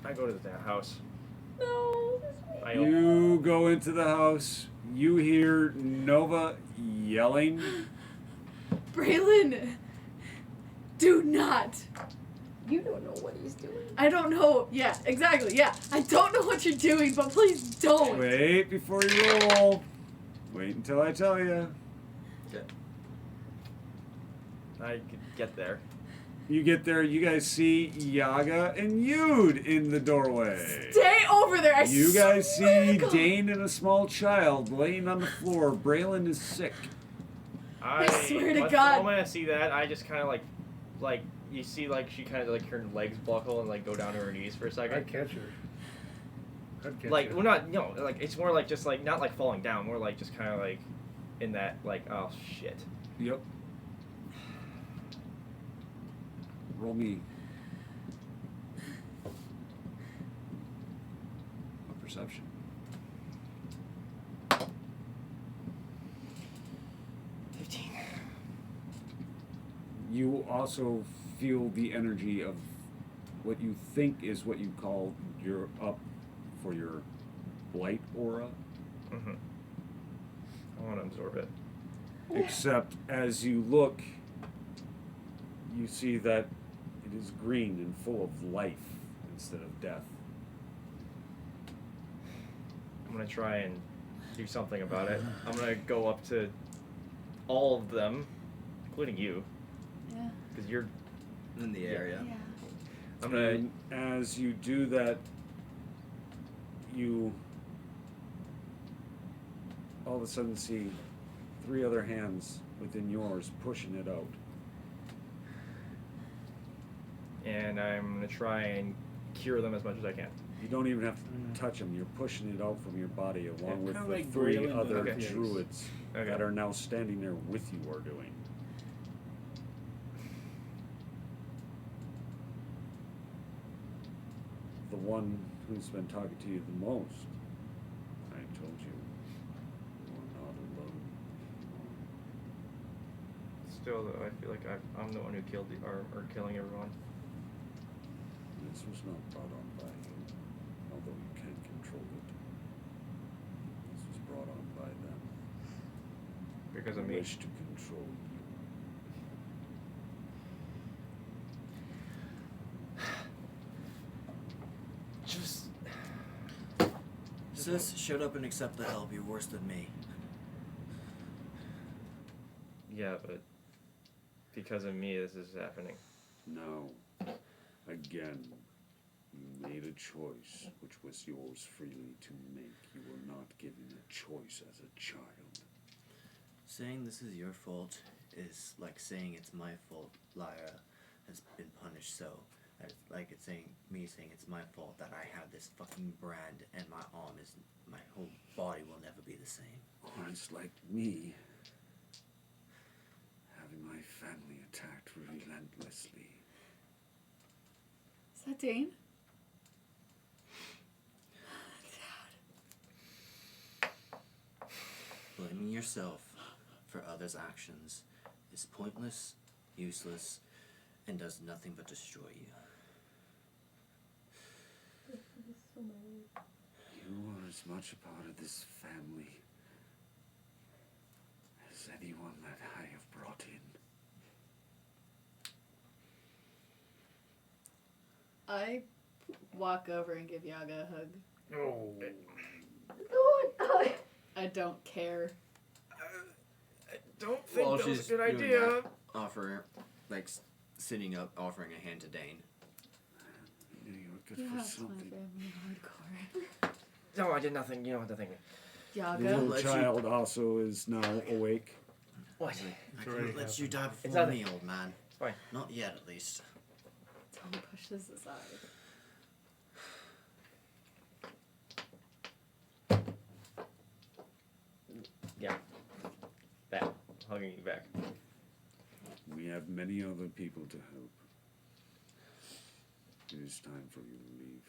I go to the house. No. I You go into the house. You hear Nova yelling. Braylon, do not. You don't know what he's doing. I don't know. Yeah, exactly. Yeah. I don't know what you're doing, but please don't. Wait before you roll. Wait until I tell you. I could get there. You get there, you guys see Yaga and Yude in the doorway. Stay over there. You guys swear to see God. Dane and a small child laying on the floor. Braylon is sick. I swear to but God. The moment I see that, I just kind of like you see like she kind of like her legs buckle and like go down to her knees for a I'd second. catch her. I'd catch Like her. we're not, like it's more like just like not like falling down, more like just kind of like in that like oh shit. Yep. Roll me a perception. 15. You also feel the energy of what you think is what you call your up for your blight aura. Mm-hmm. I want to absorb it. Except as you look, you see that it is green and full of life instead of death. I'm gonna try and do something about it. I'm gonna go up to all of them, including you, Yeah. because you're. In the area. Yeah. I'm gonna. And as you do that, you all of a sudden see 3 other hands within yours pushing it out. And I'm gonna try and cure them as much as I can. You don't even have to touch them. You're pushing it out from your body along with Kinda the like 3 Braylon other does. Okay. druids Okay. that are now standing there with you are doing. The one who's been talking to you the most, I told you, you are not alone. Still, though, I feel like I'm the one who killed or killing everyone. This was not brought on by you, although you can control it. This was brought on by them. Because of Who me. wish to control you. Just. Sis, shut up and accept the help. You're worse than me. Yeah, but because of me, this is happening. No. Again, you made a choice which was yours freely to make. You were not given a choice as a child. Saying this is your fault is like saying it's my fault Lyra has been punished so. It's like it's saying it's my fault that I have this fucking brand and my whole body will never be the same. Or it's like me having my family attacked relentlessly. Is that Dane? Blaming yourself for others' actions is pointless, useless, and does nothing but destroy you. You are as much a part of this family as anyone that I have brought in. I walk over and give Yaga a hug. Oh. I don't care. I don't Well, she's doing that, offer, like, sitting up, offering a hand to Dane. Yeah, you're good You for have something. family hardcore. No, I did nothing. You don't have to thank me. The Yaga. little let you- child also is now awake. What? I It's already can't let you die It's before nothing. me, old man. It's fine. Not yet, at least. Don't push this aside. Yeah. That. Hugging you back. We have many other people to help. It is time for you to leave.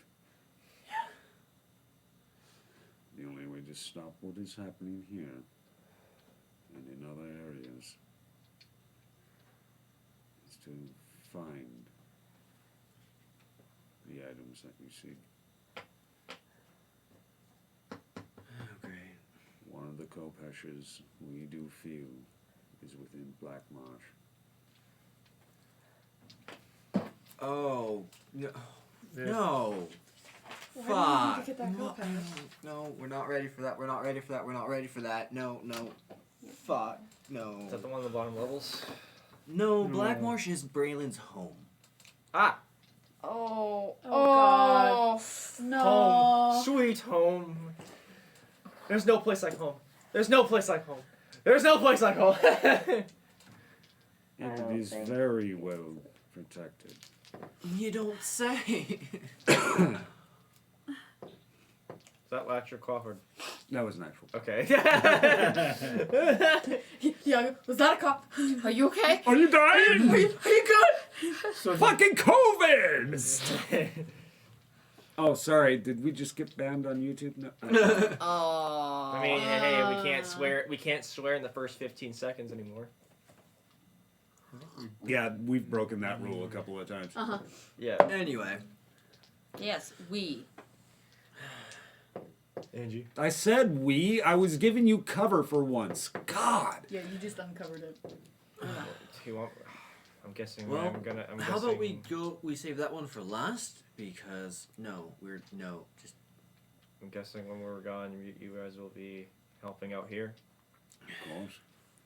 The only way to stop what is happening here and in other areas is to find the items that you seek. Oh, great. One of the Kopeshes we do feel is within Black Marsh. Oh, no. Yeah. No. Why do you Fuck. need to get that No, Kopesh? no, we're not ready for that. We're not ready for that. We're not ready for that. No, no. Fuck. No. Is that the one on the bottom levels? No, No. Blackmarsh is Braylon's home. Ah! Oh. Oh, No. Home. Sweet home. There's no place like home. There's no place like home. There's no place like home. And it is very well protected. You don't say. Is that Latch or Crawford? That was natural. Okay. Yaga, was that a cop? Are you okay? Are you dying? Are you good? So Fucking COVID! Oh, sorry. Did we just get banned on YouTube? No. Oh. I mean, hey, we can't swear. We can't swear in the first 15 seconds anymore. Yeah, we've broken that rule a couple of times. Uh-huh. Yeah. Anyway. Yes, we. Angie. I said we. I was giving you cover for once. God. Yeah, you just uncovered it. Do you want? I'm guessing. Well, I'm how guessing. about we save that one for last? Because, just... I'm guessing when we're gone, you guys will be helping out here. Of course.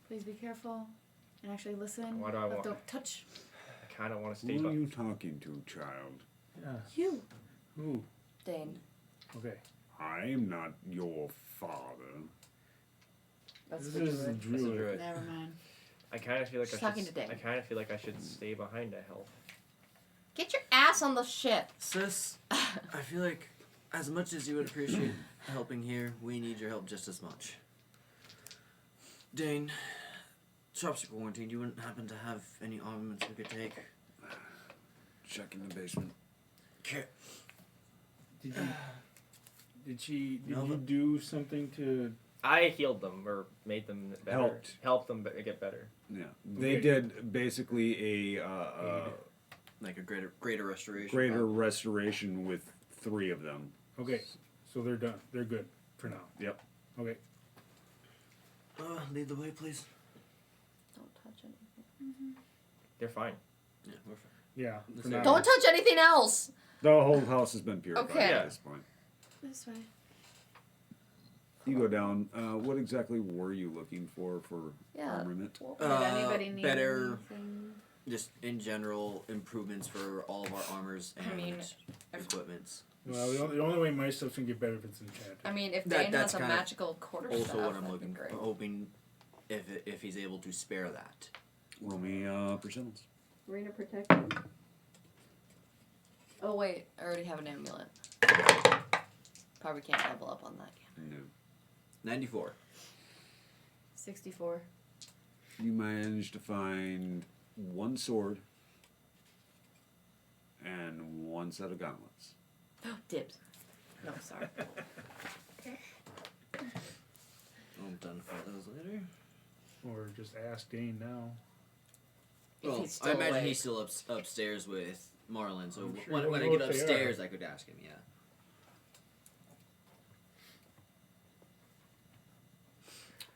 Please be careful and actually listen. Why do I but want- Don't touch. I kind of want to stay. Who are But you talking to, child? Yeah. You. Ooh. Dane. Okay. I'm not your father. That's This what you is were. the That's a druid. druid. Never mind. I kind of feel like She's I talking should. to Dane. I kind of feel like I should stay behind to help. Get your ass on the ship. Sis, I feel like as much as you would appreciate helping here, we need your help just as much. Dane, shops are quarantined. You wouldn't happen to have any armaments we could take? Check in the basement. Okay. Did you Nova? do something to? I healed them or made them better. Helped. them get better. Yeah. They Okay. did basically a Like a greater restoration. greater restoration with 3 of them. Okay, so they're done. They're good for now. Yep. Okay. Lead the way, please. Don't touch anything. They're fine. Yeah, we're fine. Yeah. This For is- now. Don't touch anything else. The whole house has been purified Okay. at this point. This way. You go down. What exactly were you looking for Yeah. armament? Did anybody need better- anything? Just in general, improvements for all of our armors and I mean, equipments. Well, the only way my stuff's gonna get better if it's enchanted. I mean, if That- Dane that's has a kinda magical quarterstaff, Also, what I'm that'd looking, be great. hoping, if he's able to spare that. Roll me persimmons. Arena protection. Oh wait, I already have an amulet. Probably can't level up on that. No. 94. 64. You managed to find 1 sword and 1 set of gauntlets. Dibs. No, sorry. I'll identify those later. Or just ask Dane now. If Well, he's still I imagine awake. he's still upstairs with Marlon, so I'm sure when he'll I know get if they are. upstairs, I could ask him, yeah.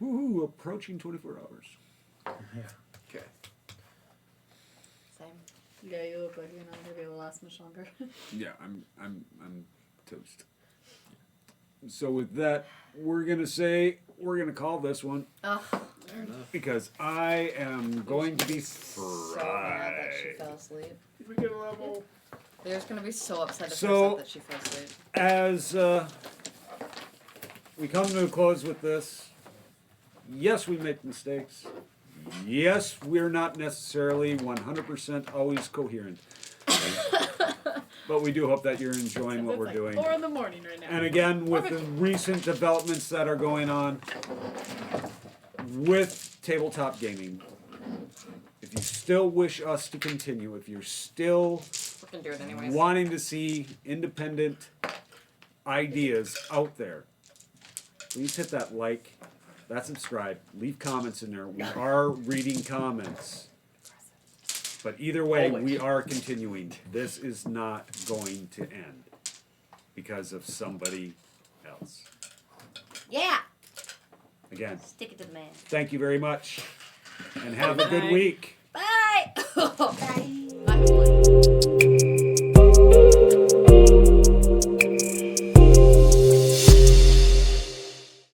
Woohoo! Approaching 24 hours. Yeah. Okay. Same. Yeah, you look like you're not gonna be able to last much longer. Yeah, I'm toast. So with that, we're gonna call this one Ugh. Fair enough. because I am going to be So mad that she fried. fell asleep. If we get a level, Leah's gonna be so upset at So- herself that she fell asleep. As we come to a close with this, yes, we make mistakes. Yes, we're not necessarily 100% always coherent. But we do hope that you're enjoying what It's we're like doing. 4 in the morning right now. And again, with the recent developments that are going on with tabletop gaming, if you still wish us to continue, if you're still We can do it anyways. wanting to see independent ideas out there, please hit that like, that subscribe, leave comments in there. We are reading comments. But either way, Always. we are continuing. This is not going to end because of somebody else. Yeah. Again, Stick it to the man. thank you very much and have a good Bye. week. Bye. I have one.